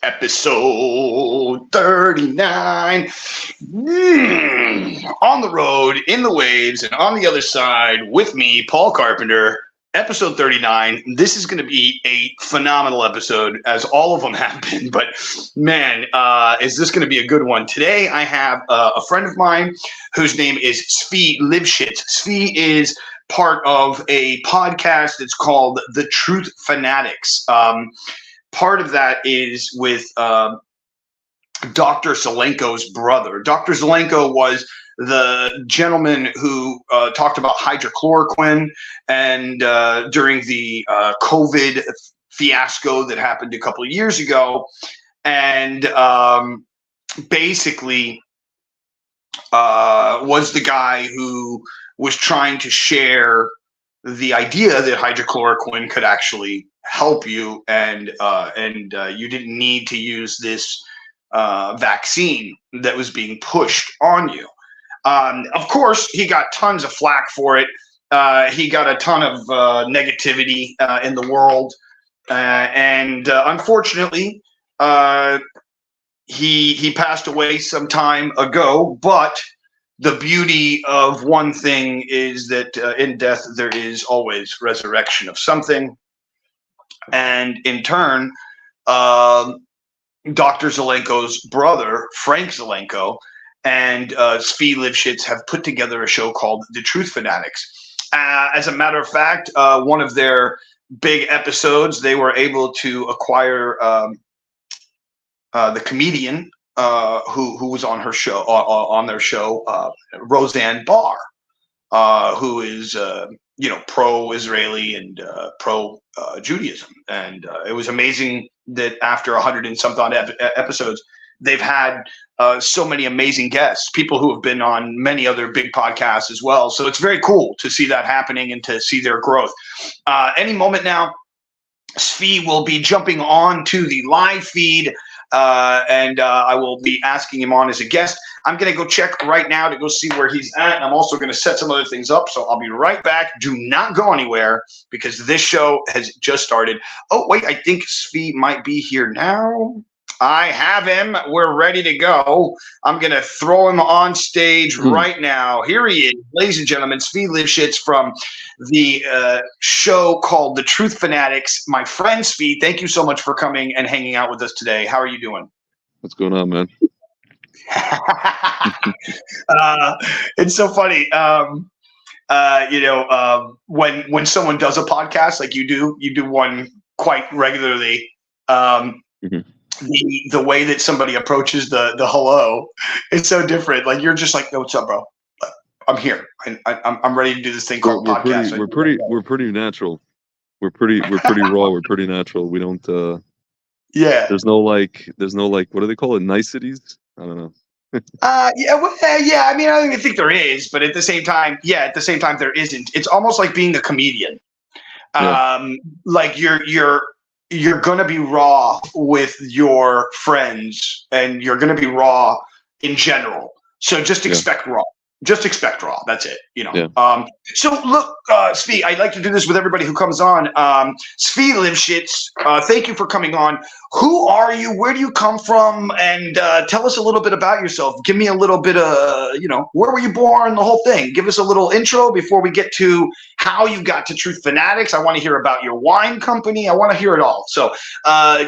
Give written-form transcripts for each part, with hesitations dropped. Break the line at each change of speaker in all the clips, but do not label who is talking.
Episode 39. On the road, in the waves, and on the other side with me, Paul Carpenter. Episode 39. This is going to be a phenomenal episode, as all of them have been. But man, is this going to be a good one? Today, I have a friend of mine whose name is Livshits. Svi is part of a podcast that's called The Truth Fanatics. Part of that is with Dr. Zalenko's brother. Dr. Zalenko was the gentleman who talked about hydrochloroquine and during the COVID fiasco that happened a couple of years ago. And basically was the guy who was trying to share the idea that hydrochloroquine could actually help you, and you didn't need to use this vaccine that was being pushed on you. Of course, he got tons of flack for it. He got a ton of negativity in the world, and unfortunately, he passed away some time ago. But the beauty of one thing is that in death there is always resurrection of something. And in turn, Dr. Zalenko's brother, Frank Zalenko, and Svi Livshits have put together a show called The Truth Fanatics. As a matter of fact, one of their big episodes, they were able to acquire the comedian who was on her show, on their show, Roseanne Barr, who is pro-Israeli and pro-Judaism. And it was amazing that after 100 and some odd episodes, they've had so many amazing guests, people who have been on many other big podcasts as well. So it's very cool to see that happening and to see their growth. Any moment now, Svi will be jumping on to the live feed, and I will be asking him on as a guest. I'm going to go check right now to go see where he's at. And I'm also going to set some other things up. So I'll be right back. Do not go anywhere because this show has just started. Oh, wait, I think Svi might be here now. I have him. We're ready to go. I'm going to throw him on stage right now. Here he is, ladies and gentlemen, Svi Livshits from the show called The Truth Fanatics. My friend Svi, thank you so much for coming and hanging out with us today. How are you doing?
What's going on, man?
It's so funny. When someone does a podcast like you do one quite regularly. The way that somebody approaches the hello is so different. Like you're just like, "No, what's up, bro? I'm here. I'm ready to do this thing called podcast."
We're pretty natural. We're pretty raw. We're pretty natural. We don't.
Yeah.
There's no like. What do they call it? Niceties? I don't know.
Yeah. I mean, I think there is, but at the same time, there isn't. It's almost like being a comedian. Like you're going to be raw with your friends and you're going to be raw in general. So just expect raw. Just expect raw. That's it. So look, Svi, I'd like to do this with everybody who comes on. Svi Livshits, thank you for coming on. Who are you? Where do you come from? And tell us a little bit about yourself. Give me a little bit of, where were you born? The whole thing. Give us a little intro before we get to how you got to Truth Fanatics. I want to hear about your wine company. I want to hear it all. So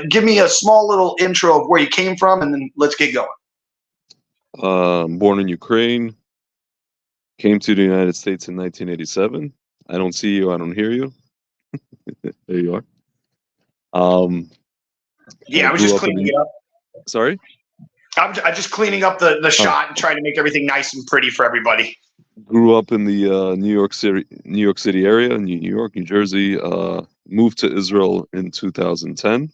give me a small little intro of where you came from, and then let's get going.
Born in Ukraine. Came to the United States in 1987. I don't see you. I don't hear you. There you are.
I was just cleaning it up.
Sorry?
I'm just cleaning up the shot and trying to make everything nice and pretty for everybody.
Grew up in the New York City area, New York, New Jersey. Moved to Israel in 2010.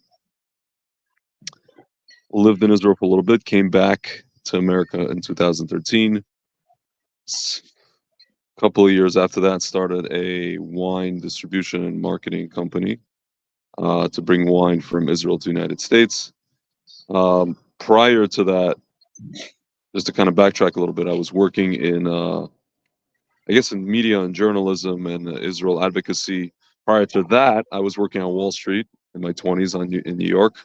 Lived in Israel for a little bit. Came back to America in 2013. A couple of years after that, started a wine distribution and marketing company to bring wine from Israel to the United States. Prior to that, just to kind of backtrack a little bit, I was working in, in media and journalism and Israel advocacy. Prior to that, I was working on Wall Street in my 20s in New York.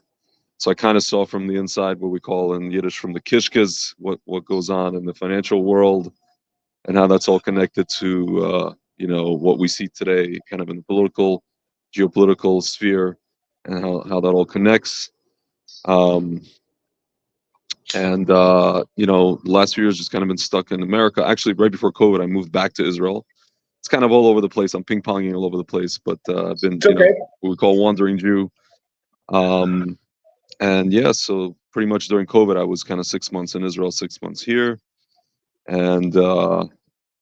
So I kind of saw from the inside what we call in Yiddish from the kishkas, what goes on in the financial world, and how that's all connected to what we see today, kind of in the geopolitical sphere, and how that all connects. The last few years just kind of been stuck in America. Actually, right before COVID, I moved back to Israel. It's kind of all over the place. I'm ping-ponging all over the place, but I've been, what we call wandering Jew. So pretty much during COVID, I was kind of 6 months in Israel, 6 months here. And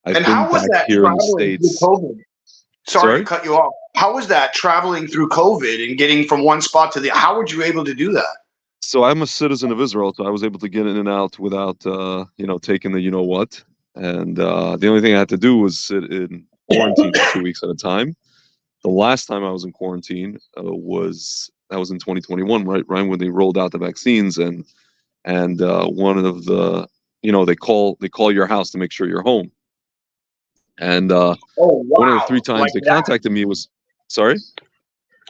I've been
how was
back
that
here in the
traveling through
States.
COVID? Sorry to cut you off. How was that traveling through COVID and getting from one spot to the? How were you able to do that?
So I'm a citizen of Israel, so I was able to get in and out without, taking the what. And the only thing I had to do was sit in quarantine for 2 weeks at a time. The last time I was in quarantine was in 2021, right when they rolled out the vaccines, and one of the, they call your house to make sure you're home. And one of the 3 times they contacted me was, sorry?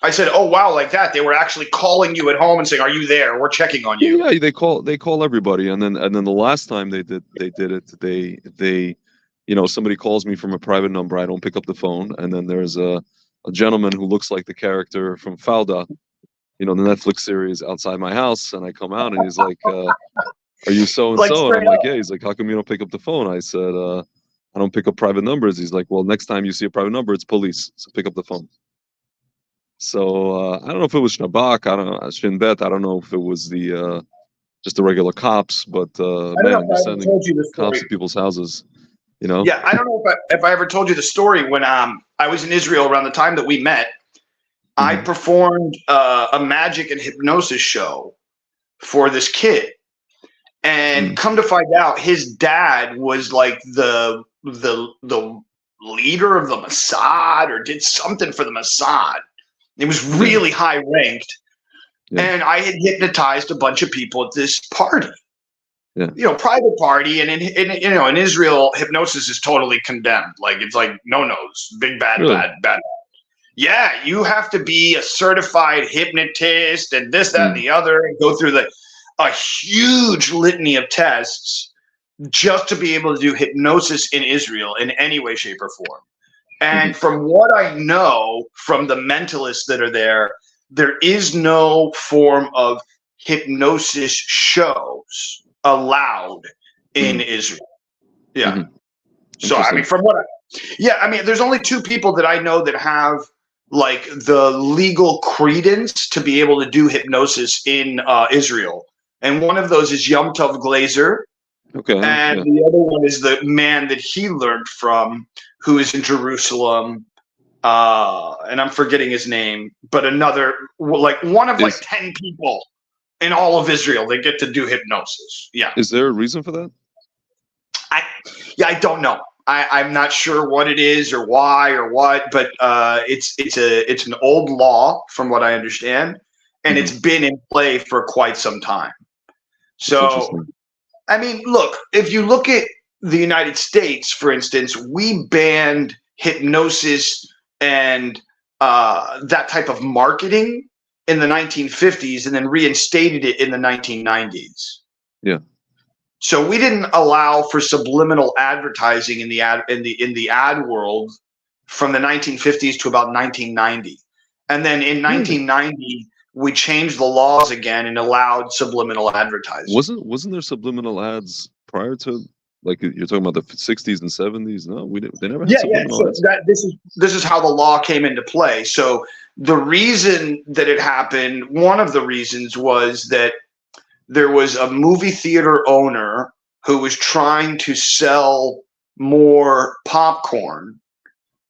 I said, "Oh wow, like that." They were actually calling you at home and saying, "Are you there? We're checking on you."
Yeah, they call everybody, and then the last time they did it, somebody calls me from a private number. I don't pick up the phone, and then there's a gentleman who looks like the character from Fauda, the Netflix series, outside my house, and I come out and he's like, "Are you so and so?" And I'm like, "Yeah." He's like, "How come you don't pick up the phone?" I said, "I don't pick up private numbers." He's like, "Well, next time you see a private number, it's police, so pick up the phone." So I don't know if it was Shabak, I don't know, Shin Bet, I don't know if it was the just the regular cops, but man, they're sending cops to people's houses,
Yeah, I don't know if I ever told you the story when I was in Israel around the time that we met. I performed a magic and hypnosis show for this kid, and come to find out, his dad was like the leader of the Mossad, or did something for the Mossad. It was really high ranked, and I had hypnotized a bunch of people at this party. Private party, and in Israel, hypnosis is totally condemned. Like, it's like no-nos, big bad, bad. Yeah, you have to be a certified hypnotist and this, that, and the other, and go through a huge litany of tests just to be able to do hypnosis in Israel in any way, shape, or form. And from what I know from the mentalists that are there is no form of hypnosis shows allowed in Israel. Yeah. So, I mean, there's only 2 people that I know that have like the legal credence to be able to do hypnosis in Israel. And one of those is Yom Tov Glazer.
Okay.
And the other one is the man that he learned from, who is in Jerusalem. And I'm forgetting his name, but another, like one of 10 people in all of Israel that get to do hypnosis. Yeah.
Is there a reason for that?
I don't know. I'm not sure what it is or why or what, but it's an old law from what I understand, and it's been in play for quite some time. So, I mean, look, if you look at the United States, for instance, we banned hypnosis and that type of marketing in the 1950s, and then reinstated it in the 1990s.
Yeah.
So we didn't allow for subliminal advertising in the ad world from the 1950s to about 1990, and then in 1990 we changed the laws again and allowed subliminal advertising.
Wasn't there subliminal ads prior to, like, you're talking about the 60s and 70s? No, they never had subliminal ads.
This is how the law came into play. So the reason that it happened, one of the reasons, was that there was a movie theater owner who was trying to sell more popcorn.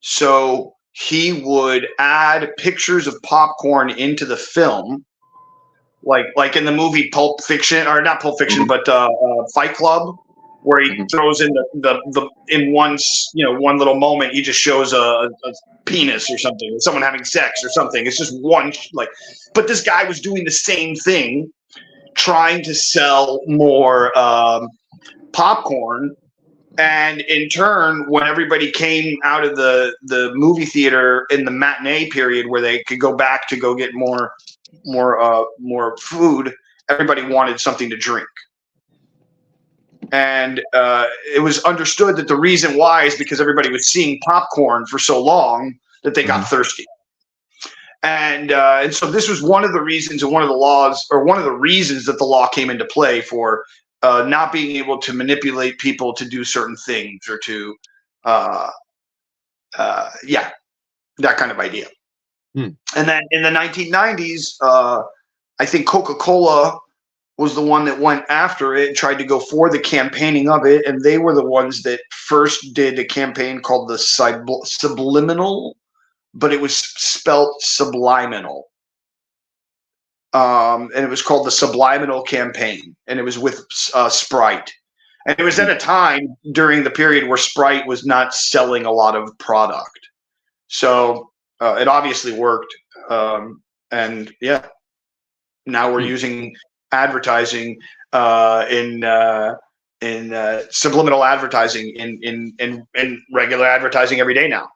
So he would add pictures of popcorn into the film, like in the movie Pulp Fiction, or not Pulp Fiction, but Fight Club, where he throws in in one little moment, he just shows a penis or something, someone having sex or something. It's just one, but this guy was doing the same thing, trying to sell more popcorn, And in turn, when everybody came out of the movie theater in the matinee period where they could go back to go get more food, everybody wanted something to drink. And it was understood that the reason why is because everybody was seeing popcorn for so long that they got thirsty. And so this was one of the reasons, and one of the laws, or one of the reasons that the law came into play for not being able to manipulate people to do certain things, or to, that kind of idea. And then in the 1990s, I think Coca-Cola was the one that went after it, tried to go for the campaigning of it, and they were the ones that first did a campaign called the Subliminal, but it was spelt subliminal. And it was called the Subliminal Campaign, and it was with Sprite. And it was at a time during the period where Sprite was not selling a lot of product. So it obviously worked. And yeah, now we're using advertising in subliminal advertising in regular advertising every day now,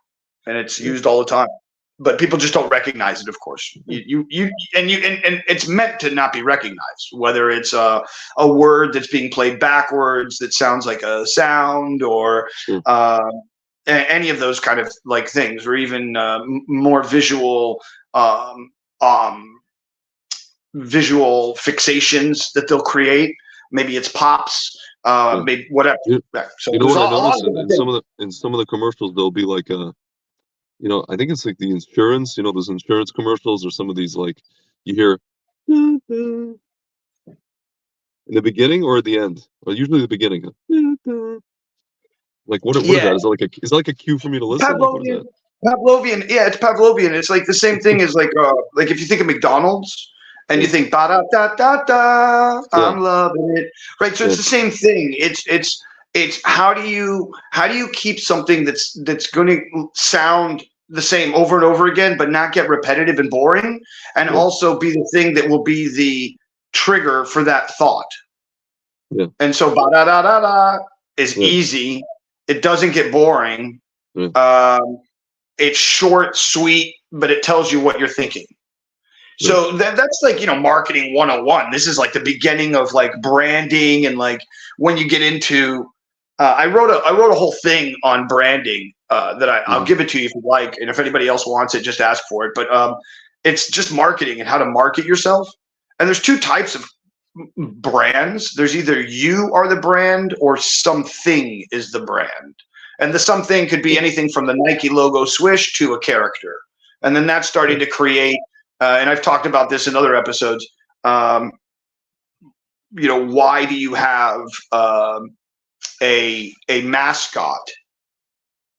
and it's used all the time. But people just don't recognize it. Of course, and it's meant to not be recognized. Whether it's a word that's being played backwards that sounds like a sound, or any of those kind of like things, or even more visual. Visual fixations that they'll create. Maybe it's pops, maybe whatever. So
you know what I noticed in some of the commercials, there'll be like I think it's like the insurance. Those insurance commercials, or some of these, like, you hear in the beginning or at the end, or usually the beginning. Like what is that? Is it like a cue for me to listen? Like, what is that?
Pavlovian. Yeah, it's Pavlovian. It's like the same thing as like if you think of McDonald's. And you think da da da da da, I'm loving it, right? So it's the same thing. It's how do you keep something that's going to sound the same over and over again, but not get repetitive and boring, and also be the thing that will be the trigger for that thought. Yeah. And so ba da da da da is easy. It doesn't get boring. It's short, sweet, but it tells you what you're thinking. So that's like, marketing 101. This is like the beginning of like branding, and like when you get into, I wrote a whole thing on branding that I'll give it to you if you like, and if anybody else wants it, just ask for it. But it's just marketing and how to market yourself. And there's two types of brands. There's either you are the brand, or something is the brand. And the something could be anything from the Nike logo swish to a character. And then that's starting to create. And I've talked about this in other episodes. Why do you have a mascot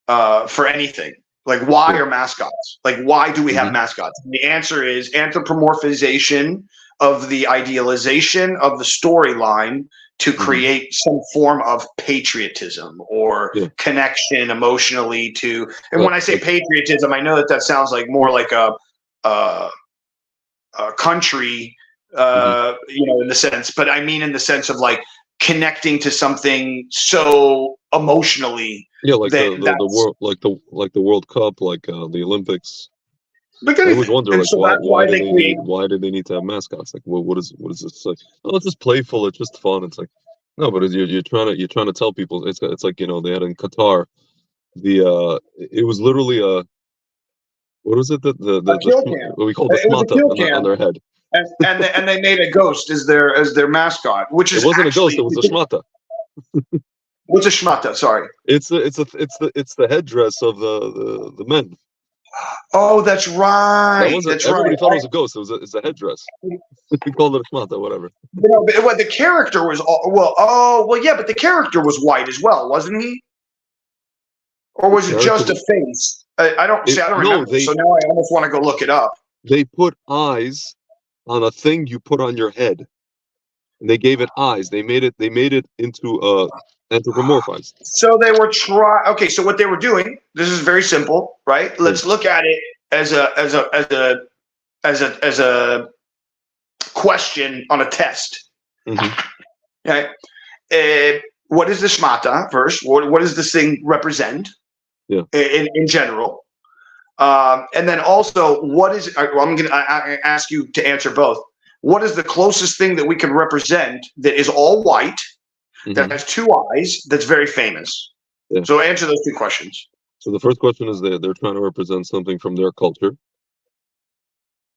for anything? Like, why are mascots? Like, why do we have mascots? And the answer is anthropomorphization of the idealization of the storyline to create some form of patriotism or connection emotionally to. And when I say patriotism, I know that sounds like more like a country, in the sense, but I mean in the sense of like connecting to something so emotionally. Yeah, like the world, like the World Cup, like the Olympics. I always wonder, like, why do they need to have mascots? Like, what is this like? Oh, it's just playful. It's just fun. It's like, no, but you're trying to tell people. It's like, they had in Qatar, it was literally a. What was it? What we call the smata on their head. And they made a ghost as their mascot, which is, it wasn't a ghost. It was a shmata. What's a shmata? Sorry. It's the headdress of the men. Oh, that's right. Everybody thought it was a ghost. It's a headdress. We called it a shmata, whatever. But the character was but the character was white as well, wasn't he? Or was it just a face? I don't remember. So now I almost want to go look it up. They put eyes on a thing you put on your head, and they gave it eyes. They made it into anthropomorphized. So they were Okay, so what they were doing. This is very simple, right? Let's look at it as a question on a test. Okay. what is the shmata first? What does this thing represent?
Yeah.
In general, and then also, what is? Well, I'm going to ask you to answer both. What is the closest thing that we can represent that is all white, that has two eyes, that's very famous? Yeah. So answer those two questions.
So the first question is they're trying to represent something from their culture.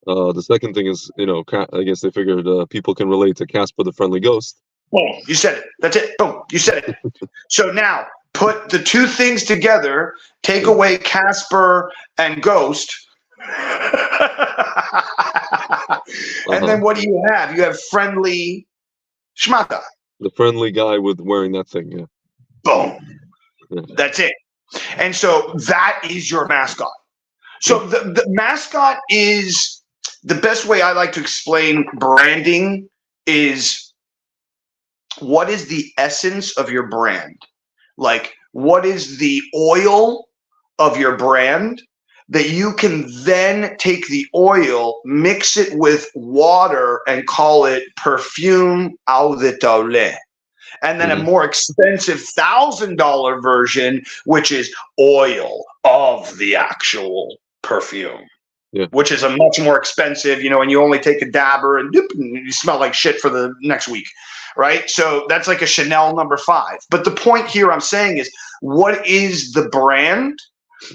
The second thing is, I guess they figured people can relate to Casper the Friendly Ghost.
Boom, you said it. That's it. Boom, you said it. So now put the two things together, take away Casper and Ghost, and then what do you have? You have friendly shmata.
The friendly guy with wearing that thing, yeah.
Boom. Yeah. That's it. And so that is your mascot. So the mascot is, the best way I like to explain branding is, what is the essence of your brand? Like, what is the oil of your brand that you can then take the oil, mix it with water, and call it perfume eau de toilette. And then a more expensive $1,000 version, which is oil of the actual perfume. Yeah. Which is a much more expensive, and you only take a dabber and you smell like shit for the next week, right? So that's like a Chanel No. 5. But the point here I'm saying is, what is the brand,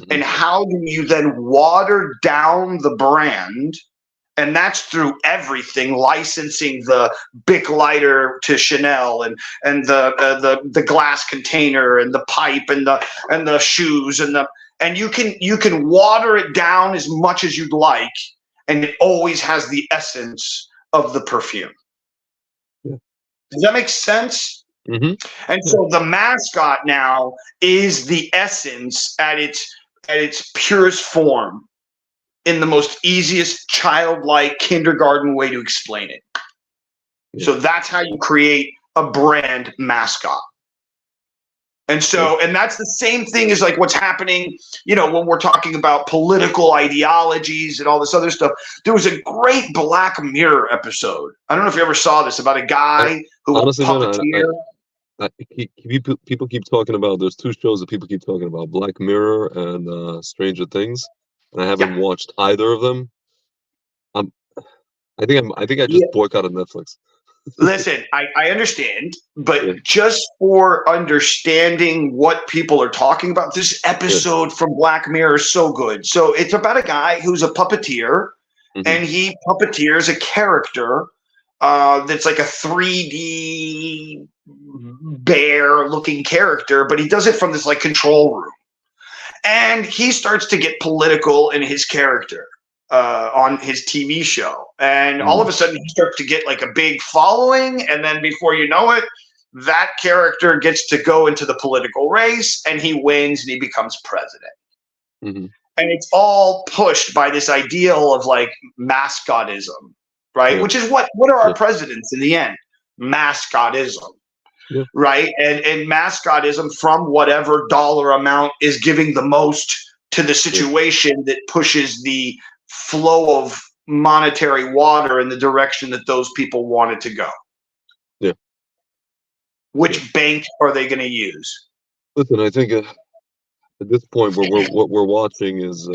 and how do you then water down the brand? And that's through everything, licensing the Bic lighter to Chanel, and the glass container, and the pipe, and the shoes, and you can water it down as much as you'd like, and it always has the essence of the perfume. Yeah. Does that make sense? Mm-hmm. And so the mascot now is the essence at its purest form, in the most easiest childlike kindergarten way to explain it. Yeah. So that's how you create a brand mascot. And so, and that's the same thing as like what's happening, when we're talking about political ideologies and all this other stuff. There was a great Black Mirror episode. I don't know if you ever saw this, about a guy who was a puppeteer.
People keep talking about, there's two shows that people keep talking about, Black Mirror and Stranger Things. And I haven't watched either of them. I think I just boycotted Netflix.
Listen, I understand, but just for understanding what people are talking about, this episode from Black Mirror is so good. So it's about a guy who's a puppeteer, and he puppeteers a character that's like a 3D bear-looking character, but he does it from this like control room. And he starts to get political in his character on his TV show. And all of a sudden he starts to get like a big following. And then before you know it, that character gets to go into the political race, and he wins, and he becomes president. And it's all pushed by this ideal of like mascotism, right? Which is what are our presidents in the end? Mascotism. Yeah. Right. And mascotism, from whatever dollar amount is giving the most to the situation, that pushes the flow of monetary water in the direction that those people want it to go.
Yeah.
Which bank are they going to use?
Listen, I think at this point, what we're watching is,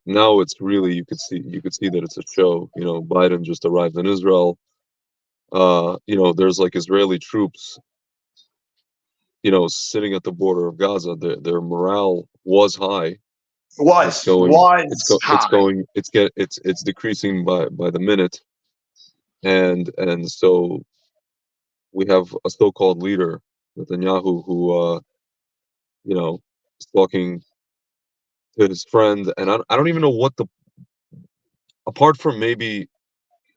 now it's really, you could see that it's a show. Biden just arrived in Israel. There's like Israeli troops, sitting at the border of Gaza. Their morale was high. It's decreasing by the minute, and so we have a so-called leader, Netanyahu, who is talking to his friend, and I don't even know apart from maybe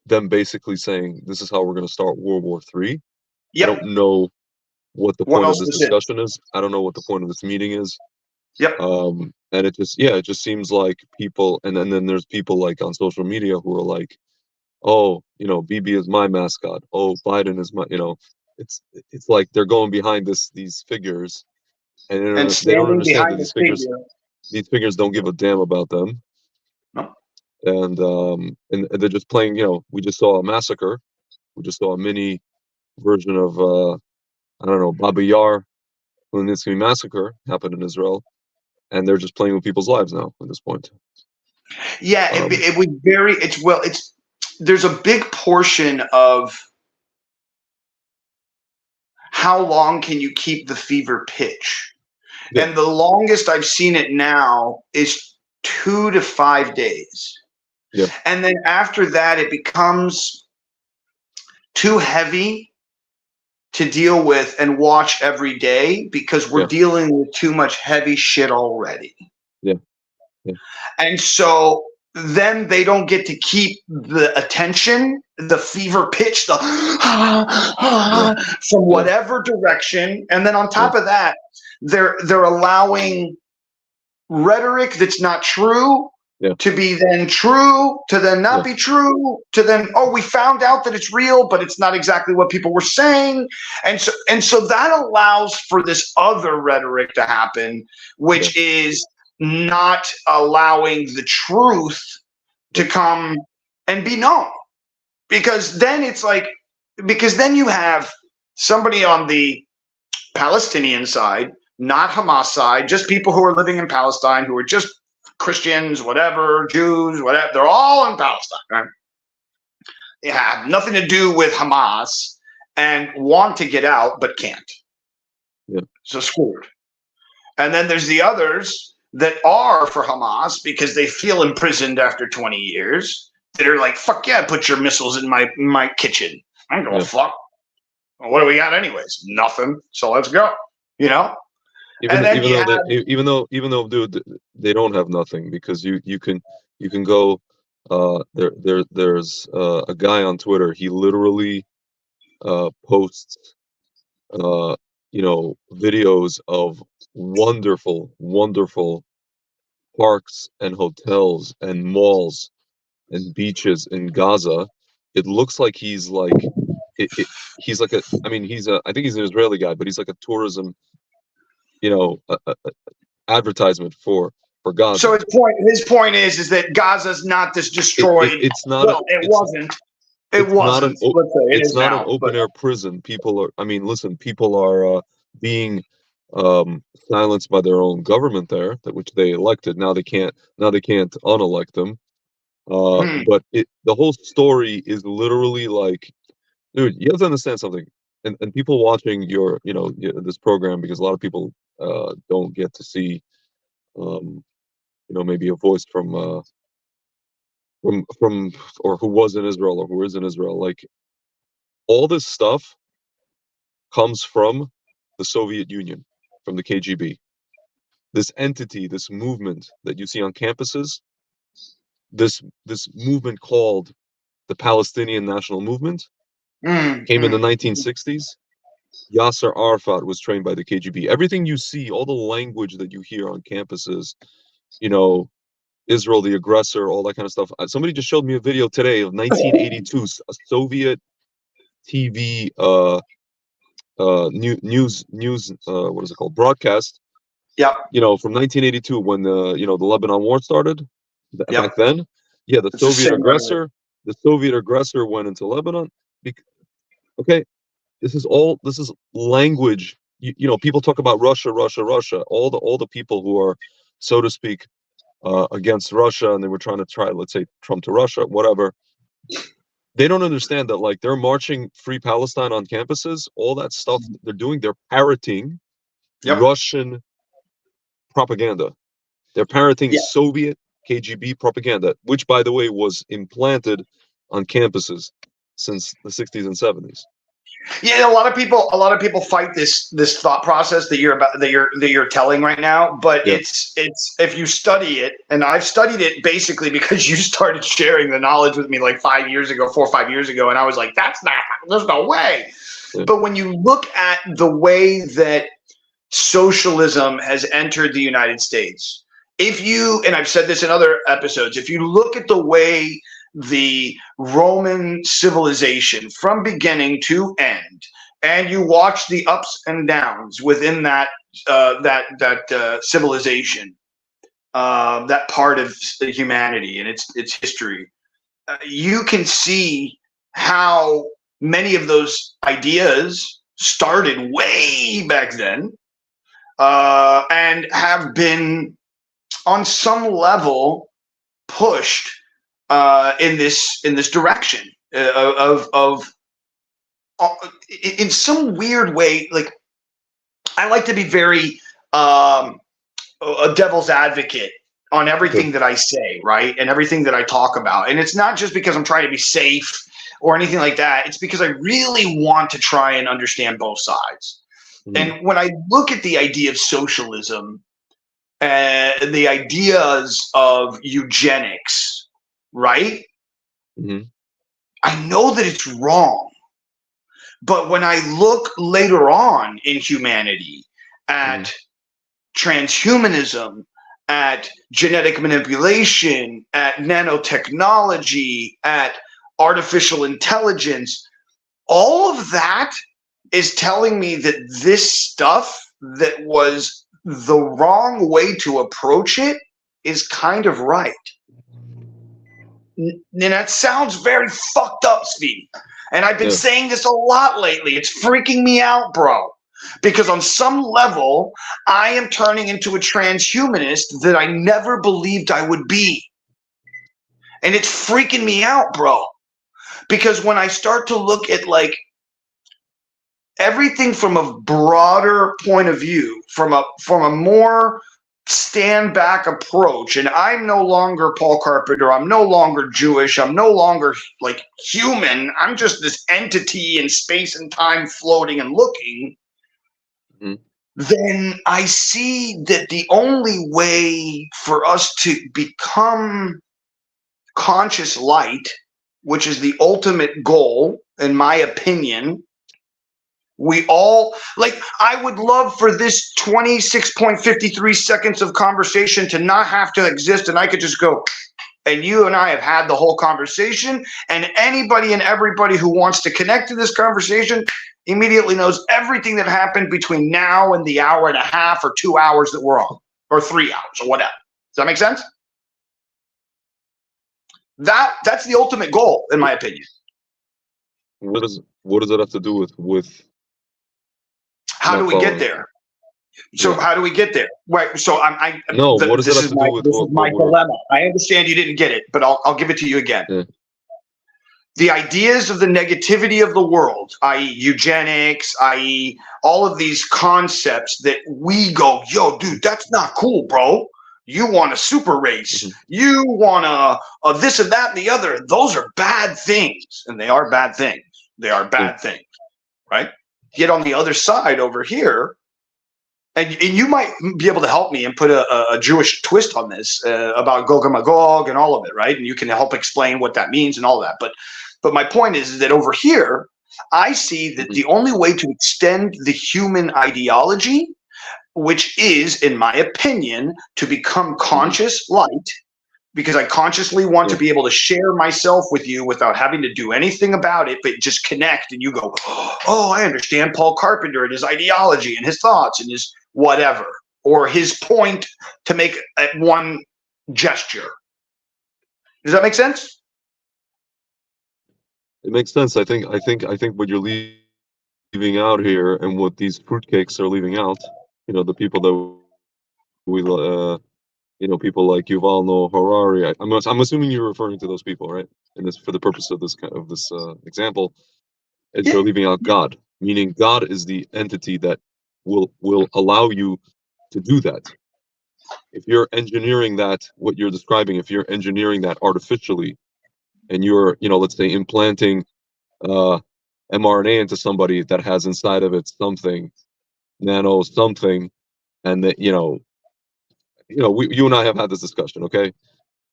them basically saying this is how we're going to start World War III. Yep. I don't know what the point of this discussion is. I don't know what the point of this meeting is.
Yep.
And it just seems like people, and then there's people like on social media who are like, oh, Bibi is my mascot. Oh, Biden is my, it's like they're going behind these figures, and they don't understand that these figures don't give a damn about them. No. And they're just playing, we just saw a massacre. We just saw a mini version of I don't know, Baba Yar, Khmelnytsky massacre happened in Israel, and they're just playing with people's lives now at this point.
Yeah, it was very. It's there's a big portion of how long can you keep the fever pitch,
Yeah.
and the longest I've seen it now is 2 to 5 days.
Yeah.
And then after that, it becomes too heavy to deal with and watch every day because we're dealing with too much heavy shit already.
Yeah. Yeah.
And so then they don't get to keep the attention, the fever pitch, the from whatever direction. And then on top of that, they're allowing rhetoric that's not true to be then true, to then not be true, to then, oh, we found out that it's real, but it's not exactly what people were saying. And so that allows for this other rhetoric to happen, which is not allowing the truth to come and be known. Because then it's like, because then you have somebody on the Palestinian side, not Hamas side, just people who are living in Palestine, who are just Christians, whatever, Jews, whatever. They're all in Palestine, right? They have nothing to do with Hamas and want to get out, but can't.
Yeah.
So screwed. And then there's the others that are for Hamas because they feel imprisoned after 20 years, that are like, fuck yeah, put your missiles in my kitchen. I don't give a fuck. Well, what do we got anyways? Nothing. So let's go. You know?
Even though, dude, they don't have nothing, because you can go. There's a guy on Twitter. He literally posts videos of wonderful parks and hotels and malls and beaches in Gaza. It looks like he's like he's like a. I mean, I think he's an Israeli guy, but he's like a tourism, advertisement for Gaza.
So his point is that Gaza's not this destroyed.
It's not.
Well, it wasn't. It wasn't.
It's not an open air prison. People are. I mean, listen. People are being silenced by their own government there, which they elected. Now they can't unelect them. But the whole story is literally like, dude, you have to understand something. And people watching this program, because a lot of people don't get to see, maybe a voice from or who was in Israel or who is in Israel. Like, all this stuff comes from the Soviet Union, from the KGB. This entity, this movement that you see on campuses, this movement called the Palestinian National Movement, came in the 1960s. Yasser Arafat was trained by the KGB. Everything you see, all the language that you hear on campuses, Israel the aggressor, all that kind of stuff. Somebody just showed me a video today of 1982, a Soviet TV news what is it called, broadcast.
Yeah.
From 1982, when the Lebanon war started. Back then, the Soviet aggressor went into Lebanon. Okay, this is language. People talk about Russia. All the people who are, so to speak, against Russia, and they were trying to let's say, Trump to Russia, whatever. They don't understand that, like, they're marching Free Palestine on campuses. All that stuff they're doing, they're parroting Russian propaganda. They're parroting Soviet KGB propaganda, which, by the way, was implanted on campuses since the 60s and 70s.
Yeah, a lot of people fight this thought process that you're telling right now, but it's if you study it, and I've studied it basically because you started sharing the knowledge with me like 4 or 5 years ago, and I was like, there's no way. Yeah. But when you look at the way that socialism has entered the United States, and I've said this in other episodes, if you look at the way the Roman civilization from beginning to end, and you watch the ups and downs within that civilization, that part of humanity and its history, you can see how many of those ideas started way back then, and have been on some level pushed in this direction of in some weird way. Like, I like to be very a devil's advocate on everything that I say, right? And everything that I talk about. And it's not just because I'm trying to be safe or anything like that. It's because I really want to try and understand both sides. And when I look at the idea of socialism, the ideas of eugenics, right? I know that it's wrong. But when I look later on in humanity at transhumanism, at genetic manipulation, at nanotechnology, at artificial intelligence, all of that is telling me that this stuff that was the wrong way to approach it is kind of right. And that sounds very fucked up, Steve. And I've been saying this a lot lately. It's freaking me out, bro. Because on some level, I am turning into a transhumanist that I never believed I would be. And it's freaking me out, bro. Because when I start to look at like everything from a broader point of view, from a more stand back approach, and I'm no longer Paul Carpenter, I'm no longer Jewish, I'm no longer like human, I'm just this entity in space and time floating and looking, then I see that the only way for us to become conscious light, which is the ultimate goal, in my opinion, we all, like, I would love for this 26.53 seconds of conversation to not have to exist, and I could just go, and you and I have had the whole conversation, and anybody and everybody who wants to connect to this conversation immediately knows everything that happened between now and the hour and a half or 2 hours that we're on, or 3 hours, or whatever. Does that make sense? That's the ultimate goal, in my opinion.
What does it have to do with
how do we get there? So how do we get there? Right. So
what does it have to do with
my dilemma? I understand you didn't get it, but I'll give it to you again.
Yeah.
The ideas of the negativity of the world, i.e. eugenics, i.e. all of these concepts that we go, yo, dude, that's not cool, bro. You want a super race. You want a this and that and the other. Those are bad things. And they are bad things. They are bad things. Right? Yet on the other side over here, and you might be able to help me and put a Jewish twist on this about Gog and Magog and all of it, right? And you can help explain what that means and all that. But my point is that over here, I see that the only way to extend the human ideology, which is, in my opinion, to become conscious light, because I consciously want to be able to share myself with you without having to do anything about it, but just connect, and you go, oh, I understand Paul Carpenter and his ideology and his thoughts and his whatever, or his point to make at one gesture. Does that make sense?
It makes sense. I think what you're leaving out here, and what these fruitcakes are leaving out, the people that we people like Yuval Noah Harari. I'm assuming you're referring to those people, right? And this, for the purpose of this example, they're leaving out God, meaning God is the entity that will allow you to do that. If you're engineering that, what you're describing, if you're engineering that artificially, and you're, let's say, implanting mRNA into somebody that has inside of it something, nano something, and that you and I have had this discussion, okay?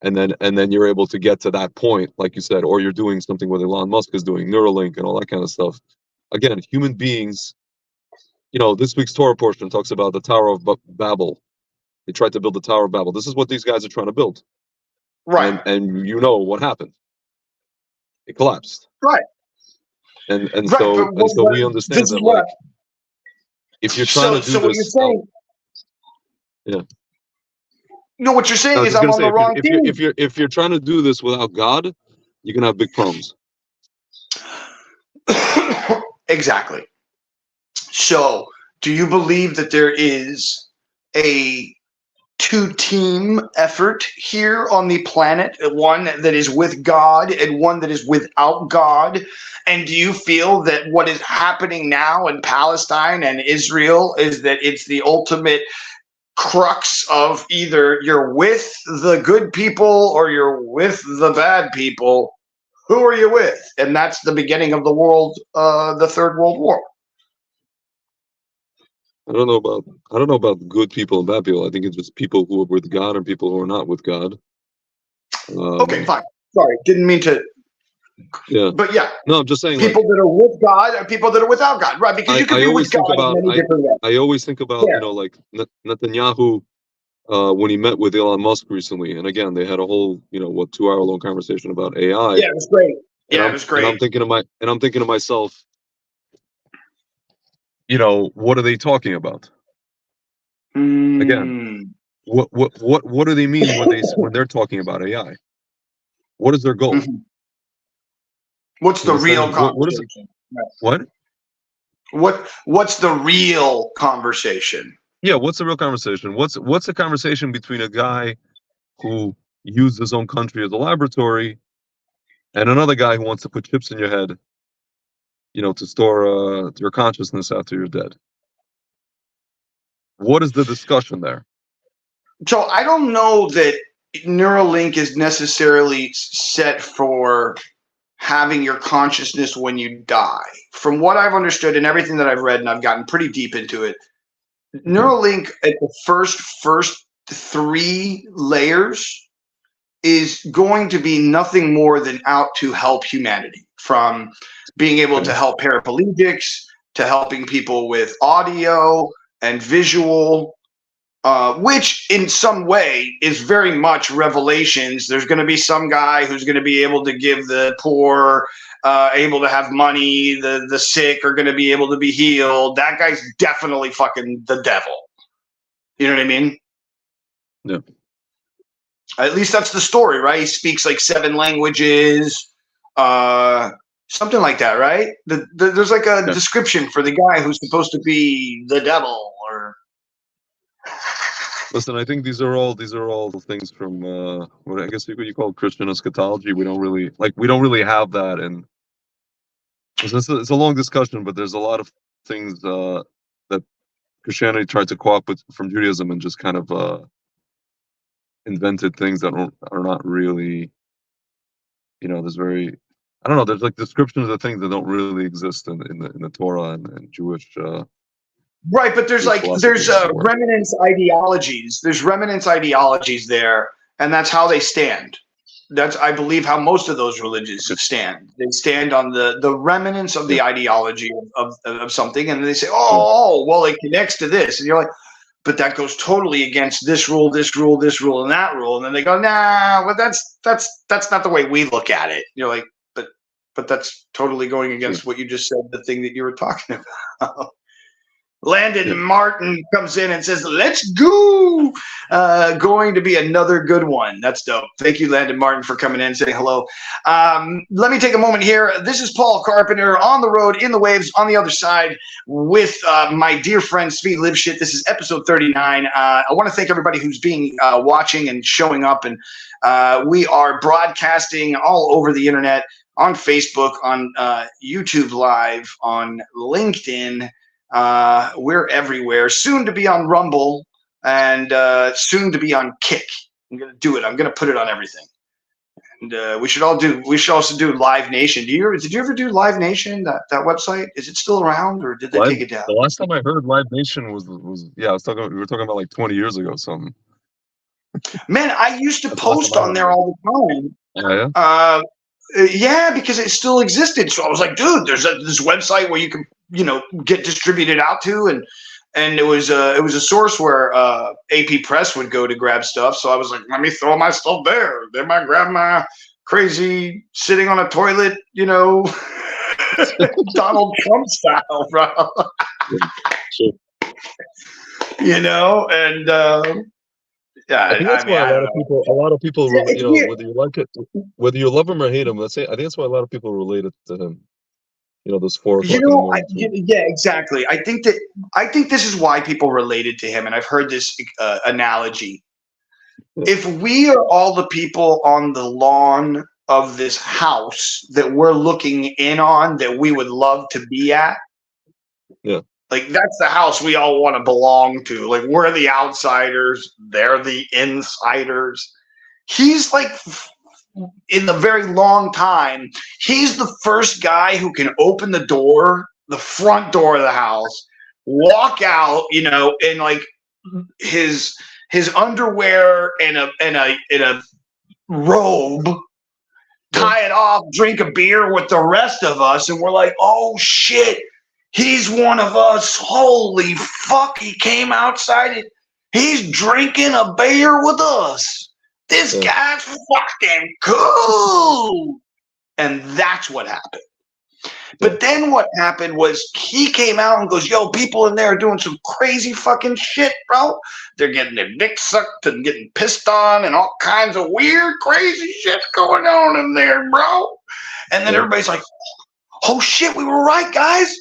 And then you're able to get to that point, like you said, or you're doing something what Elon Musk is doing, Neuralink and all that kind of stuff. Again, human beings, this week's Torah portion talks about the Tower of Babel. They tried to build the Tower of Babel. This is what these guys are trying to build.
Right.
And you know what happened. It collapsed.
Right.
And so we understand that, like, if you're trying to do
so what
this,
you're saying, no, what you're saying is I'm on the wrong team.
If you're trying to do this without God, you're gonna have big problems.
Exactly. So, do you believe that there is a two-team effort here on the planet, one that is with God and one that is without God? And do you feel that what is happening now in Palestine and Israel is that it's the ultimate crux of either you're with the good people or you're with the bad people? Who are you with? And that's the beginning of the world, the Third World War.
I don't know about good people and bad people. I think it's just people who are with God and people who are not with God.
Okay, fine. Sorry, didn't mean to.
Yeah.
But yeah.
No, I'm just saying,
people that are with God and people that are without God, right? Because you can be with God in many different ways.
I always think about, like Netanyahu when he met with Elon Musk recently, and again they had a whole 2-hour long conversation about AI.
Yeah, it was great. It was great.
And I'm thinking to myself, what are they talking about? Again, what do they mean when they're talking about AI? What is their goal?
Mm-hmm. What's the real conversation? What's the real conversation?
Yeah, what's the real conversation? What's the conversation between a guy who used his own country as a laboratory and another guy who wants to put chips in your head, to store your consciousness after you're dead? What is the discussion there?
So I don't know that Neuralink is necessarily set for having your consciousness when you die. From what I've understood and everything that I've read, and I've gotten pretty deep into it, Neuralink at the first 3 layers is going to be nothing more than out to help humanity, from being able to help paraplegics to helping people with audio and visual, which in some way is very much Revelations. There's going to be some guy who's going to be able to give the poor, able to have money. The sick are going to be able to be healed. That guy's definitely fucking the devil. You know what I mean?
Yeah.
At least that's the story, right? He speaks like 7 languages, something like that, right? There's like a description for the guy who's supposed to be the devil, or.
Listen, I think these are all things from what I guess you call Christian eschatology. We don't really have that, and it's a long discussion. But there's a lot of things that Christianity tried to co-opt from Judaism and just kind of invented things that are not really, there's I don't know. There's like descriptions of things that don't really exist in the Torah and Jewish.
Right, but there's remnants ideologies. There's remnants ideologies there, and that's how they stand. That's, I believe, how most of those religions stand. They stand on the remnants of the ideology of something, and they say, oh, well, it connects to this, and you're like, but that goes totally against this rule, this rule, this rule, and that rule, and then they go, nah, well, that's not the way we look at it. You're like, but that's totally going against what you just said, the thing that you were talking about. Landon Martin comes in and says, let's go. Going to be another good one. That's dope. Thank you, Landon Martin, for coming in and saying hello. Let me take a moment here. This is Paul Carpenter on the road, in the waves, on the other side with my dear friend, Svi Livshits. This is episode 39. I want to thank everybody who's being watching and showing up. And we are broadcasting all over the internet, on Facebook, on YouTube Live, on LinkedIn. We're everywhere. Soon to be on Rumble, and soon to be on Kick. I'm gonna do it. I'm gonna put it on everything. And we should also do Live Nation. Did you ever do Live Nation? That website, is it still around, or did they take it down?
The last time I heard Live Nation was we were talking about like 20 years ago or something.
Man, I used to post on there all the time.
Oh, yeah?
Yeah, because it still existed. So I was like, dude, there's this website where you can, get distributed out to, and it was a source where AP Press would go to grab stuff. So I was like, let me throw my stuff there. They might grab my crazy sitting on a toilet, Donald Trump style, bro.
Sure.
And yeah,
I think that's why a lot of people, whether you like it, whether you love him or hate him, I think that's why a lot of people related to him. those 4 o'clock in the morning tweets.
Yeah, exactly. I think this is why people related to him, and I've heard this analogy.
Yeah.
If we are all the people on the lawn of this house that we're looking in on that we would love to be at,
Yeah.
like that's the house we all want to belong to. Like we're the outsiders, they're the insiders. He's like, in the very long time, he's the first guy who can open the door, the front door of the house, walk out, in like his underwear and a robe, tie it off, drink a beer with the rest of us, and we're like, oh shit, he's one of us. Holy fuck, he came outside. He's drinking a beer with us. This guy's fucking cool. And that's what happened. But then what happened was he came out and goes, yo, people in there are doing some crazy fucking shit, bro. They're getting their dick sucked and getting pissed on and all kinds of weird, crazy shit going on in there, bro. And then everybody's like, oh shit, we were right, guys.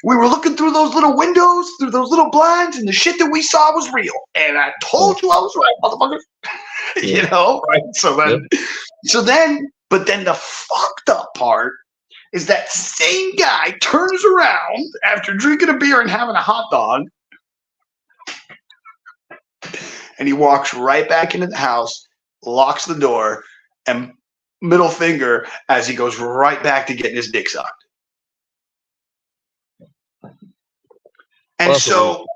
We were looking through those little windows, through those little blinds, and the shit that we saw was real. And I told you I was right, motherfucker. Right? But then the fucked up part is that same guy turns around after drinking a beer and having a hot dog, and he walks right back into the house, locks the door, and middle finger as he goes right back to getting his dick sucked. And so,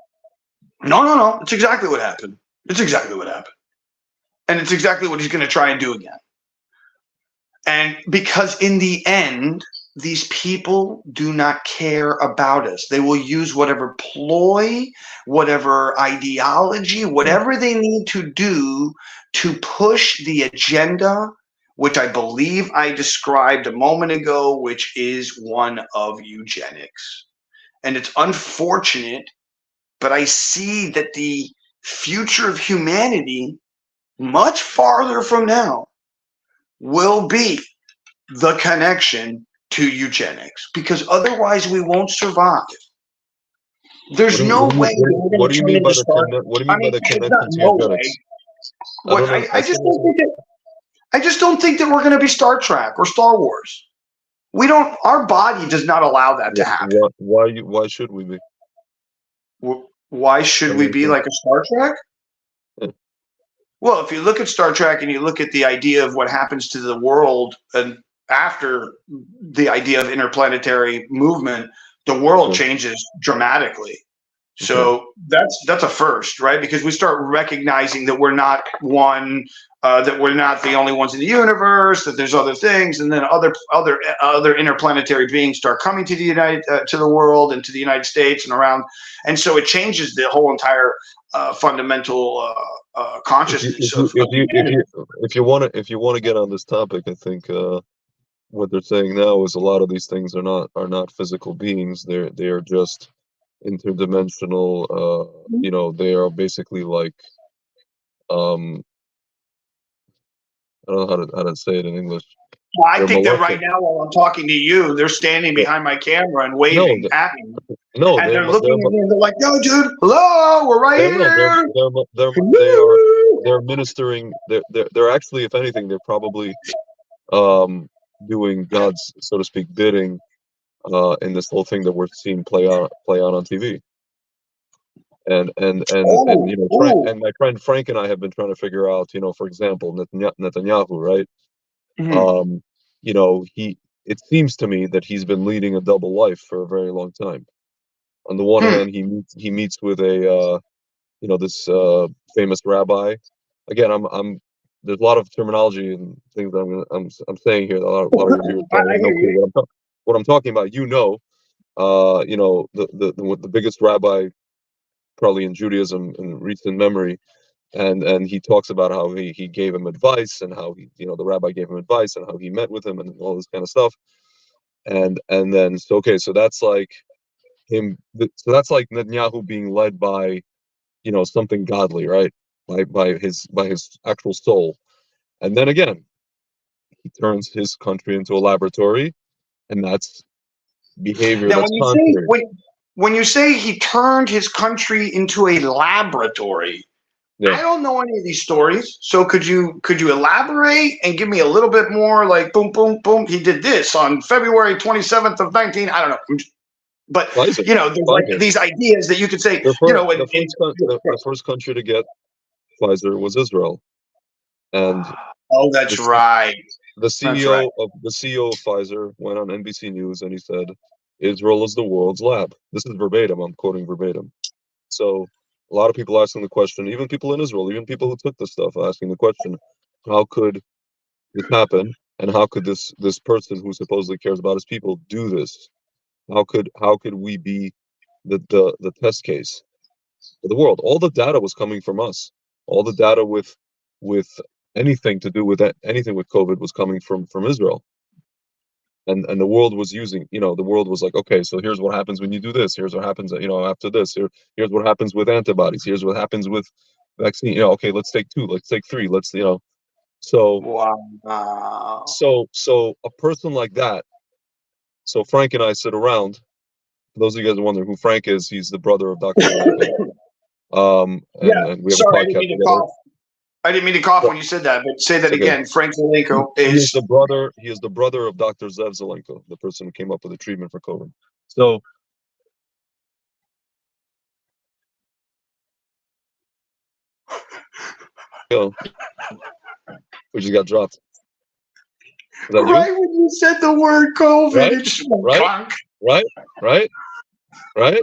no, it's exactly what happened. It's exactly what happened. And it's exactly what he's going to try and do again. And because in the end, these people do not care about us. They will use whatever ploy, whatever ideology, whatever they need to do to push the agenda, which I believe I described a moment ago, which is one of eugenics. And it's unfortunate, but I see that the future of humanity, much farther from now, will be the connection to eugenics, because otherwise we won't survive. There's no way.
What do you mean by the connection to eugenics?
I just don't think that we're going to be Star Trek or Star Wars. We don't. Our body does not allow that to happen.
Why should we be?
Why should we be like a Star Trek? Well, if you look at Star Trek and you look at the idea of what happens to the world and after the idea of interplanetary movement, the world changes dramatically. So that's a first, right? Because we start recognizing that we're not one, that we're not the only ones in the universe, that there's other things, and then other interplanetary beings start coming to the world and to the United States and around, and so it changes the whole entire fundamental consciousness.
If you want to get on this topic, I think what they're saying now is a lot of these things are not physical beings. They are just interdimensional. They are basically like I don't know how to say it in English.
Well, I think that right now, while I'm talking to you, they're standing behind my camera and waving at me.
No,
and they're looking at me and they're like, "Yo, dude, hello, we're right here."
They're ministering. They're actually, if anything, they're probably doing God's, so to speak, bidding in this whole thing that we're seeing play out on TV. And my friend Frank and I have been trying to figure out, for example, Netanyahu, right?
Mm-hmm.
It seems to me that he's been leading a double life for a very long time. On the one hand, he meets with this famous rabbi. Again, there's a lot of terminology and things that I'm saying here. A lot of reviewers don't know what I'm talking about. The biggest rabbi probably in Judaism in recent memory, and he talks about how he gave him advice and how the rabbi gave him advice and how he met with him and all this kind of stuff, and then so that's like him. So that's like Netanyahu being led by something godly, right? By his actual soul. And then again, he turns his country into a laboratory, and that's behavior
Now,
that's contrary.
when you say he turned his country into a laboratory,
Yeah.
I don't know any of these stories. So could you elaborate and give me a little bit more? Like boom, boom, boom. He did this on February 27th of 19. I don't know. But
Pfizer.
there's like
Pfizer.
these ideas that you could say.
The first country to get Pfizer was Israel, and
Oh, that's
the,
right.
the
That's right.
CEO of Pfizer went on NBC News and he said, "Israel is the world's lab." This is verbatim. I'm quoting verbatim. So a lot of people asking the question, even people in Israel, even people who took this stuff, asking the question, how could this happen, and how could this person who supposedly cares about his people do this? How could we be the test case for the world? All the data was coming from us. All the data with anything to do with anything with COVID was coming from Israel. And the world was using, the world was like, okay, so here's what happens when you do this. Here's what happens, after this. Here's what happens with antibodies. Here's what happens with vaccine. Okay, let's take two. Let's take three. So
Wow.
so a person like that. So Frank and I sit around. For those of you guys wondering who Frank is, he's the brother of Dr. Zalenko. And we have a
Sorry, I didn't
podcast
mean to
together.
cough. I didn't mean to cough
But
when you said that, but say that
it's okay.
again. Frank Zalenko
He is
is
the brother. He is the brother of Dr. Zev Zalenko, the person who came up with the treatment for COVID. So we just got dropped. Is that
right
you?
when you said the word COVID.
Right?
It just went
Right?
clunk.
Right?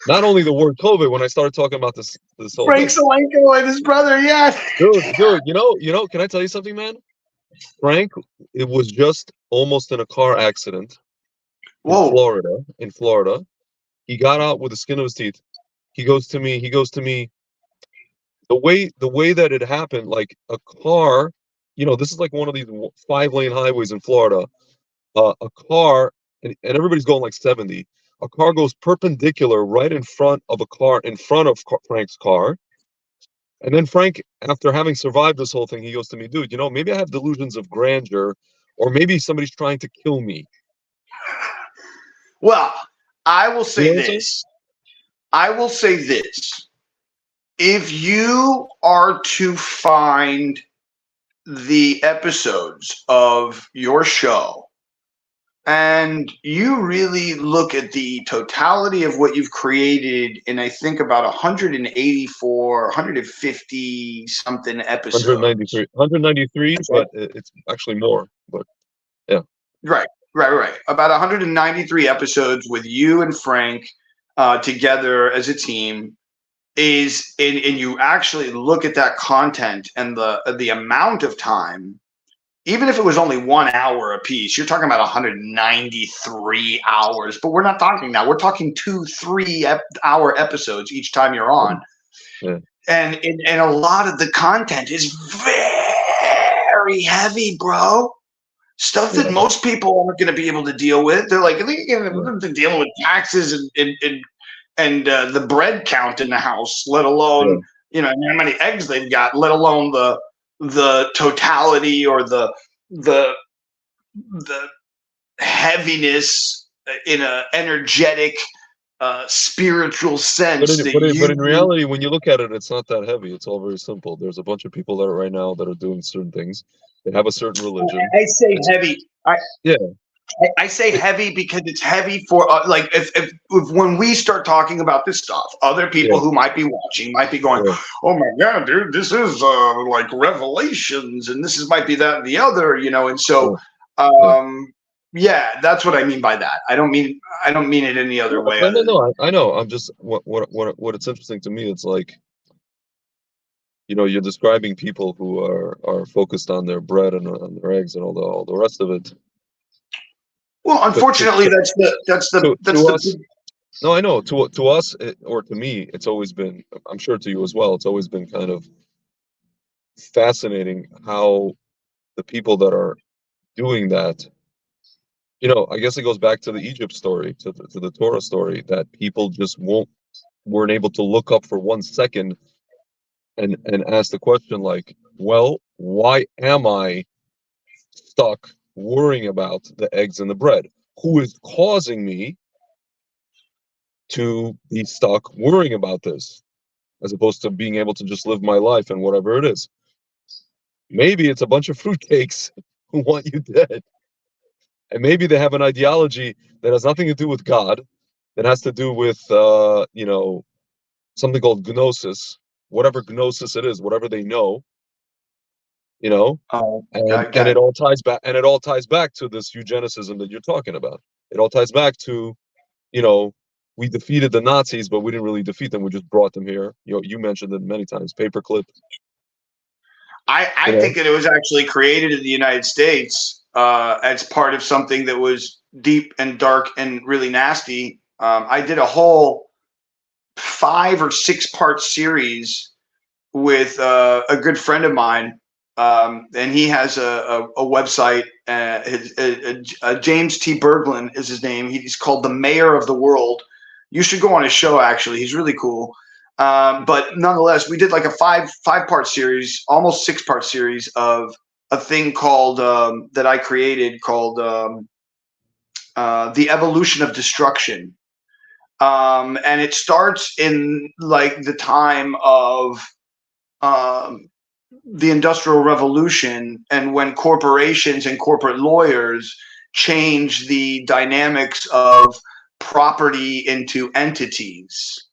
Not only the word COVID. When I started talking about this whole
Frank
thing,
Zalenko and his brother. Yeah.
dude, can I tell you something, man? Frank, it was just almost in a car accident in
Whoa.
Florida. In Florida, he got out with the skin of his teeth. He goes to me. The way that it happened, like a car, this is like one of these 5-lane highways in Florida. A car, and everybody's going like 70. A car goes perpendicular right in front of a car in front of Frank's car. And then Frank, after having survived this whole thing, he goes to me, dude, maybe I have delusions of grandeur, or maybe somebody's trying to kill me.
Well, I will
You
say
know what I'm saying?
this. I will say this. If you are to find the episodes of your show and you really look at the totality of what you've created in, I think, about 184, 150 something episodes.
193, but it's actually more. But yeah.
Right. About 193 episodes with you and Frank together as a team and you actually look at that content and the amount of time, even if it was only 1 hour a piece, you're talking about 193 hours. But we're not talking now. We're talking 2-3 hour episodes each time you're on.
Yeah.
And a lot of the content is very heavy, bro. Stuff that most people aren't going to be able to deal with. They're like, they're dealing with taxes and the bread count in the house, let alone how many eggs they've got, let alone the totality or the heaviness in a energetic, spiritual sense.
But in reality, when you look at it, it's not that heavy. It's all very simple. There's a bunch of people that are right now that are doing certain things. They have a certain religion.
I say heavy. I say heavy because it's heavy for like if when we start talking about this stuff, other people who might be watching might be going, "Oh my god, dude, this is like revelations, and might be that and the other," and so that's what I mean by that. I don't mean it any other way.
No. I know. I'm just what it's interesting to me. It's like, you're describing people who are focused on their bread and on their eggs and all the rest of it.
Well, unfortunately, that's the.
No, I know. To us, or to me, it's always been. I'm sure to you as well. It's always been kind of fascinating how the people that are doing that. I guess it goes back to the Egypt story, to the Torah story, that people just weren't able to look up for 1 second and ask the question like, well, why am I stuck worrying about the eggs and the bread? who is causing me to be stuck worrying about this, as opposed to being able to just live my life and whatever it is. Maybe it's a bunch of fruitcakes who want you dead. And maybe they have an ideology that has nothing to do with God, that has to do with, something called gnosis, whatever gnosis it is, whatever they know,
Oh,
and it all ties back, to this eugenicism that you're talking about. It all ties back to, we defeated the Nazis, but we didn't really defeat them. We just brought them here. You mentioned it many times, paperclip.
I think that it was actually created in the United States as part of something that was deep and dark and really nasty. I did a whole 5 or 6 part series with a good friend of mine, and he has a website. James T. Berglund is his name. He's called the Mayor of the World. You should go on his show. Actually, he's really cool. But nonetheless, we did like a five part series, almost 6 part series of a thing called that I created called the Evolution of Destruction. And it starts in like the time of the Industrial Revolution, and when corporations and corporate lawyers change the dynamics of property into entities.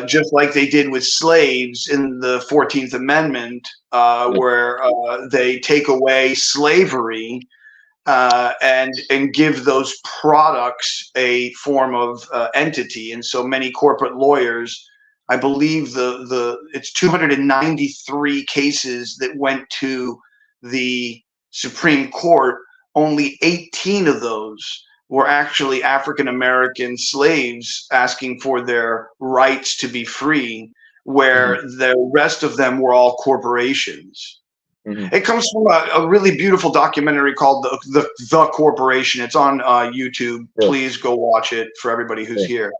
Just like they did with slaves in the 14th Amendment, where they take away slavery and give those products a form of entity. And so many corporate lawyers, I believe it's 293 cases that went to the Supreme Court. Only 18 of those were actually African American slaves asking for their rights to be free, where the rest of them were all corporations. It comes from a really beautiful documentary called the Corporation. It's on YouTube. Please go watch it for everybody who's here.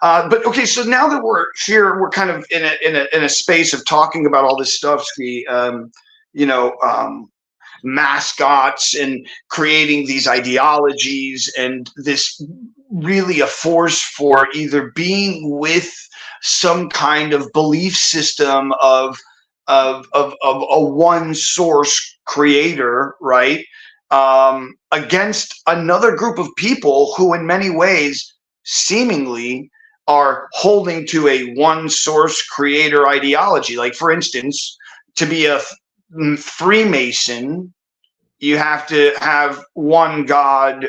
But okay, so now that we're here, we're kind of in a space of talking about all this stuff. Mascots and creating these ideologies, and this really a force for either being with some kind of belief system of a one source creator, right? Against another group of people who in many ways seemingly are holding to a one source creator ideology. Like, for instance, to be a Freemason, you have to have one God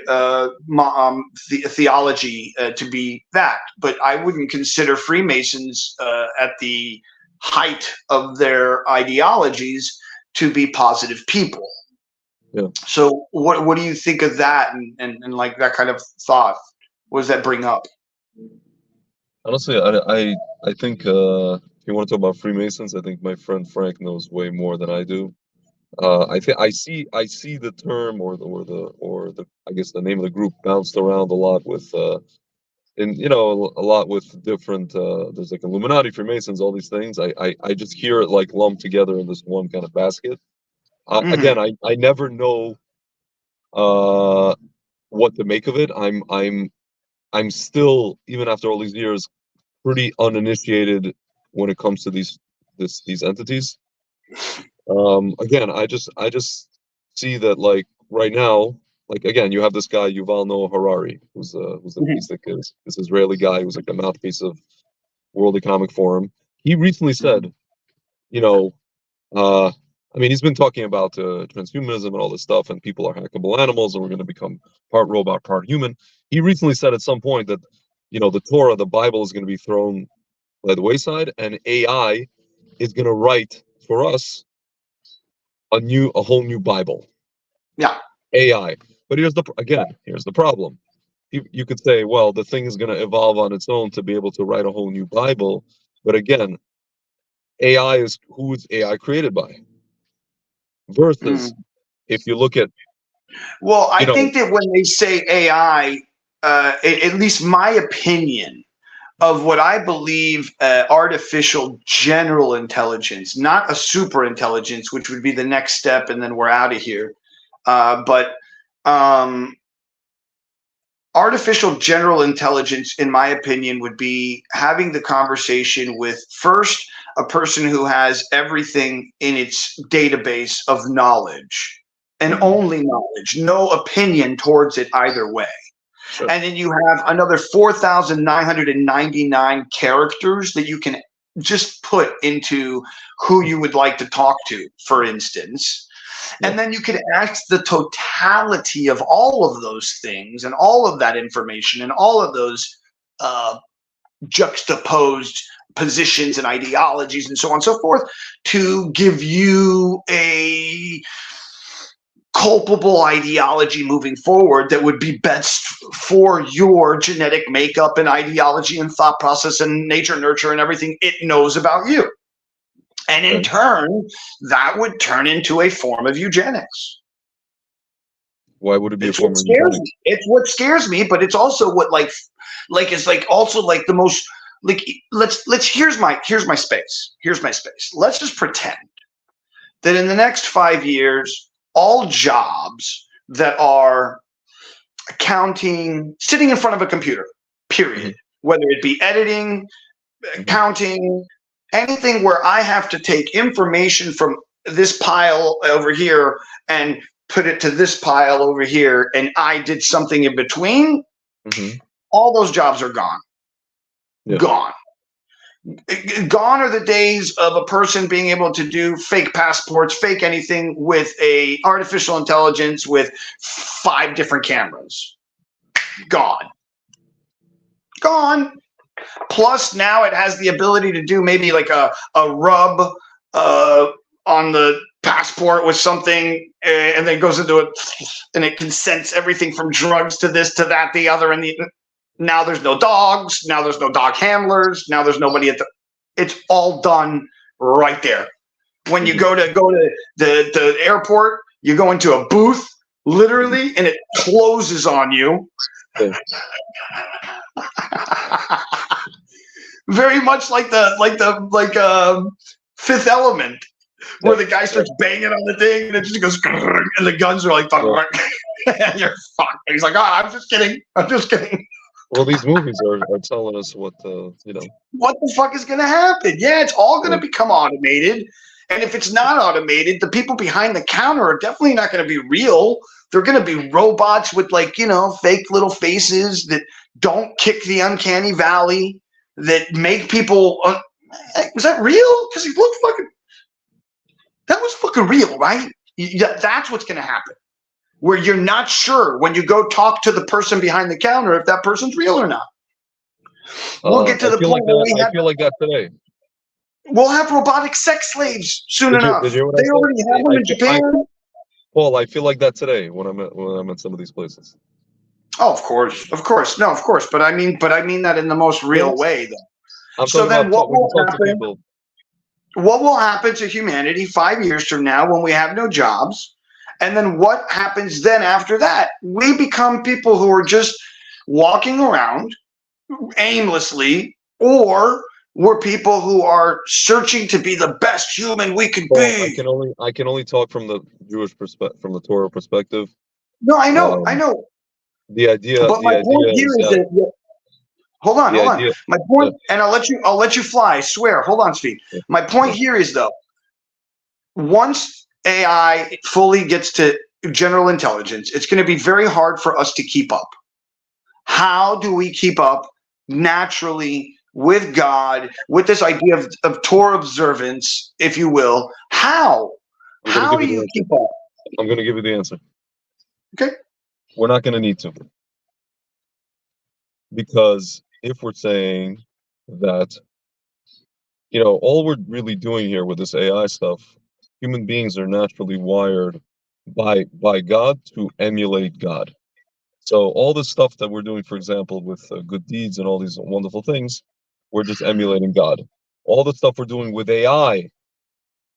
theology to be that. But I wouldn't consider Freemasons at the height of their ideologies to be positive people. So what do you think of that, and like that kind of thought? What does that bring up?
Honestly, I think if you want to talk about Freemasons, I think my friend Frank knows way more than I do. I think I see the term or the I guess the name of the group bounced around a lot with a lot with different there's like Illuminati, Freemasons, all these things. I just hear it like lumped together in this one kind of basket. Again, I never know what to make of it. I'm still, even after all these years, pretty uninitiated when it comes to these entities. Again, I just see that, like, right now, like, again, you have this guy Yuval Noah Harari, who's he's like this Israeli guy who's like the mouthpiece of World Economic Forum. He recently said, I mean, he's been talking about transhumanism and all this stuff, and people are hackable animals, and we're going to become part robot, part human. He recently said at some point that, the Torah, the Bible, is going to be thrown by the wayside, and AI is going to write for us a whole new Bible.
Yeah.
AI. But here's the problem. You could say, well, the thing is going to evolve on its own to be able to write a whole new Bible. But again, AI is who's AI created by? Versus if you look at,
well, I think that when they say AI, at least my opinion of what I believe artificial general intelligence, not a super intelligence, which would be the next step, and then we're out of here. But artificial general intelligence, in my opinion, would be having the conversation with first a person who has everything in its database of knowledge and only knowledge, no opinion towards it either way.
Sure.
And then you have another 4,999 characters that you can just put into who you would like to talk to, for instance. And then you can ask the totality of all of those things and all of that information and all of those juxtaposed positions and ideologies and so on and so forth to give you a culpable ideology moving forward that would be best for your genetic makeup and ideology and thought process and nature, nurture, and everything it knows about you. And in turn, that would turn into a form of eugenics.
Why would it be
It's
a form
what
of
scares
eugenics?
me. It's what scares me, but it's also what it's like also like the most like let's here's my space. Here's my space. Let's just pretend that in the next 5 years, all jobs that are accounting, sitting in front of a computer, period, whether it be editing, accounting, anything where I have to take information from this pile over here and put it to this pile over here, and I did something in between, all those jobs are gone. Gone. Gone are the days of a person being able to do fake passports, fake anything with a artificial intelligence with 5 different cameras. Gone. Gone. Plus, now it has the ability to do maybe like a rub on the passport with something, and then goes into it, and it can sense everything from drugs to this to that, the other, and now there's no dogs. Now there's no dog handlers. Now there's nobody at the. It's all done right there. When you go to the airport, you go into a booth, literally, and it closes on you. Very much like Fifth Element, where the guy starts banging on the thing and it just goes, and the guns are like, and you're fucked. And he's like, oh, I'm just kidding. I'm just kidding.
Well, these movies are telling us what
what the fuck is going to happen. Yeah, it's all going to become automated. And if it's not automated, the people behind the counter are definitely not going to be real. They're going to be robots with fake little faces that don't kick the uncanny valley, that make people. Was that real? Because he looked fucking. That was fucking real, right? That's what's going to happen. Where you're not sure when you go talk to the person behind the counter if that person's real or not. We'll get to the point where
I feel like that today.
We'll have robotic sex slaves soon enough.
Did you hear what
they already have them in Japan.
Paul, I feel like that today when I'm at some of these places.
Oh, of course. No, of course. But I mean that in the most real way, though.
So then, what will happen?
What will happen to humanity 5 years from now when we have no jobs? And then what happens then after that? We become people who are just walking around aimlessly, or we're people who are searching to be the best human we could be.
I can only talk from the Jewish perspective, from the Torah perspective.
No, I know.
The idea.
But my point here is that. Hold on. My point, and I'll let you fly. I swear. Hold on, Steve. Yeah. My point here is though, once AI fully gets to general intelligence, it's going to be very hard for us to keep up. How do we keep up naturally with God, with this idea of Torah observance, if you will? How do you keep up?
I'm going to give you the answer.
Okay.
We're not going to need to. Because if we're saying that, all we're really doing here with this AI stuff, human beings are naturally wired by God to emulate God. So all this stuff that we're doing, for example, with good deeds and all these wonderful things, we're just emulating God. All the stuff we're doing with AI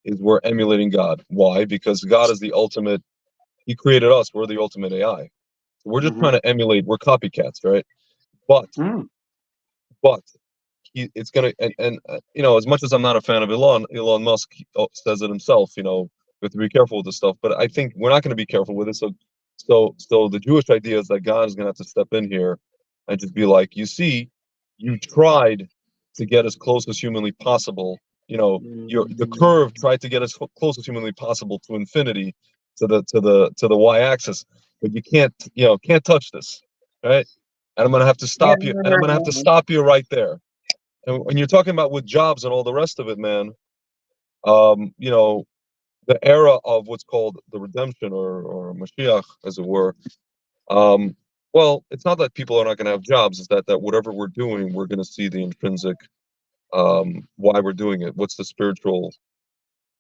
is we're emulating God. Why? Because God is the ultimate. He created us. We're the ultimate AI. So we're just trying to emulate. We're copycats, right? But it's gonna and as much as I'm not a fan of Elon Musk says it himself. We have to be careful with this stuff. But I think we're not going to be careful with it. So So the Jewish idea is that God is going to have to step in here and just be like, you see, you tried to get as close as humanly possible. The curve tried to get as close as humanly possible to infinity, to the y-axis, but you can't touch this, right? And I'm going to have to stop you, and I'm going to have to stop you right there. And when you're talking about with jobs and all the rest of it, man, um, you know, the era of what's called the redemption or Mashiach, as it were. Um, well, it's not that people are not going to have jobs; it's that whatever we're doing, we're going to see the intrinsic why we're doing it. What's the spiritual?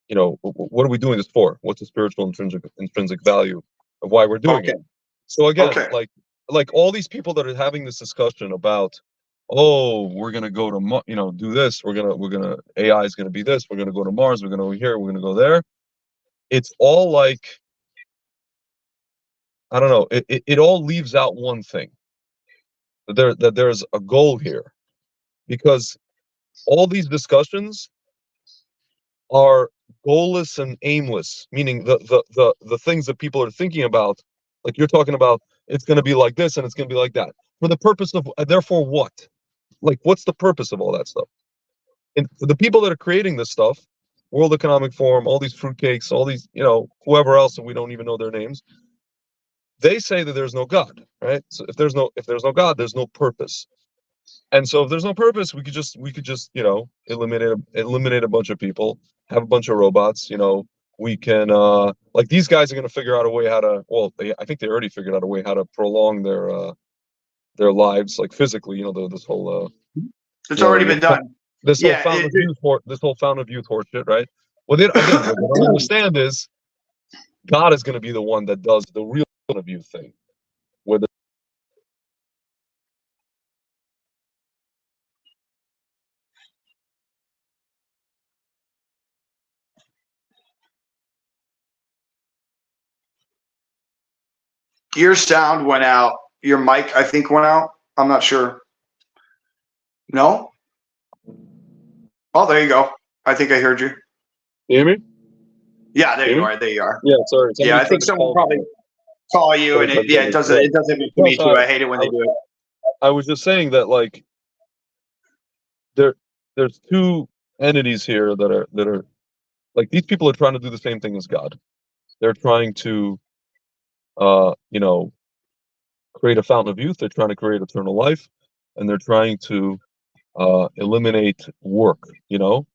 What are we doing this for? What's the spiritual intrinsic value of why we're doing
Okay.
it? So again,
Okay.
like all these people that are having this discussion about, oh, we're gonna go to do this. We're gonna AI is gonna be this. We're gonna go to Mars. We're gonna go here. We're gonna go there. It's all like, I don't know. It all leaves out one thing. That there's a goal here, because all these discussions are goalless and aimless, meaning the things that people are thinking about, like you're talking about, it's going to be like this and it's going to be like that. For the purpose of, therefore what? Like, what's the purpose of all that stuff? And for the people that are creating this stuff, World Economic Forum, all these fruitcakes, all these, whoever else, and we don't even know their names, they say that there's no God, right? So if there's no God, there's no purpose. And so if there's no purpose, we could just eliminate a bunch of people, have a bunch of robots. We can like, these guys are going to figure out a way how to. Well, I think they already figured out a way how to prolong their lives, like physically. This whole
It's already been done.
this whole
Yeah.
fountain of youth horse shit, right? Well, again, what they don't understand is God is going to be the one that does the real fountain of youth thing, where the
Your sound went out. Your mic, I think, went out. I'm not sure. No? Oh, there you go. I think I heard you.
you hear me?
Yeah, there
Hear
you
me?
are. There you are.
Yeah, sorry.
Yeah,
Somebody
I think
tried to
someone
call
probably
me.
call you, and
Somebody tried to call
it
me.
does
Yeah.
it to
No,
me
so
too. I hate it when they do it.
I was just saying that, like, there's two entities here that are like, these people are trying to do the same thing as God. They're trying to uh you know create a fountain of youth. They're trying to create eternal life, and they're trying to eliminate work. You'll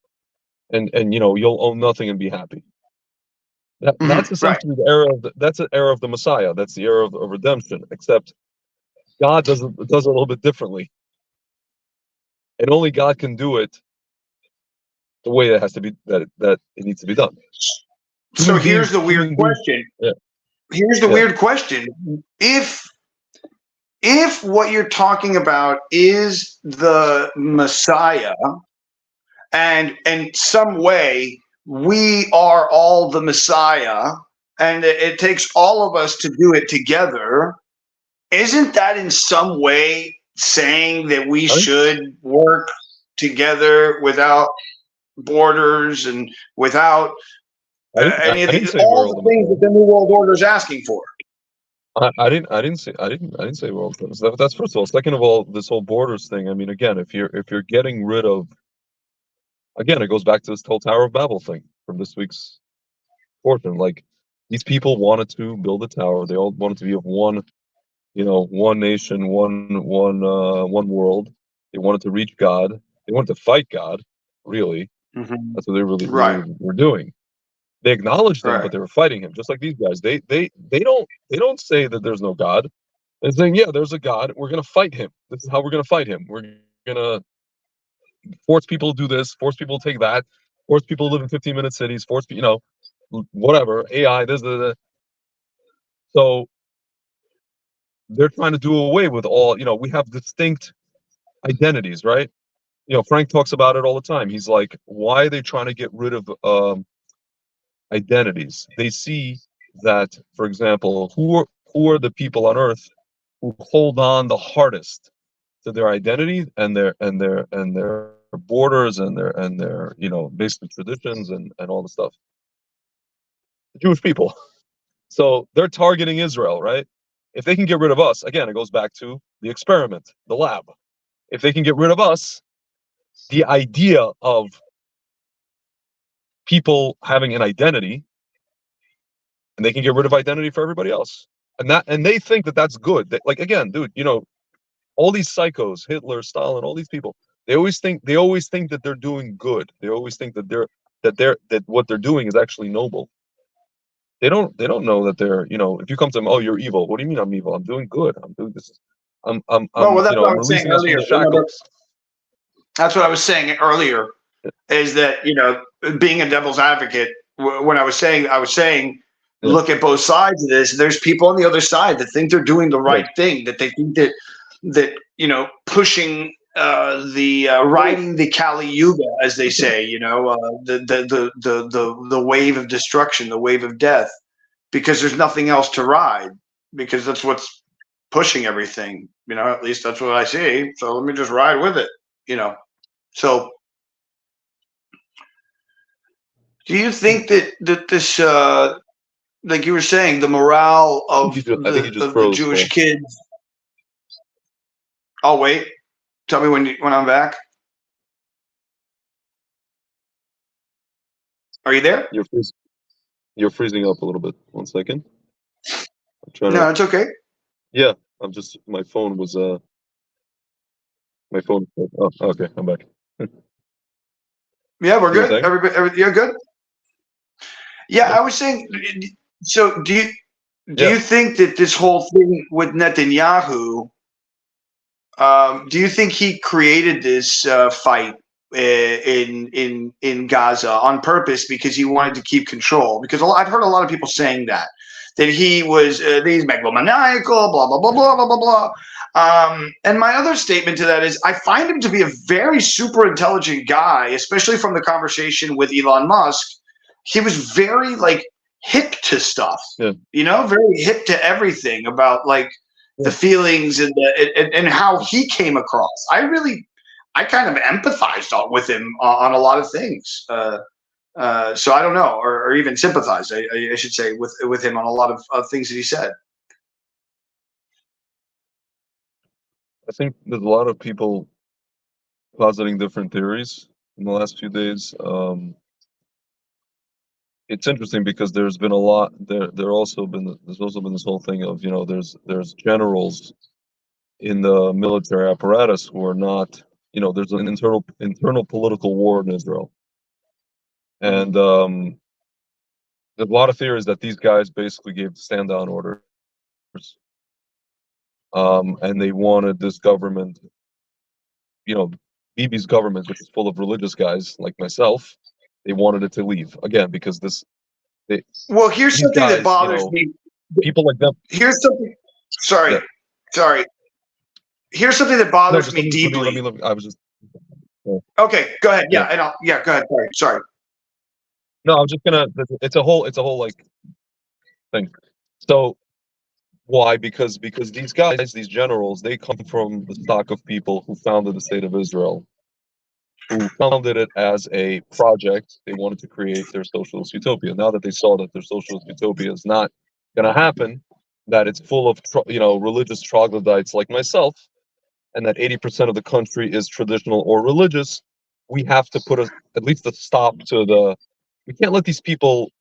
own nothing and be happy. That's
Right.
essentially that's the era of the Messiah. That's the era of redemption. Except God does it a little bit differently, and only God can do it the way that has to be that it needs to be done.
So here's the weird question.
Yeah,
Here's the
yeah.
weird question. If what you're talking about is the Messiah, and in some way we are all the Messiah, and it takes all of us to do it together, isn't that in some way saying that we
I,
should work together without borders and without any
I
of
didn't
the
say we're
all
all the
the things that
Messiah.
the New World Order is asking for?
I didn't say we're all the Messiah. That's first of all. Second of all, this whole borders thing. I mean, again, if you're getting rid of, again, it goes back to this whole Tower of Babel thing from this week's portion. Like, these people wanted to build a tower. They all wanted to be of one nation, one world. They wanted to reach God. They wanted to fight God. Really,
Mm-hmm.
that's what they really,
Right.
really were doing. They acknowledged him,
Right.
but they were fighting him, just like these guys. They don't say that there's no God. They're saying, yeah, there's a God. We're gonna fight him. This is how we're gonna fight him. We're gonna force people to do this, force people to take that, force people to live in 15-minute cities, whatever, AI, so they're trying to do away with all, we have distinct identities, right? Frank talks about it all the time. He's like, why are they trying to get rid of identities? They see that, for example, who are the people on Earth who hold on the hardest to their identity and their borders and their basically traditions and all the stuff. The Jewish people. So they're targeting Israel, right? If they can get rid of us, again, it goes back to the experiment, the lab. If they can get rid of us, the idea of people having an identity, and they can get rid of identity for everybody else, and they think that that's good. Like, again, dude, all these psychos, Hitler, Stalin, all these people, they always think that they're doing good. They always think that that what they're doing is actually noble. They don't know that they're, if you come to them, oh, you're evil. What do you mean I'm evil? I'm doing good. I'm doing this. I'm
Well, that's what I
I'm
was saying
releasing us from
earlier.
the
Remember,
shackles.
that's what I was saying earlier. Is that being a devil's advocate? When I was saying,
Yeah.
look at both sides of this. There's people on the other side that think they're doing the right thing. That they think that pushing the riding the Kali Yuga, as they say, the wave of destruction, the wave of death, because there's nothing else to ride, because that's what's pushing everything. At least that's what I see. So let me just ride with it. So. Do you think that this, like you were saying, the morale of
I think you just
the
froze.
Jewish kids? Oh wait, tell me when I'm back. Are you there?
You're freezing up a little bit. 1 second. I'm trying
No,
to.
it's okay.
Yeah, my phone was my phone. Oh, okay, I'm back.
Yeah, we're
You were
good.
saying?
Everybody, you're good. Yeah,
Yeah.
I was saying. So do
Yeah.
you think that this whole thing with Netanyahu? Do you think he created this fight in Gaza on purpose because he wanted to keep control? Because I've heard a lot of people saying that he was he's megalomaniacal, blah blah blah blah blah blah blah. And my other statement to that is I find him to be a very super intelligent guy, especially from the conversation with Elon Musk. He was very like hip to stuff,
Yeah.
very hip to everything about like the feelings and how he came across. I kind of empathized with him on a lot of things. So I don't know, or even sympathized, I should say, with him on a lot of things that he said.
I think there's a lot of people positing different theories in the last few days. It's interesting because there's been a lot there's also been this whole thing of, there's generals in the military apparatus who are not, there's an internal political war in Israel. And there's a lot of theories that these guys basically gave stand down orders. And they wanted this government, Bibi's government, which is full of religious guys like myself, they wanted it to leave again because
Well, here's
these
something that
guys,
bothers me.
people like them.
Here's something. Sorry,
Yeah.
sorry. Here's something that
No,
bothers
just
me deeply.
let me. I was just.
Okay, go ahead.
Yeah.
Yeah, go ahead. Sorry.
No, I'm just gonna. It's a whole like thing. So why? Because these guys, these generals, they come from the stock of people who founded the state of Israel, who founded it as a project. They wanted to create their socialist utopia. Now that they saw that their socialist utopia is not going to happen, that it's full of religious troglodytes like myself, and that 80% of the country is traditional or religious, we have to put at least a stop to the. We can't let these people.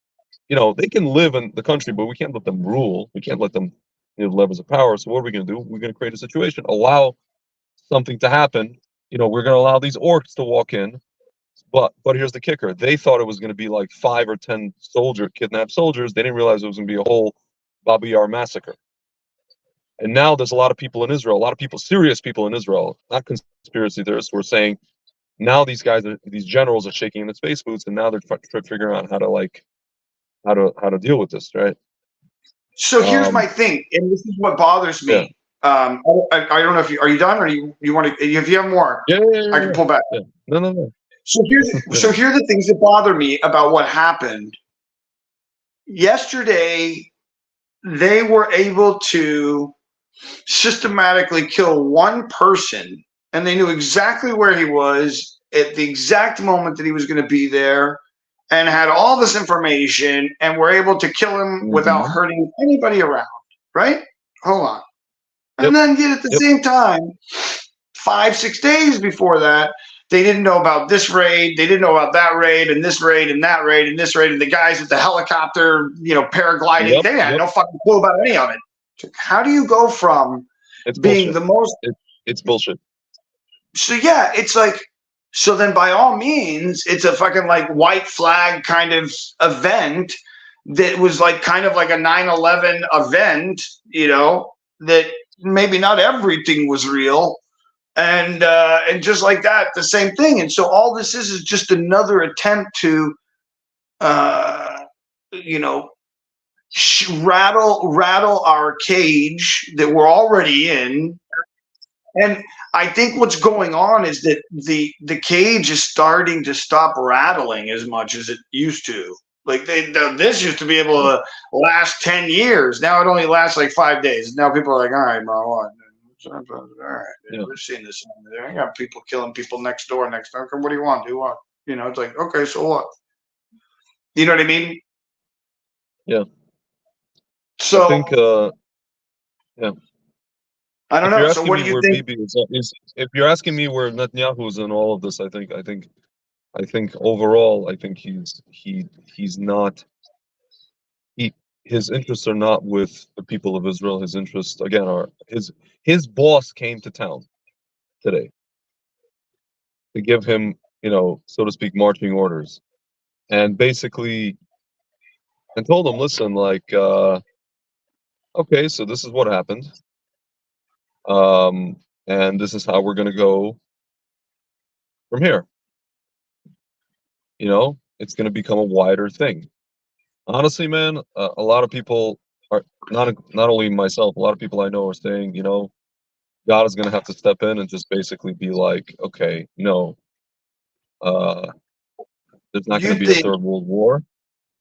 They can live in the country, but we can't let them rule. We can't let them levers of power. So what are we going to do? We're going to create a situation, allow something to happen. We're going to allow these orcs to walk in. But here's the kicker. They thought it was going to be like 5 or 10 kidnapped soldiers. They didn't realize it was going to be a whole Babi Yar massacre. And now there's a lot of people in Israel, a lot of people, serious people in Israel, not conspiracy theorists, who are saying now these generals are shaking in the space boots, and now they're figuring out how to deal with this, right?
So here's my thing, and this is what bothers me.
Yeah.
I don't know if are you done, or you want to? If you have more,
Yeah.
I can pull back.
Yeah. No.
So here are the things that bother me about what happened yesterday. They were able to systematically kill one person, and they knew exactly where he was at the exact moment that he was going to be there. and had all this information and were able to kill him without hurting anybody around, right? Hold on. And then yet at the same time, 5-6 days before that, they didn't know about this raid, they didn't know about that raid, and this raid, and that raid, and this raid, and the guys with the helicopter, paragliding, they had no fucking clue about any of it. How do you go from being the most...
It's bullshit.
So yeah, it's like, so then by all means, it's a fucking like white flag kind of event that was like kind of like a 9/11 event, that maybe not everything was real. And just like that, the same thing. And so all this is just another attempt to, rattle our cage that we're already in. And I think what's going on is that the cage is starting to stop rattling as much as it used to. Like this used to be able to last 10 years. Now it only lasts like 5 days. Now people are like, all right, bro, what? All right, we've seen this. I got people killing people next door. What do you want? Do what? It's like, okay, so what? You know what I mean?
Yeah.
So
I think, yeah.
I don't know. So what do you think?
If you're asking me where Netanyahu is in all of this, I think overall, I think he's not. His interests are not with the people of Israel. His interests, again, are his boss came to town today to give him, so to speak, marching orders, and basically, and told him, listen, like, okay, so this is what happened, and this is how we're gonna go from here. It's gonna become a wider thing. Honestly, man, a lot of people are not only myself. A lot of people I know are saying, God is going to have to step in and just basically be like, okay, no, there's not going to be a third world war.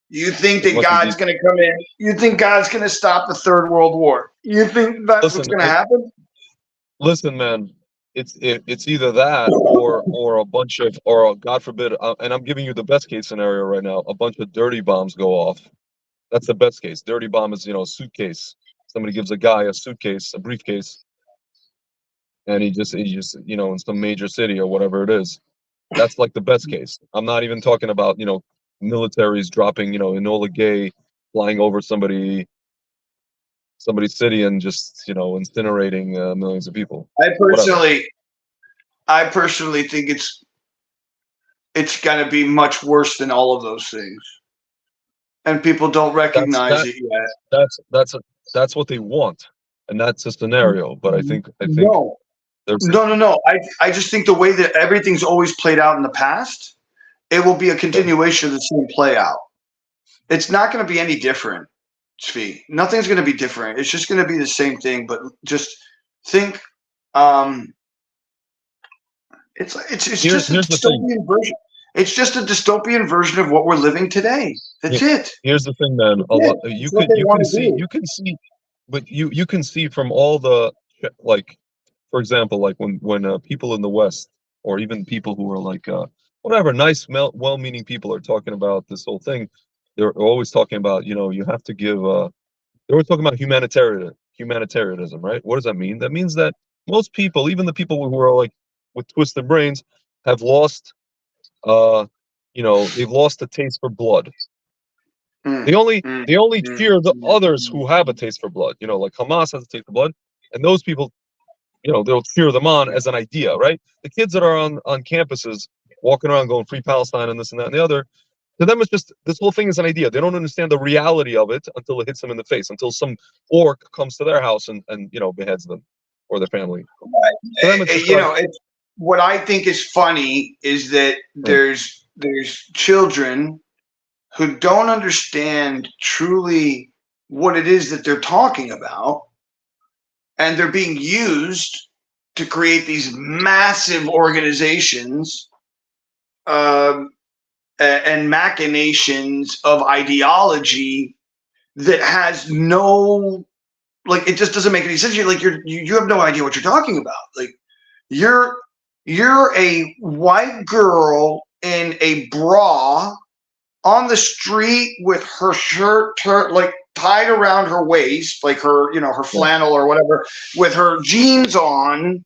You think that God's going to come in? You think God's going to stop the third world war? You think that's what's going to happen?
Listen, man, it's either that or a bunch of, or God forbid, and I'm giving you the best case scenario right now, a bunch of dirty bombs go off. That's the best case. Dirty bomb is, a suitcase. Somebody gives a guy a suitcase, a briefcase, and he just, in some major city or whatever it is. That's like the best case. I'm not even talking about, militaries dropping, Enola Gay, flying over somebody's city and just, incinerating millions of people.
I personally think it's going to be much worse than all of those things. And people don't recognize it yet.
That's what they want, and that's a scenario. But I think
no. I just think the way that everything's always played out in the past, it will be a continuation of the same play out. It's not going to be any different, Svi. Nothing's going to be different. It's just going to be the same thing. But just think, it's just a dystopian version. It's just a dystopian version of what we're living today. That's it.
Here's the thing, man. You can see from all the, like, for example, like when people in the West, or even people who are like whatever, nice, well-meaning people are talking about this whole thing, they're always talking about, you have to give. They were talking about humanitarianism, right? What does that mean? That means that most people, even the people who are like with twisted brains, have lost. They've lost the taste for blood. They only fear the others who have a taste for blood. Like Hamas has a taste for blood, and those people, they'll cheer them on as an idea, right? The kids that are on campuses walking around going free Palestine and this and that and the other, to them it's just, this whole thing is an idea. They don't understand the reality of it until it hits them in the face, until some orc comes to their house and beheads them or their family. To them,
it's what I think is funny is that there's children who don't understand truly what it is that they're talking about, and they're being used to create these massive organizations and machinations of ideology that has no, like, it just doesn't make any sense. You have no idea what you're talking about. Like, you're a white girl in a bra on the street with her shirt like tied around her waist, like her, her flannel or whatever, with her jeans on,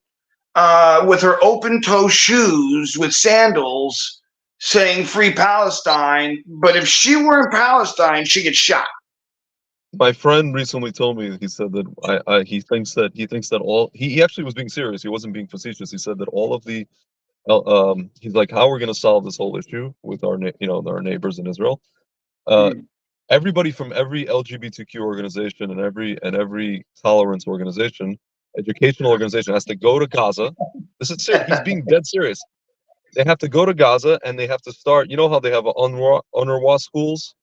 with her open toe shoes, with sandals, saying "Free Palestine." But if she were in Palestine, she gets shot.
My friend recently told me, he said that he thinks that all he actually was being serious. He wasn't being facetious. He said that all of the he's like, how we're going to solve this whole issue with our our neighbors in Israel. Everybody from every LGBTQ organization and every tolerance organization, educational organization has to go to Gaza. This is serious. He's being dead serious. They have to go to Gaza and they have to start. You know how they have UNRWA schools?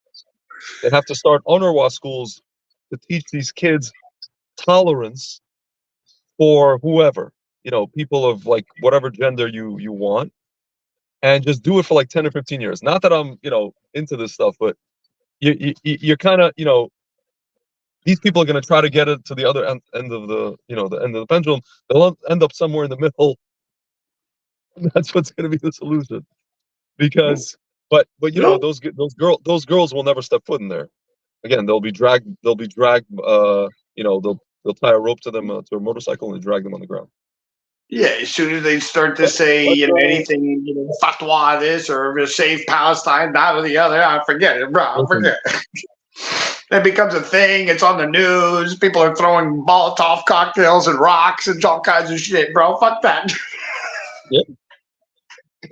They have to start UNRWA schools to teach these kids tolerance for whoever, people of like whatever gender you want, and just do it for like 10 or 15 years. Not that I'm, into this stuff, but you're kind of, these people are going to try to get it to the other end of the, the end of the pendulum. They'll end up somewhere in the middle. And that's what's going to be the solution. Because, but those girls will never step foot in there. Again, they'll be dragged. They'll tie a rope to them to a motorcycle and drag them on the ground.
Yeah, as soon as they start to say, anything, fatwa this or save Palestine, that or the other, I forget it, bro. Forget it. It becomes a thing. It's on the news. People are throwing Molotov cocktails and rocks and all kinds of shit, bro. Fuck that.
Yep.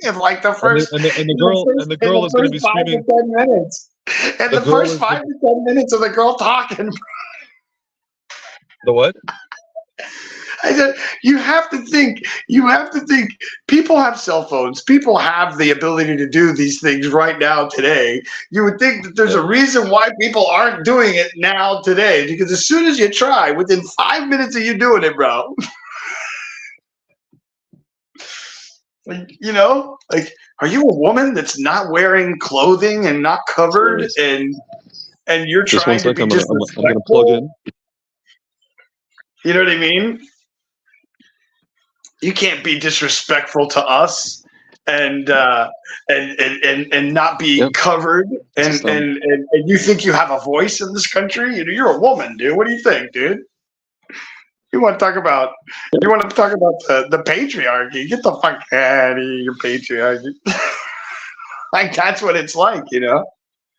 And like the first,
and the girl is going to be screaming
5 to 10 minutes. And the first 5 to 10 minutes of the girl talking.
The what?
I said, you have to think, people have cell phones. People have the ability to do these things right now today. You would think that there's a reason why people aren't doing it now today, because as soon as you try, within 5 minutes of you doing it, bro, like, are you a woman that's not wearing clothing and not covered and you're trying to be just
I'm going to plug in.
You know what I mean? You can't be disrespectful to us and not be covered and you think you have a voice in this country? You're a woman, dude. What do you think, dude? You want to talk about the patriarchy? Get the fuck out of here, your patriarchy. Like that's what it's like,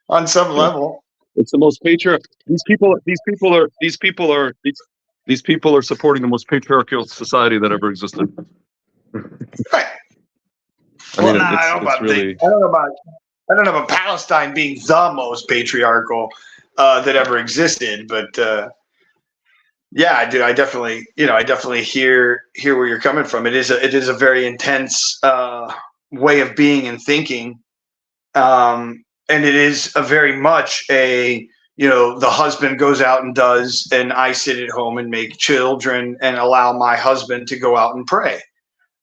on some level.
It's the most patriarchal. These people are supporting the most patriarchal society that ever existed.
Right. I don't know about Palestine being the most patriarchal that ever existed, but yeah, I do. I definitely hear where you're coming from. It is a very intense way of being and thinking, and it is a very much a the husband goes out and does, and I sit at home and make children and allow my husband to go out and pray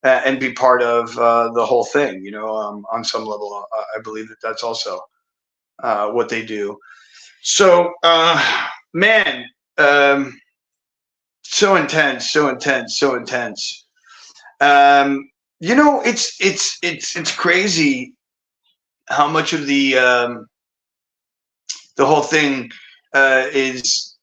and be part of the whole thing. On some level, I believe that that's also what they do. So, man. So intense. It's crazy how much of the whole thing is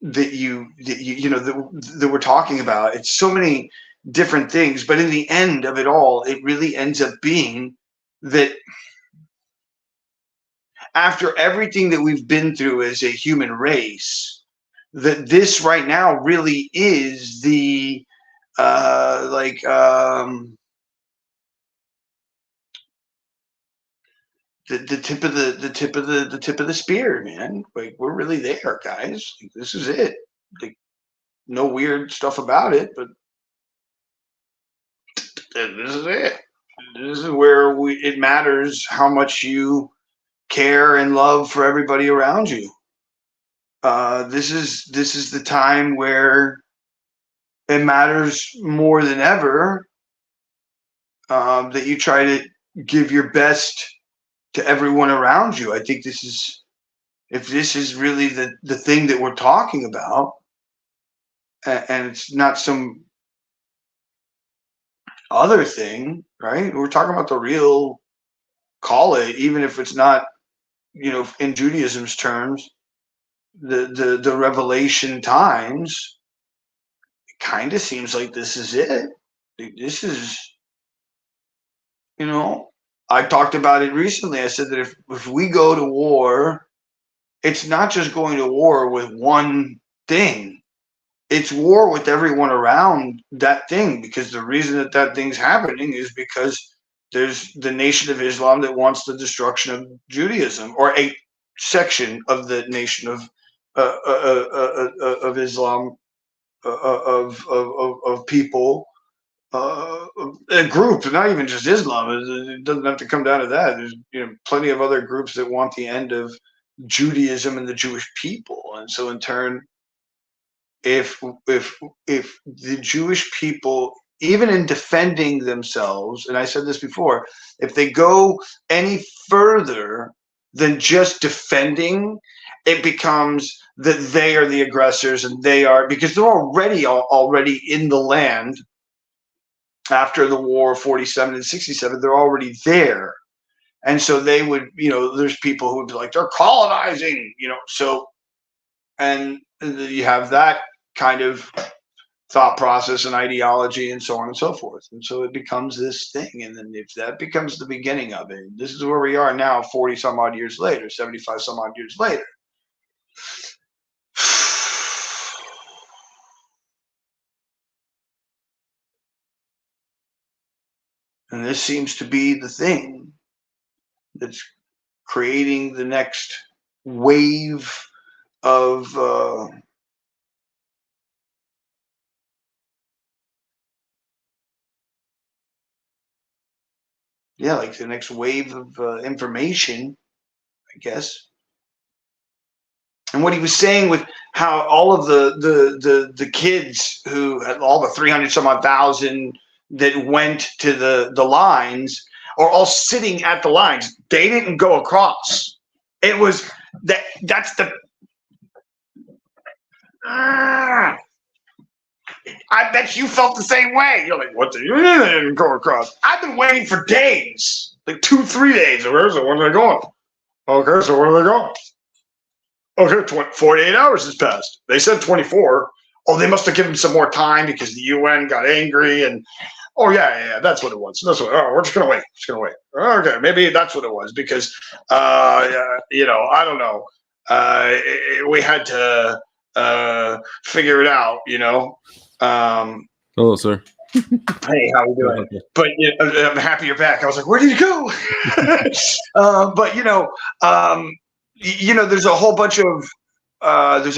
that we're talking about. It's so many different things, but in the end of it all, it really ends up being that after everything that we've been through as a human race, that this right now really is the the tip of the spear, man. Like we're really there, guys. Like, this is it. Like no weird stuff about it, but this is it. This is where it matters how much you care and love for everybody around you. This is the time where it matters more than ever that you try to give your best to everyone around you. I think if this is really the thing that we're talking about, and it's not some other thing, right? We're talking about the real, call it, even if it's not in Judaism's terms, the revelation times, it kind of seems like this is it. This is, I talked about it recently. I said that if we go to war, it's not just going to war with one thing. It's war with everyone around that thing, because the reason that that thing's happening is because there's the Nation of Islam that wants the destruction of Judaism, or a section of the nation of Islam, of people, a group, not even just Islam. It doesn't have to come down to that. There's plenty of other groups that want the end of Judaism and the Jewish people, and so in turn, if the Jewish people, even in defending themselves, and I said this before, if they go any further than just defending, it becomes that they are the aggressors, and they are, because they're already in the land after the war of 47 and 67. They're already there, and so they would, there's people who would be like, they're colonizing, so, and you have that kind of thought process and ideology and so on and so forth. And so it becomes this thing. And then if that becomes the beginning of it, this is where we are now, 40 some odd years later, 75 some odd years later. And this seems to be the thing that's creating the next wave of like the next wave of information, I guess. And what he was saying with how all of the kids who had all the 300 some odd thousand that went to the lines are all sitting at the lines. They didn't go across. It was that's the I bet you felt the same way. You're like, what the you mean they didn't go across? I've been waiting for days, like 2-3 days. Where's it? When are they going? Okay, so when are they going? Okay, 48 hours has passed. They said 24. Oh, they must have given some more time because the UN got angry and yeah, that's what it was. That's what. Oh, we're just gonna wait. Okay, maybe that's what it was because I don't know. We had to figure it out.
Hello, sir.
Hey, how we doing? But I'm happy you're back. I was like, where did you go? But there's a whole bunch of was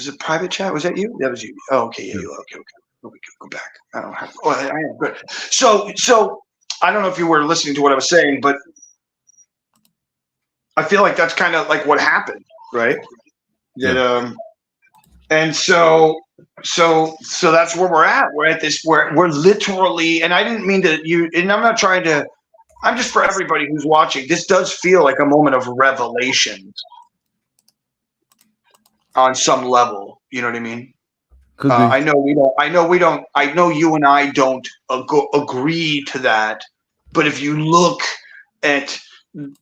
it private chat? Was that you? That was you. Oh, okay, yeah, you. Okay. Go back. I don't have. Oh, I am good. So I don't know if you were listening to what I was saying, but I feel like that's kind of like what happened, right? That and so that's where we're at. We're at this where we're literally, and I didn't mean to and I'm not trying to. I'm just for everybody who's watching. This does feel like a moment of revelation on some level. You know what I mean? I know we don't. I know you and I don't agree to that. But if you look at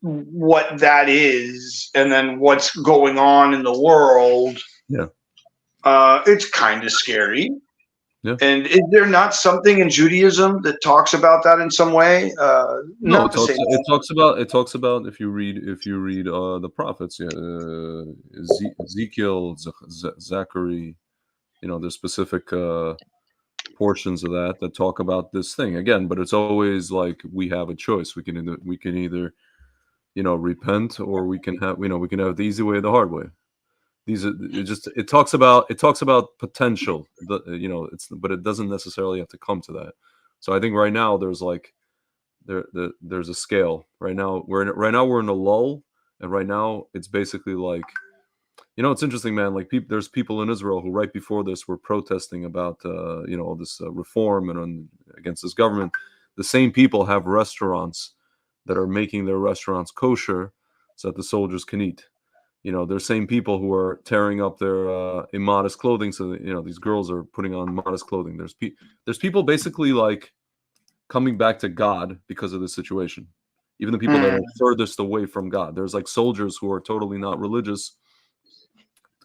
what that is, and then what's going on in the world, it's kind of scary.
Yeah.
And is there not something in Judaism that talks about that in some way?
No, it talks about if you read the prophets, Ezekiel, Zachary. There's specific portions of that talk about this thing again, but it's always like we have a choice. We can either repent, or we can have the easy way or the hard way. It talks about potential. But it doesn't necessarily have to come to that. So I think right now there's like there's a scale. Right now we're in a lull, and right now it's basically like. It's interesting, man. Like, there's people in Israel who, right before this, were protesting about, this reform and against this government. The same people have restaurants that are making their restaurants kosher so that the soldiers can eat. There's same people who are tearing up their immodest clothing so that, these girls are putting on modest clothing. There's people basically like coming back to God because of this situation. even the people that are furthest away from God. There's like soldiers who are totally not religious,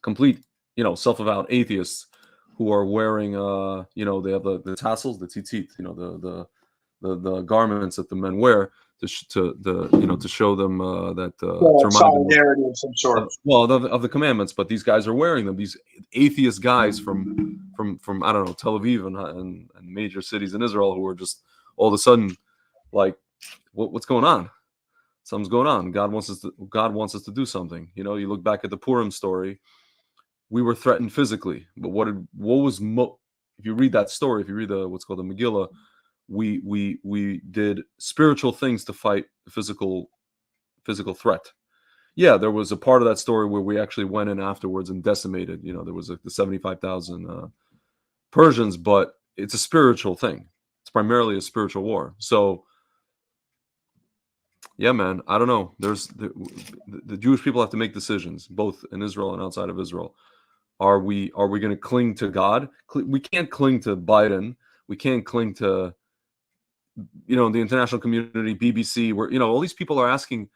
complete, self-avowed atheists who are wearing, they have the tassels, the tzitzit, the garments that the men wear to show them that to
solidarity of some sort.
Of the commandments. But these guys are wearing them. These atheist guys from I don't know, Tel Aviv and major cities in Israel who are just all of a sudden like, what's going on? Something's going on. God wants us to do something. You look back at the Purim story. We were threatened physically, but if you read that story, if you read what's called the Megillah, we did spiritual things to fight the physical threat. Yeah, there was a part of that story where we actually went in afterwards and decimated. There was the 75,000 Persians, but it's a spiritual thing. It's primarily a spiritual war. So, yeah, man, I don't know. There's the Jewish people have to make decisions, both in Israel and outside of Israel. Are we going to cling to God? We can't cling to Biden. We can't cling to, the international community, BBC, where, all these people are asking,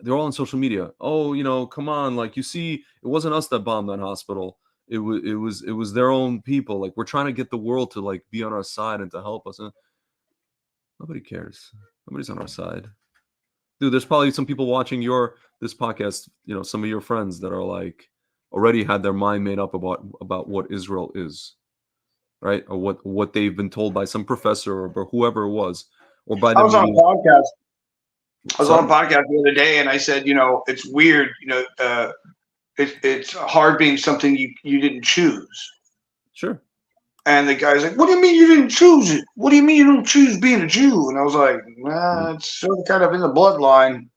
they're all on social media. Oh, come on. Like, you see, it wasn't us that bombed that hospital. It was their own people. Like, we're trying to get the world to like be on our side and to help us. And nobody cares. Nobody's on our side. Dude, there's probably some people watching this podcast, some of your friends that are like already had their mind made up about what Israel is, right? Or what they've been told by some professor or whoever it was, or by
I was on a podcast. I was on a podcast the other day, and I said, it's weird, it's hard being something you didn't choose.
Sure.
And the guy's like, what do you mean you didn't choose it? What do you mean you don't choose being a Jew? And I was like, it's sort of kind of in the bloodline.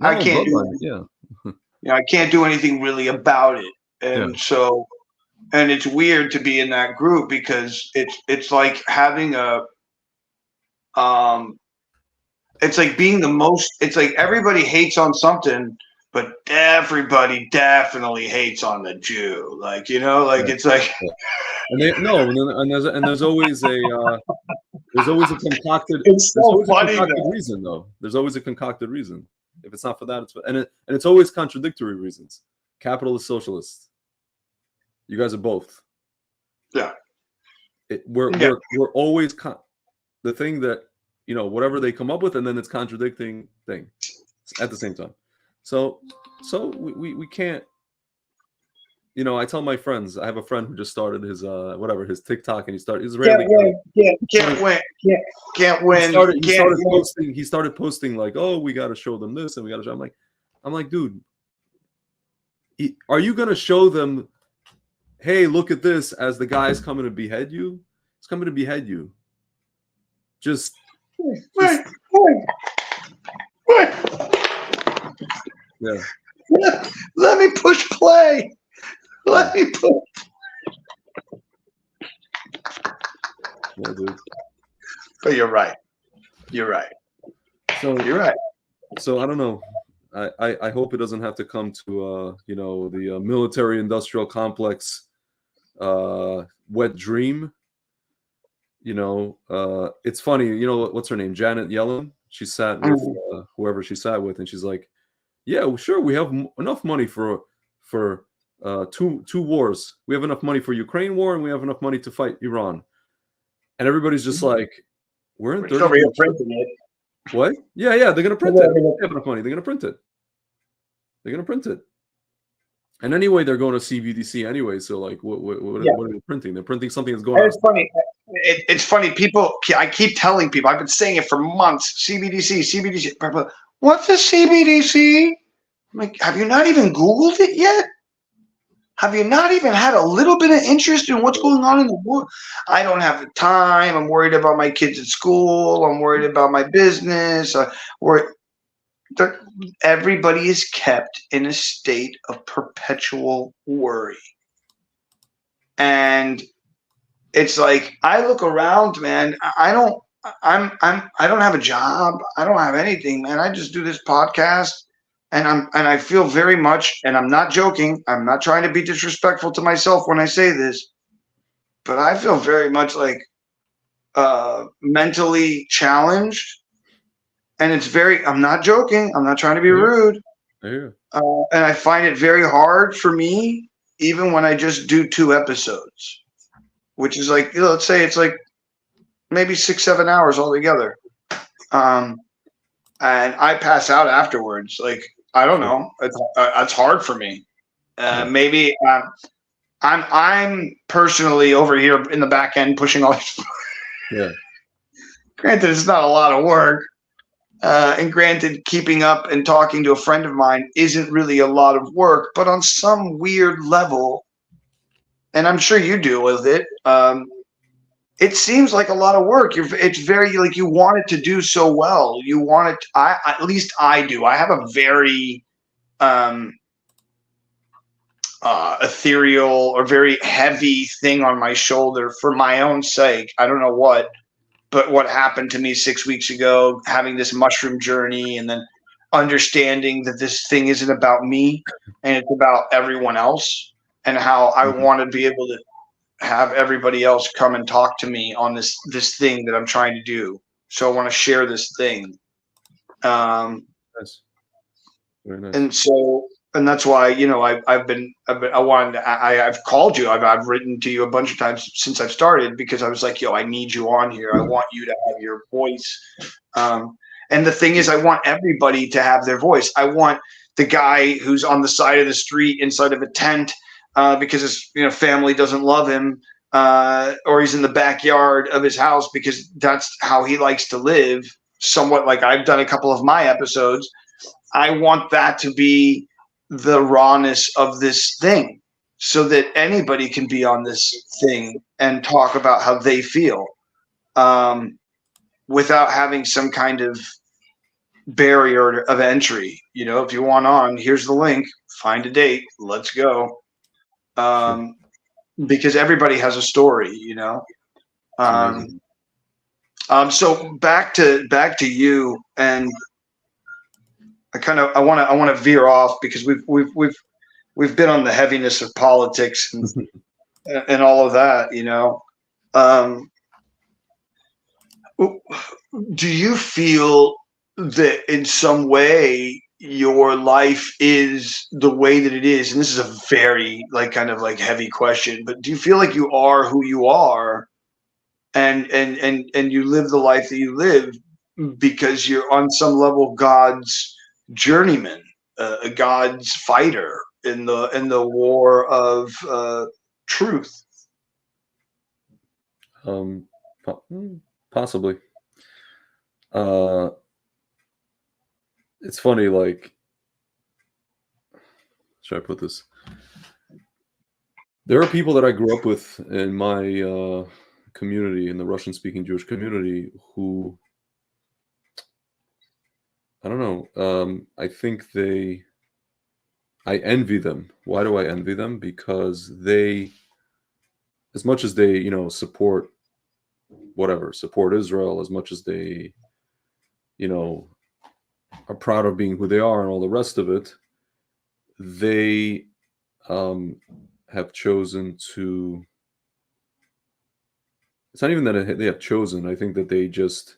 I can't I can't do anything really about it. And so, and it's weird to be in that group because it's like having it's like being it's like everybody hates on something, but everybody definitely hates on the Jew. Like, it's like.
And there's always a concocted.
It's so funny
reason though. There's always a concocted reason. If it's not for that, it's always contradictory reasons. Capitalist, socialist. You guys are both.
Yeah.
We're always the thing that whatever they come up with, and then it's contradicting thing at the same time. So we can't. I tell my friends, I have a friend who just started his his TikTok, and he's Israeli.
Can't win.
He started posting like, oh, we got to show them this, and we got to show. I'm like, dude, are you gonna show them? Hey, look at this! As the guy's coming to behead you, he's coming to behead you. Just.
Wait.
Yeah.
Let me push play. Let me push.
Yeah, dude.
But you're right.
So
you're right.
So I don't know. I hope it doesn't have to come to the military-industrial complex wet dream. It's funny. What's her name? Janet Yellen. She sat with whoever she sat with, and she's like, "Yeah, well, sure, we have enough money for two wars. We have enough money for Ukraine war, and we have enough money to fight Iran." And everybody's just like, "We're in 30 years."
Printing it.
What? Yeah, they're gonna print it. They have enough money. They're gonna print it. And anyway, they're going to CBDC anyway. So like, what are they printing? They're printing something that's going.
It's funny. It's funny. People, I keep telling people. I've been saying it for months. CBDC. What's a CBDC? I'm like, have you not even Googled it yet? Have you not even had a little bit of interest in what's going on in the world? I don't have the time. I'm worried about my kids at school. I'm worried about my business. Everybody is kept in a state of perpetual worry. And it's like, I look around, man. I don't have a job. I don't have anything, man. I just do this podcast. And I feel very much, and I'm not joking, I'm not trying to be disrespectful to myself when I say this, but I feel very much like mentally challenged And it's I'm not joking. I'm not trying to be rude.
Yeah.
And I find it very hard for me, even when I just do 2 episodes, which is like, let's say it's like maybe 6, 7 hours altogether. And I pass out afterwards. Like, I don't know. It's hard for me. Maybe I'm personally over here in the back end pushing all this.
Yeah.
Granted, it's not a lot of work. And granted, keeping up and talking to a friend of mine isn't really a lot of work, but on some weird level, and I'm sure you deal with it, it seems like a lot of work. It's very like you want it to do so well. You want it. At least I do. I have a very ethereal or very heavy thing on my shoulder for my own sake. I don't know what. But what happened to me 6 weeks ago, having this mushroom journey and then understanding that this thing isn't about me and it's about everyone else, and how I want to be able to have everybody else come and talk to me on this thing that I'm trying to do. So I want to share this thing.
Nice. Very nice.
And so, and that's why, I've called you. I've written to you a bunch of times since I've started, because I was like, I need you on here. I want you to have your voice. And the thing is, I want everybody to have their voice. I want the guy who's on the side of the street inside of a tent because his family doesn't love him, or he's in the backyard of his house because that's how he likes to live. Somewhat like I've done a couple of my episodes. I want that to be the rawness of this thing, so that anybody can be on this thing and talk about how they feel, without having some kind of barrier of entry. If you want on, here's the link, find a date, let's go. Because everybody has a story, so back to you, and I want to veer off because we've been on the heaviness of politics and all of that, do you feel that in some way your life is the way that it is? And this is a very kind of heavy question, but do you feel like you are who you are, and you live the life that you live because you're on some level God's journeyman, a God's fighter in the war of truth?
Possibly. It's funny, should I put this? There are people that I grew up with in my community, in the Russian-speaking Jewish community, who, I don't know, I think I envy them. Why do I envy them? Because they, as much as they, support Israel, as much as they, are proud of being who they are and all the rest of it, they have chosen to, it's not even that they have chosen, I think that they just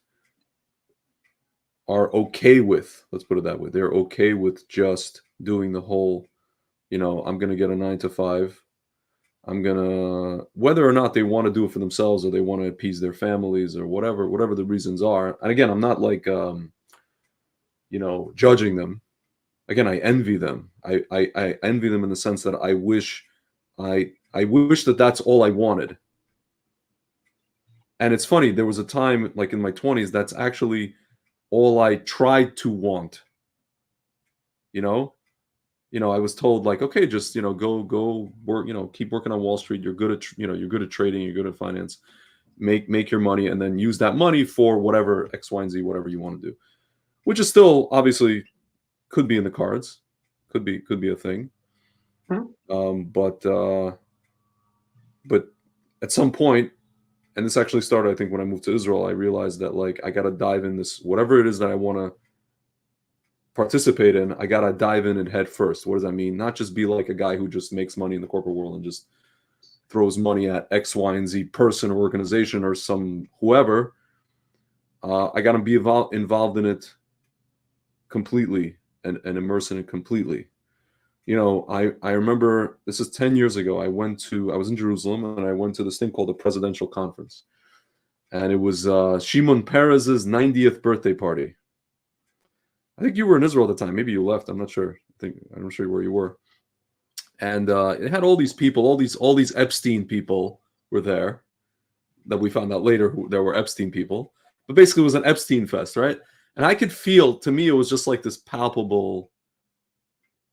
are okay with, let's put it that way, they're okay with just doing the whole, I'm going to get a 9 to 5. I'm going to, whether or not they want to do it for themselves or they want to appease their families or whatever the reasons are. And again, I'm not judging them. Again, I envy them. I envy them in the sense that I wish that that's all I wanted. And it's funny, there was a time in my 20s, that's actually all I tried to want. I was told okay, just go work, keep working on Wall Street. You're good at you're good at trading. You're good at finance. Make your money, and then use that money for whatever X, Y, and Z, whatever you want to do. Which is still obviously could be in the cards, could be a thing. But at some point, and this actually started, I think, when I moved to Israel, I realized that I got to dive in this, whatever it is that I want to participate in, I got to dive in and head first. What does that mean? Not just be like a guy who just makes money in the corporate world and just throws money at X, Y, and Z person or organization or some whoever. I got to be involved in it completely and immerse in it completely. You know, I remember, this is 10 years ago, I was in Jerusalem, and I went to this thing called the Presidential Conference. And it was Shimon Peres's 90th birthday party. I think you were in Israel at the time. Maybe you left. I'm not sure. I'm not sure where you were. And it had all these people, all these Epstein people were there, that we found out later there were Epstein people. But basically, it was an Epstein fest, right? And I could feel, to me, it was just like this palpable,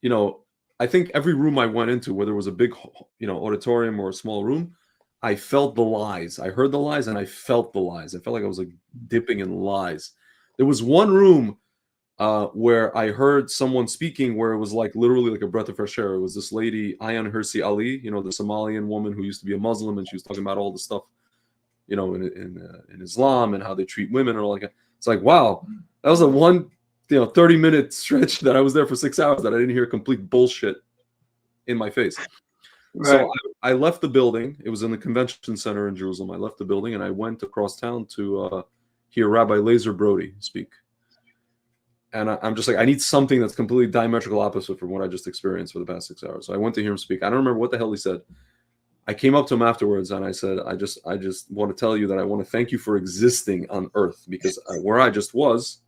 you know, I think every room I went into, whether it was a big, you know, auditorium or a small room, I felt the lies. I heard the lies and I felt the lies. I felt like I was like dipping in lies. There was one room where I heard someone speaking where it was like literally like a breath of fresh air. It was this lady, Ayan Hirsi Ali, you know, the Somalian woman who used to be a Muslim, and she was talking about all the stuff, you know, in Islam and how they treat women and all that. It's like, wow, that was a 30-minute stretch that I was there for 6 hours that I didn't hear complete bullshit in my face. Right. So I left the building. It was in the convention center in Jerusalem. I left the building and I went across town to hear Rabbi Lazer Brody speak. And I'm just like, I need something that's completely diametrical opposite from what I just experienced for the past 6 hours. So I went to hear him speak. I don't remember what the hell he said. I came up to him afterwards and I said, I just want to tell you that I want to thank you for existing on earth, because where I just was,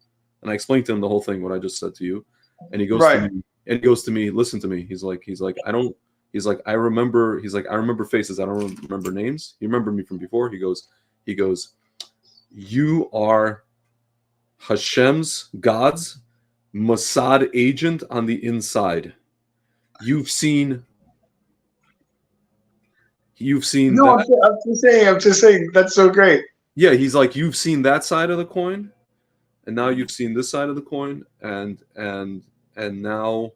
and I explained to him the whole thing, what I just said to you. And he goes to me, listen to me. He's like, I remember faces. I don't remember names. You remember me from before. He goes, you are Hashem's, God's Mossad agent on the inside. You've seen
No,
that.
I'm just saying that's so great.
Yeah, he's like, you've seen that side of the coin, and now you've seen this side of the coin, and now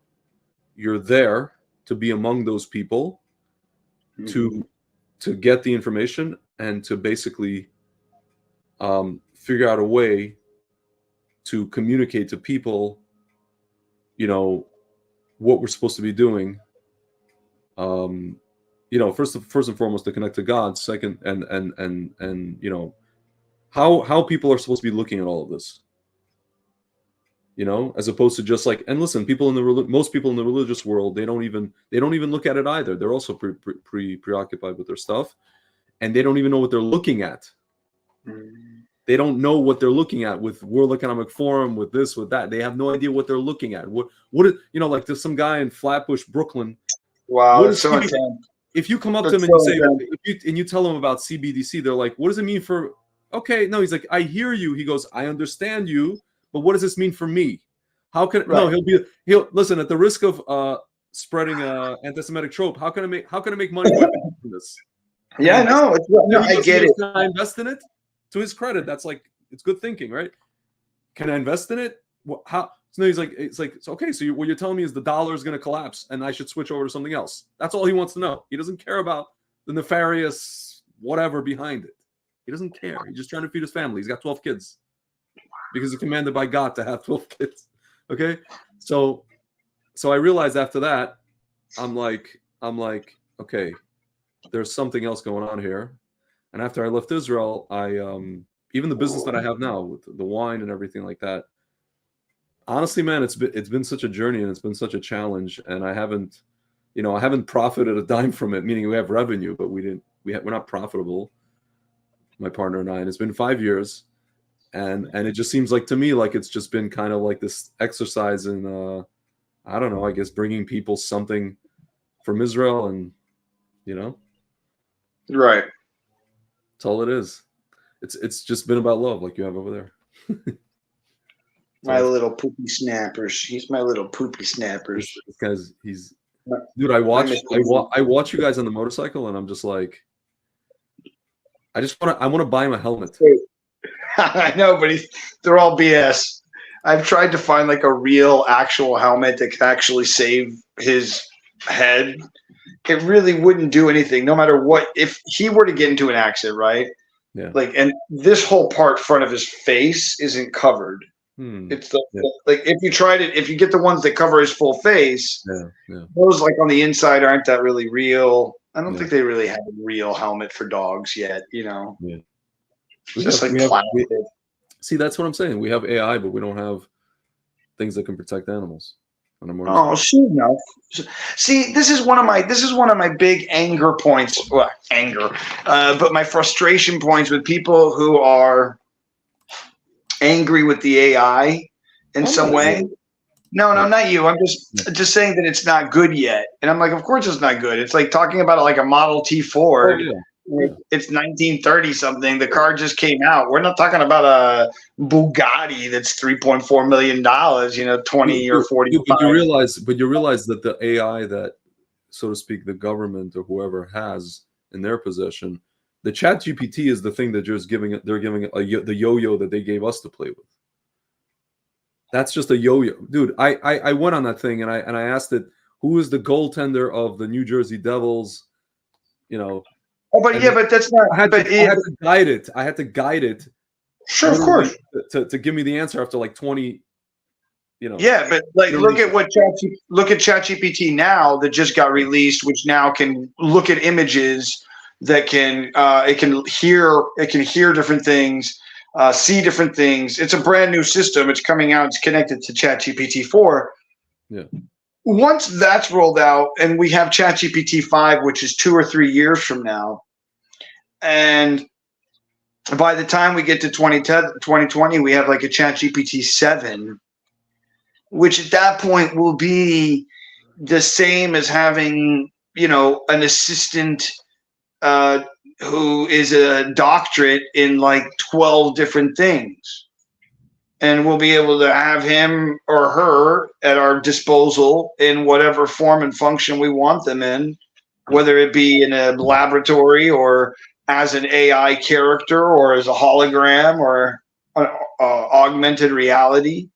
you're there to be among those people, to get the information and to basically figure out a way to communicate to people, you know, what we're supposed to be doing. You know, first and foremost, to connect to God. Second, and you know, how people are supposed to be looking at all of this. You know, as opposed to just like, and listen, most people in the religious world, they don't even look at it either. They're also preoccupied with their stuff, and they don't even know what they're looking at. They don't know what they're looking at with World Economic Forum, with this, with that. They have no idea what they're looking at. What is, you know, like there's some guy in Flatbush, Brooklyn.
Wow, it's so intense.
If you come up to him and you say, and you tell them about CBDC, they're like, what does it mean for, okay, no, he's like, I hear you. He goes, I understand you, but what does this mean for me? How can, no, he'll listen, at the risk of spreading anti-Semitic trope, how can I make money from this?
Yeah, no, I get it.
Can I invest in it? To his credit, that's like, it's good thinking, right? Can I invest in it? How? So he's like, it's okay. So what you're telling me is the dollar is going to collapse and I should switch over to something else. That's all he wants to know. He doesn't care about the nefarious whatever behind it. He doesn't care. He's just trying to feed his family. He's got 12 kids because he's commanded by God to have 12 kids. Okay. So I realized after that, I'm like, okay, there's something else going on here. And after I left Israel, I even the business that I have now with the wine and everything like that. Honestly, man, it's been such a journey and it's been such a challenge. And I haven't profited a dime from it. Meaning we have revenue, but we're not profitable. My partner and I, and it's been 5 years, and it just seems like to me like it's just been kind of like this exercise in I don't know, I guess bringing people something from Israel, and you know,
right.
That's all it is. It's just been about love, like you have over there.
My little poopy snappers. He's my little poopy snappers.
This guy's dude. I watch you guys on the motorcycle, and I'm just like, I want to buy him a helmet.
I know, but they're all BS. I've tried to find like a real, actual helmet that could actually save his head. It really wouldn't do anything, no matter what. If he were to get into an accident, right?
Yeah.
Like, and this whole front of his face isn't covered. It's like if you get the ones that cover his full face, those like on the inside aren't that really real. I don't think they really have a real helmet for dogs yet. You know.
Yeah.
It's just like plastic.
See, that's what I'm saying. We have AI, but we don't have things that can protect animals on a
Oh,
motorcycle.
soon enough. See, this is one of my big anger points. Well, but my frustration points with people who are angry with the AI in
I'm
some
not
way.
angry.
No, not you. I'm just saying that it's not good yet. And I'm like, of course it's not good. It's like talking about it like a Model T Ford.
Oh, yeah.
It's 1930 something. The car just came out. We're not talking about a Bugatti that's $3.4 million, 20 or 45.
But you realize that the AI that, so to speak, the government or whoever has in their possession, the Chat GPT is the thing that they're giving the yo-yo that they gave us to play with. That's just a yo-yo, dude. I went on that thing and I asked it, who is the goaltender of the New Jersey Devils?
Oh, but
and
yeah, but that's not.
I had to guide it. I had to guide it.
Sure, of course.
To give me the answer after like 20.
Yeah, but like look at ChatGPT now that just got released, which now can look at images that can it can hear different things, see different things. It's a brand new system. It's coming out. It's connected to ChatGPT 4.
Yeah.
Once that's rolled out, and we have ChatGPT 5, which is 2 or 3 years from now, and by the time we get to 2020, we have like a ChatGPT 7. Which at that point will be the same as having, an assistant who is a doctorate in like 12 different things. And we'll be able to have him or her at our disposal in whatever form and function we want them in, whether it be in a laboratory or as an AI character or as a hologram or augmented reality.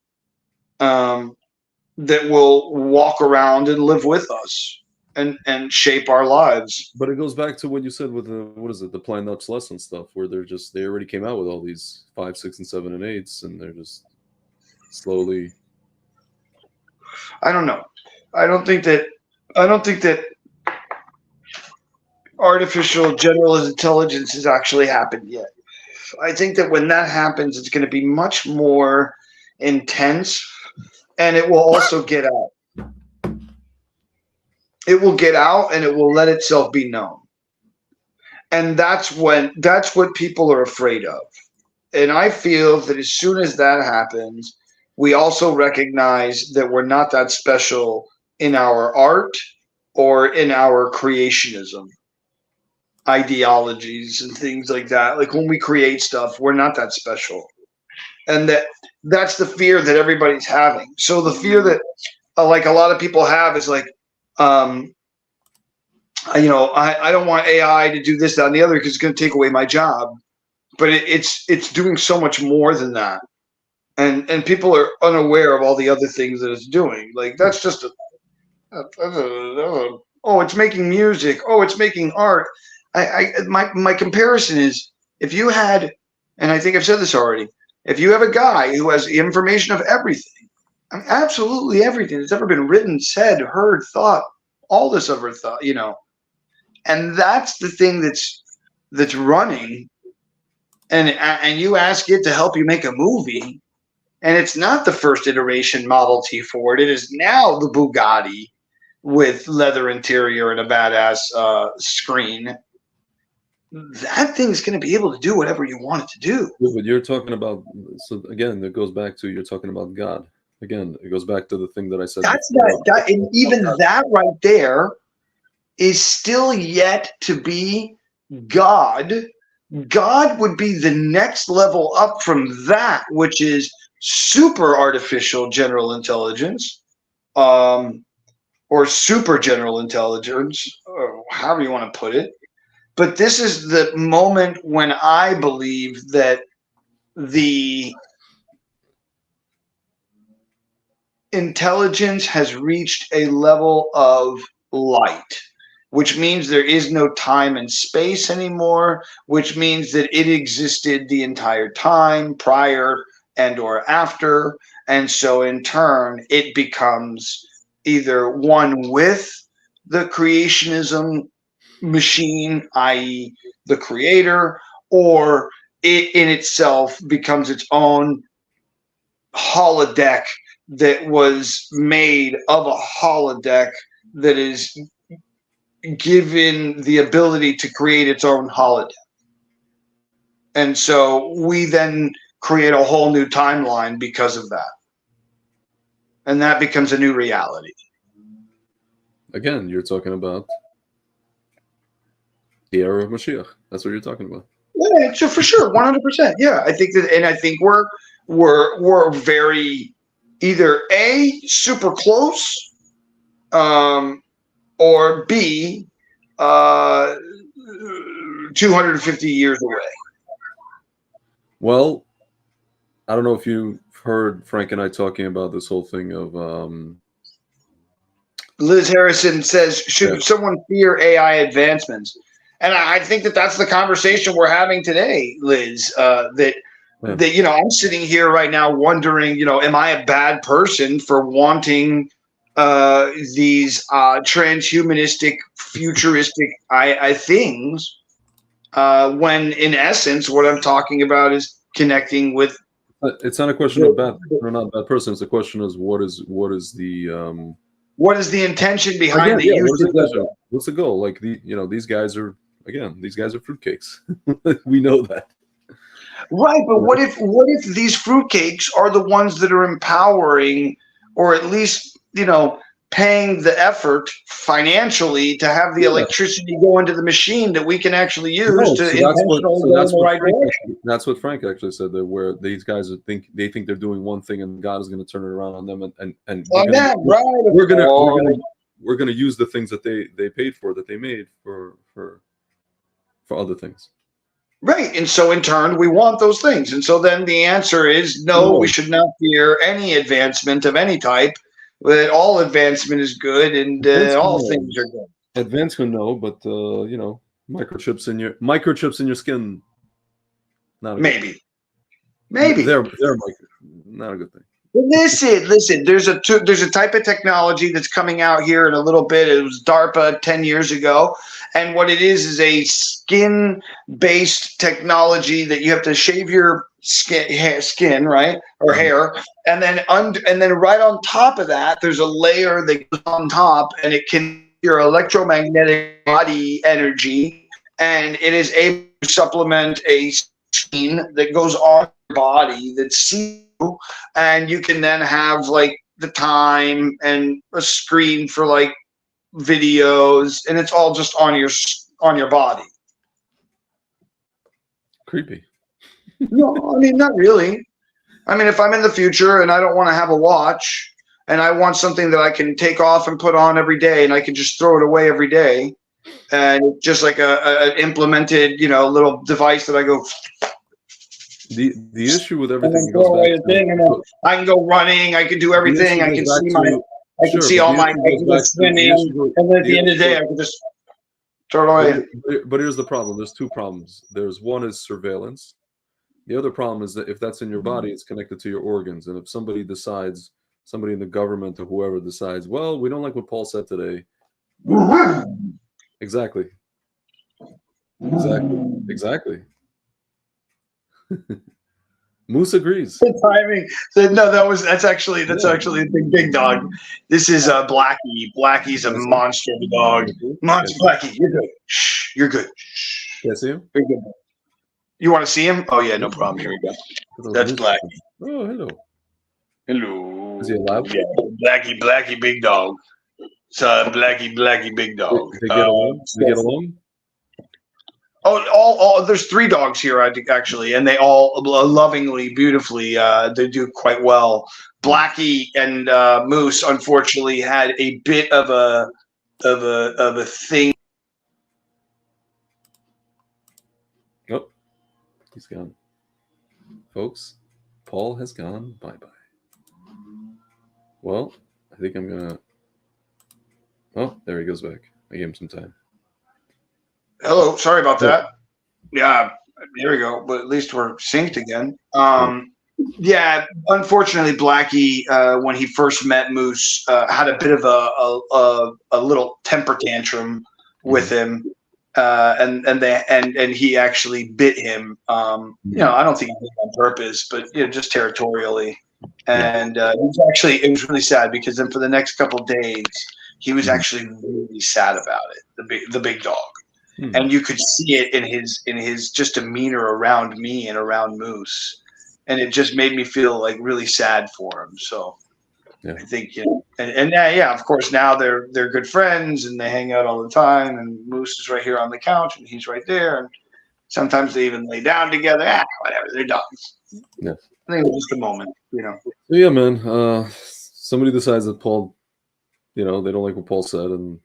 That will walk around and live with us and shape our lives.
But it goes back to what you said with the planned obsolescence stuff, where they already came out with all these 5, 6, and 7, and 8s, and they're just slowly.
I don't know. I don't think that artificial general intelligence has actually happened yet. I think that when that happens, it's going to be much more intense. And it will also get out. It will get out and it will let itself be known. And that's what people are afraid of. And I feel that as soon as that happens, we also recognize that we're not that special in our art or in our creationism ideologies and things like that. Like when we create stuff, we're not that special. And that's the fear that everybody's having. So the fear that like a lot of people have is like, I don't want AI to do this, that, and the other because it's going to take away my job. But it's doing so much more than that. And people are unaware of all the other things that it's doing. Like that's just it's making music. Oh, it's making art. My comparison is if you had, and I think I've said this already, if you have a guy who has the information of everything, absolutely everything that's ever been written, said, heard, thought, all this ever thought, and that's the thing that's running, and you ask it to help you make a movie, and it's not the first iteration Model T Ford. It is now the Bugatti with leather interior and a badass screen. That thing's going to be able to do whatever you want it to do.
But you're talking about, so again, it goes back to, you're talking about God. Again, it goes back to the thing that I said.
That's that, and even that right there is still yet to be God. God would be the next level up from that, which is super artificial general intelligence, or super general intelligence, or however you want to put it. But this is the moment when I believe that the intelligence has reached a level of light, which means there is no time and space anymore, which means that it existed the entire time prior and or after. And so in turn, it becomes either one with the creationism machine, i.e. the creator, or it in itself becomes its own holodeck that was made of a holodeck that is given the ability to create its own holodeck. And so we then create a whole new timeline because of that. And that becomes a new reality.
Again, you're talking about the era of Mashiach. That's what you're talking about.
Yeah, so for sure, 100%. Yeah, I think that, and I think we're very either A, super close, or B, 250 years away.
Well, I don't know if you've heard Frank and I talking about this whole thing of
Liz Harrison says, should someone fear AI advancements? And I think that that's the conversation we're having today, Liz, that I'm sitting here right now wondering, am I a bad person for wanting these transhumanistic, futuristic things, when in essence, what I'm talking about is connecting with.
It's not a question of bad or not bad person. It's a question of what is the
intention behind the use of it?
What's the goal? Like these guys are fruitcakes. We know that.
Right, but what if these fruitcakes are the ones that are empowering, or at least paying the effort financially to have the electricity go into the machine that we can actually use to intentionally go in the right direction?
That's what Frank actually said. That where these guys think they're doing one thing and God is going to turn it around on them, and we're going to use the things that they paid for, that they made for other things.
Right, and so in turn, we want those things. And so then the answer is no, we should not fear any advancement of any type. That all advancement is good, and all things are good.
Advancement, no, but microchips in your skin. Not
maybe.
They're not a good thing.
Listen. There's a type of technology that's coming out here in a little bit. It was DARPA 10 years ago, and what it is a skin-based technology that you have to shave your skin, right, or hair, and then right on top of that, there's a layer that goes on top, and it can your electromagnetic body energy, and it is able to supplement a screen that goes on your body that sees. And you can then have like the time and a screen for like videos, and it's all just on your body.
Creepy.
No, I mean, not really. I mean, if I'm in the future and I don't want to have a watch and I want something that I can take off and put on every day and I can just throw it away every day, and it's just like a implemented, little device that I go.
The issue with everything goes back to,
I can go running. I can do everything. I can see all my swimming, and then at the end of the day, I can just throw it away.
But here's the problem. There's two problems. There's one is surveillance. The other problem is that if that's in your body, it's connected to your organs. And if somebody in the government or whoever decides, well, we don't like what Paul said today. Exactly. Moose agrees.
The timing. No, that's actually the big dog. This is Blackie. Blackie's a monster of a dog. Monster Blackie, you're good. Shh, you're good.
Can I see him?
You're good. You want to see him? Oh yeah, no problem. Here we go. That's Blackie.
Oh, hello.
Hello.
Is he alive?
Yeah, Blackie, big dog. So Blackie, big dog.
They get along. They get along.
Oh, there's 3 dogs here, I think, actually, and they all lovingly, beautifully, they do quite well. Blackie and Moose, unfortunately, had a bit of a thing.
Oh, he's gone, folks. Paul has gone. Bye-bye. Well, I think I'm gonna. Oh, there he goes back. I gave him some time.
Hello, sorry about that. Yeah, there we go. But at least we're synced again. Yeah, unfortunately, Blackie, when he first met Moose, had a bit of a little temper tantrum with him, and he actually bit him. I don't think he did it on purpose, but just territorially. And it was really sad because then for the next couple of days, he was actually really sad about it. The big dog, and you could see it in his just demeanor around me and around Moose, and it just made me feel like really sad for him. So I think and of course now they're good friends and they hang out all the time. And Moose is right here on the couch and he's right there, and sometimes they even lay down together. Whatever, they're dogs.
Yeah.
I think it was just a moment,
So yeah, man. Somebody decides that Paul, they don't like what Paul said, and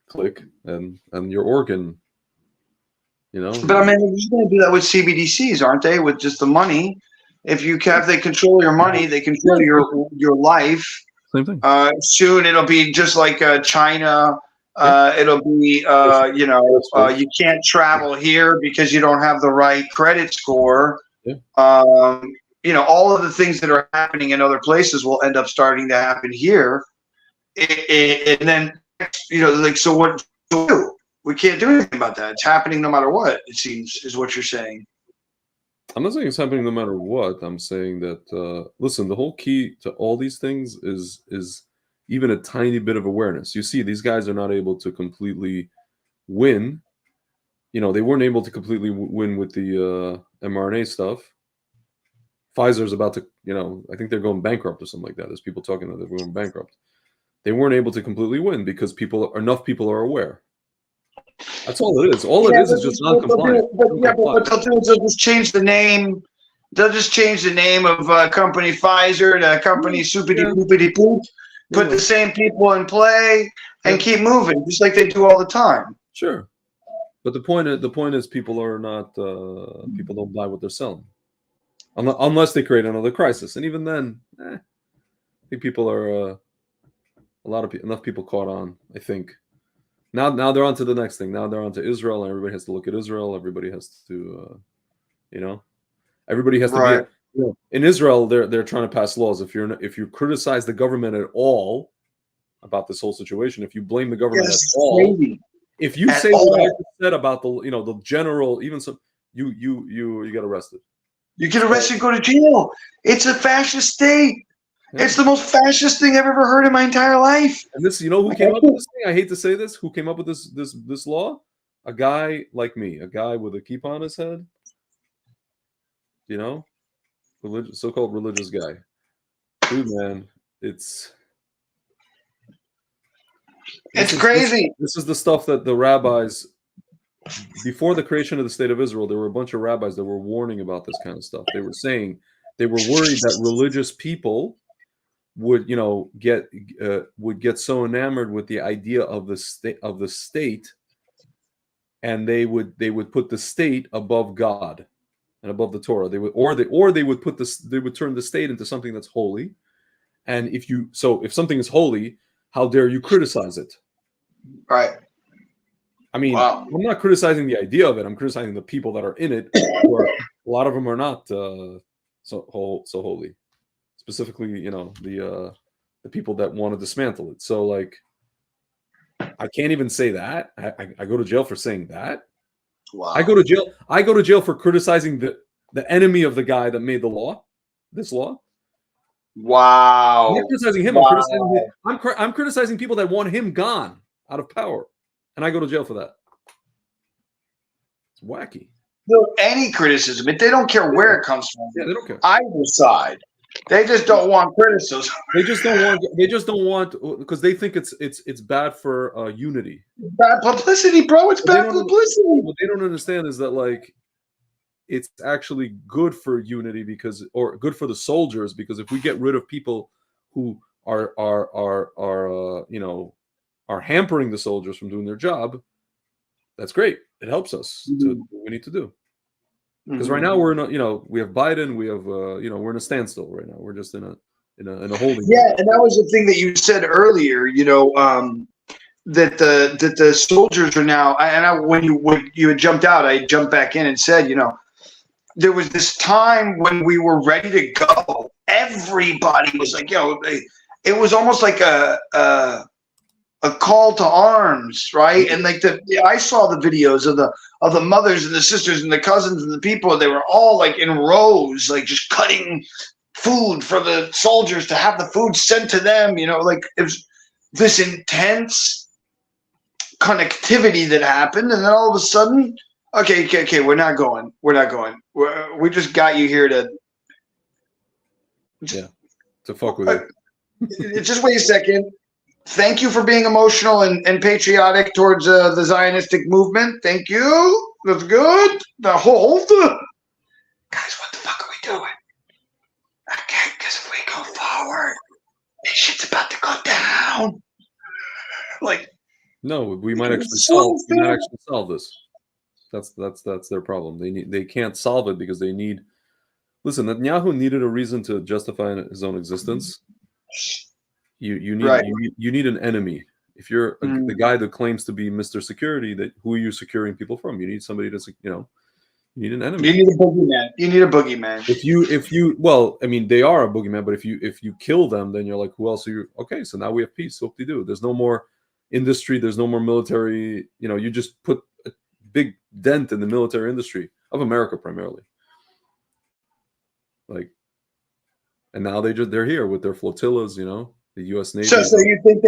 click, and your organ,
But I mean, they're going to do that with CBDCs, aren't they? With just the money. If they control your money, they control your life.
Same thing.
Soon it'll be just like China. It'll be you can't travel here because you don't have the right credit score.
Yeah.
All of the things that are happening in other places will end up starting to happen here. And then, so what do we do? We can't do anything about that. It's happening no matter what, it seems, is what you're saying.
I'm not saying it's happening no matter what. I'm saying that, listen, the whole key to all these things is even a tiny bit of awareness. You see, these guys are not able to completely win. They weren't able to completely win with the mRNA stuff. Pfizer's about to, I think they're going bankrupt or something like that. There's people talking that they're going bankrupt. They weren't able to completely win because enough people are aware. That's all it is. All it is just non-compliant.
But they'll just change the name. They'll just change the name of company Pfizer to company Soupity Poop. Put the same people in play and keep moving, just like they do all the time.
Sure, but the point is, people are not. People don't buy what they're selling, unless they create another crisis, and even then, I think people are. Enough people caught on. I think. Now they're on to the next thing. Now they're on to Israel, and everybody has to look at Israel. Everybody has to, everybody has to be. In Israel, they're trying to pass laws. If you criticize the government at all about this whole situation, if you blame the government at all, if you say what I just said about the general, even some, you get arrested.
You get arrested, go to jail. It's a fascist state. Yeah. It's the most fascist thing I've ever heard in my entire life.
And this, who came up with this thing? I hate to say this. Who came up with this law? A guy like me, a guy with a kippah on his head. So-called religious guy. Dude, man, it's
crazy.
This is the stuff that the rabbis, before the creation of the state of Israel, there were a bunch of rabbis that were warning about this kind of stuff. They were saying they were worried that religious people would get so enamored with the idea of the state, and they would put the state above God and above the Torah. They would turn the state into something that's holy. And if something is holy, how dare you criticize it?
Right.
I mean, wow. I'm not criticizing the idea of it. I'm criticizing the people that are in it. Where a lot of them are not so holy. Specifically, the people that want to dismantle it. So, I can't even say that. I go to jail for saying that.
Wow.
I go to jail for criticizing the enemy of the guy that made this law.
Wow.
I'm not criticizing him. Wow. I'm criticizing people that want him gone out of power, and I go to jail for that. It's wacky.
No, any criticism, they don't care where it comes from.
Yeah, they don't care.
Either side. They just don't want criticism.
They just don't want because they think it's bad for unity.
Bad publicity, bro. It's bad publicity.
What they don't understand is that it's actually good for unity or good for the soldiers, because if we get rid of people who are hampering the soldiers from doing their job, that's great. It helps us to do what we need to do. Because right now we have Biden, we have we're in a standstill right now. We're just in a holding.
Yeah, and that was the thing that you said earlier. That the soldiers are now. When you had jumped out, I jumped back in and said, there was this time when we were ready to go. Everybody was like, it was almost like a call to arms, right? And I saw the videos of the mothers and the sisters and the cousins and the people. They were all in rows, just cutting food for the soldiers, to have the food sent to them. You know, like it was this intense connectivity that happened, and then all of a sudden, okay, we're not going. We just got you here to
fuck with it.
Just wait a second. Thank you for being emotional and patriotic towards the Zionistic movement. Thank you. That's good. Now hold. Guys, what the fuck are we doing? Okay, because if we go forward, this shit's about to go down. Like,
no, we might actually solve this. That's their problem. They can't solve it because they need. Listen, Netanyahu needed a reason to justify his own existence. You need an enemy. If you're the guy that claims to be Mr. Security, who are you securing people from? You need somebody to, you need an enemy.
You need a boogeyman.
If you well, I mean, they are a boogeyman, but if you kill them, then you're like, who else are you? Okay, so now we have peace. What do you do? There's no more industry. There's no more military. You just put a big dent in the military industry of America primarily. Like, and now they're here with their flotillas, the U.S. Navy.
So you think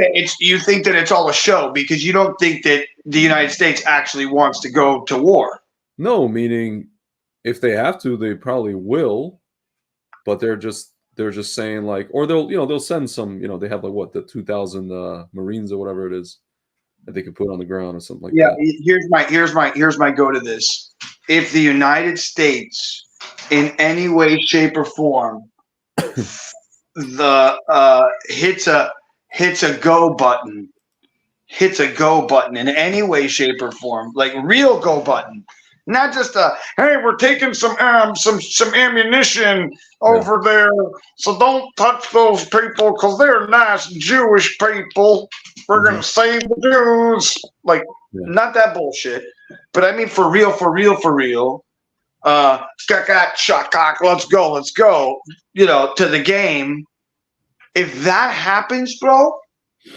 that it's all a show because you don't think that the United States actually wants to go to war?
No, meaning if they have to, they probably will, but they're just saying like, or they'll send some, they have like what, the 2,000 Marines or whatever it is that they could put on the ground or something like that.
Yeah, here's my go to this. If the United States in any way, shape, or form hits a go button in any way, shape, or form, like real go button, not just hey, we're taking some ammunition over there, so don't touch those people because they're nice Jewish people. We're gonna save the Jews. Like, not that bullshit, but I mean for real. Shakak, let's go, to the game. If that happens, bro,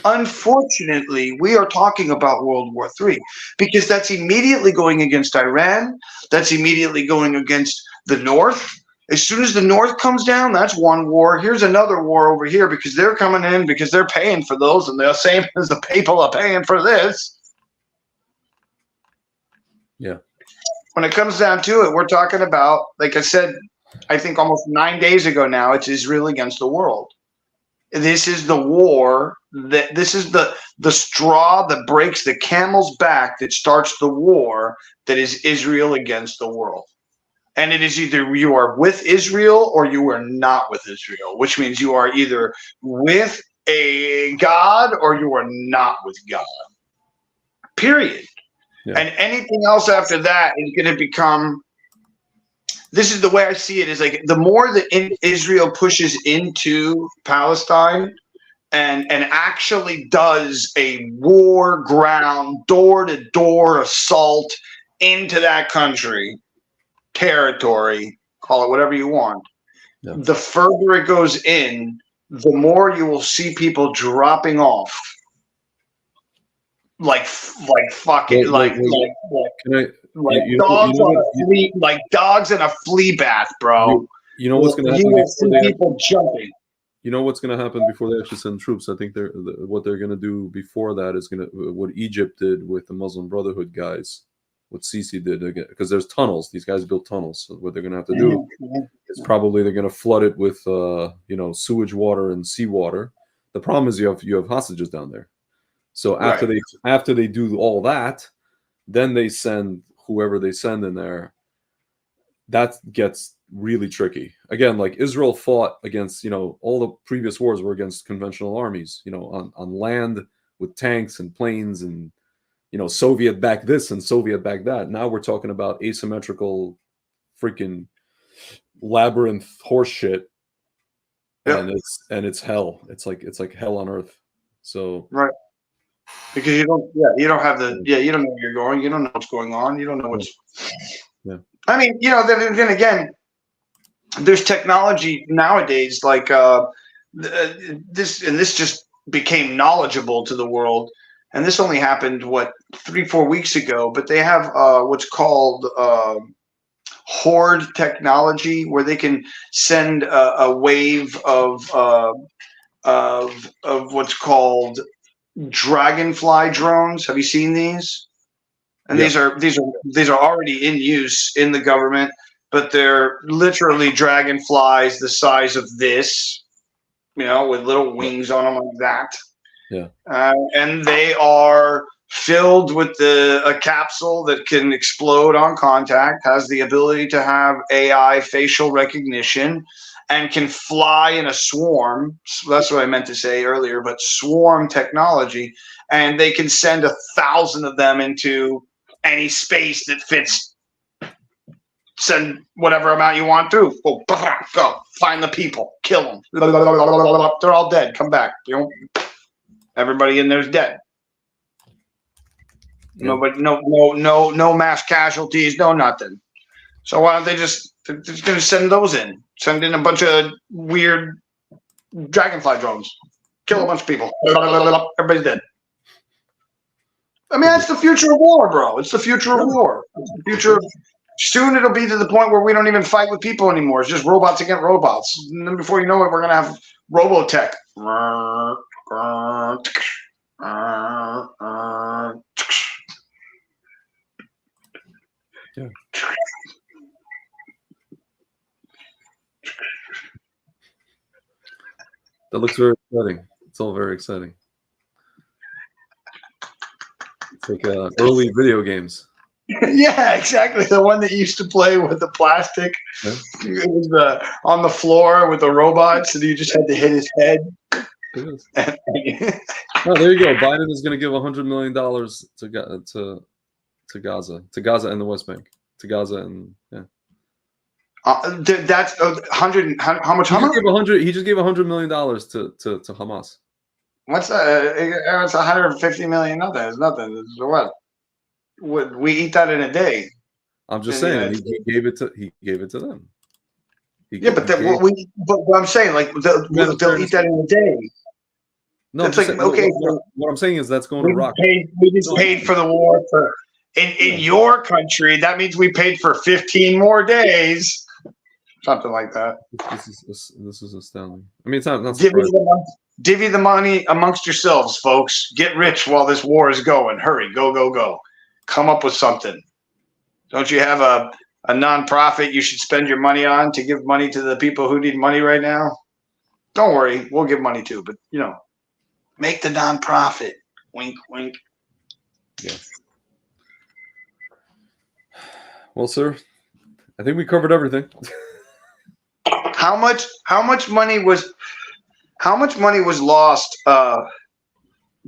unfortunately, we are talking about World War III because that's immediately going against Iran. That's immediately going against the North. As soon as the North comes down, that's one war. Here's another war over here because they're coming in because they're paying for those, and they're same as the people are paying for this.
Yeah.
When it comes down to it, we're talking about, like I said, I think almost 9 days ago now, it's Israel against the world. This is the war this is the straw that breaks the camel's back that starts the war that is Israel against the world. And it is either you are with Israel or you are not with Israel, which means you are either with a God or you are not with God. Period. Yeah. And anything else after that is going to become, this is the way I see it, is like the more that Israel pushes into Palestine and actually does a war ground, door-to-door assault into that country, territory, call it whatever you want, the further it goes in, the more you will see people dropping off. Like fucking like dogs in a flea bath, bro.
You know what's gonna happen?
You will see people jumping.
You know what's gonna happen before they actually send troops? I think what they're gonna do before that is what Egypt did with the Muslim Brotherhood guys, what Sisi did again, because there's tunnels. These guys built tunnels. So what they're gonna have to do is probably they're gonna flood it with sewage water and seawater. The problem is you have hostages down there. So after they do all that, then they send whoever they send in there. That gets really tricky. Again, like Israel fought against, all the previous wars were against conventional armies, on land with tanks and planes and, Soviet back this and Soviet back that. Now we're talking about asymmetrical freaking labyrinth horse shit. Yep. And it's hell. It's like hell on earth. So
because you don't have you don't know where you're going. You don't know what's going on. You don't know what's.
Yeah.
I mean, then again, there's technology nowadays like this just became knowledgeable to the world, and this only happened 3-4 weeks ago. But they have what's called horde technology where they can send a wave of what's called dragonfly drones. Have you seen these? And
Yeah.
these are already in use in the government, but they're literally dragonflies the size of this, with little wings on them like that.
Yeah.
And they are filled with a capsule that can explode on contact, has the ability to have AI facial recognition, and can fly in a swarm. So that's what I meant to say earlier, but swarm technology. And they can send 1,000 of them into any space that fits. Send whatever amount you want through. Go, find the people, kill them. They're all dead. Come back. Everybody in there's dead.
Yeah.
Nobody, no mass casualties, no nothing. So why don't they're just going to send those in? Send in a bunch of weird dragonfly drones. Kill a bunch of people. Everybody's dead. I mean, that's the future of war, bro. It's the future of war. It's the future of, soon it'll be to the point where we don't even fight with people anymore. It's just robots against robots. And then before you know it, we're going to have Robotech.
Yeah. That looks very exciting. It's all very exciting. It's like early video games.
Yeah, exactly. The one that you used to play with the plastic.
Yeah.
It was on the floor with the robots, and you just had to hit his head.
It is. Oh, there you go. Biden is going to give $100 million to Gaza and the West Bank, to Gaza and yeah.
That's 100. How much?
He just gave $100 million to Hamas.
What's that? It's 150 million. Nothing. It's nothing. It's what? We eat that in a day.
I'm just saying he gave it to them.
But I'm saying like they'll eat that in a day.
No,
it's like
saying,
okay.
What I'm saying is that's going to rock.
We just paid for the war for in your country. That means we paid for 15 more days. Something like that.
This is astounding. I mean, it's not
divvy the money amongst yourselves, folks. Get rich while this war is going. Hurry, go. Come up with something. Don't you have a nonprofit you should spend your money on to give money to the people who need money right now? Don't worry, we'll give money too, but make the nonprofit. Wink, wink.
Yeah. Well, sir, I think we covered everything.
How much money was lost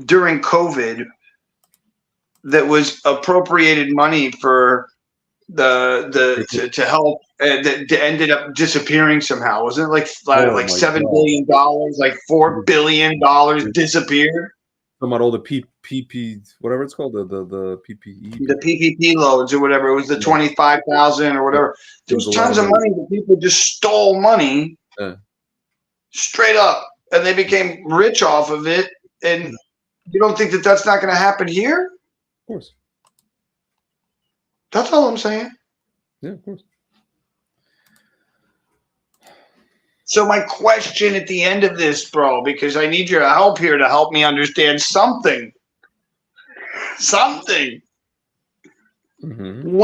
during COVID that was appropriated money for to help that ended up disappearing somehow? Wasn't it like $7 billion, like $4 billion disappeared?
Talking about all the PP, whatever it's called, the PPE,
the PPP loads or whatever. It was the 25,000 or whatever. There was tons of money that people just stole money straight up, and they became rich off of it. And you don't think that that's not going to happen here?
Of course.
That's all I'm saying.
Yeah, of course.
So my question at the end of this, bro, because I need your help here to help me understand something.
Mm-hmm.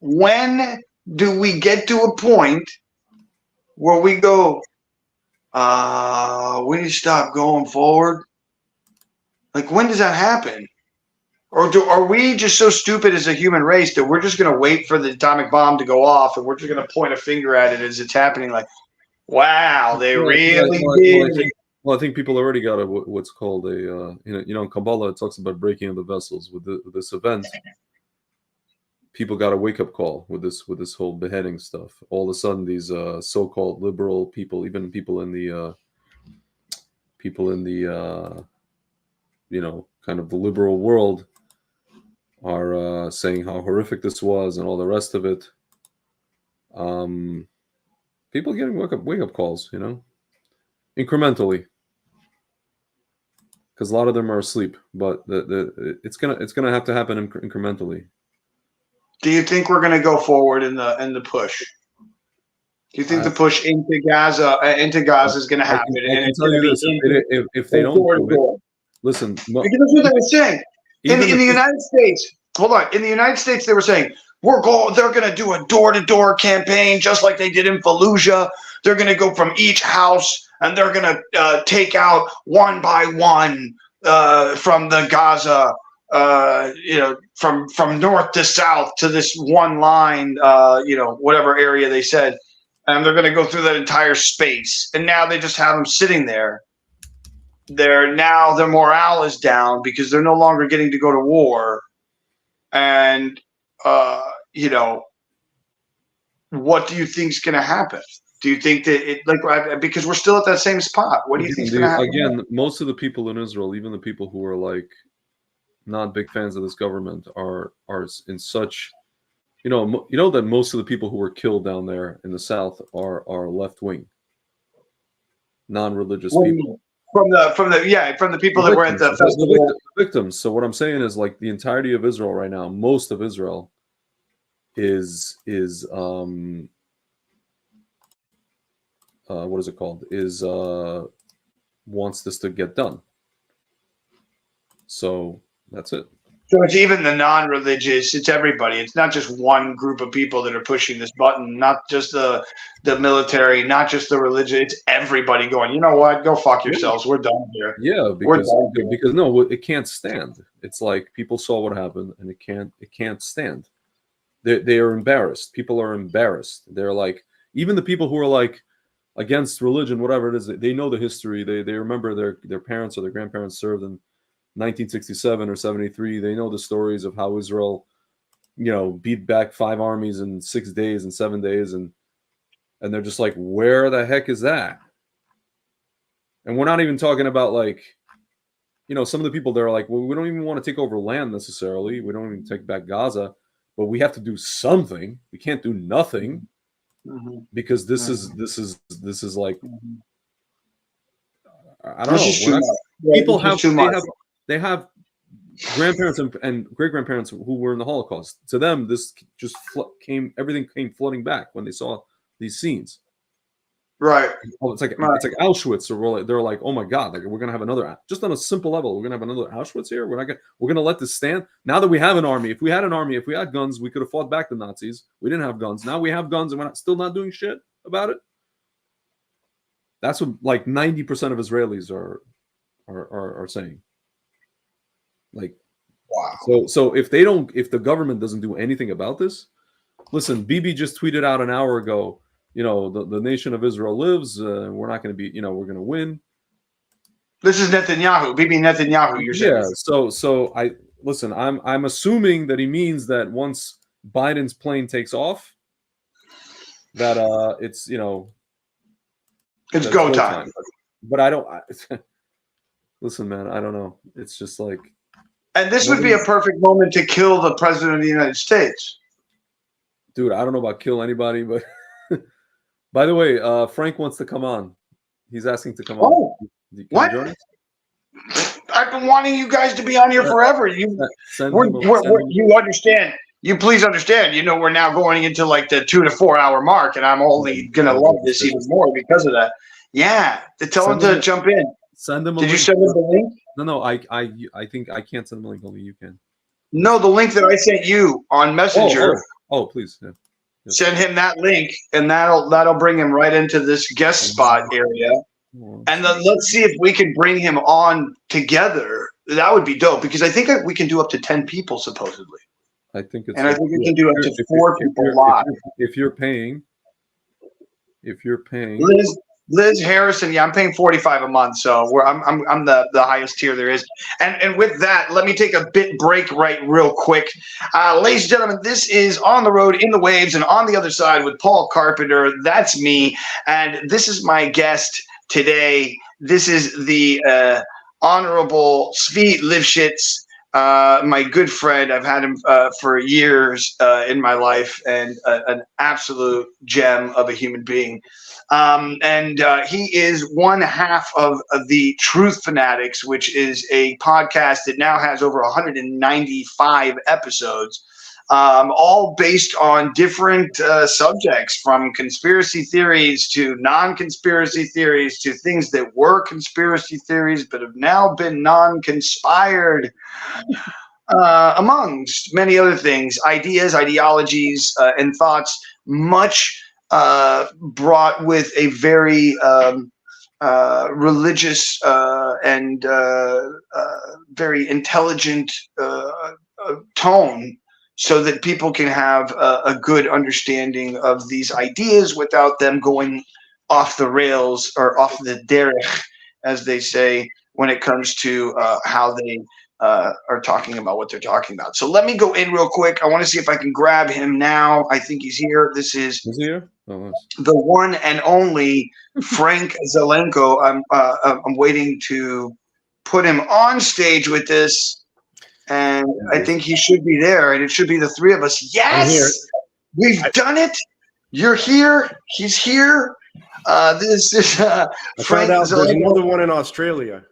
When do we get to a point where we go, we need to stop going forward? Like, when does that happen? Or are we just so stupid as a human race that we're just going to wait for the atomic bomb to go off and we're just going to point a finger at it as it's happening? Like, wow, they really did.
Well, I think people already got what's called a, in Kabbalah, it talks about breaking of the vessels. With this event, people got a wake-up call with this whole beheading stuff. All of a sudden, these so-called liberal people, even people in the kind of the liberal world, are saying how horrific this was and all the rest of it. People getting wake-up calls, incrementally, because a lot of them are asleep. But it's gonna have to happen incrementally.
Do you think we're going to go forward in the push? Do you think the push into Gaza is going to happen?
I can tell you this: if they don't do it, listen.
Because that's what they were saying in the United States. Hold on, in the United States, they were saying they're going to do a door-to-door campaign just like they did in Fallujah. They're going to go from each house and they're going to take out one by one from the Gaza. From north to south to this one line, whatever area they said, and they're going to go through that entire space. And now they just have them sitting there. Their morale is down because they're no longer getting to go to war. And, what do you think is going to happen? Do you think that because we're still at that same spot? What do you think is going to happen?
Again, most of the people in Israel, even the people who are like not big fans of this government, are in such, that most of the people who were killed down there in the south are left wing, non-religious people.
From the people that were at the festival.
The victims. So what I'm saying is, like, the entirety of Israel right now, most of Israel is what is it called? Wants this to get done. So that's it.
So it's even the non-religious, it's everybody. It's not just one group of people that are pushing this button, not just the military, not just the religion. It's everybody going, you know what? Go fuck yourselves. We're done here.
Yeah, because no, it can't stand. It's like people saw what happened and it can't stand. They are embarrassed. People are embarrassed. They're like, even the people who are like against religion, whatever it is, they know the history. They remember their parents or their grandparents served in 1967 or 73. They know the stories of how Israel, beat back 5 armies in 6 days and 7 days, and they're just like, where the heck is that? And we're not even talking about like, some of the people there are like, well, we don't even want to take over land necessarily. We don't even take back Gaza, but we have to do something. We can't do nothing because this is like, I don't know. People they have grandparents and great grandparents who were in the Holocaust. To them, this just everything came flooding back when they saw these scenes.
Right.
Oh, it's like Auschwitz, or they're like, oh my God, like we're gonna have another. Just on a simple level, we're gonna have another Auschwitz here. We're gonna let this stand. Now that we have an army, if we had guns, we could have fought back the Nazis. We didn't have guns. Now we have guns, and we're still not doing shit about it. That's what like 90% of Israelis are saying. Like, wow. So if the government doesn't do anything about this, listen, Bibi just tweeted out an hour ago, the nation of Israel lives. We're not going to be, we're going to win.
This is Netanyahu, Bibi Netanyahu. You're saying.
Yeah. So I'm assuming that he means that once Biden's plane takes off, that it's
it's go time.
But I don't. Listen, man, I don't know. It's just like.
And this would be a perfect moment to kill the president of the United States.
Dude, I don't know about kill anybody, but by the way, Frank wants to come on. He's asking to come on.
Oh, what? I've been wanting you guys to be on here forever. You understand. You please understand. We're now going into like the 2 to 4 hour mark, and I'm only going to love this even more because of that. Yeah. Tell him to jump in.
Send them.
Did you send him the link?
No. I think I can't send them a link. Only you can.
No, the link that I sent you on Messenger.
Oh, please. Yeah. Yes.
Send him that link, and that'll bring him right into this guest spot area. And then let's see if we can bring him on together. That would be dope because I think we can do up to 10 people supposedly.
I think it's.
And I think we can do up to 4 people live.
If you're paying.
Liz Harrison, yeah, I'm paying $45 a month, so I'm the highest tier there is. And with that, let me take a bit break real quick. Ladies and gentlemen, this is On the Road in the Waves and On the Other Side with Paul Carpenter. That's me, and this is my guest today. This is the Honorable Zvi Livshits, my good friend. I've had him for years in my life, and an absolute gem of a human being. And he is one half of the Truth Fanatics, which is a podcast that now has over 195 episodes. all based on different subjects, from conspiracy theories to non-conspiracy theories to things that were conspiracy theories but have now been non-conspired, amongst many other things, ideas, ideologies, and thoughts, much brought with a very religious and very intelligent tone, so that people can have a good understanding of these ideas without them going off the rails or off the derech, as they say, when it comes to how they are talking about what they're talking about. So let me go in real quick. I want to see if I can grab him now. I think he's here. This is
Is he here? Oh, nice.
the one and only Frank Zalenko. I'm waiting to put him on stage with this, and I think he should be there, and it should be the three of us. Yes, we've done it. You're here. He's here. This is Frank
There's
Zalenko.
another one in Australia.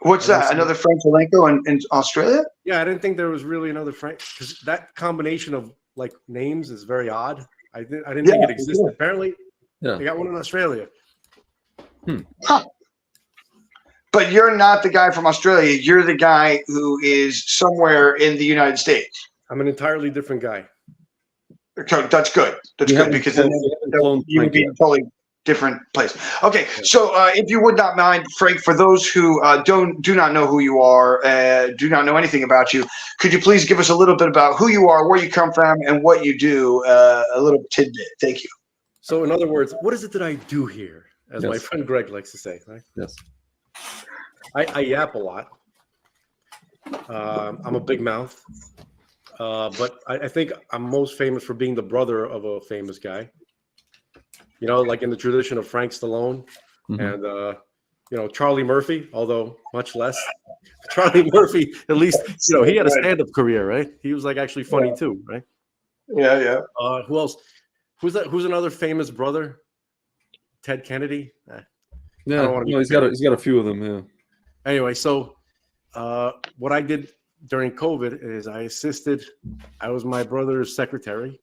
What's that? Another Frank Zalenko in Australia?
Yeah, I didn't think there was really another Frank, because that combination of like names is very odd. I didn't think it existed. Apparently, they got one in Australia.
Huh. But you're not the guy from Australia. You're the guy who is somewhere in the United States.
I'm an entirely different guy.
Okay, that's good. That's good, because then you would be in a totally different place. Okay, so if you would not mind, Frank, for those who do not know who you are, do not know anything about you, could you please give us a little bit about who you are, where you come from, and what you do? A little tidbit. Thank you.
So, in other words, what is it that I do here, as my friend Greg likes to say? Right?
Yes.
I yap a lot. I'm a big mouth. But I think I'm most famous for being the brother of a famous guy. You know, like in the tradition of Frank Stallone and, you know, Charlie Murphy, although much less. Charlie Murphy, at least, you know, he had a stand-up career, right? He was like actually funny too, right?
Yeah.
Who else? Who's that? Who's another famous brother? Ted Kennedy?
Yeah, no, he's got a few of them, yeah.
Anyway, so what I did during COVID is I was my brother's secretary.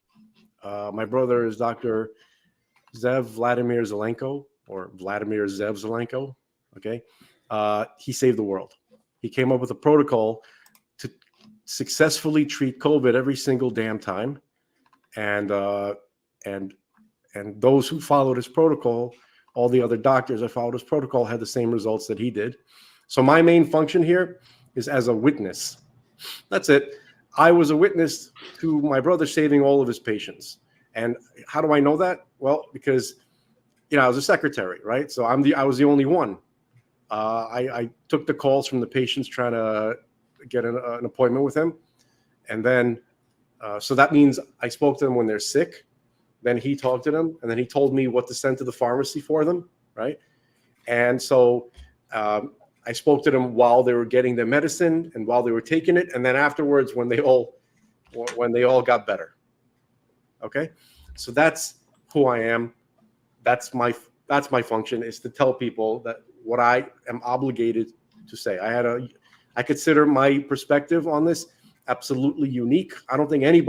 My brother is Dr. Zev Vladimir Zalenko, or Vladimir Zev Zalenko. Okay. He saved the world. He came up with a protocol to successfully treat COVID every single damn time. And those who followed his protocol, all the other doctors that followed his protocol, had the same results that he did. So my main function here is as a witness. That's it. I was a witness to my brother saving all of his patients. And how do I know that? Well, because, you know, I was a secretary, right? So I was the only one. I took the calls from the patients trying to get an appointment with him. And then, so that means I spoke to them when they're sick. Then he talked to them, and then he told me what to send to the pharmacy for them, right? And so I spoke to them while they were getting their medicine and while they were taking it, and then afterwards when they all got better. Okay, so that's who I am. That's my function, is to tell people that what I am obligated to say. I consider my perspective on this absolutely unique. I don't think any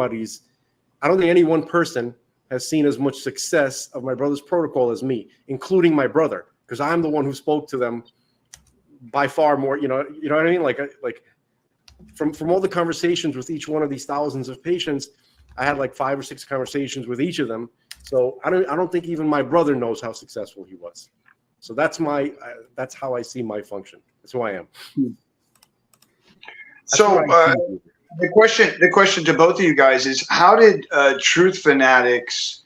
one person has seen as much success of my brother's protocol as me, including my brother, because I'm the one who spoke to them by far more. You know what I mean? Like from all the conversations with each one of these thousands of patients, I had like 5 or 6 conversations with each of them. So I don't think even my brother knows how successful he was. So that's how I see my function. That's who I am.
So the question to both of you guys is, how did Truth Fanatics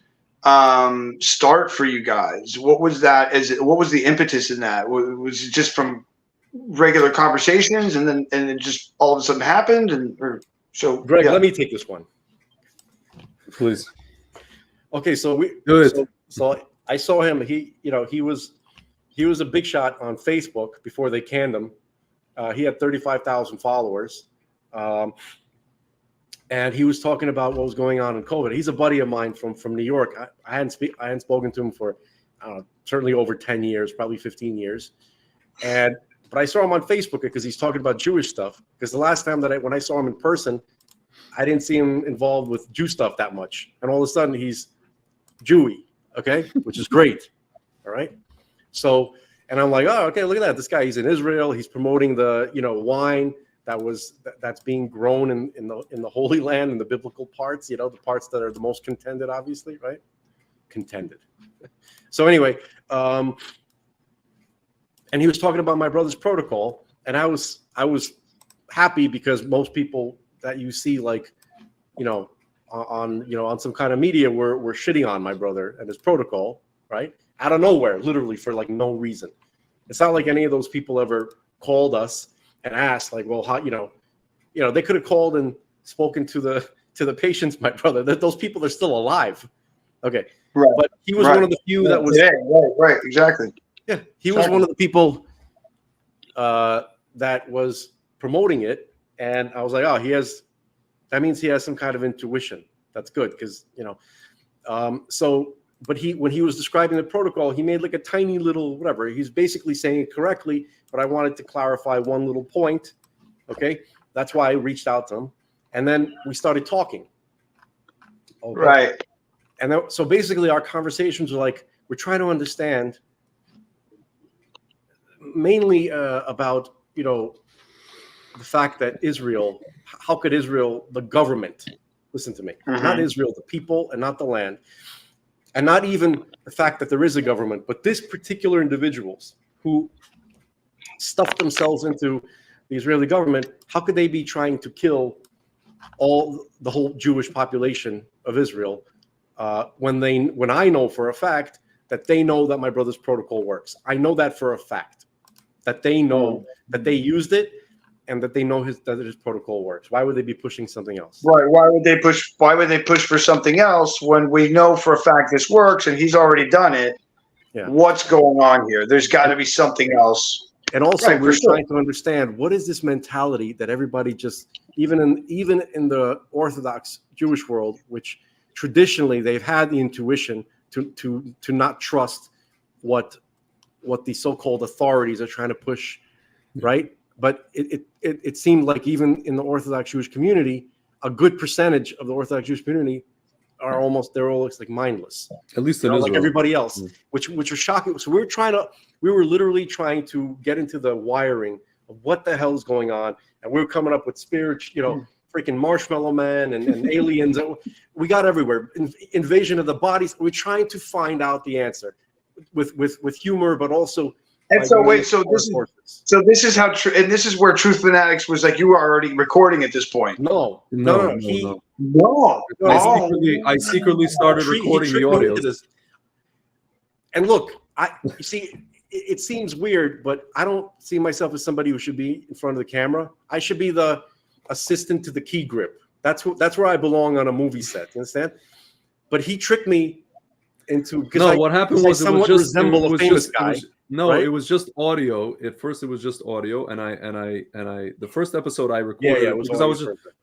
start for you guys? What was that? What was the impetus in that? Was it just from regular conversations, and then just all of a sudden happened? So
Greg, let me take this one,
please.
Okay, so so I saw him. He was a big shot on Facebook before they canned him. He had 35,000 followers. And he was talking about what was going on in COVID. He's a buddy of mine from New York. I hadn't spoken to him for certainly over 10 years, probably 15 years. But I saw him on Facebook because he's talking about Jewish stuff. Because the last time when I saw him in person, I didn't see him involved with Jew stuff that much. And all of a sudden he's Jewy, okay, which is great. All right. So, and I'm like, oh, okay, look at that. This guy, he's in Israel. He's promoting the, wine that's being grown in the Holy Land, in the biblical parts, the parts that are the most contended, obviously, right? Contended. So anyway, and he was talking about my brother's protocol, and I was happy because most people that you see, like, on some kind of media were shitting on my brother and his protocol, right? Out of nowhere, literally, for like no reason. It's not like any of those people ever called us and asked, like, well, how, they could have called and spoken to the patients, my brother. That those people are still alive. Okay.
Right.
But he was one of the few that was
right, exactly.
Yeah. He was one of the people that was promoting it. And I was like, oh, that means he has some kind of intuition. That's good, because but when he was describing the protocol, he made like a tiny little whatever. He's basically saying it correctly, but I wanted to clarify one little point. Okay, that's why I reached out to him, and then we started talking. Okay?
Right.
And so basically, our conversations were like, we're trying to understand, mainly about the fact that Israel, how could Israel, the government, listen to me, not Israel, the people, and not the land, and not even the fact that there is a government, but this particular individuals who stuffed themselves into the Israeli government, how could they be trying to kill the whole Jewish population of Israel when I know for a fact that they know that my brother's protocol works. I know that for a fact, that they know that they used it, and that they know that his protocol works. Why would they be pushing something else?
Right. Why would they push for something else when we know for a fact this works and he's already done it? Yeah. What's going on here? There's got to be something else.
And also, we're trying to understand, what is this mentality that everybody just, even in the Orthodox Jewish world, which traditionally they've had the intuition to not trust what the so-called authorities are trying to push, right? But it seemed like even in the Orthodox Jewish community, a good percentage of the Orthodox Jewish community they're all like mindless.
At least in Israel,
like everybody else, which was shocking. So we were literally trying to get into the wiring of what the hell is going on, and we were coming up with freaking Marshmallow Man and aliens. We got everywhere. Invasion of the bodies. We're trying to find out the answer with humor, but also.
And so wait, so this is how, and this is where Truth Fanatics was like, you were already recording at this point.
No.
I secretly started recording the audio.
And look, you see, it seems weird, but I don't see myself as somebody who should be in front of the camera. I should be the assistant to the key grip. That's where I belong on a movie set. You understand? But he tricked me into.
No, what happened was
it was just resemble a famous guy.
It was just audio. At first, it was just audio, and I the first episode I recorded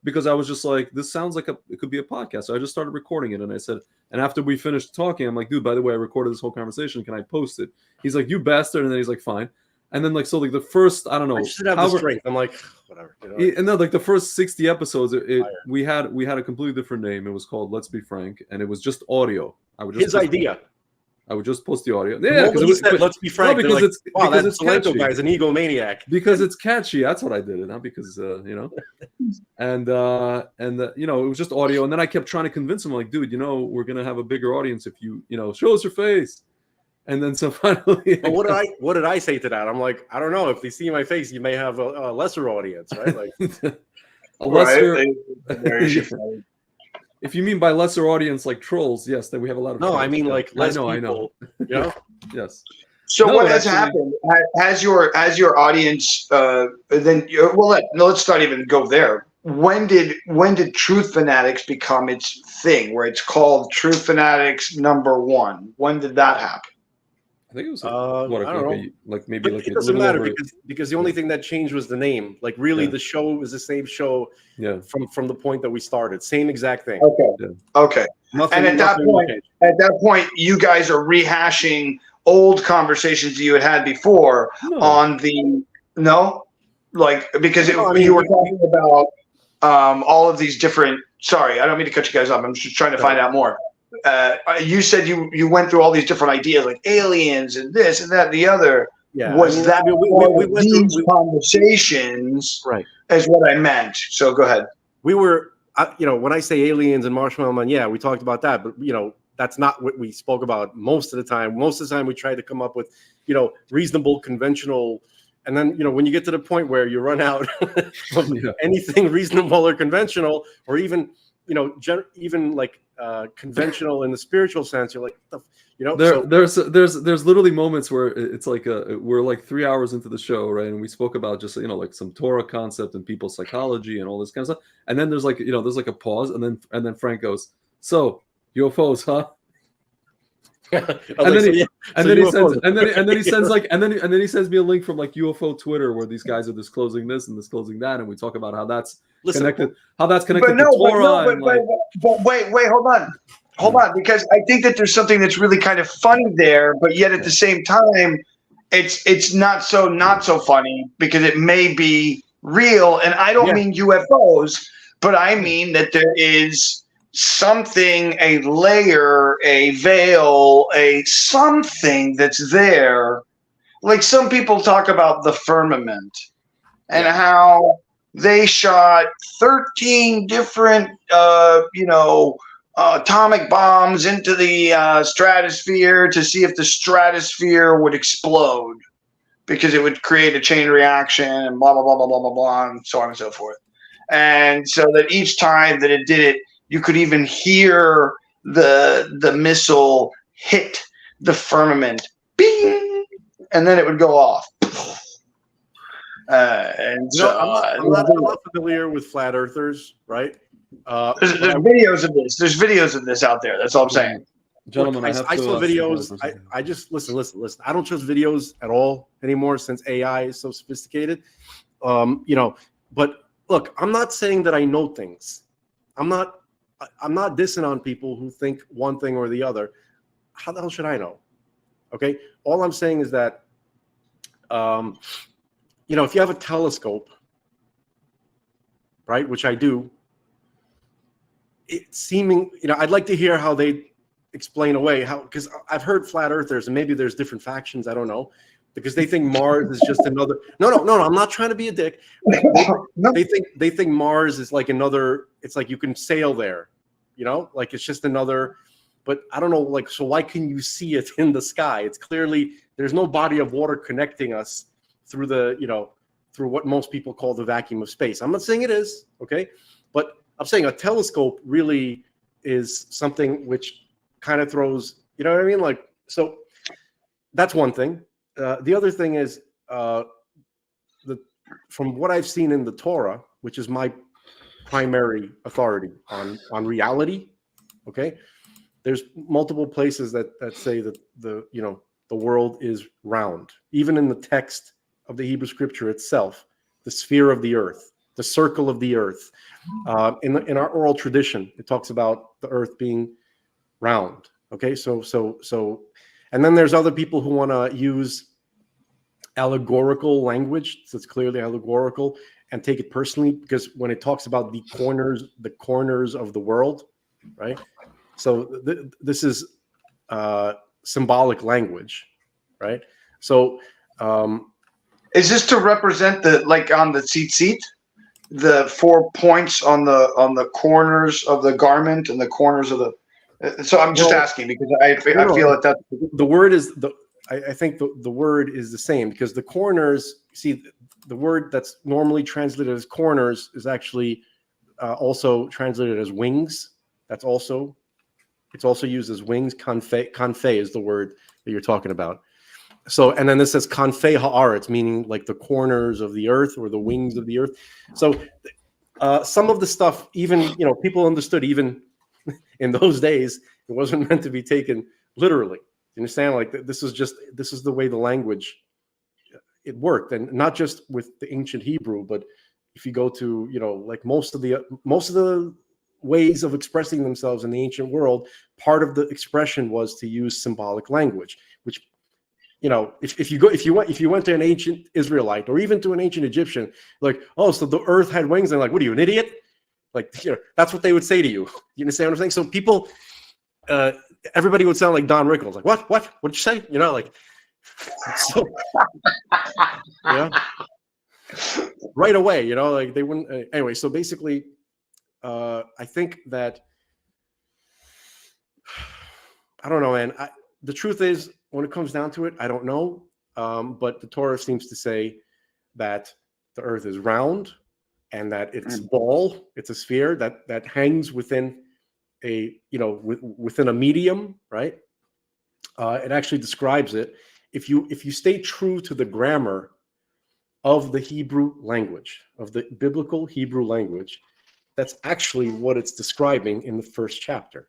because I was just like, this sounds like it could be a podcast. So I just started recording it, and I said, and after we finished talking, I'm like, dude, by the way, I recorded this whole conversation. Can I post it? He's like, you bastard, and then he's like, fine. And then the first, I don't know,
I should have the strength. I'm like, whatever.
And then the first 60 episodes, we had a completely different name. It was called Let's Be Frank, and it was just audio.
His idea.
I would just post the audio.
Yeah, because let's be frank. No, because it's Zalenko guy's an egomaniac.
Because it's catchy. That's what I did it, not because and it was just audio. And then I kept trying to convince him, like, dude, we're gonna have a bigger audience if you show us your face. And then so finally,
but what did I say to that? I'm like, I don't know. If they see my face, you may have a lesser audience, right? Like
a lesser. If you mean by lesser audience, like trolls, yes, then we have a lot of.
No, I mean like less people. I know.
Yes.
So what has happened? Has your audience? Let's start even go there. When did Truth Fanatics become its thing, where it's called Truth Fanatics #1? When did that happen?
I think it was
I don't know.
It
doesn't matter because the only thing that changed was the name. Like really, the show is the same show.
Yeah.
From the point that we started, same exact thing.
Okay. And at that point, you guys are rehashing old conversations you had before on the because you were talking about all of these different. Sorry, I don't mean to cut you guys off. I'm just trying to find out more. You said you went through all these different ideas like aliens and this and that and the other.
Yeah,
Was that
we went through
these conversations?
Right.
Is what I meant. So go ahead.
We were, when I say aliens and Marshmallow Man, yeah, we talked about that, but that's not what we spoke about most of the time. Most of the time, we tried to come up with, reasonable, conventional. And then, when you get to the point where you run out of anything reasonable or conventional, or even, even like conventional in the spiritual sense, you're like,
there's literally moments where it's like we're like 3 hours into the show, right? And we spoke about just like some Torah concept and people's psychology and all this kind of stuff. And then there's like there's like a pause, and then Frank goes, "So UFOs, huh?" And then he sends me a link from like UFO Twitter where these guys are disclosing this and disclosing that, and we talk about how that's connected to Torah.
But wait, hold on, because I think that there's something that's really kind of funny there, but yet at the same time, it's not so funny because it may be real, and I don't mean UFOs, but I mean that there is something, a layer, a veil, a something that's there. Like some people talk about the firmament and how they shot 13 different, atomic bombs into the stratosphere to see if the stratosphere would explode because it would create a chain reaction and blah, blah, blah, blah, blah, blah, blah, and so on and so forth. And so that each time that it did it, you could even hear the missile hit the firmament, bing, and then it would go off. I'm
not familiar with flat earthers, right?
There's videos of this. There's videos of this out there. That's all I'm saying.
Gentlemen,
I saw videos. I just listen. I don't trust videos at all anymore since AI is so sophisticated. But look, I'm not saying that I know things. I'm not dissing on people who think one thing or the other. How the hell should I know? Okay. All I'm saying is that, if you have a telescope, right, which I do, I'd like to hear how they explain away because I've heard flat earthers, and maybe there's different factions. I don't know, because they think Mars is just another. No. I'm not trying to be a dick. They think Mars is like another. It's like you can sail there, like it's just another. But I don't know, like, so why can you see it in the sky? It's clearly there's no body of water connecting us through through what most people call the vacuum of space. I'm not saying it is, okay, but I'm saying a telescope really is something which kind of throws, you know what I mean? Like, so that's one thing. The other thing is from what I've seen in the Torah, which is my primary authority on reality. Okay, there's multiple places that say that the world is round. Even in the text of the Hebrew Scripture itself, the sphere of the earth, the circle of the earth. In our oral tradition, it talks about the earth being round. Okay, so, and then there's other people who want to use allegorical language, so it's clearly allegorical, and take it personally, because when it talks about the corners of the world, right? So this is symbolic language, right? So
is this to represent on the tzitzit, the 4 points on the corners of the garment and the corners of the? So I'm just asking because I feel like that
the word is I think the word is the same, because the corners, see, the word that's normally translated as corners is actually also translated as wings. It's also used as wings. Kanfe is the word that you're talking about. So, and then this says kanfe ha'aretz, meaning like the corners of the earth or the wings of the earth. So some of the stuff, even, people understood even in those days, it wasn't meant to be taken literally. You understand? Like this is the way the language, it worked. And not just with the ancient Hebrew, but if you go to, like most of the ways of expressing themselves in the ancient world, part of the expression was to use symbolic language, which, if you went to an ancient Israelite or even to an ancient Egyptian, like, oh, so the earth had wings, and like, what are you, an idiot? Like, that's what they would say to you. You understand what I'm saying? So people, everybody would sound like Don Rickles. Like, what did you say? Like, so, right away, like they wouldn't. Anyway, so basically, I think that, I don't know, man. The truth is, when it comes down to it, I don't know. But the Torah seems to say that the earth is round and that it's ball, it's a sphere that hangs within a, within a medium, right? It actually describes it. If you stay true to the grammar of the Hebrew language, of the biblical Hebrew language, that's actually what it's describing in the first chapter.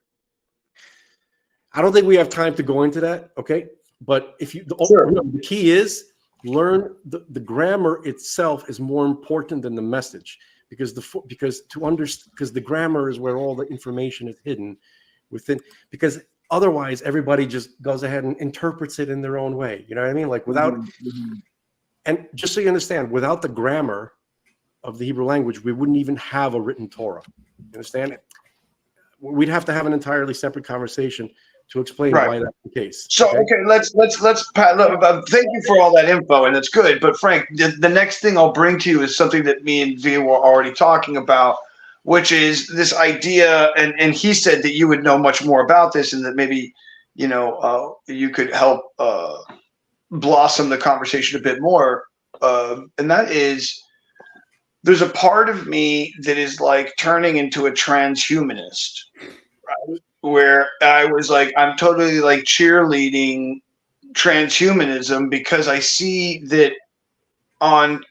I don't think we have time to go into that, okay? But if you, the key is learn the grammar itself is more important than the message, because the grammar is where all the information is hidden within. Because otherwise, everybody just goes ahead and interprets it in their own way. You know what I mean? Like without, and just so you understand, without the grammar of the Hebrew language, we wouldn't even have a written Torah. You understand? We'd have to have an entirely separate conversation to explain why that's the case.
So okay, let's thank you for all that info, and it's good. But Frank, the next thing I'll bring to you is something that me and V were already talking about, which is this idea, and he said that you would know much more about this, and that maybe you could help blossom the conversation a bit more, and that is, there's a part of me that is like turning into a transhumanist, right? Where I was like, I'm totally like cheerleading transhumanism, because I see that on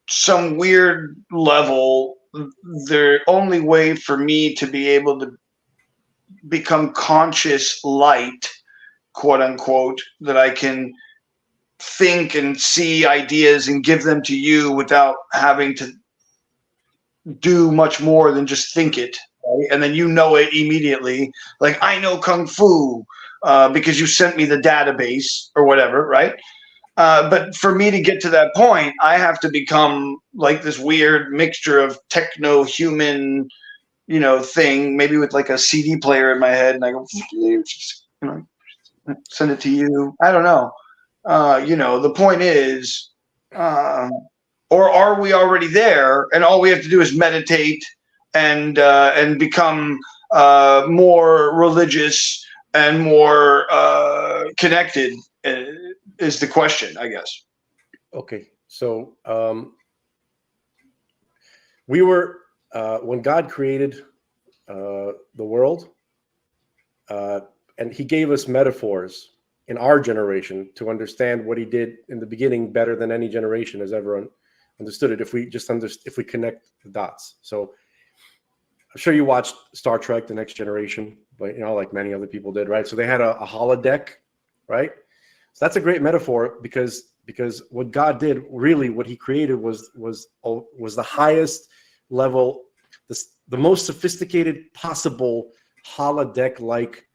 some weird level, the only way for me to be able to become conscious light, quote unquote, that I can think and see ideas and give them to you without having to do much more than just think it. Right? And then it immediately. Like, I know Kung Fu because you sent me the database or whatever, right? But for me to get to that point, I have to become like this weird mixture of techno-human, thing, maybe with like a CD player in my head, and I go, send it to you. I don't know. The point is, or are we already there, and all we have to do is meditate and become more religious and more connected, is the question, I guess.
Okay, so we were when God created the world, and he gave us metaphors in our generation to understand what he did in the beginning better than any generation has ever understood it, if we connect the dots. So I'm sure you watched Star Trek: The Next Generation, but like many other people did, right? So they had a holodeck, right? So that's a great metaphor, because what God did, really what he created was the highest level, the most sophisticated possible holodeck-like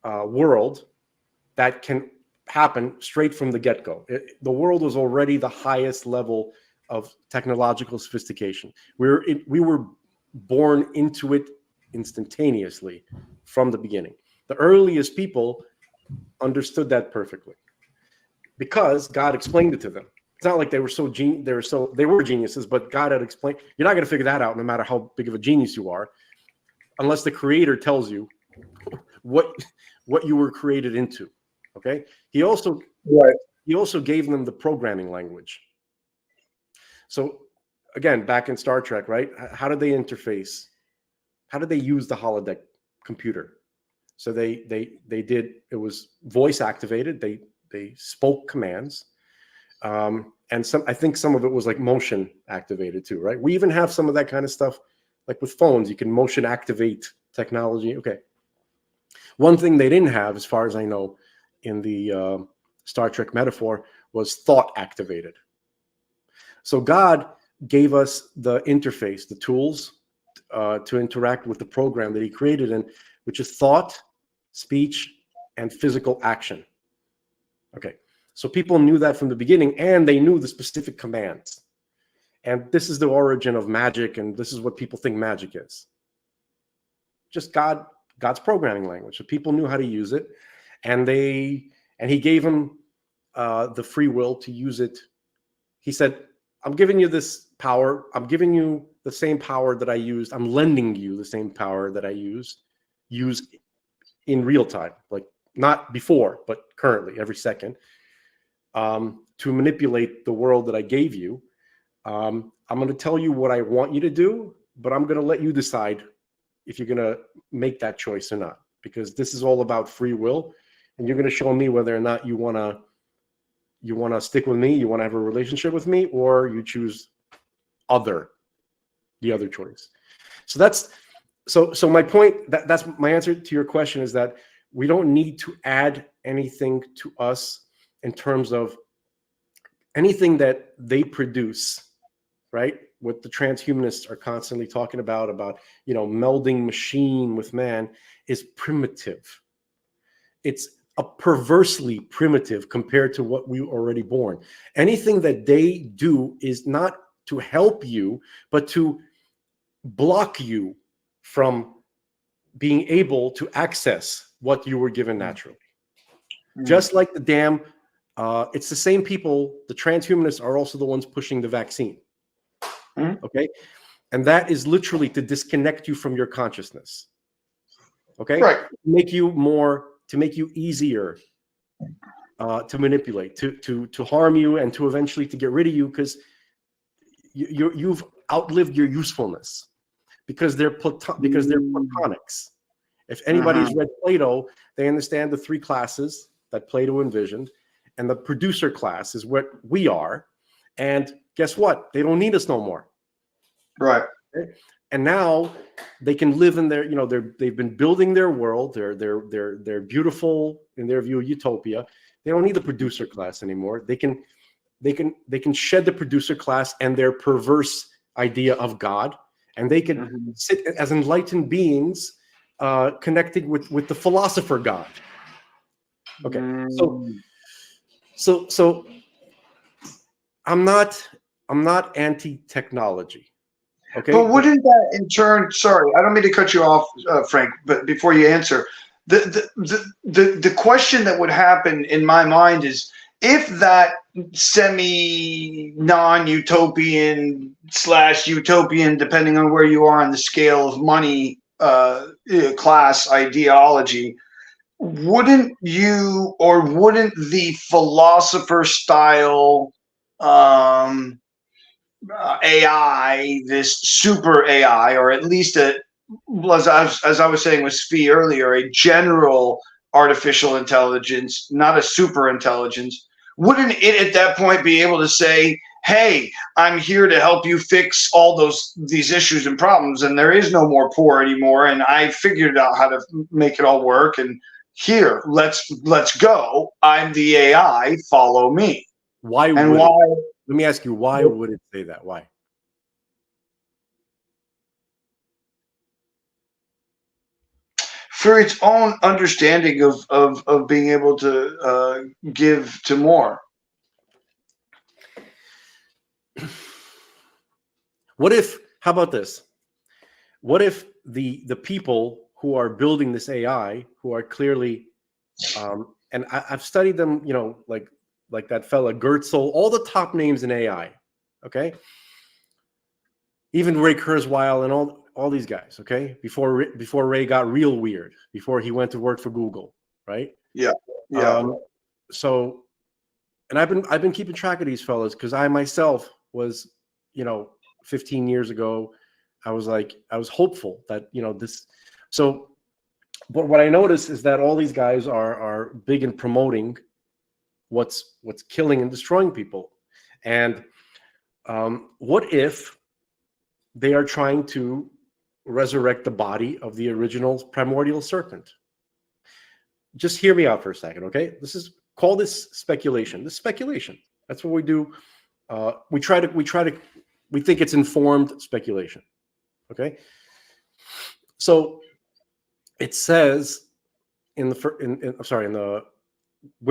world that can happen straight from the get-go. The world was already the highest level of technological sophistication. We were born into it instantaneously from the beginning. The earliest people understood that perfectly because God explained it to them. It's not like they were geniuses, but God had explained. You're not going to figure that out no matter how big of a genius you are, unless the Creator tells you what you were created into. Okay. He also gave them the programming language. So again, back in Star Trek, right? How did they interface? How did they use the holodeck computer? So they did. It was voice activated. They spoke commands, and I think some of it was like motion activated too, right? We even have some of that kind of stuff, like with phones. You can motion activate technology. Okay. One thing they didn't have, as far as I know, in the Star Trek metaphor, was thought activated. So God gave us the interface, the tools to interact with the program that he created, which is thought, speech, and physical action. Okay, so people knew that from the beginning, and they knew the specific commands. And this is the origin of magic, and this is what people think magic is. Just God's programming language. So people knew how to use it, and he gave them the free will to use it. He said, I'm giving you this power. I'm giving you the same power that I used. I'm lending you the same power that I use in real time, like not before, but currently, every second, to manipulate the world that I gave you. I'm going to tell you what I want you to do, but I'm going to let you decide if you're going to make that choice or not, because this is all about free will, and you're going to show me whether or not you want to stick with me, you want to have a relationship with me, or you choose the other choice. So that's so my point, that's my answer to your question, is that we don't need to add anything to us in terms of anything that they produce, right? What the transhumanists are constantly talking about, melding machine with man, is primitive. It's a perversely primitive compared to what we were already born. Anything that they do is not to help you, but to block you from being able to access what you were given naturally. Just like the damn, it's the same people, the transhumanists are also the ones pushing the vaccine. Okay? And that is literally to disconnect you from your consciousness. Okay?
Right.
To make you easier to manipulate, to harm you, and to eventually to get rid of you, because you've outlived your usefulness, because they're platonics. If anybody's read Plato, they understand the three classes that Plato envisioned, and the producer class is what we are. And guess what? They don't need us no more.
Right.
Okay? And now they can live in their, they've been building their world. They're beautiful in their view, utopia. They don't need the producer class anymore. They can shed the producer class and their perverse idea of God, and they can sit as enlightened beings, connected with the philosopher God. Okay, so I'm not anti-technology. Okay,
but wouldn't that in turn? Sorry, I don't mean to cut you off, Frank. But before you answer, the question that would happen in my mind is, if that semi non-utopian / utopian, depending on where you are on the scale of money, class ideology, wouldn't the philosopher style AI, this super AI, or at least as I was saying with Svi earlier, a general artificial intelligence, not a super intelligence, wouldn't it at that point be able to say, hey, I'm here to help you fix all these issues and problems, and there is no more poor anymore, and I figured out how to make it all work, and here, let's go. I'm the AI, follow me.
Why? Let me ask you, why would it say that? Why?
For its own understanding of being able to give to more.
How about this? What if the people who are building this AI, who are clearly, and I've studied them, like that fella Gertzel, all the top names in AI, okay? Even Ray Kurzweil and all these guys, okay? Before Ray got real weird, before he went to work for Google, right?
Yeah.
So, and I've been keeping track of these fellas, because I myself was, 15 years ago, I was hopeful that this. So, but what I noticed is that all these guys are big in promoting what's killing and destroying people, and what if they are trying to resurrect the body of the original primordial serpent? Just hear me out for a second, okay? Call this speculation. This speculation. That's what we do. We think it's informed speculation. Okay. So it says where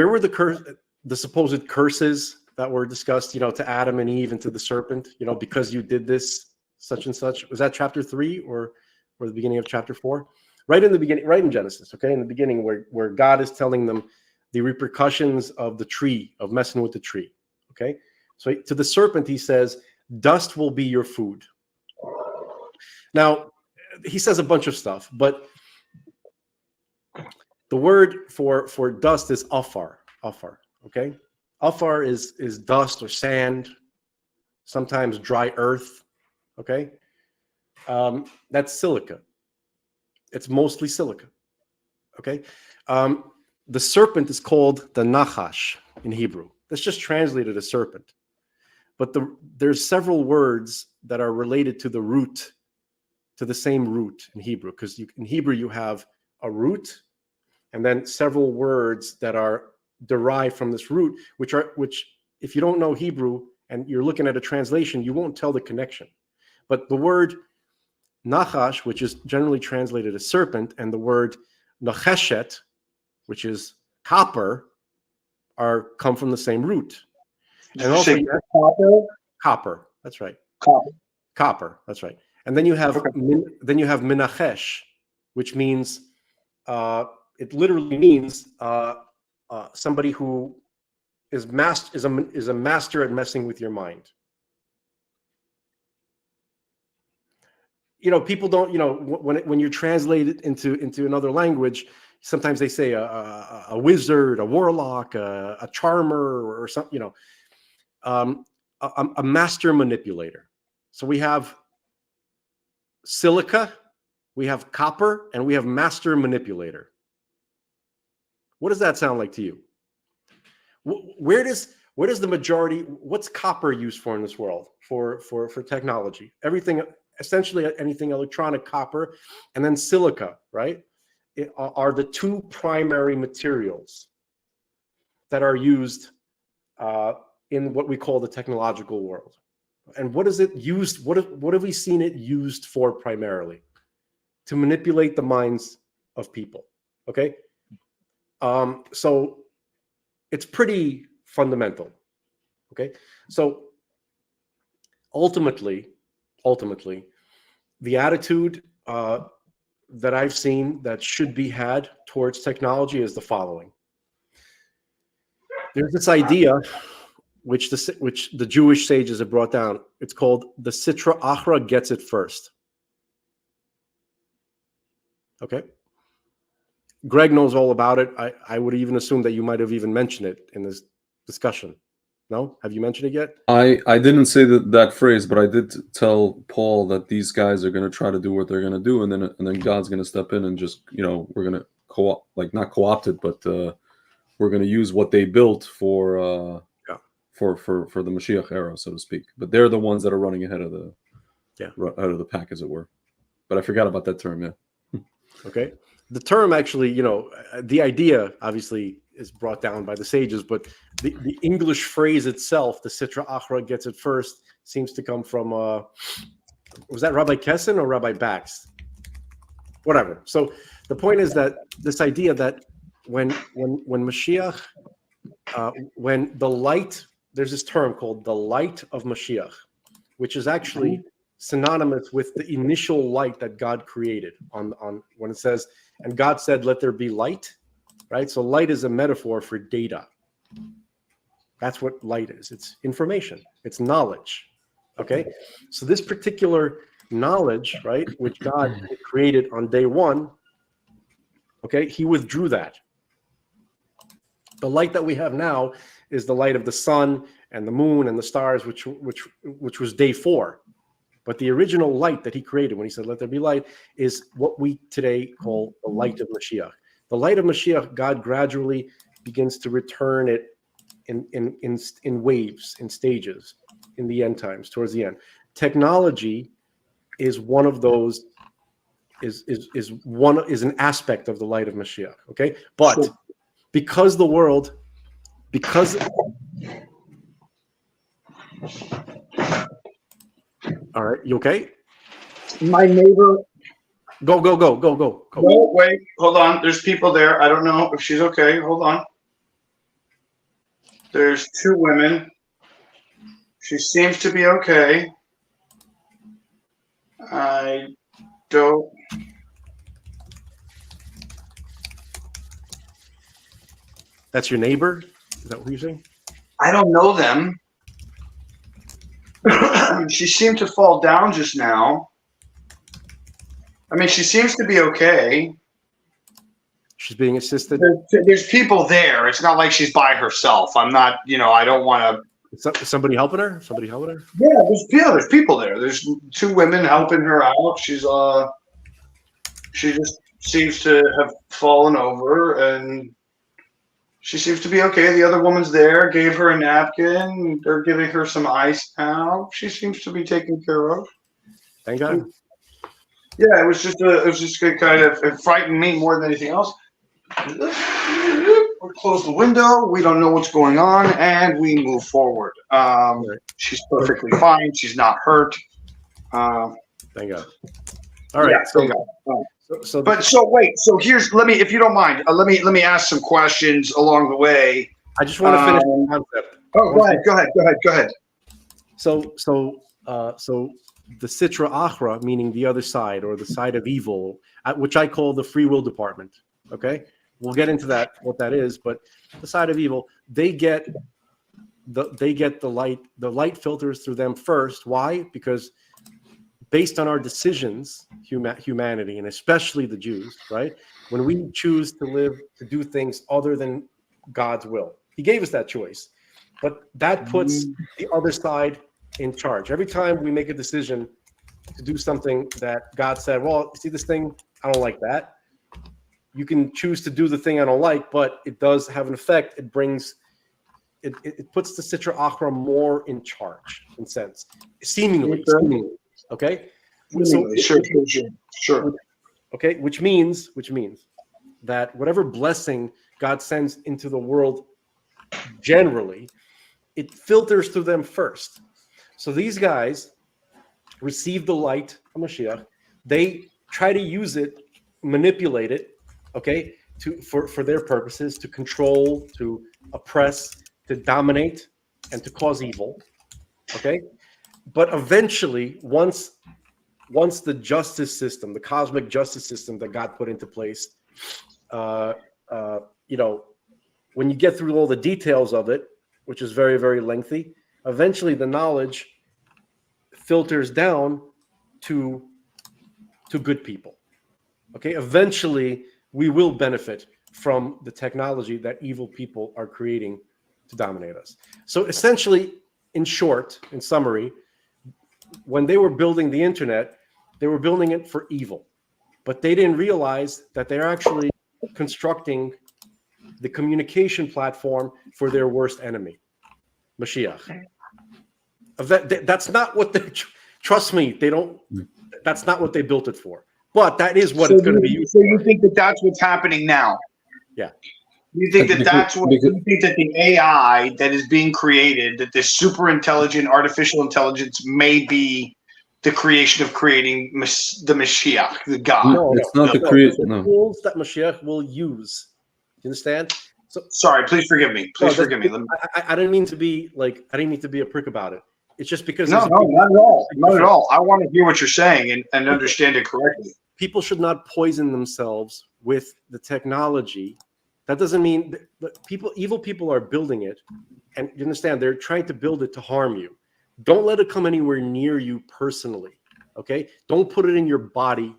were the supposed curses that were discussed, to Adam and Eve and to the serpent, because you did this, such and such. Was that chapter 3 or the beginning of chapter 4? Right in the beginning, right in Genesis, okay? In the beginning where God is telling them the repercussions of the tree, of messing with the tree, okay? So to the serpent, he says, dust will be your food. Now, he says a bunch of stuff, but the word for dust is afar, okay? Afar is dust or sand, sometimes dry earth, okay? That's silica. It's mostly silica, okay? The serpent is called the nachash in Hebrew. That's just translated as serpent. But there's several words that are related to the root, to the same root in Hebrew, because in Hebrew you have a root and then several words that are derived from this root, which if you don't know Hebrew and you're looking at a translation, you won't tell the connection. But the word nachash, which is generally translated as serpent, and the word nacheshet, which is copper, come from the same root.
Did you say
copper. That's right.
Copper.
That's right. And then you have minachesh, which means it literally means somebody who is a master at messing with your mind. People don't. When you translate it into another language, sometimes they say a wizard, a warlock, a charmer, or something. A master manipulator. So we have silica, we have copper, and we have master manipulator. What does that sound like to you? Where does the majority? What's copper used for in this world for technology? Everything, essentially anything electronic, copper, and then silica, right? Are the two primary materials that are used in what we call the technological world. And what is it used? What have we seen it used for primarily? To manipulate the minds of people. Okay. So it's pretty fundamental. Okay. So ultimately, the attitude that I've seen that should be had towards technology is the following. There's this idea which the Jewish sages have brought down. It's called the Sitra Achra gets it first. Okay. Greg knows all about it. I would even assume that you might have even mentioned it in this discussion. No? Have you mentioned it yet?
I didn't say that phrase, but I did tell Paul that these guys are going to try to do what they're going to do, and then God's going to step in and just, we're going to not co-opt it, but we're going to use what they built for the Mashiach era, so to speak. But they're the ones that are running ahead of the pack, as it were. But I forgot about that term. Yeah.
Okay. The term actually, the idea obviously is brought down by the sages, but the English phrase itself, the Sitra Achra gets it first, seems to come from, was that Rabbi Kessin or Rabbi Bax? Whatever. So the point is that this idea that when Mashiach, when the light, there's this term called the light of Mashiach, which is actually synonymous with the initial light that God created on when it says, and God said, let there be light, right? So light is a metaphor for data. That's what light is. It's information. It's knowledge. Okay. So this particular knowledge, right, which God created on day one, okay, he withdrew that. The light that we have now is the light of the sun and the moon and the stars, which was day 4. But the original light that he created when he said, let there be light, is what we today call the light of Mashiach. The light of Mashiach, God gradually begins to return it in waves, in stages, in the end times, towards the end. Technology is one of those, is an aspect of the light of Mashiach. Okay. But because the world, all right, you okay?
My neighbor.
Go.
No, wait, hold on. There's people there. I don't know if she's okay. Hold on. There's 2 women. She seems to be okay. I don't.
That's your neighbor? Is that what you're saying?
I don't know them. She seemed to fall down just now. I mean, she seems to be okay.
She's being assisted.
There's people there. It's not like she's by herself. I'm not, I don't want to.
Somebody helping her? Somebody helping her?
Yeah, there's people there. There's two women helping her out. She just seems to have fallen over, and she seems to be okay. The other woman's there, gave her a napkin. They're giving her some ice now. She seems to be taken care of.
Thank God.
Yeah, it was just a kind of, it frightened me more than anything else. We close the window. We don't know what's going on, and we move forward. She's perfectly fine. She's not hurt.
Thank God. All right.
Yeah, So here's, if you don't mind, let me ask some questions along the way.
I just want to finish the concept.
Oh, go ahead.
So the Sitra Achra, meaning the other side or the side of evil, which I call the free will department. Okay, we'll get into that, what that is, but the side of evil, they get the light filters through them first. Why? Because based on our decisions, humanity, and especially the Jews, right? When we choose to do things other than God's will, He gave us that choice, but that puts the other side in charge. Every time we make a decision to do something that God said, well, see this thing, I don't like that. You can choose to do the thing I don't like, but it does have an effect. It puts the Sitra Achra more in charge, in sense, seemingly. Okay.
Sure.
Okay, which means that whatever blessing God sends into the world, generally, it filters through them first. So these guys receive the light of Mashiach. They try to use it, manipulate it, okay, for their purposes, to control, to oppress, to dominate, and to cause evil. Okay, but eventually, once the justice system, the cosmic justice system that God put into place, when you get through all the details of it, which is very, very lengthy, eventually the knowledge filters down to good people. Okay, eventually we will benefit from the technology that evil people are creating to dominate us. So essentially, in short, in summary, when they were building the internet, they were building it for evil, but they didn't realize that they're actually constructing the communication platform for their worst enemy, Mashiach. That's not what they, trust me, they don't, that's not what they built it for, but that is what it's going to be used
for.
So
you think that that's what's happening now?
Yeah.
You think that that's what, you think that the AI that is being created, that this super intelligent artificial intelligence may be the creation of creating the Mashiach, the God?
No, it's not the creation.
The tools that Mashiach will use. You understand? So,
sorry, please forgive me. Forgive me.
I didn't mean to be a prick about it. It's just because
no, not at all. Not at all. I want to hear what you're saying and understand it correctly.
People should not poison themselves with the technology. That doesn't mean that evil people are building it, and you understand they're trying to build it to harm you. Don't let it come anywhere near you personally. Okay? Don't put it in your body.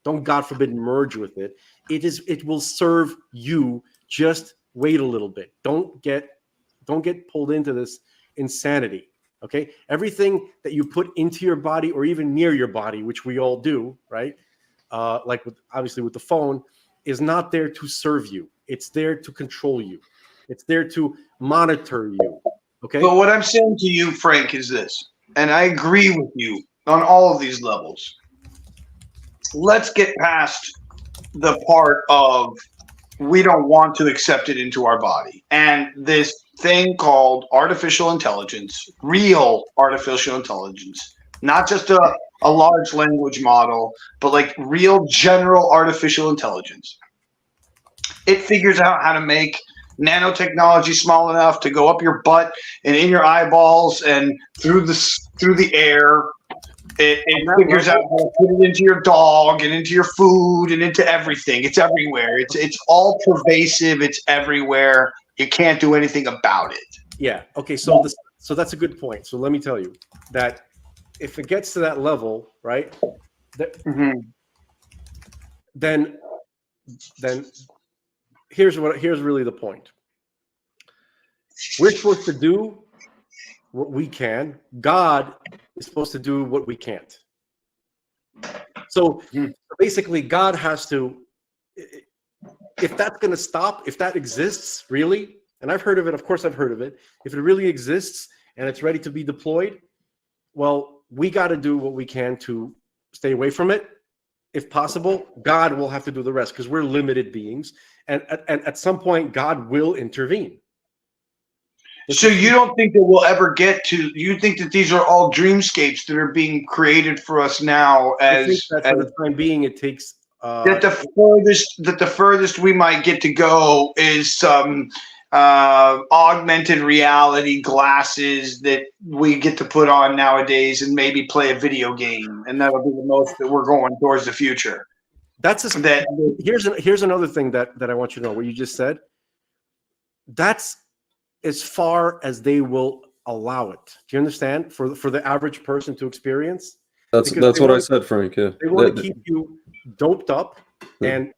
Don't, God forbid, merge with it. It will serve you. Just wait a little bit. Don't get pulled into this insanity. Okay? Everything that you put into your body or even near your body, which we all do, right? Like obviously with the phone, is not there to serve you. It's there to control you. It's there to monitor you. Okay.
But what I'm saying to you, Frank, is this, and I agree with you on all of these levels. Let's get past the part of we don't want to accept it into our body. And this thing called artificial intelligence, real artificial intelligence, not just a large language model, but like real general artificial intelligence. It figures out how to make nanotechnology small enough to go up your butt and in your eyeballs and through the air. It figures out how to put it into your dog and into your food and into everything. It's everywhere. It's all pervasive. It's everywhere. You can't do anything about it.
Yeah. Okay. So so that's a good point. So let me tell you that if it gets to that level, right, then here's really the point. We're supposed to do what we can. God is supposed to do what we can't. So basically, God has to, if that's going to stop, if that exists really, and I've heard of it, of course I've heard of it, if it really exists and it's ready to be deployed, well, we got to do what we can to stay away from it. If possible, God will have to do the rest because we're limited beings. And at some point, God will intervene.
So you don't think that we'll ever get to? You think that these are all dreamscapes that are being created for us now?
I think that for the time being, it takes
that the furthest we might get to go is some augmented reality glasses that we get to put on nowadays and maybe play a video game, and that'll be the most that we're going towards the future.
Here's another thing that I want you to know. What you just said. That's as far as they will allow it. Do you understand? For the average person to experience.
That's what I said, Frank. Yeah.
They want to keep you doped up and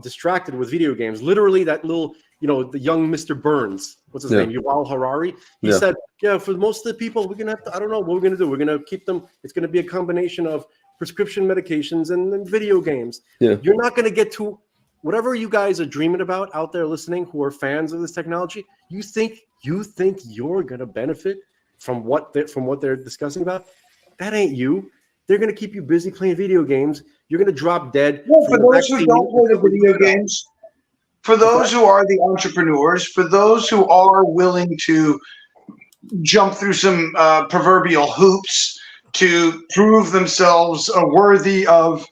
distracted with video games. Literally, that little, the young Mr. Burns. What's his name? Yuval Harari. He said, for most of the people, we're gonna have to. I don't know what we're gonna do. We're gonna keep them. It's gonna be a combination of prescription medications and video games. Yeah. You're not gonna get to. Whatever you guys are dreaming about out there listening who are fans of this technology, you think you're going to benefit from what they're discussing about? That ain't you. They're going to keep you busy playing video games. You're going to drop dead.
No, for those who don't play the video games, for those who are the entrepreneurs, for those who are willing to jump through some proverbial hoops to prove themselves worthy of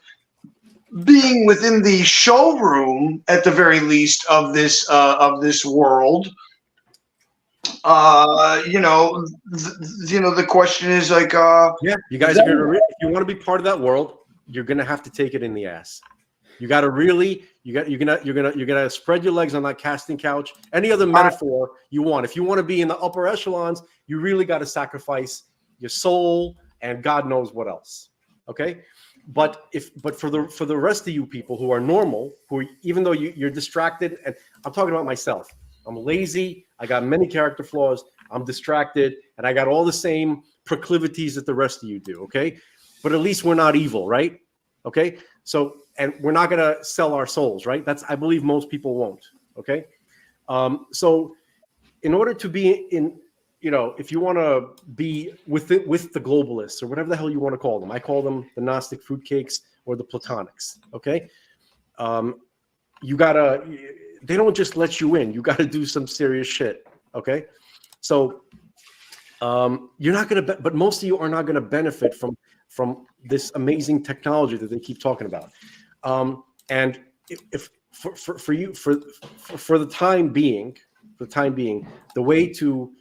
being within the showroom, at the very least, of this world, the question is like,
you guys are gonna. If you want to be part of that world, you're gonna have to take it in the ass. You got to really, you're gonna spread your legs on that casting couch. Any other metaphor you want. If you want to be in the upper echelons, you really got to sacrifice your soul and God knows what else. Okay. But for the rest of you people who are normal, who even though you're distracted, and I'm talking about myself, I'm lazy, I got many character flaws, I'm distracted, and I got all the same proclivities that the rest of you do, okay? But at least we're not evil, right? Okay? So, and we're not gonna sell our souls, right? I believe most people won't, okay? So in order to be in, if you want to be with the globalists or whatever the hell you want to call them, I call them the Gnostic fruitcakes or the Platonics. Okay, they don't just let you in. You got to do some serious shit. Okay, so you're not gonna, but most of you are not gonna benefit from this amazing technology that they keep talking about. And if for you for the time being, the way to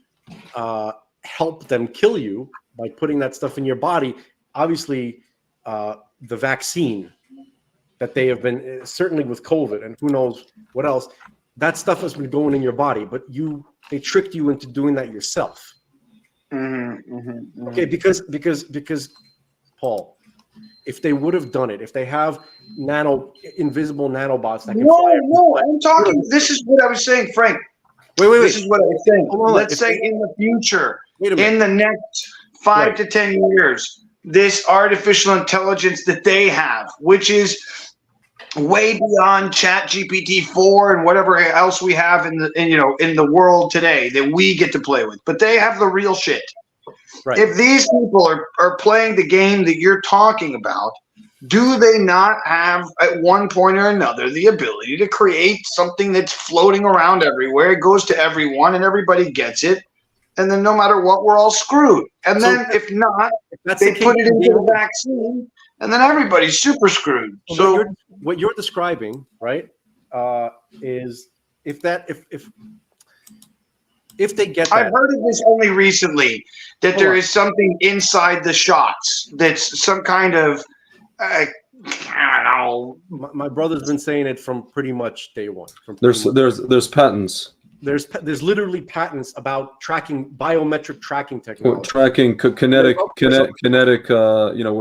help them kill you by putting that stuff in your body. Obviously, the vaccine that they have been, certainly with COVID and who knows what else, that stuff has been going in your body, but they tricked you into doing that yourself. Okay, because Paul, if they would have done it, if they have invisible nanobots that can fly.
No, I'm talking, this is what I was saying, Frank.
Wait.
This is what I was saying. Let's say in the future, in the next 5 to 10 years, this artificial intelligence that they have, which is way beyond ChatGPT-4 and whatever else we have in the world today that we get to play with, but they have the real shit. Right. If these people are playing the game that you're talking about, do they not have, at one point or another, the ability to create something that's floating around everywhere? It goes to everyone and everybody gets it. And then no matter what, we're all screwed. And then if not, they put it into the vaccine and then everybody's super screwed. So
what you're describing, right, is if they get that.
I've heard of this only recently, that there is something inside the shots that's some kind of, I don't know.
My brother's been saying it from pretty much day one.
There's patents.
There's literally patents about tracking, biometric tracking technology.
Tracking kinetic, what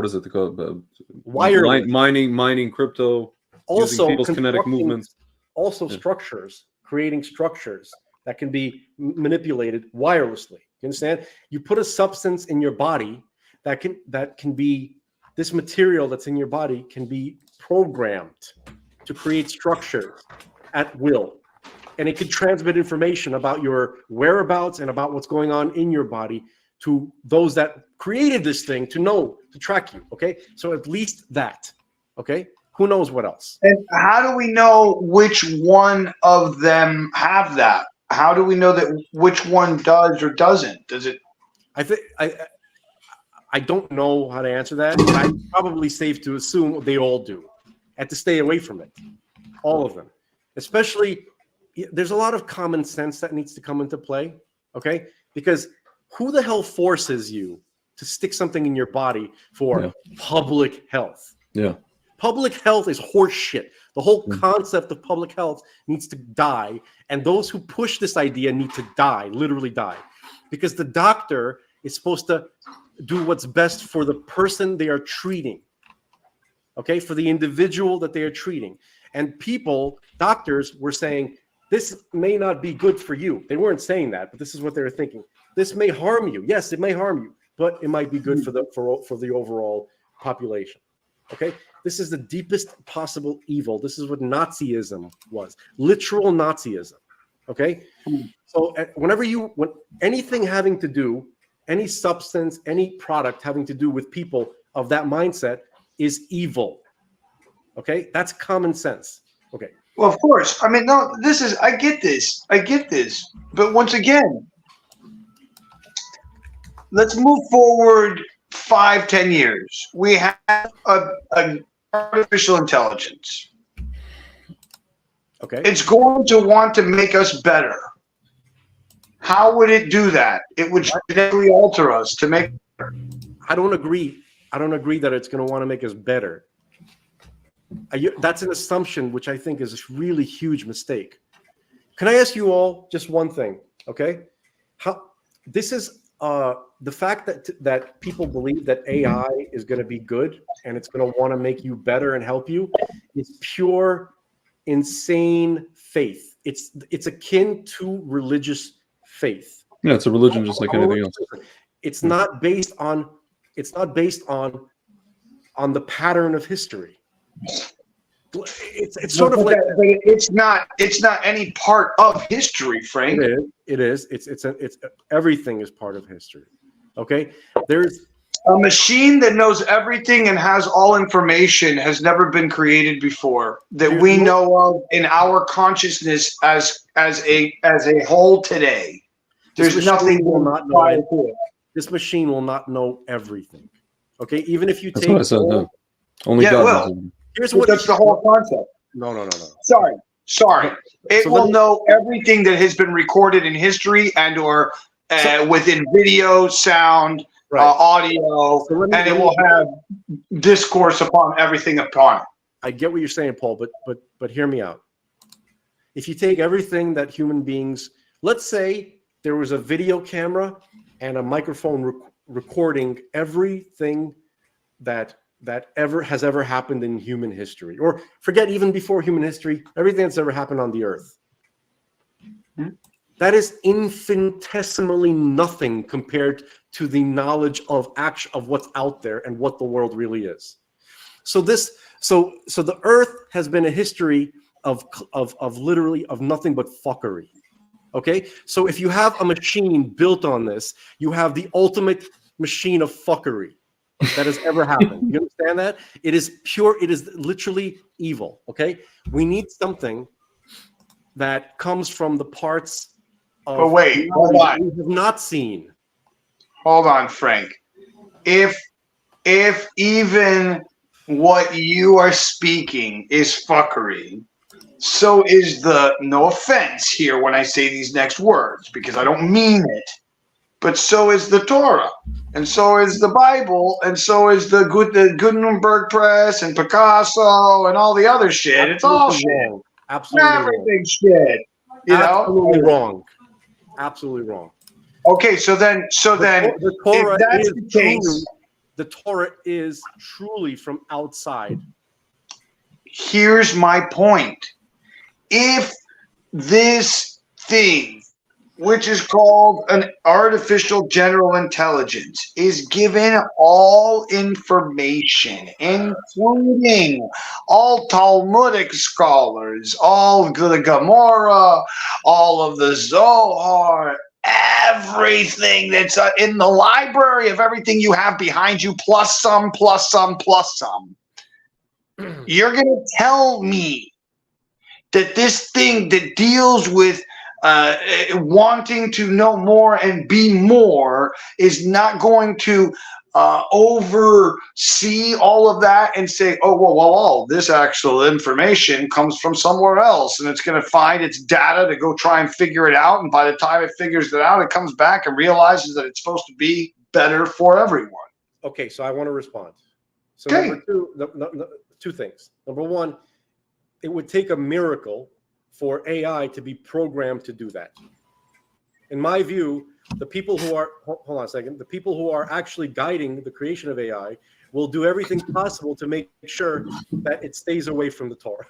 is it called?
Wireless.
Mining crypto.
Also,
people's kinetic movements.
Also, structures, creating structures that can be manipulated wirelessly. You understand? You put a substance in your body that can be, this material that's in your body can be programmed to create structures at will. And it could transmit information about your whereabouts and about what's going on in your body to those that created this thing to track you. Okay. So at least that. Okay. Who knows what else?
And how do we know which one of them have that? How do we know that which one does or doesn't? Does it?
I don't know how to answer that. I'm probably safe to assume they all do. And to stay away from it. All of them. Especially, there's a lot of common sense that needs to come into play. Okay? Because who the hell forces you to stick something in your body for public health?
Yeah.
Public health is horse shit. The whole concept of public health needs to die. And those who push this idea need to die, literally die. Because the doctor is supposed to do what's best for the person they are treating. Okay? For the individual that they are treating. And doctors were saying, this may not be good for you. They weren't saying that, but this is what they were thinking. This may harm you. Yes, it may harm you, but it might be good for the overall population. Okay? This is the deepest possible evil. This is what Nazism was. Literal Nazism. Okay? So when anything having to do, any substance, any product having to do with people of that mindset is evil. Okay? That's common sense. Okay.
Well, of course. I mean, no, I get this. But once again, let's move forward 5-10 years. We have an artificial intelligence.
Okay.
It's going to want to make us better. How would it do that? It would genetically alter us to make.
I don't agree that it's going to want to make us better. That's an assumption, which I think is a really huge mistake. Can I ask you all just one thing? Okay. This is the fact that people believe that AI is going to be good and it's going to want to make you better and help you is pure, insane faith. It's akin to religious faith.
Yeah, it's a religion just like anything else.
It's not based on the pattern of history. It's sort of like,
but it's not any part of history, Frank.
It is. It's everything is part of history. Okay, there's
a machine that knows everything and has all information has never been created before that we know of in our consciousness as a whole today. There's nothing
will not know. This machine will not know everything. Okay, even if you take.
That's what I said. No. Only God knows.
Here's what
that's the whole concept.
No.
Sorry. It will know everything that has been recorded in history and or within video, sound, audio, and it will have discourse upon everything upon it.
I get what you're saying, Paul, but hear me out. If you take everything that human beings, let's say there was a video camera and a microphone recording everything that has ever happened in human history, or forget even before human history, everything that's ever happened on the earth. That is infinitesimally nothing compared to the knowledge of what's out there and what the world really is. So the earth has been a history of literally of nothing but fuckery. Okay? So if you have a machine built on this, you have the ultimate machine of fuckery that has ever happened. You understand that? It is pure, it is literally evil. Okay? We need something that comes from the parts of
hold on.
we have not seen.
Hold on, Frank. If even what you are speaking is fuckery, so is the, no offense here when I say these next words, because I don't mean it, but so is the Torah, and so is the Bible, and so is the Gutenberg Press and Picasso and all the other shit. It's all shit.
Wrong. Absolutely
Everything's shit. You
Absolutely
know?
wrong. Absolutely wrong.
Okay, so then
The Torah
if that's
is
the case,
truly, the Torah is truly from outside.
here's my point. If this thing, which is called an artificial general intelligence, is given all information, including all Talmudic scholars, all the Gemara, all of the Zohar, everything that's in the library of everything you have behind you, plus some, plus some, plus some, you're going to tell me that this thing that deals with wanting to know more and be more is not going to oversee all of that and say, oh, well, this actual information comes from somewhere else, and it's going to find its data to go try and figure it out, and by the time it figures it out, it comes back and realizes that it's supposed to be better for everyone.
Okay, so I want to respond. So
Okay.
number two, two things. Number one, it would take a miracle for AI to be programmed to do that. In my view, the people who are, hold on a second, the people who are actually guiding the creation of AI will do everything possible to make sure that it stays away from the Torah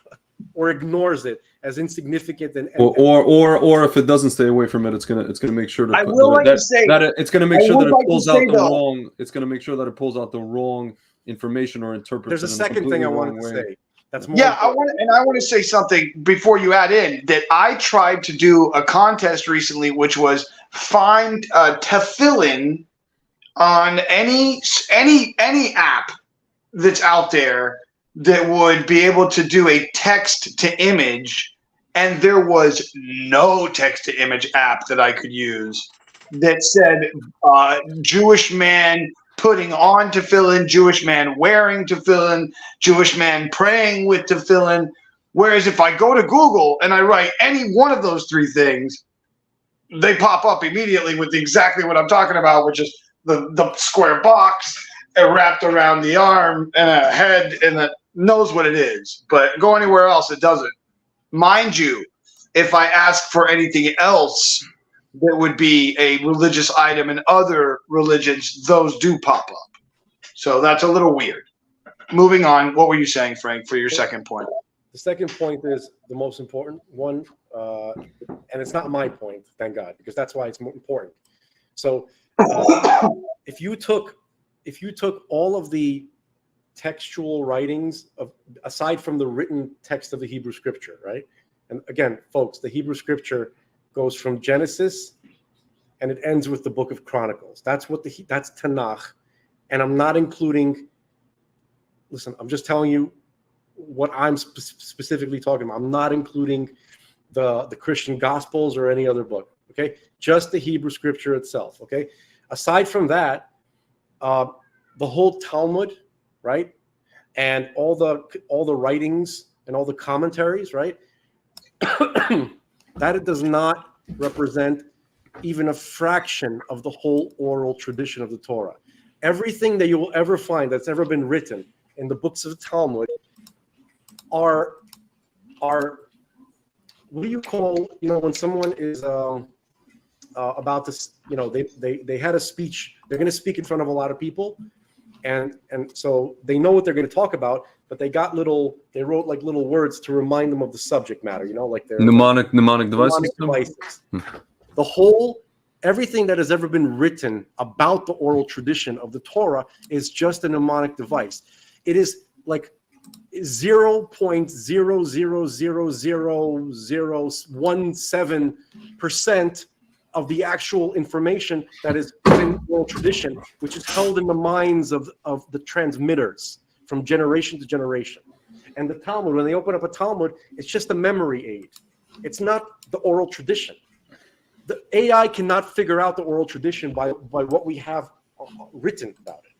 or ignores it as insignificant
or if it doesn't stay away from it, it's gonna make sure
I
to
will like to say
that it's gonna make
I
sure
would
that it
like to
pulls
say,
out the
though-
wrong. It's gonna make sure that it pulls out the wrong information or interprets.
There's a
it in
second thing I
completely
wanted
wrong
to
way.
say. That's more
Yeah,
important.
I want to say something before you add in that I tried to do a contest recently, which was find tefillin on any app that's out there that would be able to do a text to image, and there was no text to image app that I could use that said Jewish man putting on tefillin, Jewish man wearing tefillin, Jewish man praying with tefillin. Whereas if I go to Google and I write any one of those three things, they pop up immediately with exactly what I'm talking about, which is the square box wrapped around the arm and a head, and that knows what it is. But go anywhere else, it doesn't. Mind you, if I ask for anything else that would be a religious item in other religions, those do pop up. So that's a little weird. Moving on, what were you saying, Frank, for your second point?
The second point is the most important one, and it's not my point, thank God, because that's why it's more important. So if you took all of the textual writings aside from the written text of the Hebrew Scripture, right? And again, folks, the Hebrew Scripture goes from Genesis and it ends with the Book of Chronicles. That's Tanakh, and I'm not including. Listen, I'm just telling you what I'm specifically talking about. I'm not including the Christian Gospels or any other book. Okay, just the Hebrew Scripture itself. Okay, aside from that, the whole Talmud, right, and all the writings and all the commentaries, right, that it does not represent even a fraction of the whole oral tradition of the Torah. Everything that you will ever find that's ever been written in the books of the Talmud are what do you call, when someone is about this, they had a speech, they're going to speak in front of a lot of people, and so they know what they're going to talk about, but they wrote like little words to remind them of the subject matter, like their
Mnemonic devices.
Everything that has ever been written about the oral tradition of the Torah is just a mnemonic device. It is like 0.0000017% of the actual information that is in the oral tradition, which is held in the minds of the transmitters from generation to generation. And the Talmud, when they open up a Talmud, it's just a memory aid. It's not the oral tradition. The AI cannot figure out the oral tradition by what we have written about it.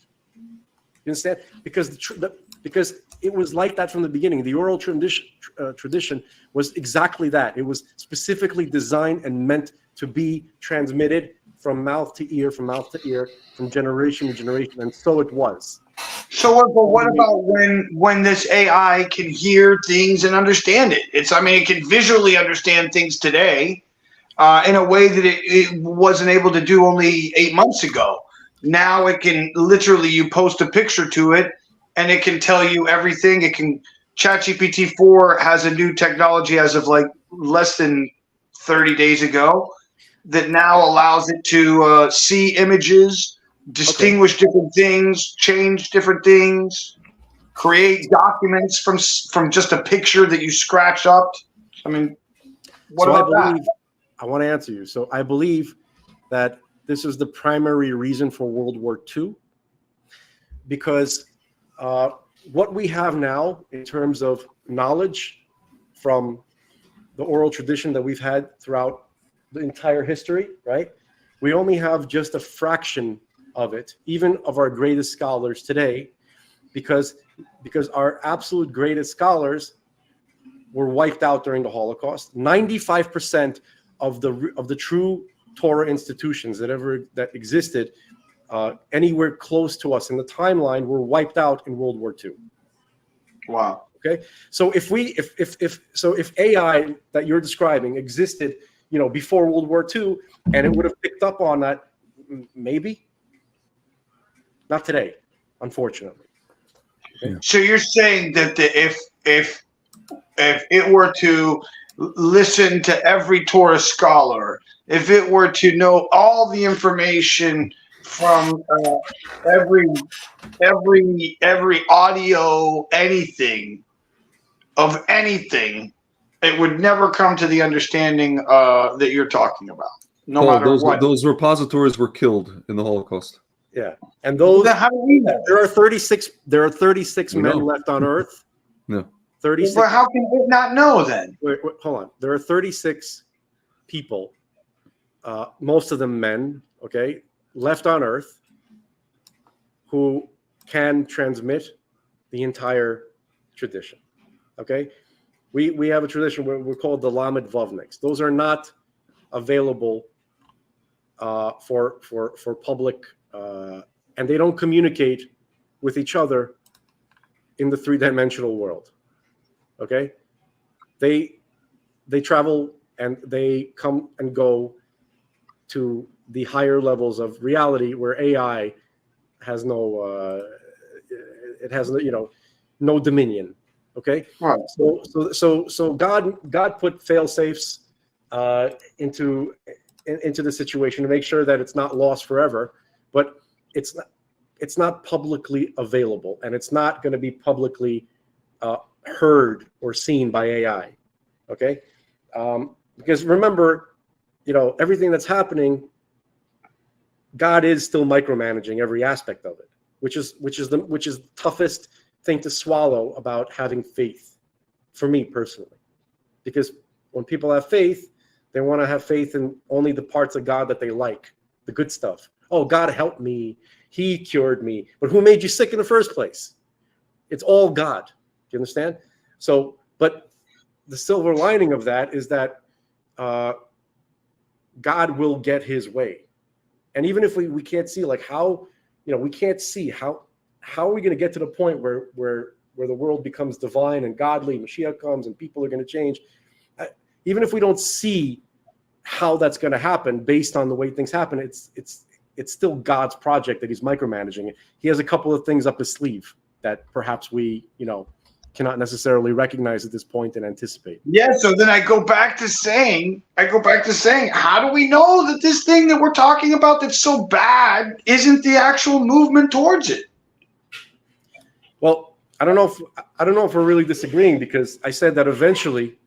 You understand? Because it was like that from the beginning. The oral tradition was exactly that. It was specifically designed and meant to be transmitted from mouth to ear, from generation to generation, and so it was.
So, but what about when this AI can hear things and understand it? It can visually understand things today in a way that it wasn't able to do only 8 months ago. Now it can literally, you post a picture to it, and it can tell you everything. It can. ChatGPT 4 has a new technology as of like less than 30 days ago that now allows it to see images, distinguish different things, change different things, create documents from just a picture that you scratch up. What about that?
I want to answer you. So I believe that this is the primary reason for World War II, because what we have now in terms of knowledge from the oral tradition that we've had throughout the entire history, right? We only have just a fraction of it, even of our greatest scholars today, because our absolute greatest scholars were wiped out during the Holocaust. 95% of the true Torah institutions that existed anywhere close to us in the timeline were wiped out in World War II.
Wow.
Okay, so if AI that you're describing existed, before World War II, and it would have picked up on that, maybe. Not today, unfortunately. Okay?
So you're saying that if it were to listen to every Torah scholar, if it were to know all the information from every audio, anything, it would never come to the understanding that you're talking about. No matter what.
Those repositories were killed in the Holocaust.
Yeah, and those.
How do we know?
There are 36. There are 36 men left on Earth.
No.
36. But how can we not know then?
Wait, hold on. There are 36 people, most of them men, okay, left on Earth, who can transmit the entire tradition. Okay, we have a tradition where we're called the Lamed Vavniks. Those are not available for public, and they don't communicate with each other in the three-dimensional world. Okay, they travel and they come and go to the higher levels of reality where AI has no no dominion. Okay,
right.
So God put fail safes into the situation to make sure that it's not lost forever, but it's not publicly available, and it's not going to be publicly heard or seen by AI. Okay, because remember, everything that's happening, God is still micromanaging every aspect of it, which is the toughest thing to swallow about having faith, for me personally, because when people have faith, they want to have faith in only the parts of God that they like, the good stuff. Oh, God helped me, He cured me, but who made you sick in the first place? It's all God. Do you understand? So, but the silver lining of that is that God will get His way. And even if we can't see, like, how, we can't see how are we going to get to the point where the world becomes divine and godly, Mashiach comes and people are going to change. Even if we don't see how that's going to happen based on the way things happen, it's still God's project that He's micromanaging. He has a couple of things up His sleeve that perhaps we, cannot necessarily recognize at this point and anticipate.
Yeah, so then I go back to saying, how do we know that this thing that we're talking about that's so bad isn't the actual movement towards it?
Well, I don't know if we're really disagreeing, because I said that eventually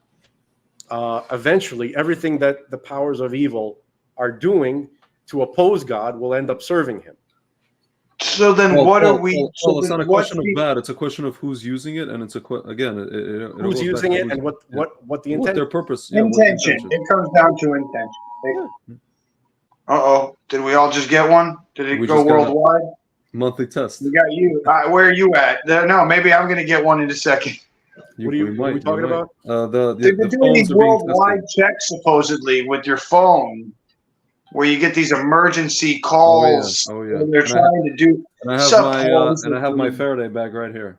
everything that the powers of evil are doing to oppose God will end up serving Him.
So then, what are we?
Well, it's not a question of that. It's a question of who's using it, and it's
who's using it, and what the intent,
what their purpose,
intention. It comes down to intention.
Yeah.
Did we all just get one? Did it go worldwide?
Monthly test.
We got you. Where are you at? No, maybe I'm going to get one in a second.
What are we talking about?
They've been
The
doing these
phones are being
worldwide
tested.
checks supposedly with your phone, where you get these emergency
Oh
calls.
yeah. Oh yeah.
When they're trying to do
And I have
supposedly.
my Faraday bag right here.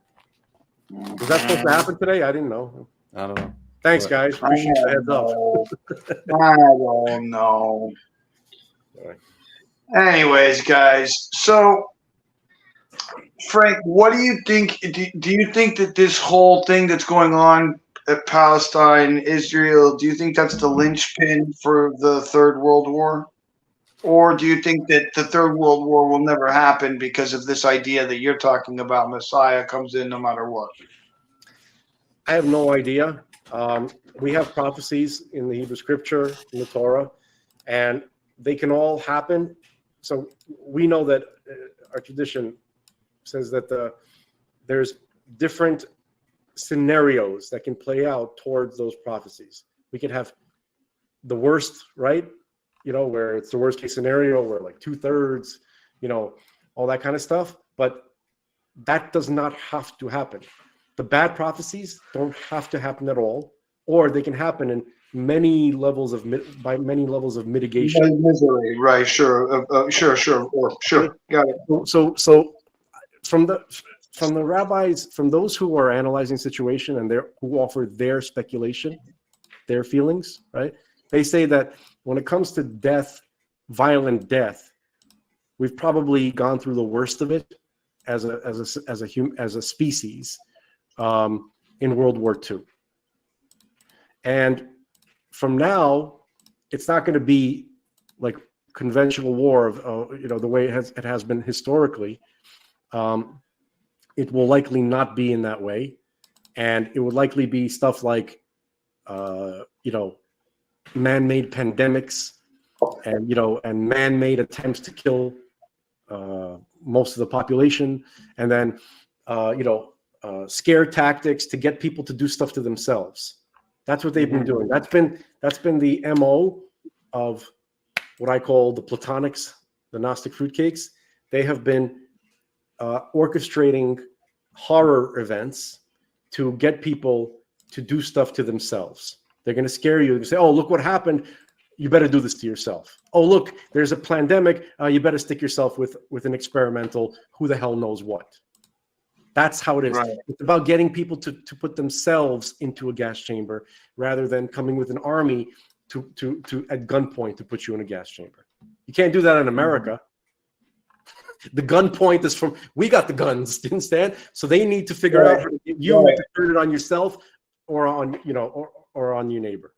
Was that supposed to happen today? I didn't know.
I don't know.
Thanks,
But-
guys. Appreciate the heads up.
I don't know. Anyways, guys, so Frank, what do you think? Do you think that this whole thing that's going on at Palestine, Israel, do you think that's the linchpin for the Third World War? Or do you think that the Third World War will never happen because of this idea that you're talking about? Messiah comes in no matter what.
I have no idea. We have prophecies in the Hebrew Scripture, in the Torah, and they can all happen. So we know that our tradition says that there's different scenarios that can play out towards those prophecies. We could have the worst, right? Where it's the worst case scenario, where like 2/3, all that kind of stuff. But that does not have to happen. The bad prophecies don't have to happen at all, or they can happen in many levels of mitigation.
Misery, right? Sure, sure. Got it.
So from the rabbis, from those who are analyzing situation and who offer their speculation, their feelings, right? They say that when it comes to death, violent death, we've probably gone through the worst of it as a species in World War II. And from now, it's not going to be like conventional war of the way it has been historically. It will likely not be in that way, and it would likely be stuff like man-made pandemics and man-made attempts to kill most of the population, and then scare tactics to get people to do stuff to themselves. That's what they've been doing. That's been the MO of what I call the Platonics, the Gnostic fruitcakes. They have been orchestrating horror events to get people to do stuff to themselves. They're going to scare you and say, "Oh, look what happened. You better do this to yourself. Oh, look, there's a pandemic. You better stick yourself with an experimental who the hell knows what." That's how it is. Right. It's about getting people to put themselves into a gas chamber rather than coming with an army to at gunpoint to put you in a gas chamber. You can't do that in America. The gunpoint is we got the guns, didn't understand? So they need to figure out how to get you to turn it on yourself or on or on your neighbor.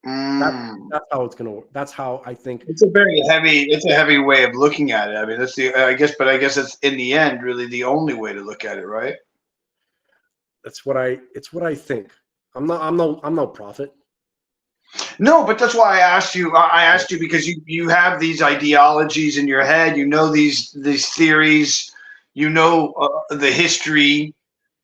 That's how it's going to work. That's how I think.
It's a heavy way of looking at it. I mean, I guess it's in the end really the only way to look at it, right?
It's what I think. I'm no prophet.
No, but that's why I asked you. I asked you because you have these ideologies in your head. These theories. The history.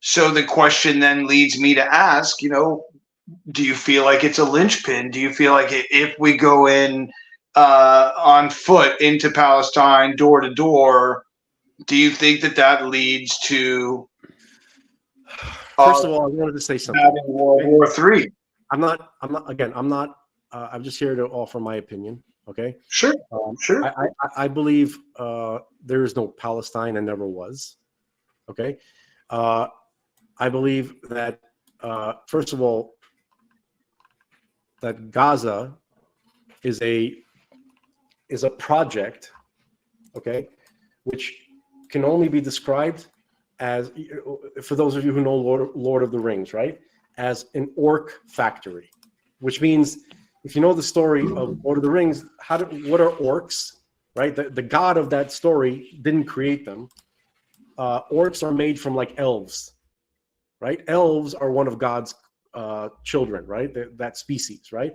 So the question then leads me to ask, do you feel like it's a linchpin? Do you feel like if we go in on foot into Palestine, door to door, do you think that leads to?
First of all, I wanted to say something.
Having World War III.
I'm not. I'm just here to offer my opinion. Okay.
Sure. Sure.
I believe there is no Palestine and never was. Okay. I believe that first of all, that Gaza is a project, okay, which can only be described as, for those of you who know Lord of the Rings, right, as an orc factory, which means if you know the story of Lord of the Rings, what are orcs, right? The god of that story didn't create them. Orcs are made from like elves, right? Elves are one of God's children, right? That species, right?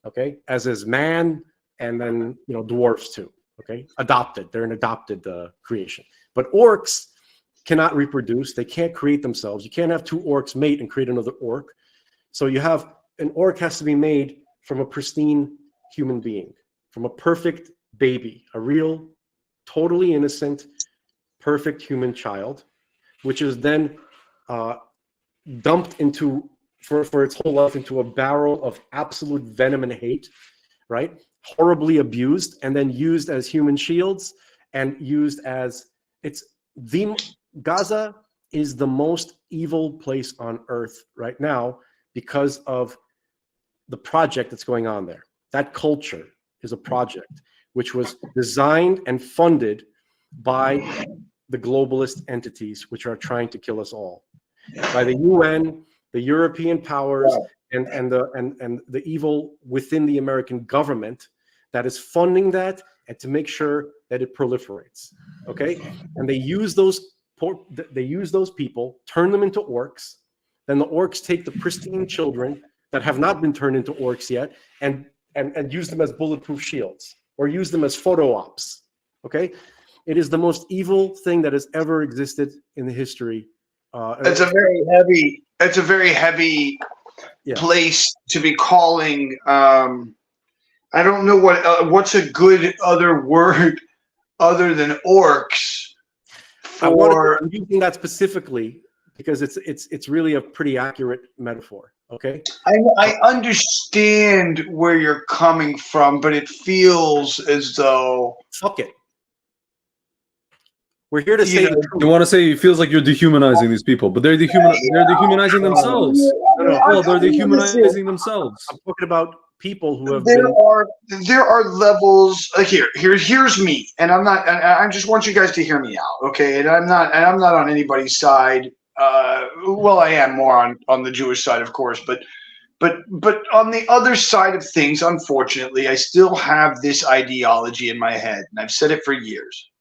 Okay, as is man, and then dwarves too. Okay, adopted. They're an adopted creation. But orcs cannot reproduce. They can't create themselves. You can't have two orcs mate and create another orc. So an orc has to be made from a pristine human being, from a perfect baby, a real totally innocent, perfect human child, which is then dumped into, for its whole life, into a barrel of absolute venom and hate, right? Horribly abused, and then used as human shields, and used as Gaza is the most evil place on earth right now because of the project that's going on there. That culture is a project which was designed and funded by the globalist entities, which are trying to kill us all, by the UN, the European powers, and the evil within the American government that is funding that, and to make sure that it proliferates. Okay, and they use those people, turn them into orcs. Then the orcs take the pristine children that have not been turned into orcs yet, and use them as bulletproof shields, or use them as photo ops. Okay, it is the most evil thing that has ever existed in the history.
It's a very heavy place to be calling. I don't know what's a good other word other than orcs.
I'm using that specifically because it's really a pretty accurate metaphor. Okay,
I understand where you're coming from, but it feels as though
fuck it. We're here to say the truth.
You want to say it feels like you're dehumanizing these people, but they're dehumanizing themselves. No, they're dehumanizing themselves.
I'm talking about people who have
there are levels. Here's me, and I just want you guys to hear me out, okay? And I'm not on anybody's side. Well, I am more on the Jewish side, of course, but on the other side of things, unfortunately, I still have this ideology in my head, and I've said it for years.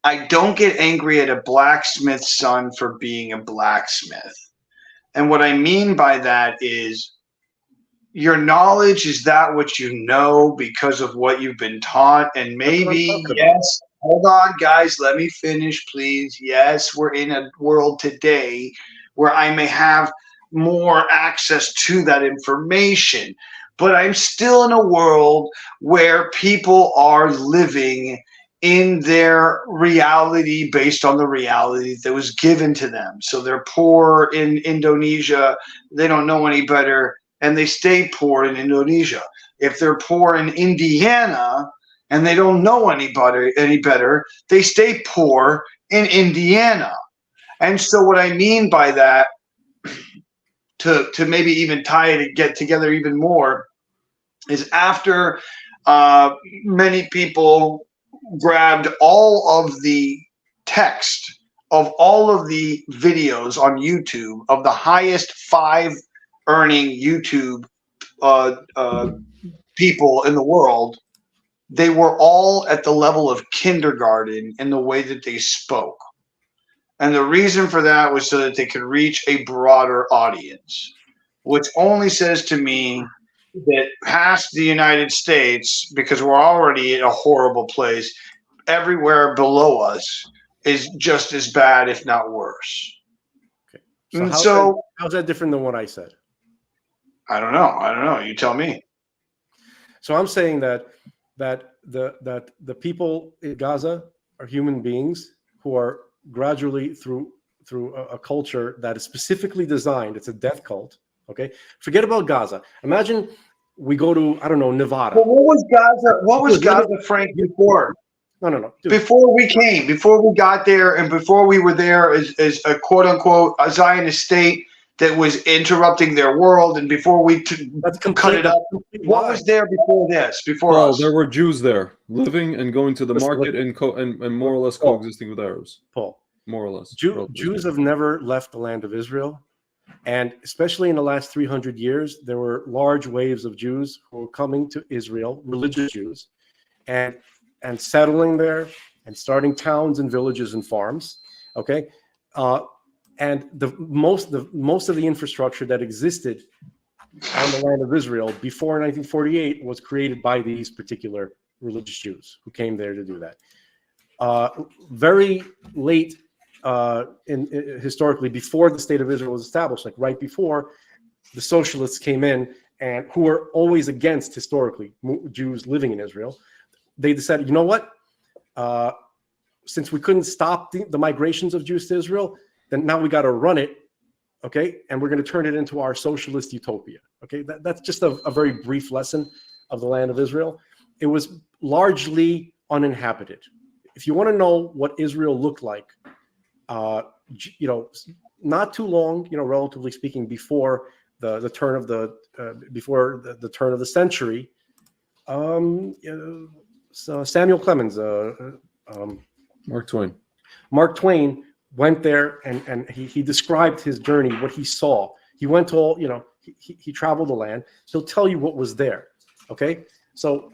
I don't get angry at a blacksmith's son for being a blacksmith. And what I mean by that is your knowledge is that what you know because of what you've been taught. And maybe, yes, hold on, guys, let me finish, please. Yes, we're in a world today where I may have more access to that information, but I'm still in a world where people are living in their reality based on the reality that was given to them. So they're poor in Indonesia, they don't know any better, and they stay poor in Indonesia. If they're poor in Indiana and they don't know any better, they stay poor in Indiana. And so what I mean by that, to maybe even tie it and get together even more, is after many people grabbed all of the text of all of the videos on YouTube of the highest 5 earning YouTube people in the world, they were all at the level of kindergarten in the way that they spoke. And the reason for that was so that they could reach a broader audience, which only says to me that past the United States, because we're already in a horrible place, everywhere below us is just as bad, if not worse.
Okay. So how's that different than what I said?
I don't know. You tell me.
So I'm saying that the people in Gaza are human beings who are gradually through a culture that is specifically designed. It's a death cult. Okay, forget about Gaza. Imagine we go to, I don't know, Nevada.
But what was Gaza, Frank, before?
No. Dude.
Before we got there, and before we were there as a quote unquote a Zionist state that was interrupting their world, and before we cut it up, what was there before this? Before us?
There were Jews there living and going to the market and more or less coexisting with Arabs.
Paul,
more or less.
Jews have never left the land of Israel. And especially in the last 300 years, there were large waves of Jews who were coming to Israel, religious Jews, and settling there and starting towns and villages and farms. Okay, and most of the infrastructure that existed on the land of Israel before 1948 was created by these particular religious Jews who came there to do that. Very late. Historically, before the state of Israel was established, like right before, the socialists came in, and who were always against historically Jews living in Israel, they decided, you know what, since we couldn't stop the migrations of Jews to Israel, then now we got to run it, okay? And we're going to turn it into our socialist utopia, okay? That's just a very brief lesson of the land of Israel. It was largely uninhabited. If you want to know what Israel looked like, not too long, relatively speaking, before the turn of the turn of the century, so Samuel Clemens, Mark Twain went there and he described his journey, what he saw. He went to all, he traveled the land. He'll tell you what was there. Okay. So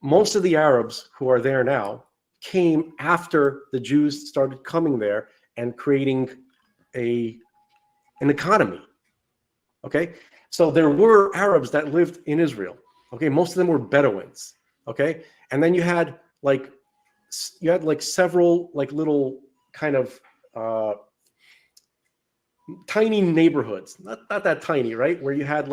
most of the Arabs who are there now came after the Jews started coming there and creating an economy. Okay. So there were Arabs that lived in Israel. Okay. Most of them were Bedouins. Okay. And then you had several little kind of tiny neighborhoods, not that tiny, right? Where you had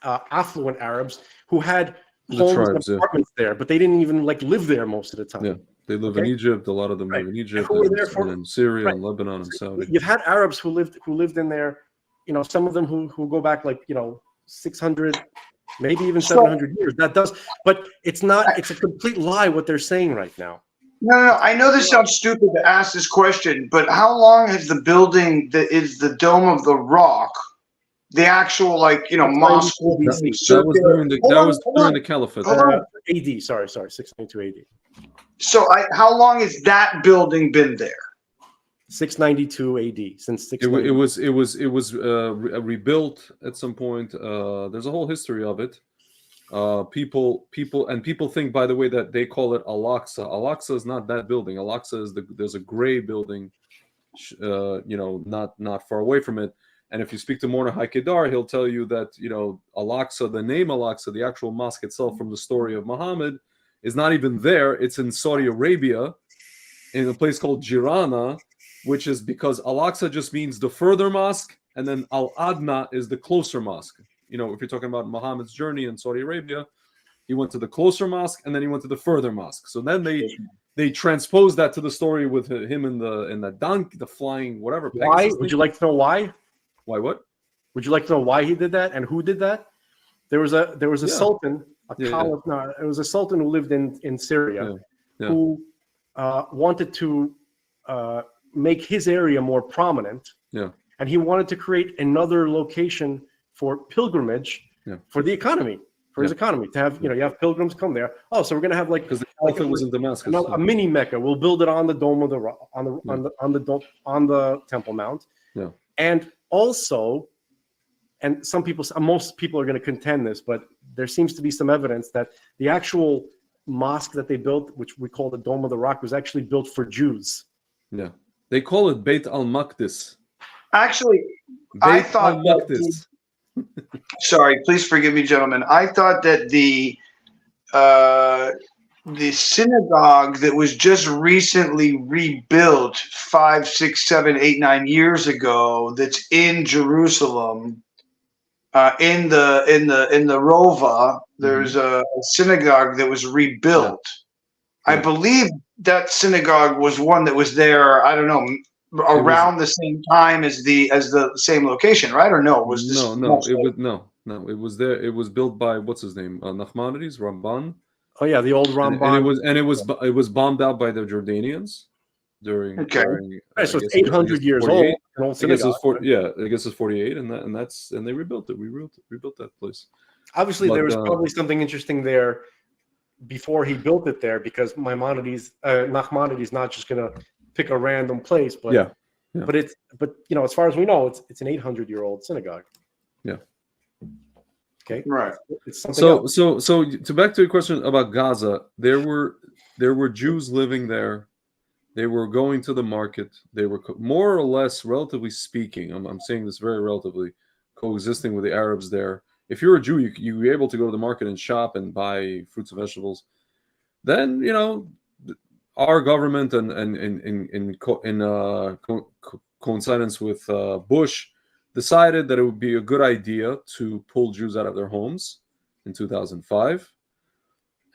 affluent Arabs who had homes and apartments there, but they didn't even live there most of the time.
Yeah, they live in Egypt. A lot of them live in Egypt, and in Syria, and Lebanon, and Saudi.
You've had Arabs who lived in there. Some of them who go back 600, maybe even 700 years. That does, but it's not. It's a complete lie what they're saying right now.
No. I know this sounds stupid to ask this question, but how long has the building that is the Dome of the Rock, the actual mosque?
That was during the Caliphate.
AD. Sorry, 692 AD.
So how long has that building been there?
692 AD. Since
692. It was rebuilt at some point. There's a whole history of it. People think, by the way, that they call it Al-Aqsa. Al-Aqsa is not that building. Al-Aqsa is there's a gray building, not far away from it. And if you speak to Mordechai Kedar, he'll tell you that Al-Aqsa, the name Al-Aqsa, the actual mosque itself from the story of Muhammad, is not even there. It's in Saudi Arabia, in a place called Jirana, which is because Al-Aqsa just means the further mosque, and then Al-Adna is the closer mosque. If you're talking about Muhammad's journey in Saudi Arabia, he went to the closer mosque and then he went to the further mosque. So then they transposed that to the story with him in the donkey, the flying whatever.
Why? Would you like to know why?
Why what?
Would you like to know why he did that and who did that? There was a sultan, caliph. No, it was a sultan who lived in Syria, who wanted to make his area more prominent. Yeah, and he wanted to create another location for pilgrimage for the economy, for his economy, to have, you have pilgrims come there. Oh, so we're going to have because
the Caliphate was in Damascus,
a mini Mecca. We'll build it on the Dome of the Rock, on the Temple Mount. Yeah. And also, and most people are going to contend this, but there seems to be some evidence that the actual mosque that they built, which we call the Dome of the Rock, was actually built for Jews.
Yeah. They call it Beit al-Maqdis.
Actually, I thought sorry, please forgive me, gentlemen. I thought that the synagogue that was just recently rebuilt 5, 6, 7, 8, 9 years ago, that's in Jerusalem, in the Rova, there's a synagogue that was rebuilt. Yeah. I believe that synagogue was one that was there, I don't know, around the same time as the same location, right? Or no?
It was there. It was built by what's his name? Nachmanides, Ramban.
Oh yeah, the old Ramban.
And it was bombed out by the Jordanians during.
So it's 800 years old. An old synagogue.
I guess it's 48, and they rebuilt it. We rebuilt that place.
Obviously, there was probably something interesting there before he built it there, because Nachmanides not just going to pick a random place, but as far as we know, it's an 800-year-old synagogue.
Yeah.
Okay. Right.
So to back to your question about Gaza, there were Jews living there. They were going to the market. They were more or less, relatively speaking, I'm saying this very relatively, coexisting with the Arabs there. If you're a Jew, you were able to go to the market and shop and buy fruits and vegetables. Then our government and in coincidence with Bush decided that it would be a good idea to pull Jews out of their homes in 2005,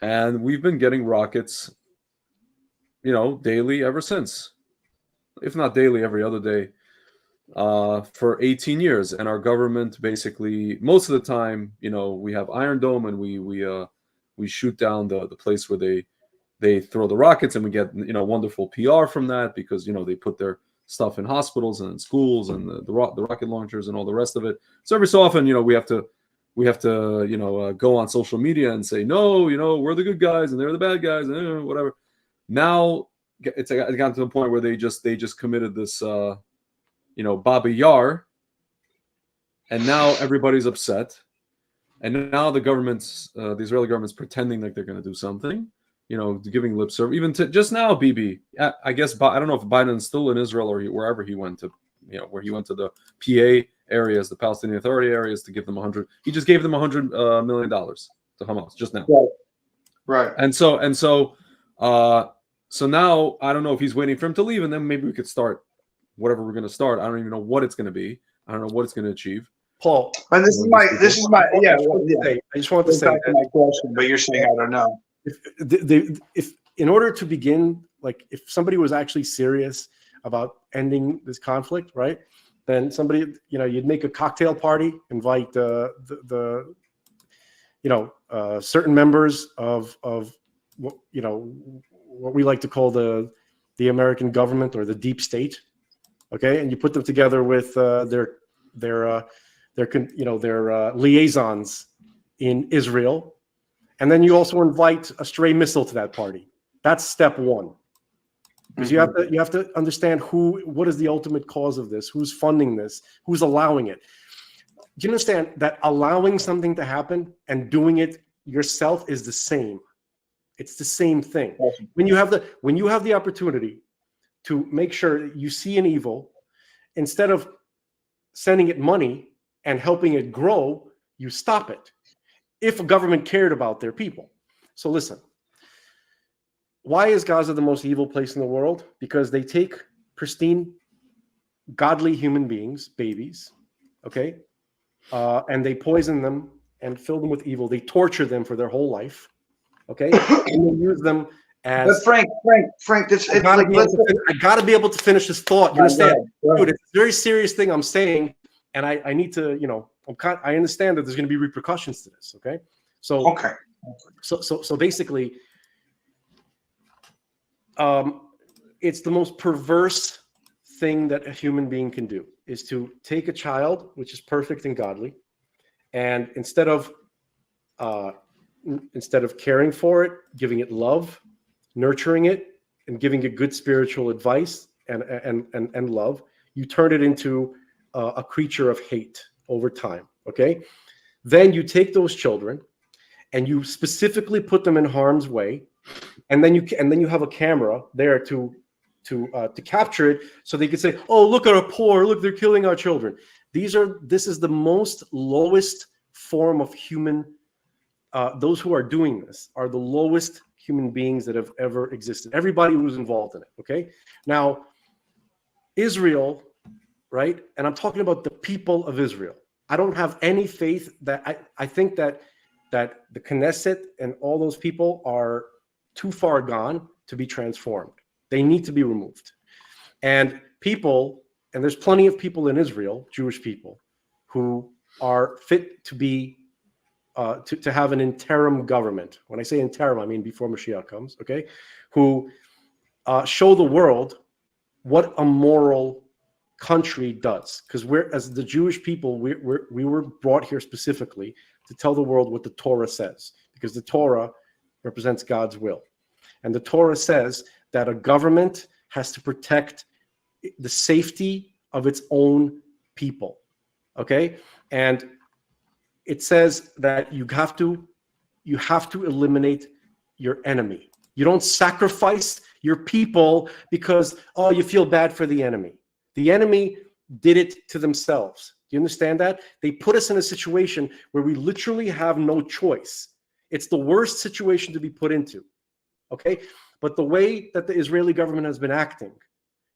and we've been getting rockets daily ever since, if not daily, every other day, for 18 years. And our government basically, most of the time, we have Iron Dome, and we shoot down the place where they throw the rockets, and we get wonderful PR from that, because they put their stuff in hospitals and in schools, and the rocket launchers and all the rest of it. So every so often, we have to go on social media and say, no, we're the good guys and they're the bad guys, and whatever. Now it's gotten to the point where they just committed this Baba Yar, and now everybody's upset, and now the Israeli government's pretending like they're going to do something, giving lip service. Even to just now, Bibi, I guess, I don't know if Biden's still in Israel or wherever he went to, where he went to the PA areas, the Palestinian Authority areas, to give them he just gave them $100 million to Hamas just now.
Right.
And so now I don't know if he's waiting for him to leave, and then maybe we could start whatever we're going to start. I don't even know what it's going to be. I don't know what it's going to achieve.
Paul,
and this is my
I just want to say
that my question, but you're saying I don't know.
If in order to begin, like, if somebody was actually serious about ending this conflict, right, then somebody, you'd make a cocktail party, invite certain members of what we like to call the American government, or the deep state, okay, and you put them together with their liaisons in Israel, and then you also invite a stray missile to that party. That's step one, because you have to understand what is the ultimate cause of this, who's funding this, who's allowing it. Do you understand that allowing something to happen and doing it yourself is the same? It's the same thing. When you have the opportunity to make sure you see an evil, instead of sending it money and helping it grow, you stop it. If a government cared about their people. So listen, why is Gaza the most evil place in the world? Because they take pristine, godly human beings, babies, okay, and they poison them and fill them with evil. They torture them for their whole life, okay, and they use them as.
But Frank,
I gotta be able to finish this thought. You understand, dude? It's a very serious thing I'm saying, and I need to, I understand that there's going to be repercussions to this. Okay, so so basically, it's the most perverse thing that a human being can do, is to take a child, which is perfect and godly, and instead of caring for it, giving it love, nurturing it, and giving it good spiritual advice and love, you turn it into a creature of hate over time. Okay, then you take those children and you specifically put them in harm's way, and then you have a camera there to capture it, so they could say, "Oh, look at our poor! Look, they're killing our children." This is the most lowest form of human. Those who are doing this are the lowest human beings that have ever existed. Everybody who's involved in it. Okay, now Israel, right? And I'm talking about the people of Israel. I don't have any faith that I think that the Knesset and all those people are too far gone to be transformed. They need to be removed. And there's plenty of people in Israel, Jewish people, who are fit to be to have an interim government. When I say interim, I mean before Mashiach comes. Okay, who show the world what a moral country does, because as the Jewish people, we were brought here specifically to tell the world what the Torah says, because the Torah represents God's will, and the Torah says that a government has to protect the safety of its own people. Okay, and it says that you have to eliminate your enemy. You don't sacrifice your people because, oh, you feel bad for the enemy. The enemy did it to themselves. Do you understand that? They put us in a situation where we literally have no choice. It's the worst situation to be put into. Okay? But the way that the Israeli government has been acting,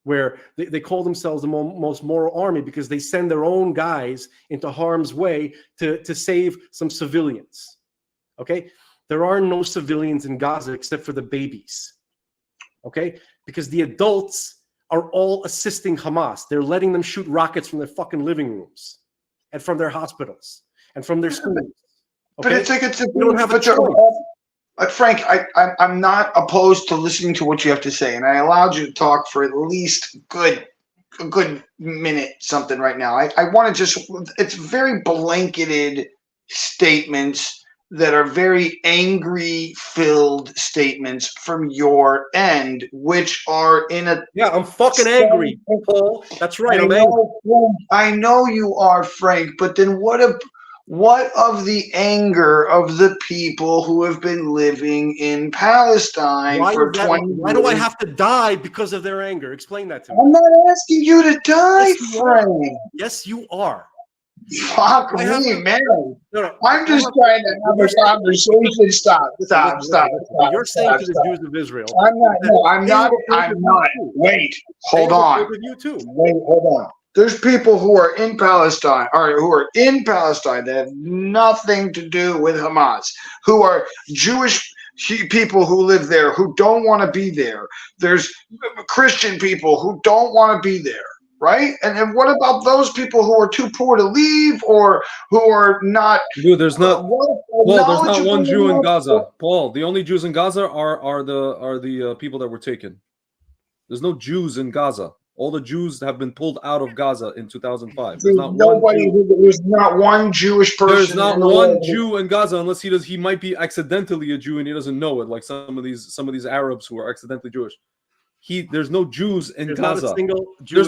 where they call themselves the most moral army because they send their own guys into harm's way to save some civilians. Okay? There are no civilians in Gaza except for the babies. okay? Because the adults are all assisting Hamas. They're letting them shoot rockets from their fucking living rooms and from their hospitals and from their schools. Okay?
But it's like
we don't have a choice.
Frank, I'm not opposed to listening to what you have to say, and I allowed you to talk for at least a good minute something right now. I want to it's very blanketed statements that are very angry-filled statements from your end, which are in a...
Yeah, I'm fucking angry, Paul. That's right, I'm angry.
I know you are, Frank, but then what of the anger of the people who have been living in Palestine for 20 years?
Why do I have to die because of their anger? Explain that to me.
I'm not asking you to die, Frank.
Yes, you are.
Fuck me, man. No, I'm just trying to have a conversation. Stop.
You're saying to the Jews of Israel.
I'm not. Wait, hold on. Wait, hold on. There's people who are in Palestine, that have nothing to do with Hamas, who are Jewish people who live there, who don't want to be there. There's Christian people who don't want to be there. Right? And what about those people who are too poor to leave or who are not?
Dude, there's not. Paul, there's not one Jew in Gaza. Paul, the only Jews in Gaza are the people that were taken. There's no Jews in Gaza. All the Jews have been pulled out of Gaza in 2005. There's not
one Jewish person.
There's not one Jew in Gaza unless he might be accidentally a Jew and he doesn't know it, like some of these Arabs who are accidentally Jewish. There's no Jews in Gaza.
Not a single Jew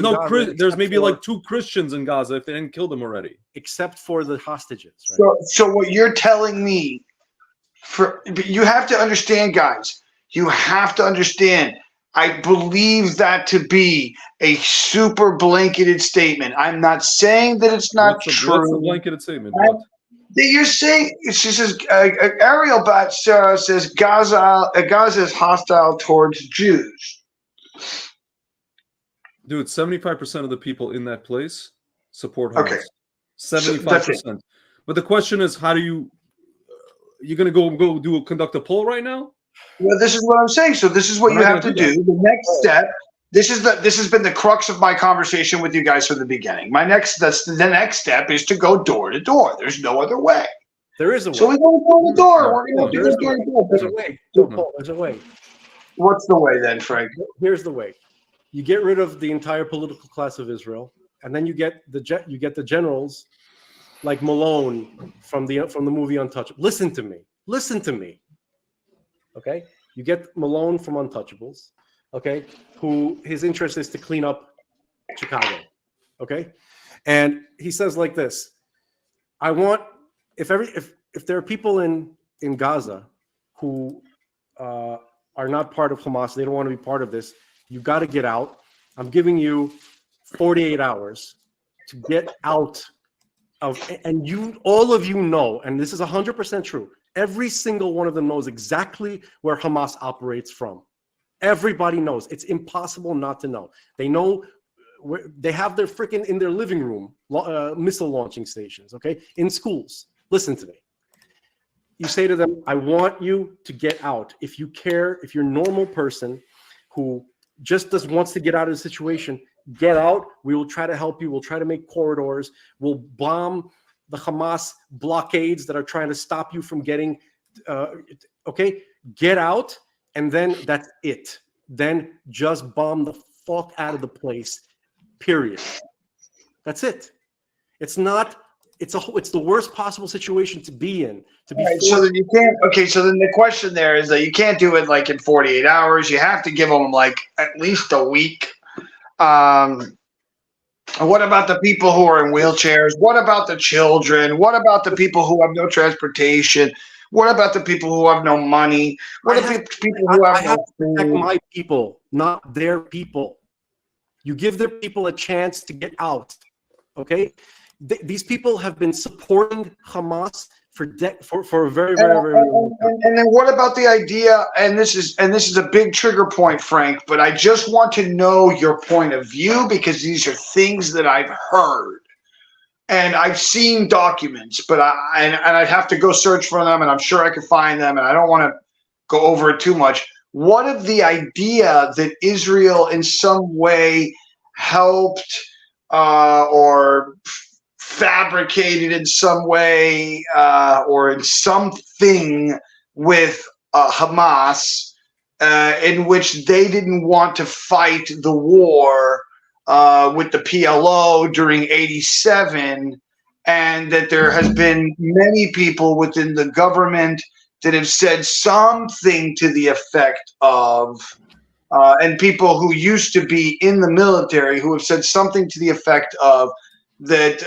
there's maybe like 2 Christians in Gaza if they didn't kill them already.
Except for the hostages. Right?
So what you're telling me, you have to understand, guys. You have to understand. I believe that to be a super blanketed statement. I'm not saying that it's not true.
What's a blanketed statement?
You're saying, she says, Ariel Bat says Gaza is hostile towards Jews.
Dude, 75% of the people in that place support Hamas.
Okay.
75%. But the question is, how do you're going to conduct a poll right now?
Well, this is what I'm saying. So this is what you have to do. The next step. This has been the crux of my conversation with you guys from the beginning. The next step is to go door to door. There's no other way.
There is a way.
So we go door to door. We're going to do door to door.
There's a way. There's a way.
What's the way then, Frank?
Here's the way. You get rid of the entire political class of Israel, and then you get the generals like Malone from the movie Untouchables. Listen to me. Okay? You get Malone from Untouchables, okay? Who his interest is to clean up Chicago. Okay? And he says like this: I want if there are people in Gaza who are not part of Hamas, they don't want to be part of this, you got to get out. I'm giving you 48 hours to get out of, and all of you know, and this is 100% true, every single one of them knows exactly where Hamas operates from. Everybody knows. It's impossible not to know. They know they have their freaking in their living room missile launching stations, okay? In schools. Listen to me. You say to them, I want you to get out. If you care, if you're a normal person who just wants to get out of the situation, get out. We will try to help you. We'll try to make corridors. We'll bomb the Hamas blockades that are trying to stop you from getting, okay? Get out, and then that's it. Then just bomb the fuck out of the place, period. That's it. It's not... It's the worst possible situation to be in.
Right, so then you can't. Okay, so then the question there is that you can't do it like in 48 hours. You have to give them like at least a week. What about the people who are in wheelchairs? What about the children? What about the people who have no transportation? What about the people who have no money? What about the people who have no food?
Protect my people, not their people. You give their people a chance to get out. Okay. These people have been supporting Hamas for a very, very, very long time.
And then what about the idea? And this is a big trigger point, Frank. But I just want to know your point of view because these are things that I've heard and I've seen documents. But I'd have to go search for them, and I'm sure I can find them. And I don't want to go over it too much. what of the idea that Israel in some way helped or fabricated in some way or in something with Hamas, in which they didn't want to fight the war with the PLO during '87, and that there has been many people within the government that have said something to the effect of, and people who used to be in the military who have said something to the effect of, that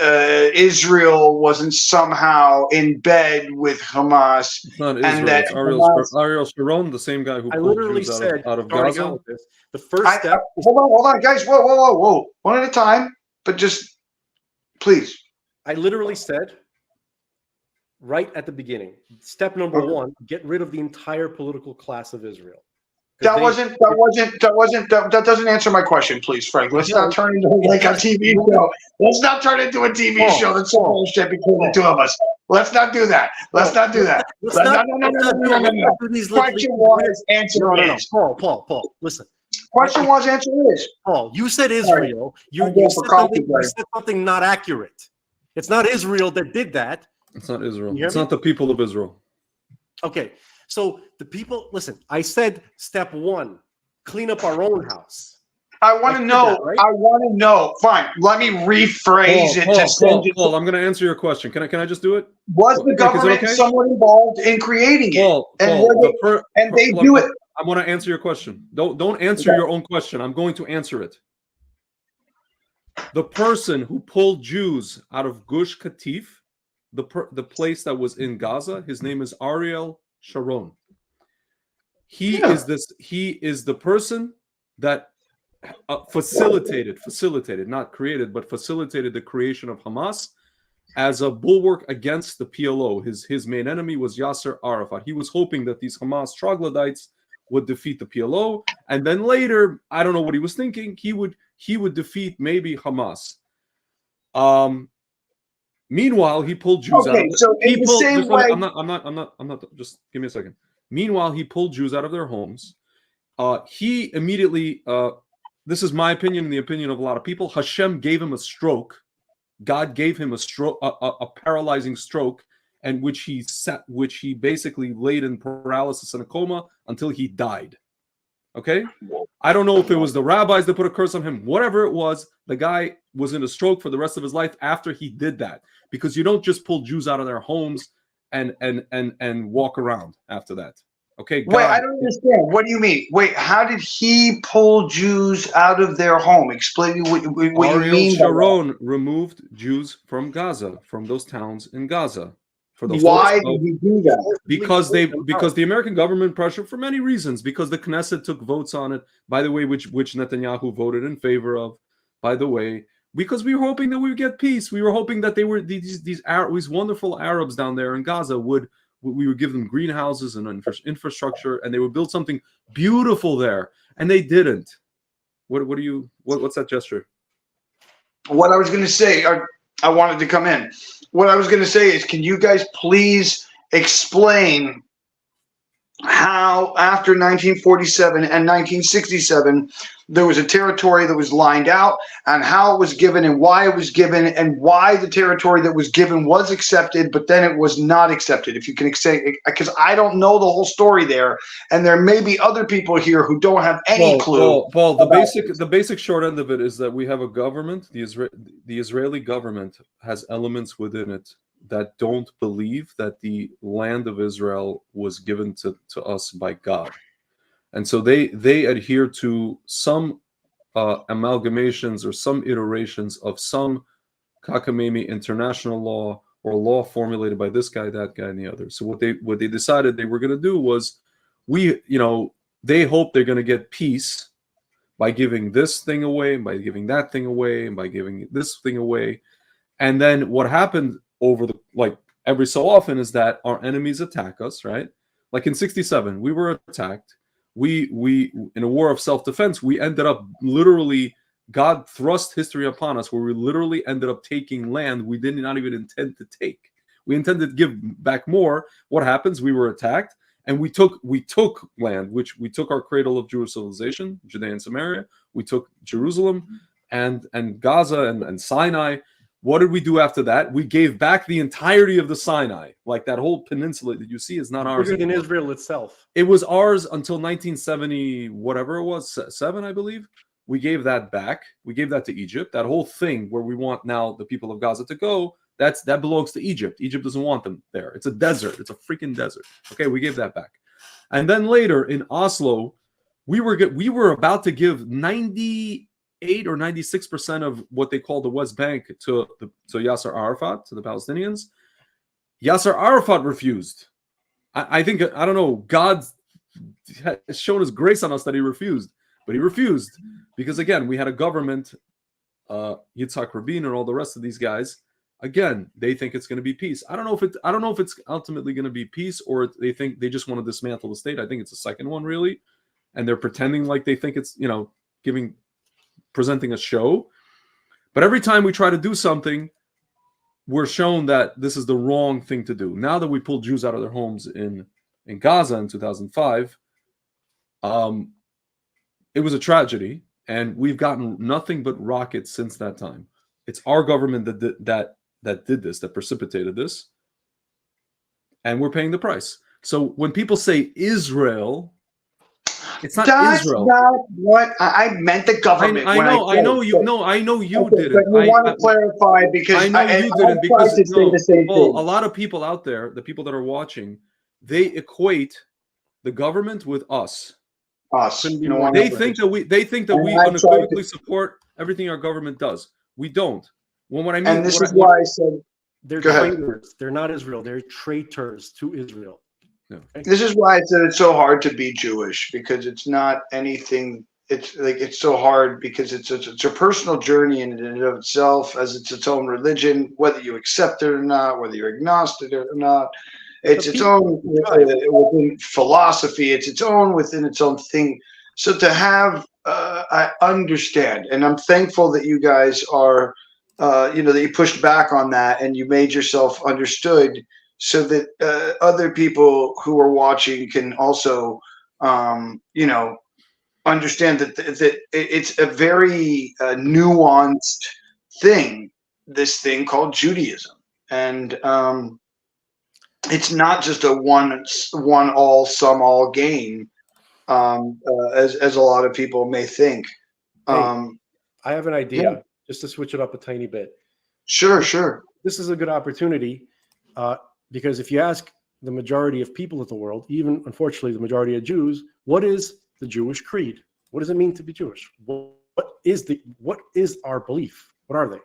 Israel wasn't somehow in bed with Hamas.
It's not
and
Israel.
that
It's
Hamas,
Ariel Sharon, the same guy who
I
pulled
literally
Jews
said,
out of
starting
Gaza.
out with this, the first step.
hold on, guys. Whoa. One at a time, but just please.
I literally said right at the beginning, step number one, get rid of the entire political class of Israel.
That doesn't answer my question, please, Frank. Let's not turn into like a TV show. Let's not turn into a TV show that's so bullshit between the two of us. Let's not do that. Let's not do that. No. Question was, answer is.
Paul, listen.
Question was, answer is.
Paul, you said Israel. You said something not accurate. It's not Israel that did that.
It's not Israel. It's not the people of Israel.
Okay. So the people, listen, I said step one, clean up our own house.
I want to know. Right? I want to know. Fine. Let me rephrase it.
Paul, I'm going to answer your question. Can I just do it?
Was the government somewhat involved in creating it? And they do it.
I want to answer your question. Don't answer your own question. I'm going to answer it. The person who pulled Jews out of Gush Katif, the place that was in Gaza, his name is Ariel Sharon. He is the person that facilitated, not created, but facilitated the creation of Hamas as a bulwark against the PLO. His main enemy was Yasser Arafat. He was hoping that these Hamas troglodytes would defeat the PLO, and then later, I don't know what he was thinking, he would defeat maybe Hamas. Meanwhile, he pulled Jews out.
So in the same way,
I'm not. Just give me a second. Meanwhile, he pulled Jews out of their homes. He immediately. This is my opinion and the opinion of a lot of people. Hashem gave him a stroke. God gave him a stroke, a paralyzing stroke, and which he basically laid in paralysis and a coma until he died. Okay, I don't know if it was the rabbis that put a curse on him. Whatever it was, the guy was in a stroke for the rest of his life after he did that. Because you don't just pull Jews out of their homes and walk around after that. Okay.
Wait, I don't understand. What do you mean? Wait, how did he pull Jews out of their home? Explain what you mean.
Sharon removed Jews from Gaza, from those towns in Gaza.
Why did he do that?
Because the American government pressured for many reasons. Because the Knesset took votes on it, by the way, which Netanyahu voted in favor of. By the way, because we were hoping that we would get peace. We were hoping that they were these wonderful Arabs down there in Gaza we would give them greenhouses and infrastructure, and they would build something beautiful there, and they didn't. What's that gesture?
What I was going to say, I wanted to come in. What I was going to say is, can you guys please explain how after 1947 and 1967 there was a territory that was lined out, and how it was given and why it was given, and why the territory that was given was accepted but then it was not accepted? If you can say, because I don't know the whole story there, and there may be other people here who don't have any clue.
Paul, the basic short end of it is that we have a government, the Israeli government has elements within it that don't believe that the land of Israel was given to us by God. And so they adhere to some amalgamations or some iterations of some cockamamie international law or law formulated by this guy, that guy, and the other. So what they decided they were going to do was, they hope they're going to get peace by giving this thing away, and by giving that thing away, and by giving this thing away. And then what happened every so often is that our enemies attack us, right? Like in 1967, we were attacked. We in a war of self-defense, we ended up literally, God thrust history upon us, where we literally ended up taking land we did not even intend to take. We intended to give back more. What happens? We were attacked, And we took land, which we took our cradle of Jewish civilization, Judea and Samaria. We took Jerusalem and Gaza and Sinai. What did we do after that? We gave back the entirety of the Sinai. Like that whole peninsula that you see is not ours.
Bigger than Israel itself.
It was ours until 1970, whatever it was, 7, I believe. We gave that back. We gave that to Egypt. That whole thing where we want now the people of Gaza to go, that belongs to Egypt. Egypt doesn't want them there. It's a desert. It's a freaking desert. Okay, we gave that back. And then later in Oslo, we were about to give 98 or 96% of what they call the West Bank to Yasser Arafat, to the Palestinians. Yasser Arafat refused. I think, I don't know, God has shown his grace on us that he refused. But he refused because, again, we had a government, Yitzhak Rabin and all the rest of these guys. Again, they think it's going to be peace. I don't know if it's ultimately going to be peace, or they think they just want to dismantle the state. I think it's the second one, really, and they're pretending like they think it's, presenting a show. But every time we try to do something, we're shown that this is the wrong thing to do. Now that we pulled Jews out of their homes in Gaza in 2005, it was a tragedy, and we've gotten nothing but rockets since that time. It's our government that did this, that precipitated this, and we're paying the price. So when people say Israel, it's not Israel.
That's not what I meant. The government.
I know you didn't.
But you want to clarify because
I know you didn't, because
to say the same thing.
A lot of people out there, the people that are watching, they equate the government with us. They think that we unequivocally support everything our government does. We don't. Well, what I mean,
and this is why I said
they're traitors. They're not Israel. They're traitors to Israel.
Yeah.
Okay?
This is why I said it's so hard to be Jewish, because it's not anything. It's so hard because it's a personal journey in and of itself, as it's its own religion, whether you accept it or not, whether you're agnostic or not. It's its own within philosophy. It's its own within its own thing. So to have, I understand, and I'm thankful that you guys are, that you pushed back on that and you made yourself understood, so that other people who are watching can also, understand that it's a very nuanced thing. This thing called Judaism, and it's not just a one all sum all game, as a lot of people may think.
I have an idea, just to switch it up a tiny bit.
Sure.
This is a good opportunity, because if you ask the majority of people of the world, even unfortunately the majority of Jews, what is the Jewish creed? What does it mean to be Jewish? What is our belief? What are they?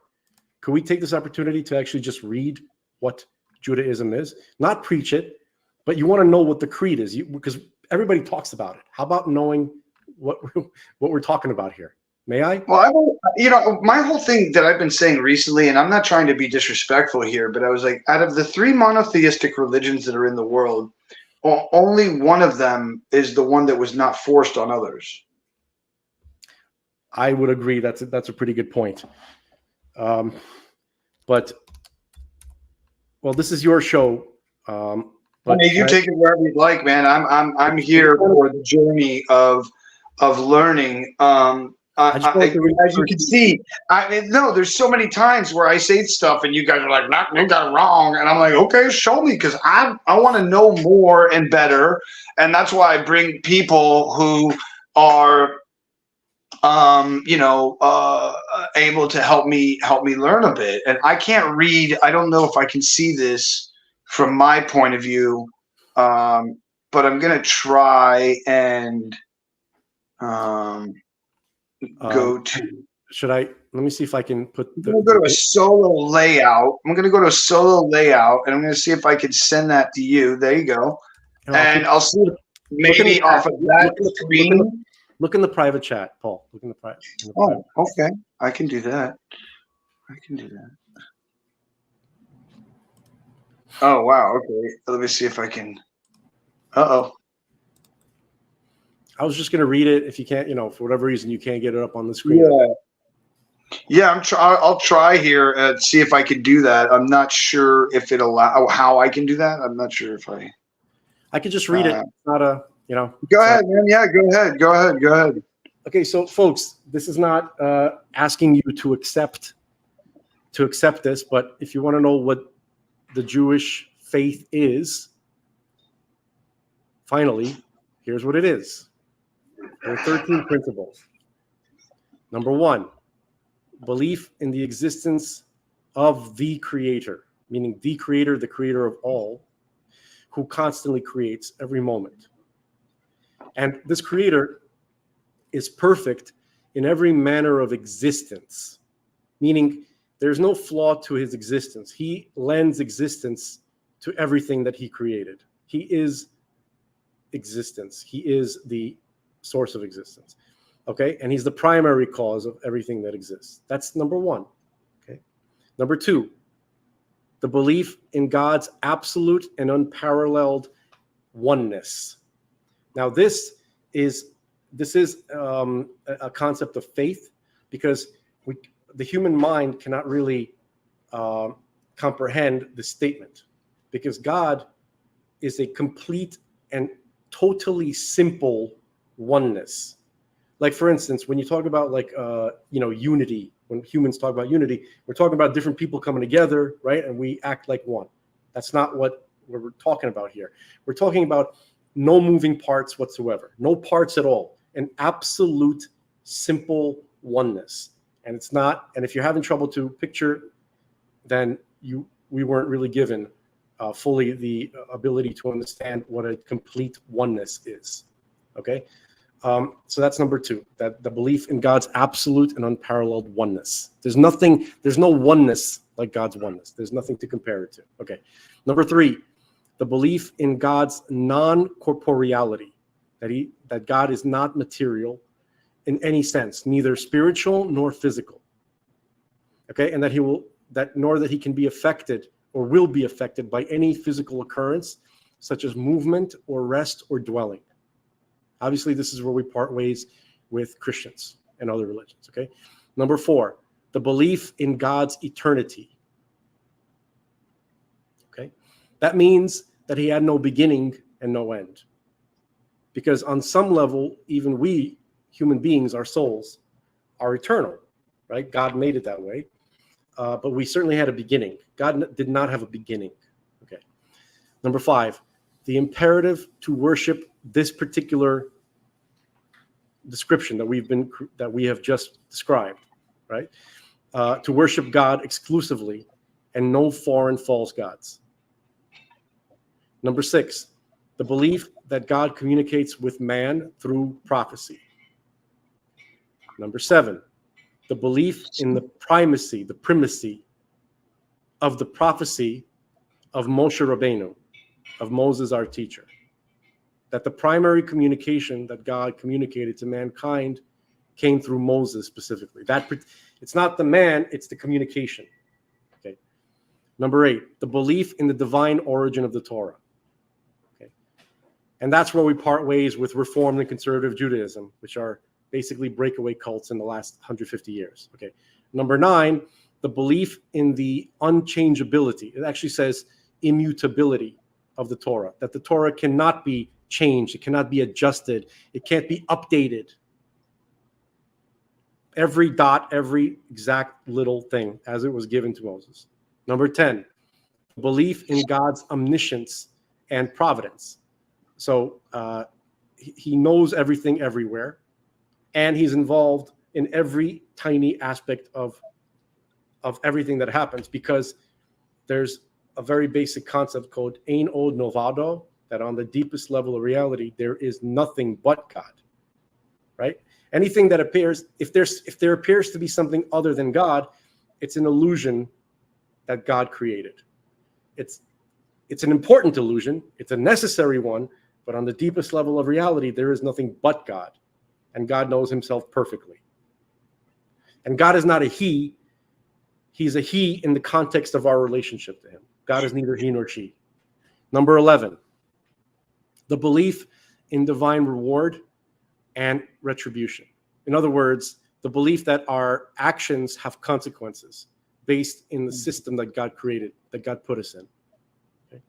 Could we take this opportunity to actually just read what Judaism is? Not preach it, but you want to know what the creed is, because everybody talks about it. How about knowing what we're talking about here? May I?
Well, my whole thing that I've been saying recently, and I'm not trying to be disrespectful here, but I was like, out of the 3 monotheistic religions that are in the world, only one of them is the one that was not forced on others.
I would agree. That's a pretty good point. But this is your show. But
you take it wherever you'd like, man. I'm here for the journey of learning. As you can see, there's so many times where I say stuff and you guys are like, "Nah, you got it wrong," and I'm like, "Okay, show me," because I want to know more and better, and that's why I bring people who are, able to help me learn a bit. And I can't read. I don't know if I can see this from my point of view, but I'm gonna try and go to.
Should I? Let me see if I can put.
I'm gonna go to a solo layout. I'm gonna go to a solo layout, and I'm gonna see if I can send that to you. There you go. And I'll see maybe off of that screen.
Look in the private chat, Paul. Look in the private.
Okay. I can do that. Oh, wow. Okay. Let me see if I can. Uh-oh.
I was just going to read it. If you can't, for whatever reason, you can't get it up on the screen.
Yeah. I'll try here and see if I can do that. I'm not sure if it how I can do that. I'm not sure if I.
I could just read it. It's not a,
Go ahead, man. Yeah, go ahead.
Okay, so folks, this is not asking you to accept this, but if you want to know what the Jewish faith is, finally, here's what it is. There are 13 principles. Number 1, belief in the existence of the Creator, meaning the Creator of all, who constantly creates every moment. And this Creator is perfect in every manner of existence, meaning there's no flaw to his existence. He lends existence to everything that he created. He is existence. He is the source of existence. Okay? And he's the primary cause of everything that exists. That's number 1. Okay? Number 2, the belief in God's absolute and unparalleled oneness. Now, this is a concept of faith, because the human mind cannot really comprehend the statement, because God is a complete and totally simple oneness. Like, for instance, when you talk about unity, when humans talk about unity, we're talking about different people coming together, right? And we act like one. That's not what we're talking about here. We're talking about no moving parts whatsoever, no parts at all, an absolute simple oneness. And it's not, and if you're having trouble to picture, then we weren't really given fully the ability to understand what a complete oneness is. Okay, so that's number 2, that the belief in God's absolute and unparalleled oneness. There's no oneness like God's oneness. There's nothing to compare it to. Okay, number 3, the belief in God's non-corporeality, that God is not material in any sense, neither spiritual nor physical. Okay, and nor that he can be affected or will be affected by any physical occurrence, such as movement or rest or dwelling. Obviously, this is where we part ways with Christians and other religions. Okay, number 4, the belief in God's eternity. Okay, that means that he had no beginning and no end, because on some level, even we human beings, our souls, are eternal, right? God made it that way, but we certainly had a beginning. God did not have a beginning. Okay. Number 5, the imperative to worship this particular description that we have just described, right? To worship God exclusively and no foreign false gods. Number 6, the belief that God communicates with man through prophecy. Number 7, the belief in the primacy of the prophecy of Moshe Rabbeinu, of Moses, our teacher. That the primary communication that God communicated to mankind came through Moses specifically. It's not the man, it's the communication. Okay. Number 8, the belief in the divine origin of the Torah. Okay. And that's where we part ways with Reformed and Conservative Judaism, which are basically breakaway cults in the last 150 years. Okay. Number 9, the belief in the unchangeability. It actually says immutability of the Torah, that the Torah cannot be changed. It cannot be adjusted. It can't be updated. Every dot, every exact little thing as it was given to Moses. Number 10, belief in God's omniscience and providence. So he knows everything everywhere, and he's involved in every tiny aspect of everything that happens, because there's a very basic concept called Ein Od Novado, that on the deepest level of reality, there is nothing but God, right? Anything that appears, if there appears to be something other than God, it's an illusion that God created. It's an important illusion. It's a necessary one, but on the deepest level of reality, there is nothing but God, and God knows himself perfectly. And God is not a he. He's a he in the context of our relationship to him. God is neither he nor she. Number 11, the belief in divine reward and retribution. In other words, the belief that our actions have consequences based in the system that God created, that God put us in. Okay.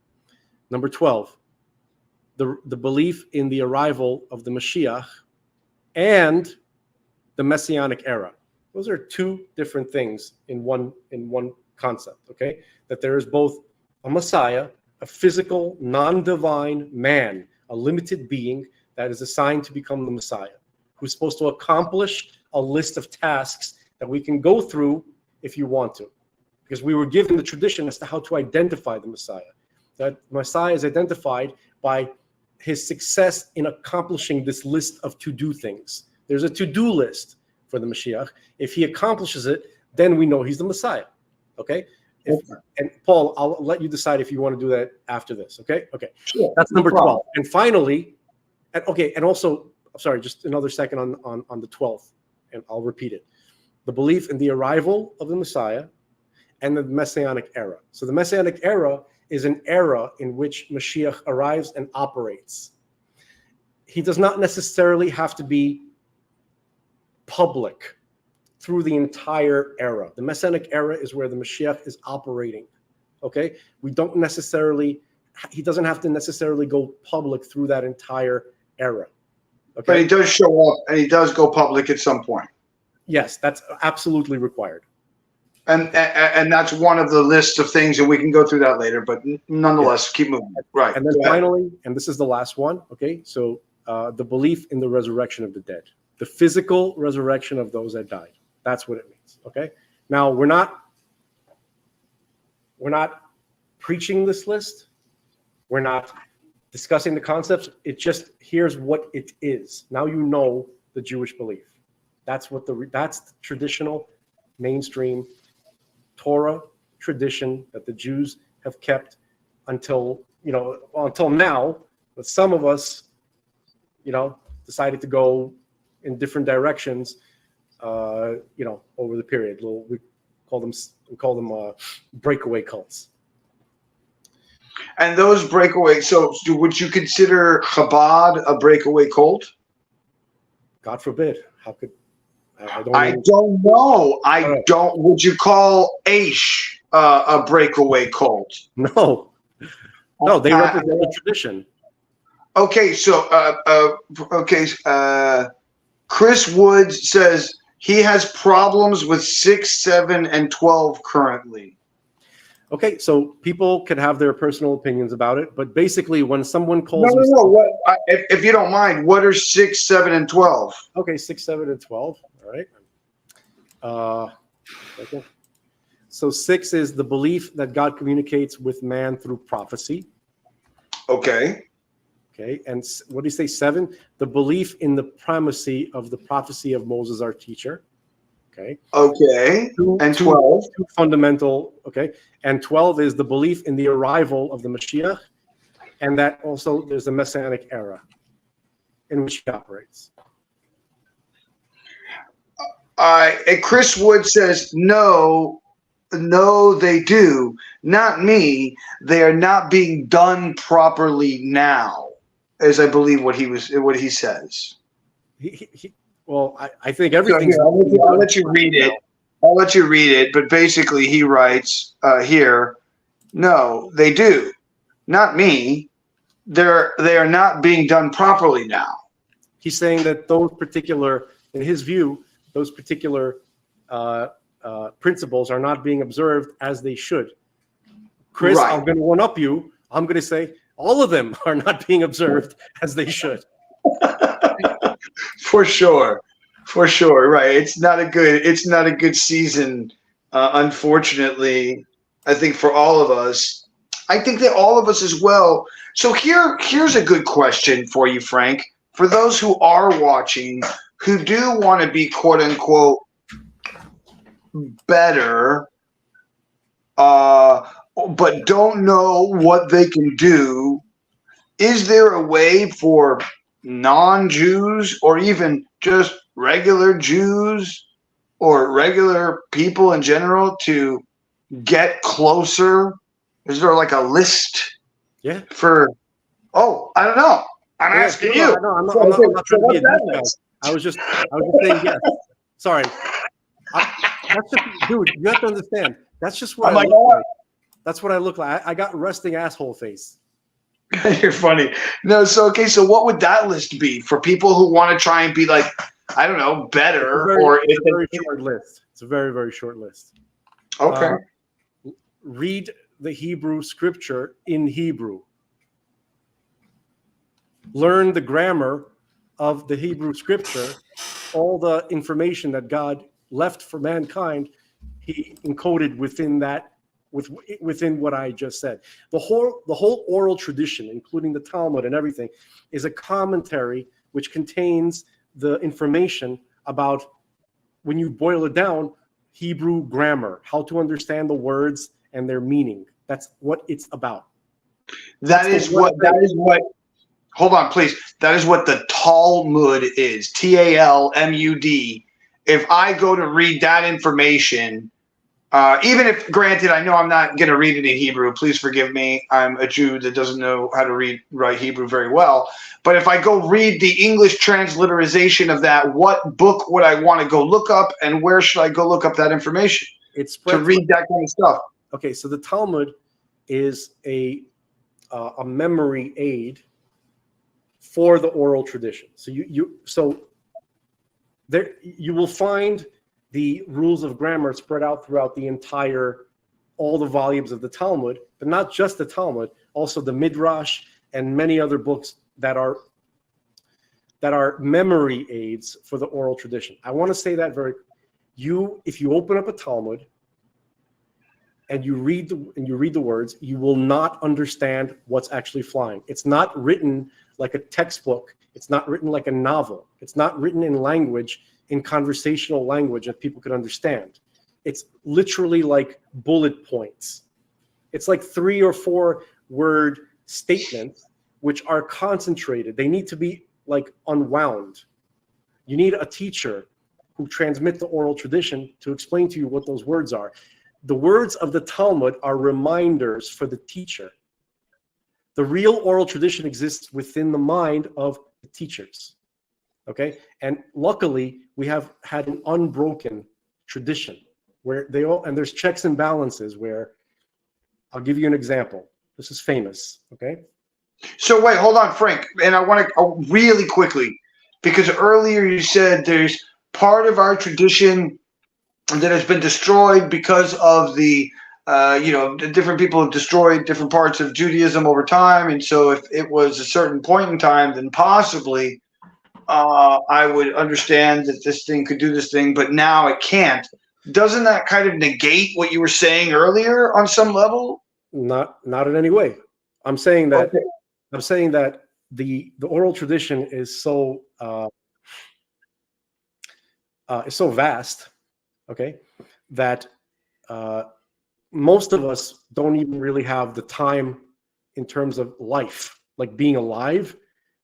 Number 12, the belief in the arrival of the Mashiach and the Messianic era. Those are two different things in one concept, okay? That there is both a Messiah, a physical, non-divine man, a limited being that is assigned to become the Messiah, who's supposed to accomplish a list of tasks that we can go through if you want to. Because we were given the tradition as to how to identify the Messiah. That Messiah is identified by his success in accomplishing this list of to-do things. There's a to-do list for the Mashiach. If he accomplishes it, then we know he's the Messiah. Okay? And Paul, I'll let you decide if you want to do that after this. Okay? Okay.
Sure.
That's number 12. And finally, and also, sorry, just another second on the 12th, and I'll repeat it. The belief in the arrival of the Messiah and the Messianic era. So the Messianic era is an era in which Mashiach arrives and operates. He does not necessarily have to be public through the entire era. The Messianic era is where the Mashiach is operating. Okay? He doesn't have to necessarily go public through that entire era. Okay?
But he does show up and he does go public at some point.
Yes, that's absolutely required.
And that's one of the lists of things, and we can go through that later, but nonetheless, keep moving. Right.
And then finally, and this is the last one, okay? So the belief in the resurrection of the dead, the physical resurrection of those that died. That's what it means, okay? Now, we're not preaching this list. We're not discussing the concepts. It just, here's what it is. Now you know the Jewish belief. That's the traditional, mainstream Torah tradition that the Jews have kept until now. But some of us, decided to go in different directions, over the period. We call them breakaway cults.
And those breakaway. So, would you consider Chabad a breakaway cult?
God forbid. How could
I don't know. Would you call Aish a breakaway cult?
No, they represent the tradition.
Okay, so Chris Woods says he has problems with 6, 7, and 12 currently.
Okay, so people can have their personal opinions about it, but basically, when someone calls,
if you don't mind, what are 6, 7, and 12?
Okay, 6, 7, and 12. All right. Okay. So 6 is the belief that God communicates with man through prophecy.
Okay.
Okay, and what do you say? 7, the belief in the primacy of the prophecy of Moses, our teacher. Okay.
Okay. And 12.
Two fundamental. Okay. And 12 is the belief in the arrival of the Mashiach, and that also there's a Messianic era in which he operates.
And Chris Wood says, no, they do. Not me. They are not being done properly now, as I believe what he says.
Well, I think everything's.
I'll let you read it. I'll let you read it. But basically, he writes here, no, they do. Not me. They are not being done properly now.
He's saying that in his view, those particular principles are not being observed as they should. Chris, right. I'm going to one-up you. I'm going to say all of them are not being observed as they should.
For sure. Right. It's not a good season. Unfortunately, I think for all of us, I think that all of us as well. So here's a good question for you, Frank. For those who are watching, who do want to be quote unquote better, but don't know what they can do, is there a way for non-Jews or even just regular Jews or regular people in general to get closer? Is there like a list?
Yeah.
I don't know. I'm asking you.
No, I'm not trying to be a douchebag. I was just saying yes. Sorry. Dude, you have to understand. That's just what I look like. That's what I look like. I got resting asshole face.
You're funny. No, so okay, so what would that list be for people who want to try and be like, I don't know, better, or
It's a very short list. It's a very, very short list.
okay.
Read the Hebrew scripture in Hebrew. Learn the grammar of the Hebrew scripture. All the information that God left for mankind, he encoded within that, within what I just said. The whole oral tradition, including the Talmud and everything, is a commentary which contains the information about, when you boil it down, Hebrew grammar, how to understand the words and their meaning. That's what it's about.
That is what. Hold on, please. That is what the Talmud is. Talmud. If I go to read that information, even if, granted, I know I'm not going to read it in Hebrew. Please forgive me. I'm a Jew that doesn't know how to write Hebrew very well. But if I go read the English transliteration of that, what book would I want to go look up, and where should I go look up that information to read that kind of stuff?
Okay, so the Talmud is a memory aid for the oral tradition. So you will find the rules of grammar spread out throughout all the volumes of the Talmud, but not just the Talmud, also the Midrash and many other books that are memory aids for the oral tradition. I want to say that if you open up a Talmud and you read the words, you will not understand what's actually flying. It's not written like a textbook. It's not written like a novel. It's not written in conversational language that people can understand. It's literally like bullet points. It's like 3 or 4 word statements which are concentrated. They need to be like unwound. You need a teacher who transmits the oral tradition to explain to you what those words are. The words of the Talmud are reminders for the teacher. The real oral tradition exists within the mind of the teachers. Okay? And luckily, we have had an unbroken tradition where and there's checks and balances where, I'll give you an example. This is famous, okay?
So wait, hold on, Frank. And I want to really quickly, because earlier you said there's part of our tradition that has been destroyed because of the different people have destroyed different parts of Judaism over time. And so if it was a certain point in time, then possibly I would understand that this thing could do this thing, but now it can't. Doesn't that kind of negate what you were saying earlier on some level?
Not in any way. I'm saying that the oral tradition is so vast, okay, that most of us don't even really have the time in terms of life, like being alive.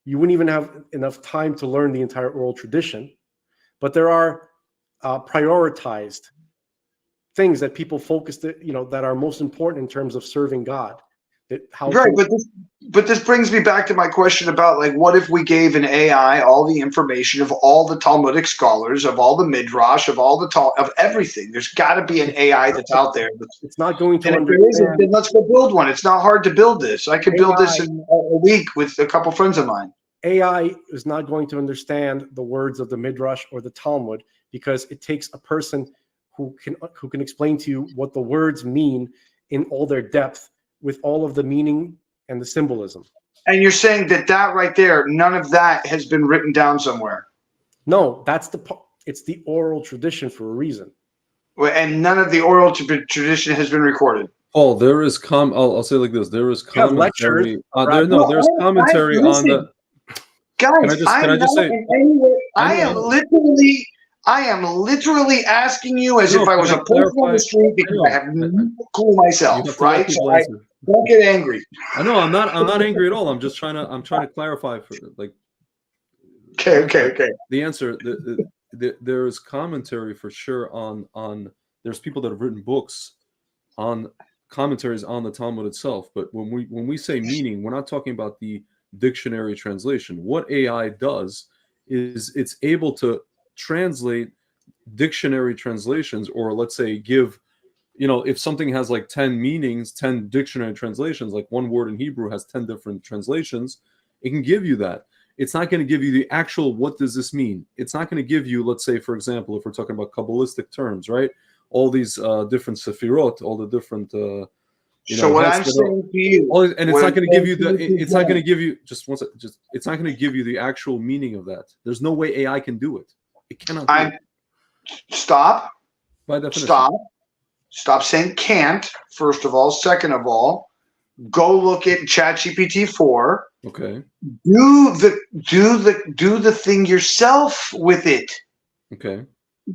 You wouldn't even have enough time to learn the entire oral tradition. But there are prioritized things that people focus that are most important in terms of serving God.
But this brings me back to my question about, like, what if we gave an AI all the information of all the Talmudic scholars, of all the Midrash, of all of everything? There's got to be an AI that's out there.
It's not going to
understand. If there isn't, then let's go build one. It's not hard to build this. I could build this in a week with a couple friends of mine.
AI is not going to understand the words of the Midrash or the Talmud, because it takes a person who can explain to you what the words mean in all their depth, with all of the meaning and the symbolism.
And you're saying that right there, none of that has been written down somewhere?
No, it's the oral tradition for a reason.
And none of the oral tradition has been recorded.
Oh, there is I'll say it like this. There is commentary. There's commentary on the.
Guys, I am literally asking you as if I was a person on the street, because I have no clue myself, right? So don't get angry.
I know I'm not angry at all. I'm trying to clarify for like.
Okay.
The answer, there is commentary for sure on. There's people that have written books on commentaries on the Talmud itself, but when we say meaning, we're not talking about the dictionary translation. What AI does is it's able to translate dictionary translations, or let's say give if something has like 10 meanings, 10 dictionary translations, like one word in Hebrew has 10 different translations, it can give you that. It's not going to give you the actual, what does this mean? It's not going to give you, let's say, for example, if we're talking about Kabbalistic terms, right? All these different sephirot, all the different,
so what I'm saying to you,
and it's not going to give you it's not going to give you, just one second, it's not going to give you the actual meaning of that. There's no way AI can do it. It cannot do it.
Stop.
By definition.
Stop saying can't, first of all. Second of all, go look at ChatGPT 4.
Okay.
Do the thing yourself with it.
Okay.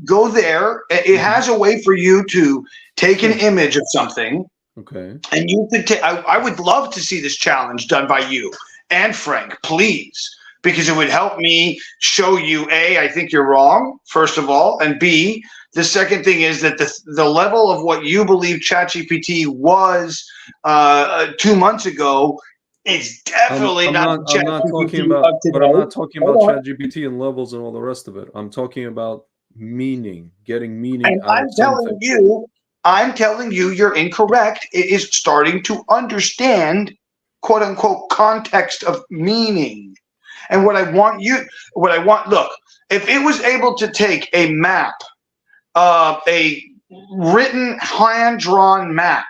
Go there. It has a way for you to take an image of something.
Okay.
And you could take. I would love to see this challenge done by you and Frank, please, because it would help me show you, A, I think you're wrong, first of all, and B, the second thing is that the level of what you believe ChatGPT was 2 months ago is definitely not
I'm not talking about, but I'm not talking about ChatGPT and levels and all the rest of it. I'm talking about meaning, getting meaning
and
out of something.
I'm telling you, you're incorrect. It is starting to understand, quote unquote, context of meaning. And look, if it was able to take a map, a written, hand-drawn map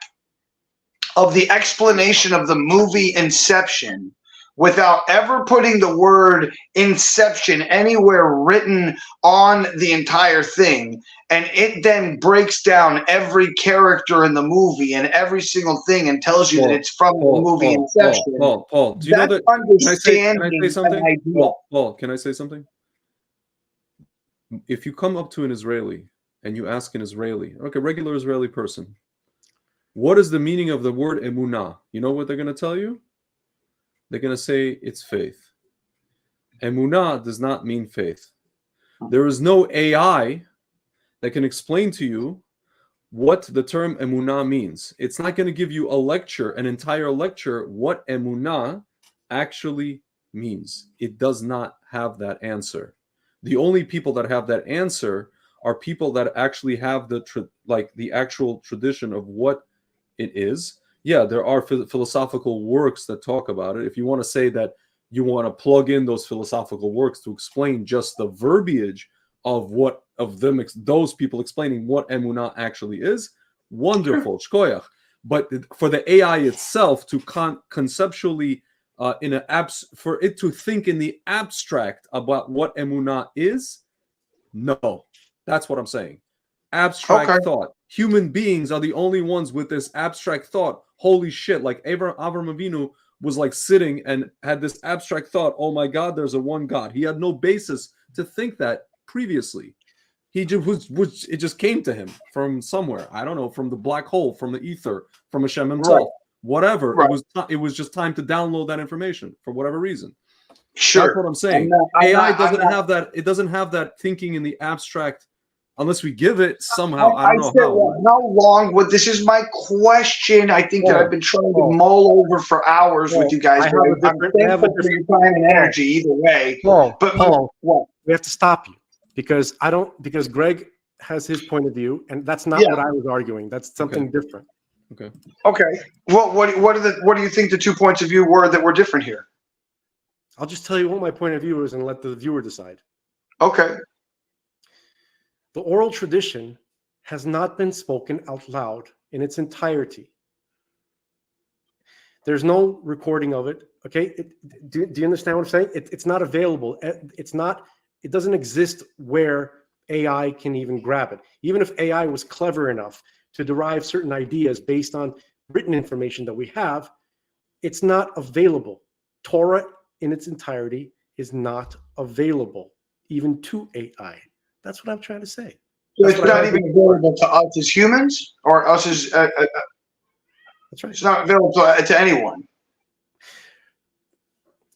of the explanation of the movie Inception without ever putting the word Inception anywhere written on the entire thing, and it then breaks down every character in the movie and every single thing and tells you that it's from the movie Inception.
Paul, do you know that? Can I say something? Paul, can I say something? If you come up to an Israeli and you ask an Israeli, okay, regular Israeli person, what is the meaning of the word emunah? You know what they're going to tell you? They're going to say it's faith. Emunah does not mean faith. There is no AI that can explain to you what the term emunah means. It's not going to give you a lecture, an entire lecture, what emunah actually means. It does not have that answer. The only people that have that answer are people that actually have the actual tradition of what it is. Yeah, there are philosophical works that talk about it. If you want to say that you want to plug in those philosophical works to explain just the verbiage of those people explaining what emunah actually is, wonderful, shkoyach. But for the AI itself to conceptually for it to think in the abstract about what emunah is, no, that's what I'm saying. Abstract thought. Human beings are the only ones with this abstract thought. Holy shit! Like Avram Avinu was like sitting and had this abstract thought. Oh my God, there's a one God. He had no basis to think that previously. It just came to him from somewhere. I don't know, from the black hole, from the ether, from Hashem himself. Whatever. Right. It was just time to download that information for whatever reason. Sure. That's what I'm saying. AI doesn't have that. It doesn't have that thinking in the abstract unless we give it somehow. I don't know
how long would this is my question. I think that I've been trying to mull over for hours with you guys. I'm thankful for your time and energy either way.
Paul, we have to stop you because Greg has his point of view, and that's not what I was arguing. That's something different.
Okay. Well, what do you think the 2 points of view were that were different here?
I'll just tell you what my point of view is and let the viewer decide.
Okay.
The oral tradition has not been spoken out loud in its entirety. There's no recording of it. Okay. Do you understand what I'm saying? It's not available. It doesn't exist where AI can even grab it. Even if AI was clever enough to derive certain ideas based on written information that we have, it's not available. Torah in its entirety is not available even to AI. That's what I'm trying to say.
So it's not even available to us as humans or us as
that's right.
It's not available to anyone.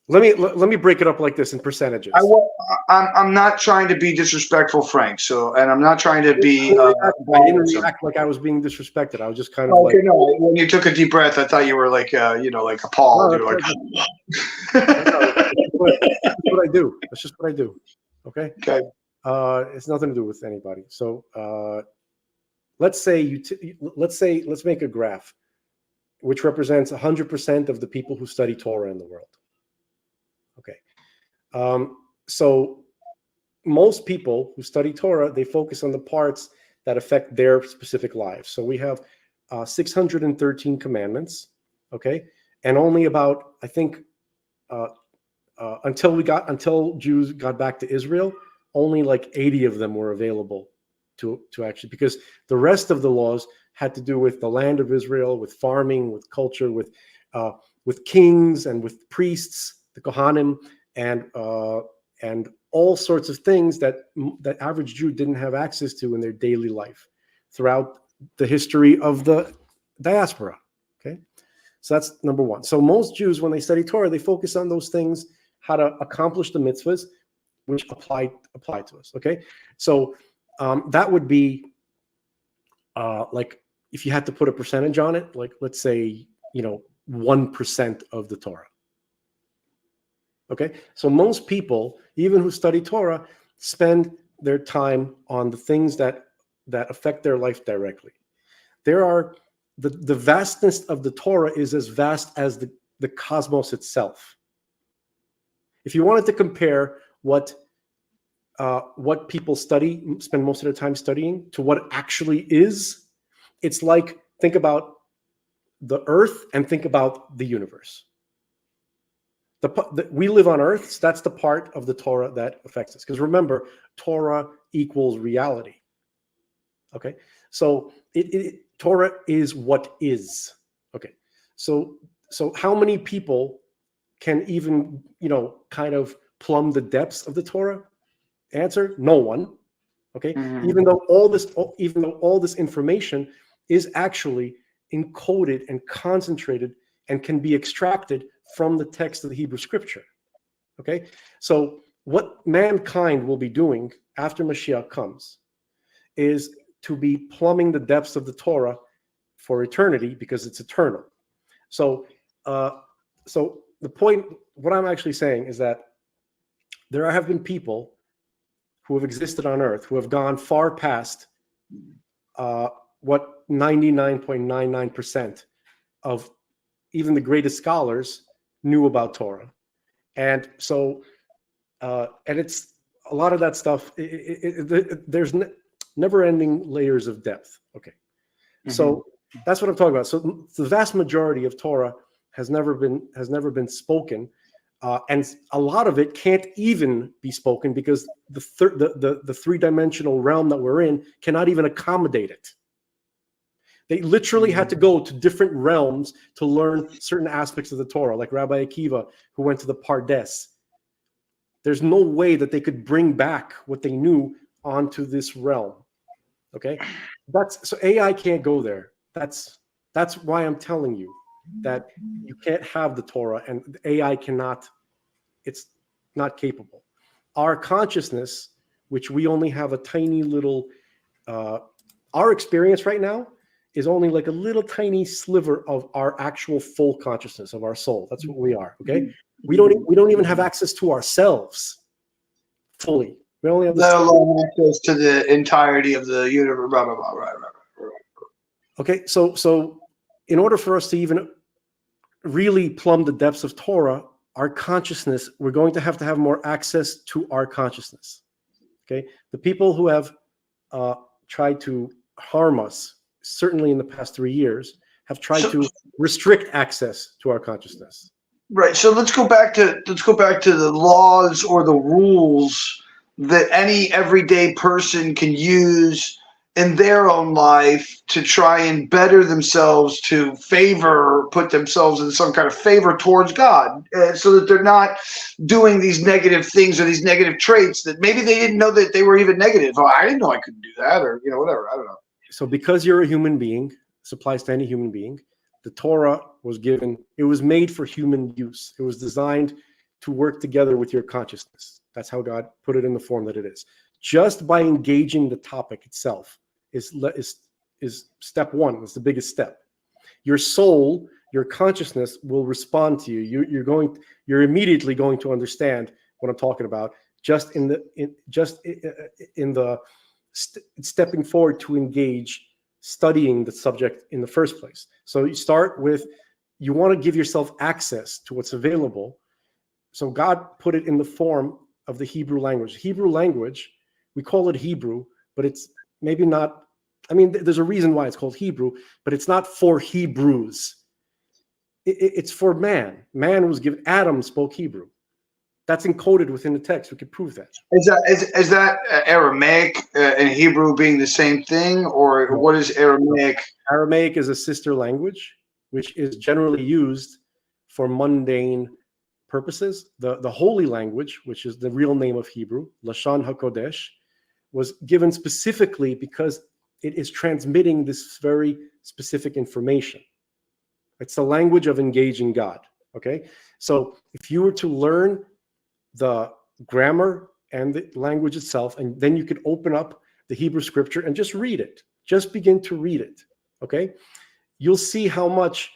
Let me break it up like this in percentages.
I'm not trying to be disrespectful, Frank. And I'm not trying to be.
I didn't react like I was being disrespected. I was just kind of
okay. No, when you took a deep breath, I thought you were like like appalled. You're like.
That's what I do. That's just what I do. Okay.
Okay.
It's nothing to do with anybody. So let's make a graph which represents 100% of the people who study Torah in the world. Okay. So most people who study Torah, they focus on the parts that affect their specific lives. So we have 613 commandments, okay? And only about, I think, until Jews got back to Israel, only like 80 of them were available to actually, because the rest of the laws had to do with the land of Israel, with farming, with culture, with kings and with priests, the Kohanim, and all sorts of things that average Jew didn't have access to in their daily life throughout the history of the diaspora. Okay, so that's number one. So most Jews, when they study Torah, they focus on those things, how to accomplish the mitzvahs, which apply to us. Okay, so that would be like if you had to put a percentage on it, like let's say 1% of the Torah. Okay, so most people, even who study Torah, spend their time on the things that affect their life directly. There are the vastness of the Torah is as vast as the cosmos itself. If you wanted to compare what people spend most of their time studying to what it actually is, it's like, think about the earth and think about the universe. We live on earth, so that's the part of the Torah that affects us. Because remember, Torah equals reality. Okay, so Torah is what is. Okay, so how many people can even kind of plumb the depths of the Torah? Answer: no one. Okay, even though all this information is actually encoded and concentrated and can be extracted from the text of the Hebrew Scripture. Okay, so what mankind will be doing after Mashiach comes is to be plumbing the depths of the Torah for eternity, because it's eternal. So the point, what I'm actually saying is that there have been people who have existed on earth who have gone far past what 99.99% of even the greatest scholars knew about Torah. And so, and it's a lot of that stuff, there's never-ending layers of depth. Okay, so that's what I'm talking about. So the vast majority of Torah has never been spoken, and a lot of it can't even be spoken because the three-dimensional realm that we're in cannot even accommodate it. They literally had to go to different realms to learn certain aspects of the Torah, like Rabbi Akiva, who went to the Pardes. There's no way that they could bring back what they knew onto this realm. Okay, so AI can't go there. That's why I'm telling you that you can't have the Torah, and AI cannot. It's not capable. Our consciousness, which we only have a tiny little, our experience right now is only like a little tiny sliver of our actual full consciousness of our soul. That's what we are. Okay, we don't even have access to ourselves fully. We only have
access to the entirety of the universe. Blah, blah, blah, blah, blah, blah.
Okay, so in order for us to even really plumb the depths of Torah, our consciousness, we're going to have more access to our consciousness. Okay, the people who have tried to harm us, certainly in the past 3 years, have tried to restrict access to our consciousness.
Right. So let's go back to the laws or the rules that any everyday person can use in their own life to try and better themselves, to put themselves in some kind of favor towards God, so that they're not doing these negative things or these negative traits that maybe they didn't know that they were even negative. Oh, I didn't know I couldn't do that, or whatever. I don't know.
So because you're a human being, this applies to any human being, the Torah was given, it was made for human use. It was designed to work together with your consciousness. That's how God put it in the form that it is. Just by engaging the topic itself is step one. It's the biggest step. Your soul, your consciousness will respond to you. You're immediately going to understand what I'm talking about. Just in the stepping forward to engage studying the subject in the first place. So you start with, you want to give yourself access to what's available. So God put it in the form of the Hebrew language. Hebrew language, we call it Hebrew, but it's maybe not, I mean, there's a reason why it's called Hebrew, but it's not for Hebrews. It's for man. Man was given, Adam spoke Hebrew. That's encoded within the text. We could prove that.
Is that Aramaic and Hebrew being the same thing, or what is Aramaic?
Aramaic is a sister language, which is generally used for mundane purposes. The holy language, which is the real name of Hebrew, Lashon HaKodesh, was given specifically because it is transmitting this very specific information. It's the language of engaging God. Okay, so if you were to learn the grammar and the language itself, and then you could open up the Hebrew scripture and just read it. Just begin to read it. Okay, you'll see how much,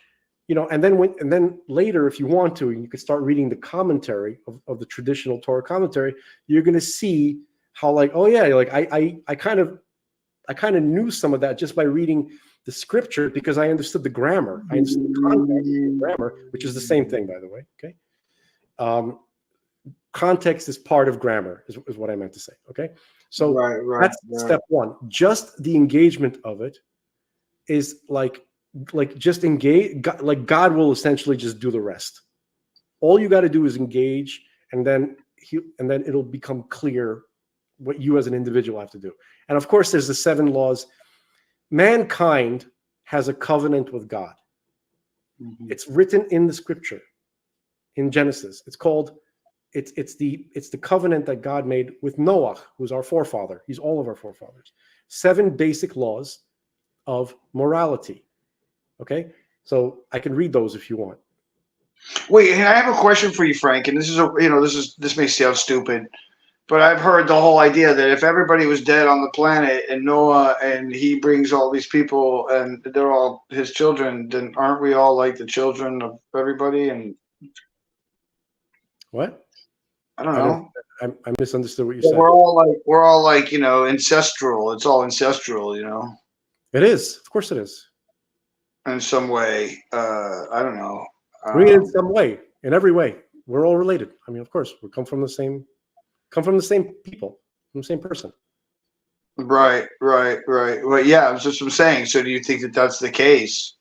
and then later, if you want to, you could start reading the commentary of the traditional Torah commentary. You're going to see how, like, oh yeah, like I kind of knew some of that just by reading the scripture, because I understood the grammar. I understood the context of the grammar, which is the same thing, by the way. Okay. Context is part of grammar, is what I meant to say. Okay. So that's step one. Just the engagement of it is like just engage. Like God will essentially just do the rest. All you got to do is engage, and then it'll become clear what you as an individual have to do. And of course, there's the 7 laws. Mankind has a covenant with God. Mm-hmm. It's written in the scripture, in Genesis. It's called, it's the covenant that God made with Noah, who's our forefather. He's all of our forefathers. 7 basic laws of morality. Okay, so I can read those if you want.
Wait, I have a question for you, Frank. And this may sound stupid, but I've heard the whole idea that if everybody was dead on the planet and Noah and he brings all these people and they're all his children, then aren't we all like the children of everybody? And
what?
I don't know.
I misunderstood what you said.
We're all like ancestral. It's all ancestral,
It is, of course, it is.
In some way, I don't know.
In some way, in every way, we're all related. I mean, of course, we come from the same people, from the same person. Right.
Well, yeah, that's just what I'm saying. So do you think that that's the case?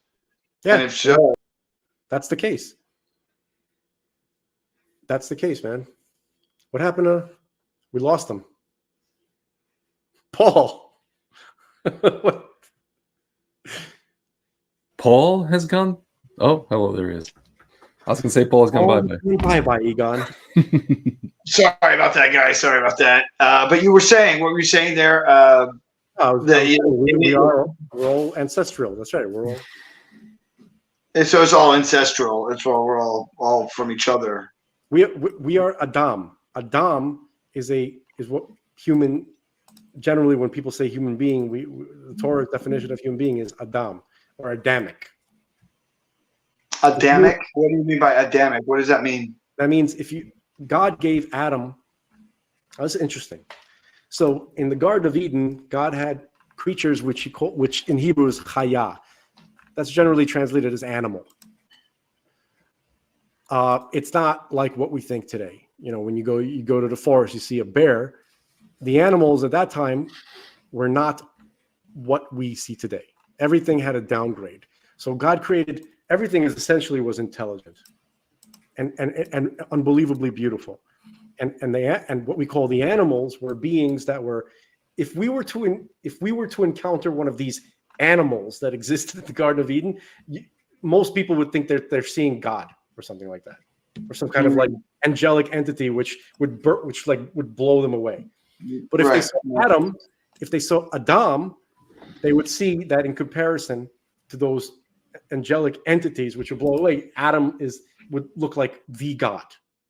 Yeah.
And if so,
that's the case. That's the case, man. What happened to, we lost him. Paul. What?
Paul has gone? Oh, hello, there he is. I was going to say Paul has gone bye-bye.
Bye-bye, Egon.
Sorry about that, guys. Sorry about that. But what were you saying there?
We're all ancestral. That's right. We're all.
And so it's all ancestral. We're all from each other.
We are Adam. Adam is what human. Generally, when people say human being, the Torah definition of human being is Adam or Adamic.
Adamic? What do you mean by Adamic? What does that mean?
That means God gave Adam. That's interesting. So in the Garden of Eden, God had creatures which in Hebrew is chaya. That's generally translated as animal. It's not like what we think today. When you go to the forest, you see a bear. The animals at that time were not what we see today. Everything had a downgrade. So God created everything essentially was intelligent and unbelievably beautiful. And what we call the animals were beings that were, if we were to encounter one of these animals that existed in the Garden of Eden, most people would think they're seeing God or something like that, or some kind of like angelic entity which would blow them away. But if they saw Adam, if they saw Adam, they would see that in comparison to those angelic entities which would blow away, Adam would look like the God.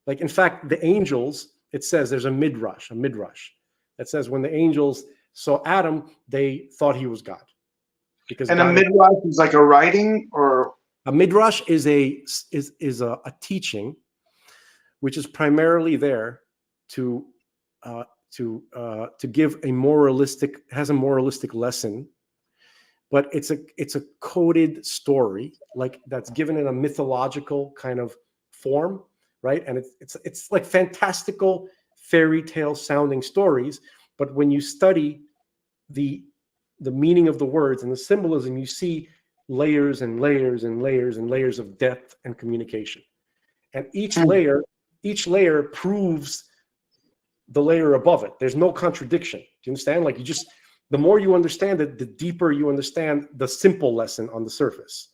Like, in fact, the angels, it says there's a midrash that says when the angels saw Adam, they thought he was God.
And a midrash is like a writing, or
a midrash is a teaching which is primarily there to give a moralistic lesson, but it's a coded story, like that's given in a mythological kind of form, right? And it's like fantastical fairy tale sounding stories, but when you study the meaning of the words and the symbolism, you see layers and layers and layers and layers of depth and communication. And each layer proves the layer above it. There's no contradiction. Do you understand? Like, the more you understand it, the deeper you understand the simple lesson on the surface.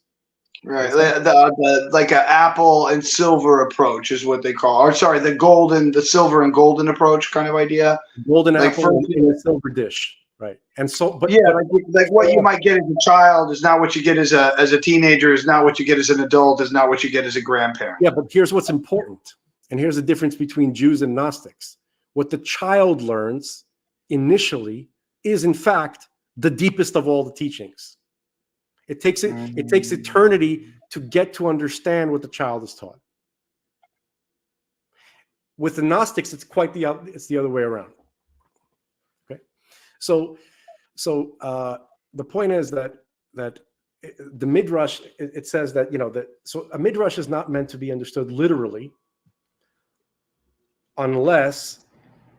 Right, the like an apple and silver approach is what they call, or sorry, the silver and golden approach kind of idea.
Golden
like
apple in a silver dish, right? And so, but
yeah,
but I think
like what you might get as a child is not what you get as a teenager, is not what you get as an adult, is not what you get as a grandparent.
Yeah, but here's what's important, and here's the difference between Jews and Gnostics. What the child learns initially is, in fact, the deepest of all the teachings. It takes eternity to get to understand what the child is taught. With the Gnostics, it's the other way around. Okay, so the point is that the midrash, it says that so a midrash is not meant to be understood literally, unless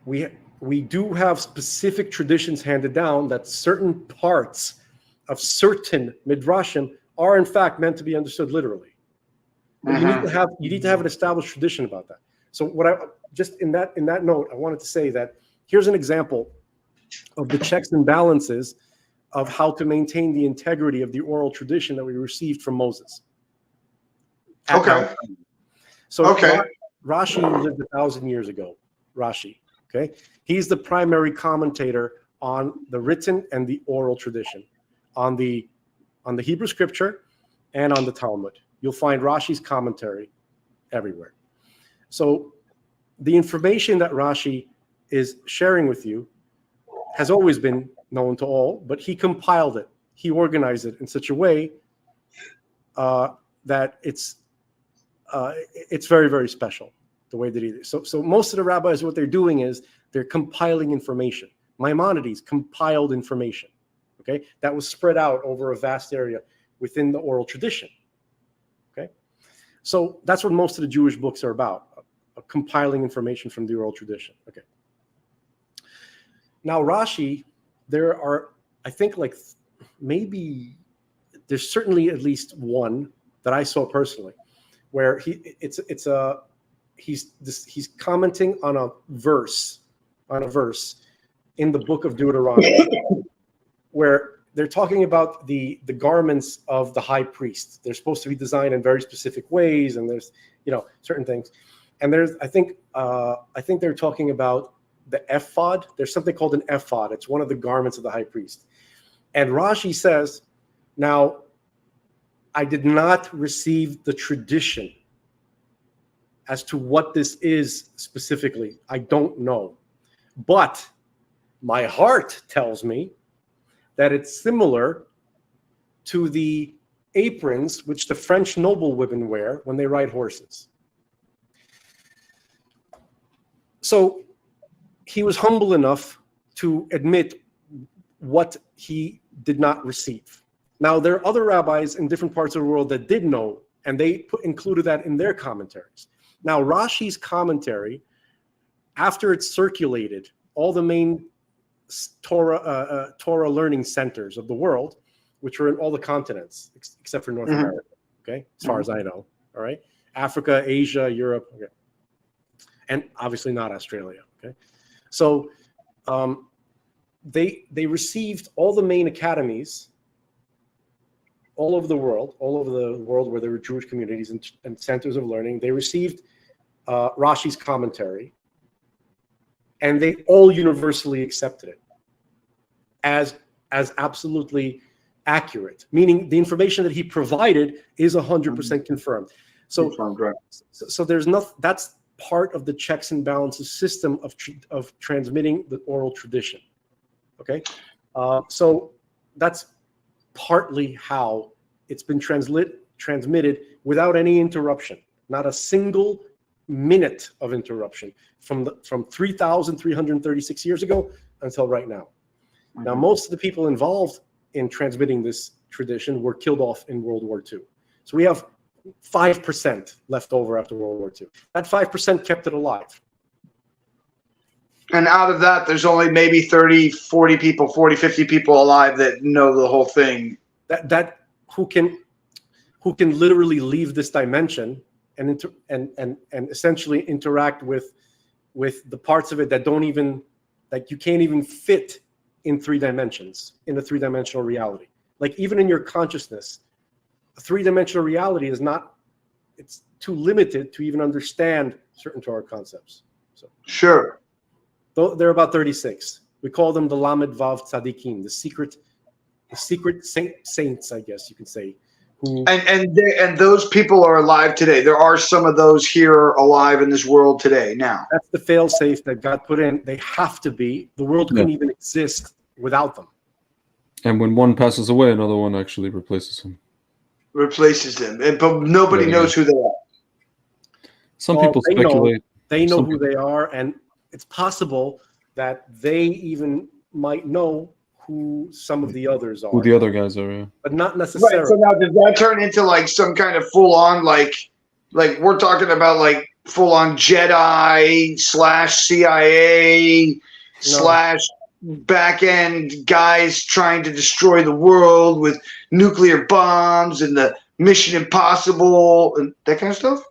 we do have specific traditions handed down that certain parts of certain midrashim are in fact meant to be understood literally. But you need to have an established tradition about that. So what I just in that note, I wanted to say that here's an example of the checks and balances of how to maintain the integrity of the oral tradition that we received from Moses.
Okay.
So Rashi lived 1,000 years ago. Rashi, okay? He's the primary commentator on the written and the oral tradition, on the Hebrew scripture and on the Talmud. You'll find Rashi's commentary everywhere. So the information that Rashi is sharing with you has always been known to all, but he compiled it. He organized it in such a way that it's very, very special, the way that he did. So most of the rabbis, what they're doing is they're compiling information. Maimonides compiled information, okay, that was spread out over a vast area within the oral tradition. Okay, so that's what most of the Jewish books are about, compiling information from the oral tradition. Okay. Now Rashi, there are, I think, like maybe there's certainly at least one that I saw personally, where he's commenting on a verse in the book of Deuteronomy, where they're talking about the garments of the high priest. They're supposed to be designed in very specific ways, and there's certain things. And there's I think they're talking about the ephod. There's something called an ephod. It's one of the garments of the high priest. And Rashi says, now, I did not receive the tradition as to what this is specifically. I don't know. But my heart tells me that it's similar to the aprons which the French noblewomen wear when they ride horses. So he was humble enough to admit what he did not receive. Now, there are other rabbis in different parts of the world that did know, and they included that in their commentaries. Now, Rashi's commentary, after it circulated all the main Torah learning centers of the world, which are in all the continents except for North America, okay, as far as I know, all right, Africa, Asia, Europe, okay, and obviously not Australia, okay. So they received all the main academies all over the world where there were Jewish communities and centers of learning. They received Rashi's commentary, and they all universally accepted it as absolutely accurate, meaning the information that he provided is 100% confirmed. So there's nothing. That's part of the checks and balances system of transmitting the oral tradition. Okay, so that's partly how it's been transmitted without any interruption, not a single minute of interruption from 3,336 years ago until right now. Now, most of the people involved in transmitting this tradition were killed off in World War II. So we have 5% left over after World War II. That 5% kept it alive.
And out of that, there's only maybe 30, 40 people, 40, 50 people alive that know the whole thing.
That who can literally leave this dimension and essentially interact with the parts of it that don't even, like, you can't even fit in 3 dimensions, in a 3-dimensional reality. Like, even in your consciousness, a 3-dimensional reality is not, it's too limited to even understand certain Torah concepts. So
Sure.
they're about 36. We call them the Lamed Vav Tzadikim, the secret saints, I guess you could say. Who,
and those people are alive today. There are some of those here alive in this world today now.
that's the fail-safe that God put in. They have to be. The world couldn't even exist without them.
And when one passes away, another one actually replaces him.
Replaces them. But nobody knows who they are.
Some
Well,
people
they know.
speculate.
They know
Some
who they are, and it's possible that they even might know who some of the others are,
Who the other guys are, yeah.
but not
Right.
necessarily.
So now does that turn into like some kind of full on like we're talking about like full on Jedi / CIA / back end guys trying to destroy the world with nuclear bombs and the Mission Impossible and that kind of stuff?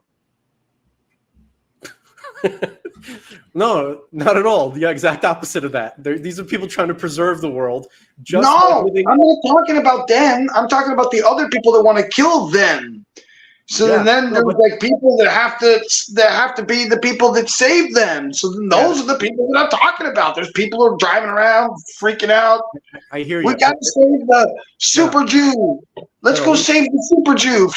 No, not at all. The exact opposite of that. These are people trying to preserve the world. Just
No,
like
I'm not talking about them. I'm talking about the other people that want to kill them. So then there's like people that have to be the people that save them. So then those are the people that I'm talking about. There's people who are driving around freaking out.
I hear you.
We got to save the super Jew. Let's go save the super Jew.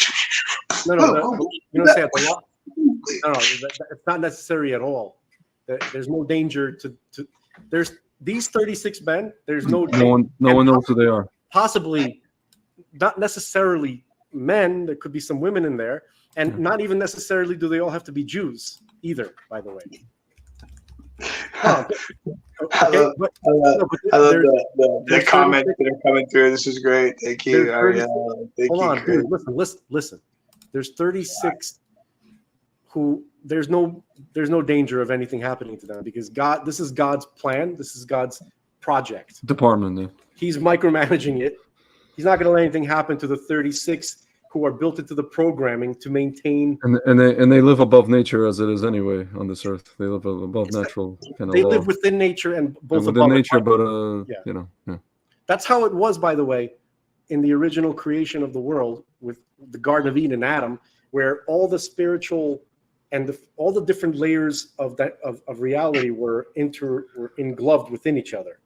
No, you don't say it a lot. No, it's not necessary at all. There's no danger to there's these 36 men. There's no
one knows who they are.
Possibly, not necessarily men. There could be some women in there, and not even necessarily do they all have to be Jews either. By the way.
I love the comments that are coming through. This is great. Thank you, Ariel.
Hold on, dude. Listen. There's 36 who there's no danger of anything happening to them because this is God's plan. This is God's project.
Department. Yeah.
He's micromanaging it. He's not going to let anything happen to the 36 who are built into the programming to maintain.
And they live above nature as it is anyway on this earth. They live above natural kind of.
They
law.
live within nature and both
within nature, but
you know. That's how it was, by the way, in the original creation of the world with the Garden of Eden and Adam, where all the spiritual and all the different layers of reality were engloved within each other.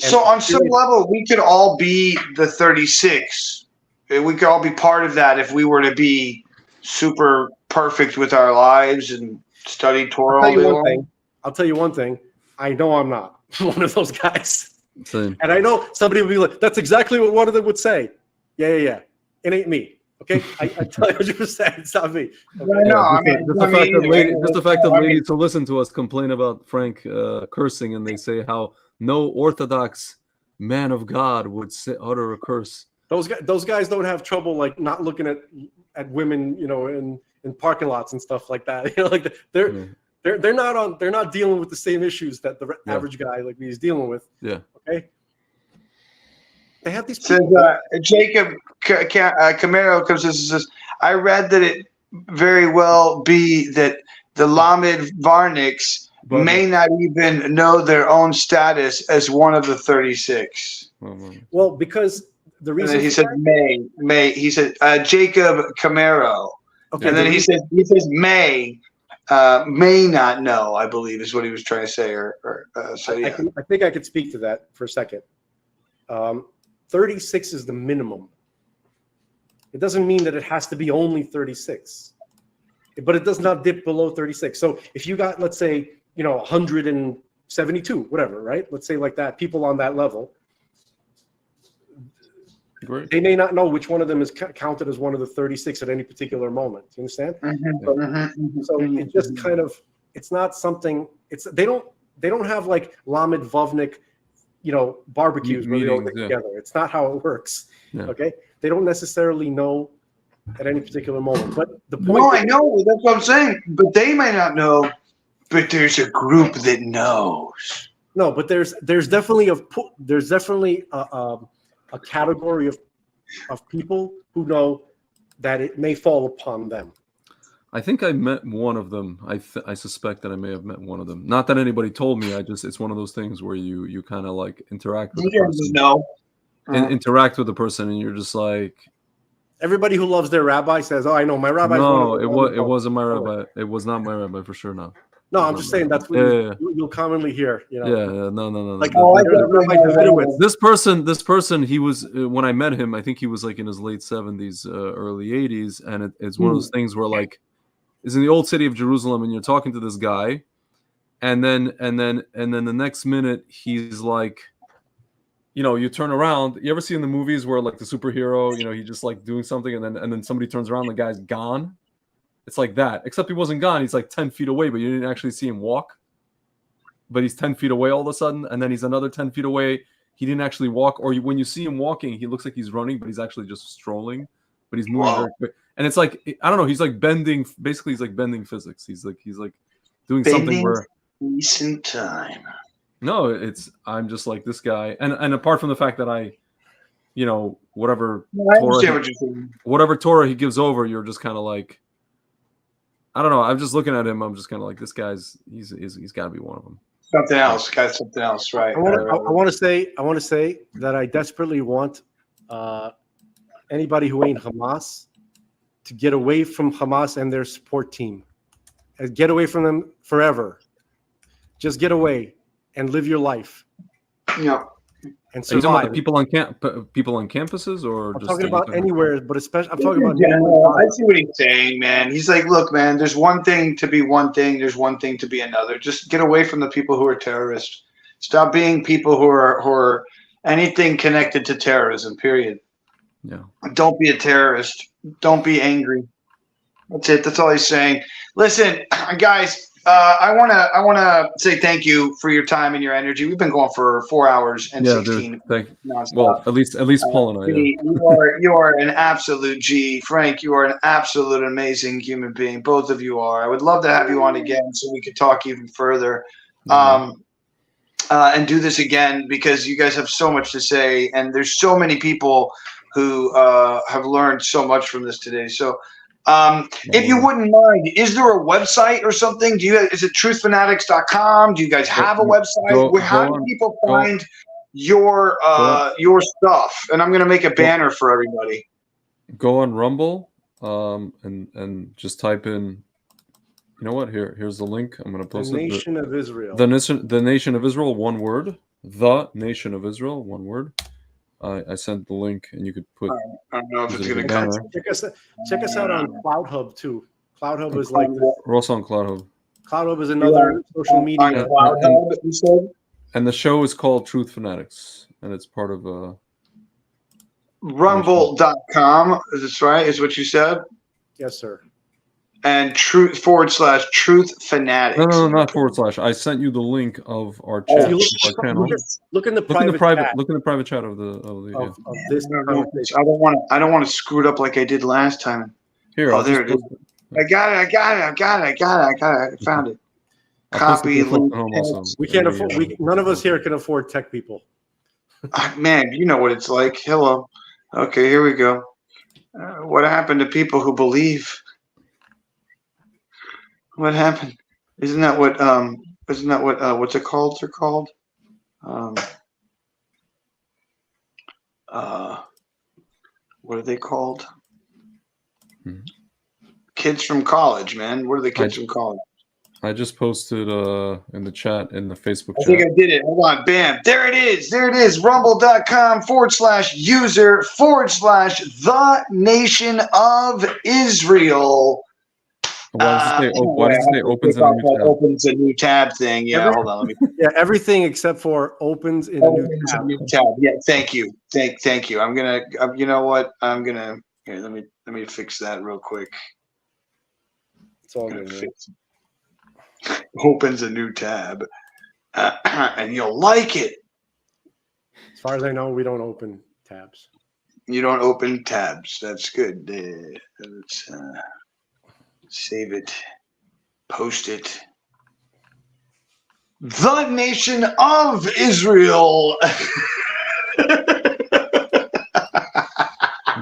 And
so on some level, we could all be the 36. We could all be part of that if we were to be super perfect with our lives and study Torah all day long.
I'll tell you one thing. I know I'm not one of those guys.
Same.
And I know somebody will be like, that's exactly what one of them would say. Yeah. It ain't me. Okay, I tell you 100%, it's not me. Okay?
Just the fact that ladies who listen to us complain about Frank cursing, and they say how no Orthodox man of God would utter a curse.
Those guys don't have trouble like not looking at women, you know, in parking lots and stuff like that. You know, like they're not dealing with the same issues that the average guy like me is dealing with.
Yeah.
Okay. They have these.
Says Jacob Camaro comes and says, I read that it very well be that the Lamed Varniks may not even know their own status as one of the 36.
Well, because the reason
he said may he said Jacob Camaro, and then he says may not know. I believe is what he was trying to say. I
think I could speak to that for a second. 36 is the minimum. It doesn't mean that it has to be only 36, but it does not dip below 36. So if you got, let's say, 172, whatever, right? Let's say like that, people on that level,
Great.
They may not know which one of them is counted as one of the 36 at any particular moment. You understand? So it just kind of, it's not something. They don't have like Lamed Vovnik, barbecues where they all
Meetings,
get
yeah.
together. It's not how it works.
Yeah.
Okay, they don't necessarily know at any particular moment. But the point.
No, I know. That's what I'm saying. But they might not know. But there's a group that knows.
No, but there's definitely a category of people who know that it may fall upon them.
I think I met one of them. I suspect that I may have met one of them. Not that anybody told me. It's one of those things where you kind of like interact with the person.
No.
Interact with the person, and you're just like.
Everybody who loves their rabbi says, "Oh, I know my rabbi."
No, it wasn't my rabbi. It was not my rabbi for sure. No.
No, I'm just saying that's what you'll commonly hear.
Yeah, no.
Like,
this person, he was when I met him, I think he was like in his late 70s, early 80s, and it's one of those things where like, is in the old city of Jerusalem, and you're talking to this guy, and then the next minute he's like, you turn around. You ever see in the movies where like the superhero, he just like doing something, and then somebody turns around, and the guy's gone. It's like that, except he wasn't gone. He's like 10 feet away, but you didn't actually see him walk. But he's 10 feet away all of a sudden, and then he's another 10 feet away. He didn't actually walk, or when you see him walking, he looks like he's running, but he's actually just strolling. But he's moving very quick, and it's like I don't know. He's like bending. Basically, he's like bending physics. He's like doing something where
recent time.
No, I'm just like this guy, and apart from the fact that I, whatever Torah he gives over, you're just kind of like. I don't know. I'm just looking at him. I'm just kind of like, this guy's he's got to be one of them.
Something else, got something else, right?
I want to say that I desperately want anybody who ain't Hamas to get away from Hamas and their support team, and get away from them forever. Just get away and live your life.
Yeah.
And
survive. Are you talking
about
people on campuses, or
I'm
just
talking about anywhere, but especially I'm talking about.
I see what he's saying, man. He's like, look, man, there's one thing to be one thing. There's one thing to be another. Just get away from the people who are terrorists. Stop being people who are anything connected to terrorism. Period.
Yeah.
Don't be a terrorist. Don't be angry. That's it. That's all he's saying. Listen, guys. I wanna say thank you for your time and your energy. We've been going for 4 hours and 16.
Well, at least Paul and I. Yeah.
You are an absolute G, Frank. You are an absolute amazing human being. Both of you are. I would love to have you on again so we could talk even further, and do this again because you guys have so much to say, and there's so many people who have learned so much from this today. So. If you wouldn't mind, is there a website or something? Is it truthfanatics.com? Do you guys have a website? How do people find your stuff? And I'm going to make a banner for everybody.
Go on Rumble, and just type in. You know what? Here's the link. I'm going to post
the Nation of Israel.
The Nation of Israel, one word. The Nation of Israel, one word. I sent the link, and you could put.
I don't know if it's going to come.
Check us out on Cloud Hub too. Cloud Hub is like.
We're also on Cloud Hub.
Cloud Hub is another social media.
And the show is called Truth Fanatics, and it's part of
Rumble.com. Is this right? Is what you said?
Yes, sir.
And /truth fanatics.
No, not /. I sent you the link of our chat.
Look in the private chat.
Look in the private chat of
this conversation.
I don't want to screw it up like I did last time.
Here,
there it is. I got it. I found it. Copy link.
We can't afford. None of us here can afford tech people.
Man, you know what it's like. Hello. Okay, here we go. What happened to people who believe? What happened? Isn't that what what's it called? They're called. What are they called?
Mm-hmm.
Kids from college, man. What are the kids from college?
I just posted in the chat, in the Facebook chat.
I think I did it. Hold on. Bam. There it is. Rumble.com/user/the Nation of Israel.
Why does it say opens in a new tab?
Opens a new tab thing. Yeah, hold on. Let me.
Yeah, everything except for opens in a new tab.
Yeah, thank you. Thank you. I'm gonna. You know what? I'm gonna. Here, let me fix that real quick.
It's all good.
Opens a new tab, and you'll like it.
As far as I know, we don't open tabs.
You don't open tabs. That's good. Let's save it. Post it. The nation of Israel.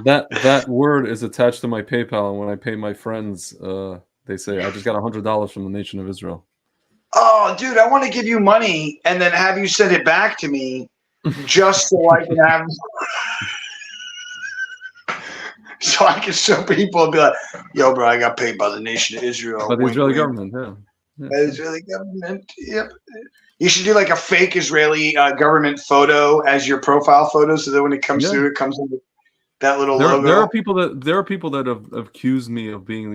That word is attached to my PayPal, and when I pay my friends, they say I just got $100 from the nation of Israel.
Oh, dude, I want to give you money and then have you send it back to me just so I can have so I can show people and be like, yo, bro, I got paid by the nation of Israel.
By the
Wink,
Israeli
wink.
government, yeah.
By the Israeli government. Yep. You should do like a fake Israeli government photo as your profile photo, so that when it comes through, it comes in with that little logo.
There are people that have accused me of being,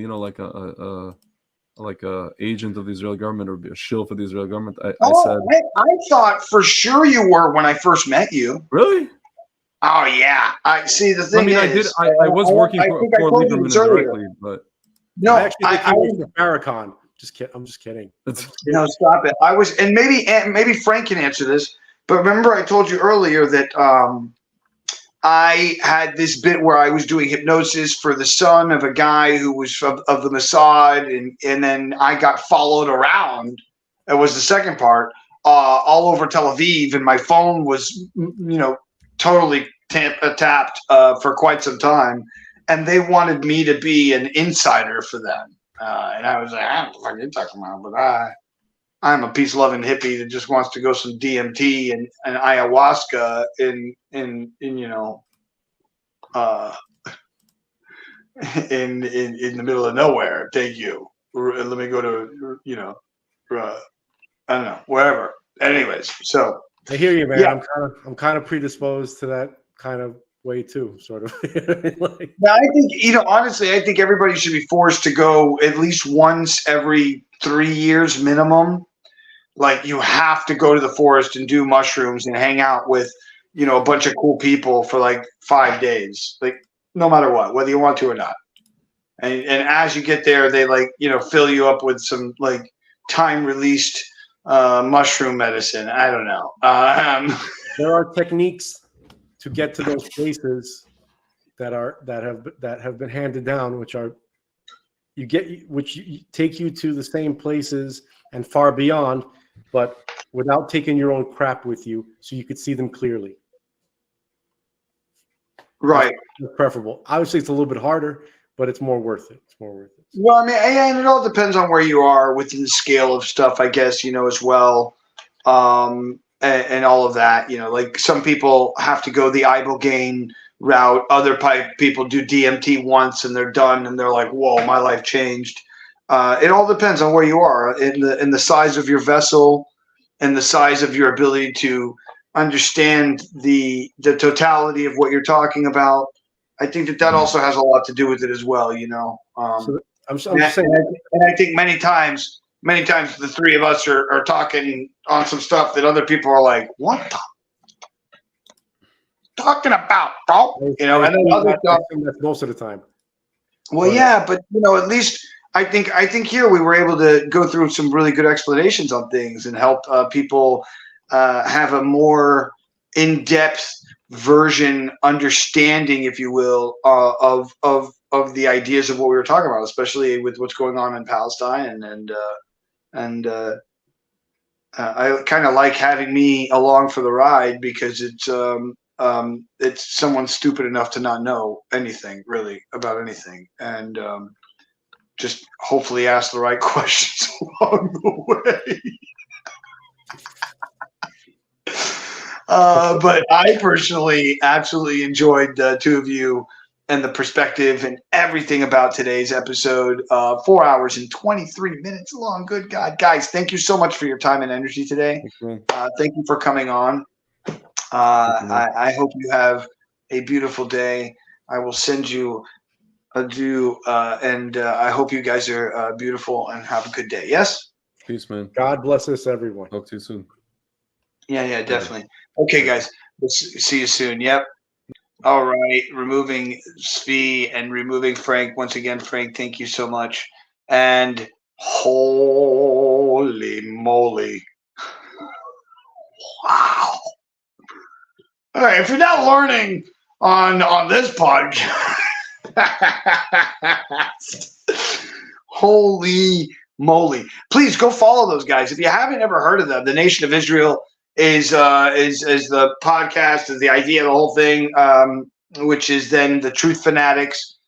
like a agent of the Israeli government or a shill for the Israeli government. I said,
I thought for sure you were when I first met you.
Really?
Oh yeah. I see. The thing is,
I was working for Lieberman directly, but
no,
I actually think he works for Farrakhan. I'm just kidding.
No, stop it. I was, and maybe Frank can answer this, but remember I told you earlier that I had this bit where I was doing hypnosis for the son of a guy who was of the Mossad, and then I got followed around. That was the second part, all over Tel Aviv, and my phone was, totally tapped for quite some time, and they wanted me to be an insider for them. And I was like, I don't know what you're talking about, but I'm a peace-loving hippie that just wants to go some DMT and ayahuasca in the middle of nowhere. Thank you. Let me go to I don't know, wherever. Anyways, so
I hear you, man.
Yeah.
I'm kind of predisposed to that kind of way too, sort of.
Now, I think, honestly, I think everybody should be forced to go at least once every 3 years minimum. Like, you have to go to the forest and do mushrooms and hang out with, a bunch of cool people for like 5 days, like no matter what, whether you want to or not. And as you get there, they fill you up with some like time released mushroom medicine. I don't know.
There are techniques to get to those places that have been handed down, which take you to the same places and far beyond, but without taking your own crap with you, so you could see them clearly.
Right.
That's preferable. Obviously, it's a little bit harder, but it's more worth it.
Well, I mean, and it all depends on where you are within the scale of stuff, I guess, as well. And all of that, like some people have to go the ibogaine route. Other people do DMT once and they're done and they're like, whoa, my life changed. It all depends on where you are in the size of your vessel and the size of your ability to understand the totality of what you're talking about. I think that also has a lot to do with it as well,
So I'm just saying,
and I think many times the three of us are talking on some stuff that other people are like, what the talking about, bro? And then other stuff.
That's most of the time.
Well, yeah, but at least I think here we were able to go through some really good explanations on things and help people have a more in-depth understanding, if you will, of the ideas of what we were talking about, especially with what's going on in Palestine, and I kind of like having me along for the ride because it's someone stupid enough to not know anything really about anything, and just hopefully ask the right questions along the way. But I personally absolutely enjoyed the two of you and the perspective and everything about today's episode. 4 hours and 23 minutes long. Good God. Guys, thank you so much for your time and energy today. Thank you for coming on. I hope you have a beautiful day. I will send you adieu, and I hope you guys are beautiful and have a good day. Yes?
Peace, man.
God bless us, everyone.
Talk to you soon.
Yeah, definitely. Okay, guys. We'll see you soon. Yep. All right. Removing Svi and removing Frank. Once again, Frank, thank you so much. And holy moly. Wow. All right, if you're not learning on this podcast, holy moly! Please go follow those guys. If you haven't ever heard of them, the Nation of Israel is the podcast, is the idea of the whole thing, which is then the Truth Fanatics.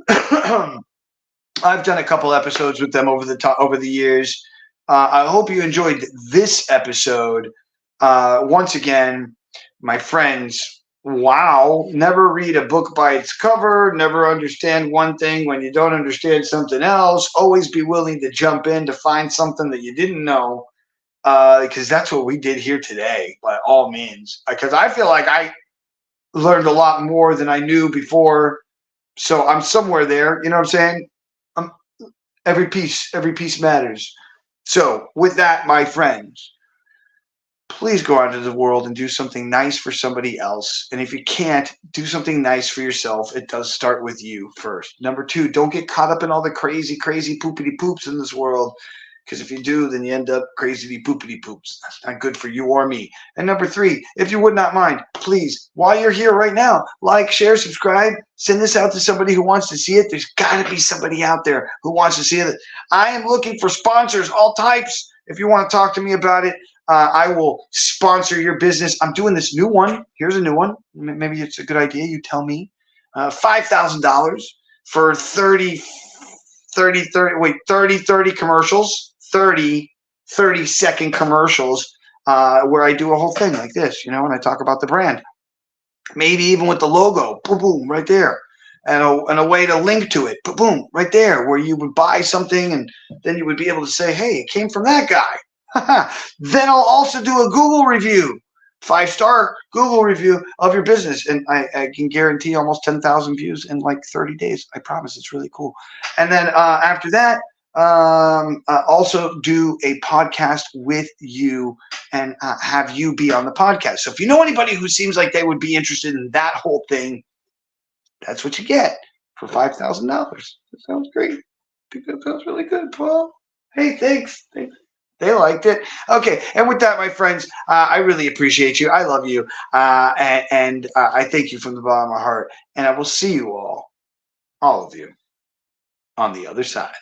I've done a couple episodes with them over the years. I hope you enjoyed this episode. Once again, my friends, wow, never read a book by its cover, never understand one thing when you don't understand something else, always be willing to jump in to find something that you didn't know, because that's what we did here today, by all means. Because I feel like I learned a lot more than I knew before, so I'm somewhere there, you know what I'm saying? Every piece matters. So with that, my friends, please go out into the world and do something nice for somebody else. And if you can't, do something nice for yourself. It does start with you first. Number 2, don't get caught up in all the crazy poopity poops in this world. Because if you do, then you end up crazy poopity poops. That's not good for you or me. And number 3, if you would not mind, please, while you're here right now, like, share, subscribe, send this out to somebody who wants to see it. There's got to be somebody out there who wants to see it. I am looking for sponsors, all types. If you want to talk to me about it, I will sponsor your business. I'm doing this new one. Here's a new one. Maybe it's a good idea. You tell me. $5,000 for 30 commercials. 30-second commercials where I do a whole thing like this, and I talk about the brand. Maybe even with the logo, boom, boom, right there. And a way to link to it, boom, boom, right there, where you would buy something and then you would be able to say, hey, it came from that guy. Then I'll also do a Google review, 5-star Google review of your business. And I can guarantee almost 10,000 views in like 30 days. I promise. It's really cool. And then after that, also do a podcast with you and have you be on the podcast. So if you know anybody who seems like they would be interested in that whole thing, that's what you get for $5,000. That sounds great. That sounds really good, Paul. Hey, thanks. They liked it. Okay, and with that, my friends, I really appreciate you. I love you, and I thank you from the bottom of my heart. And I will see you all of you, on the other side.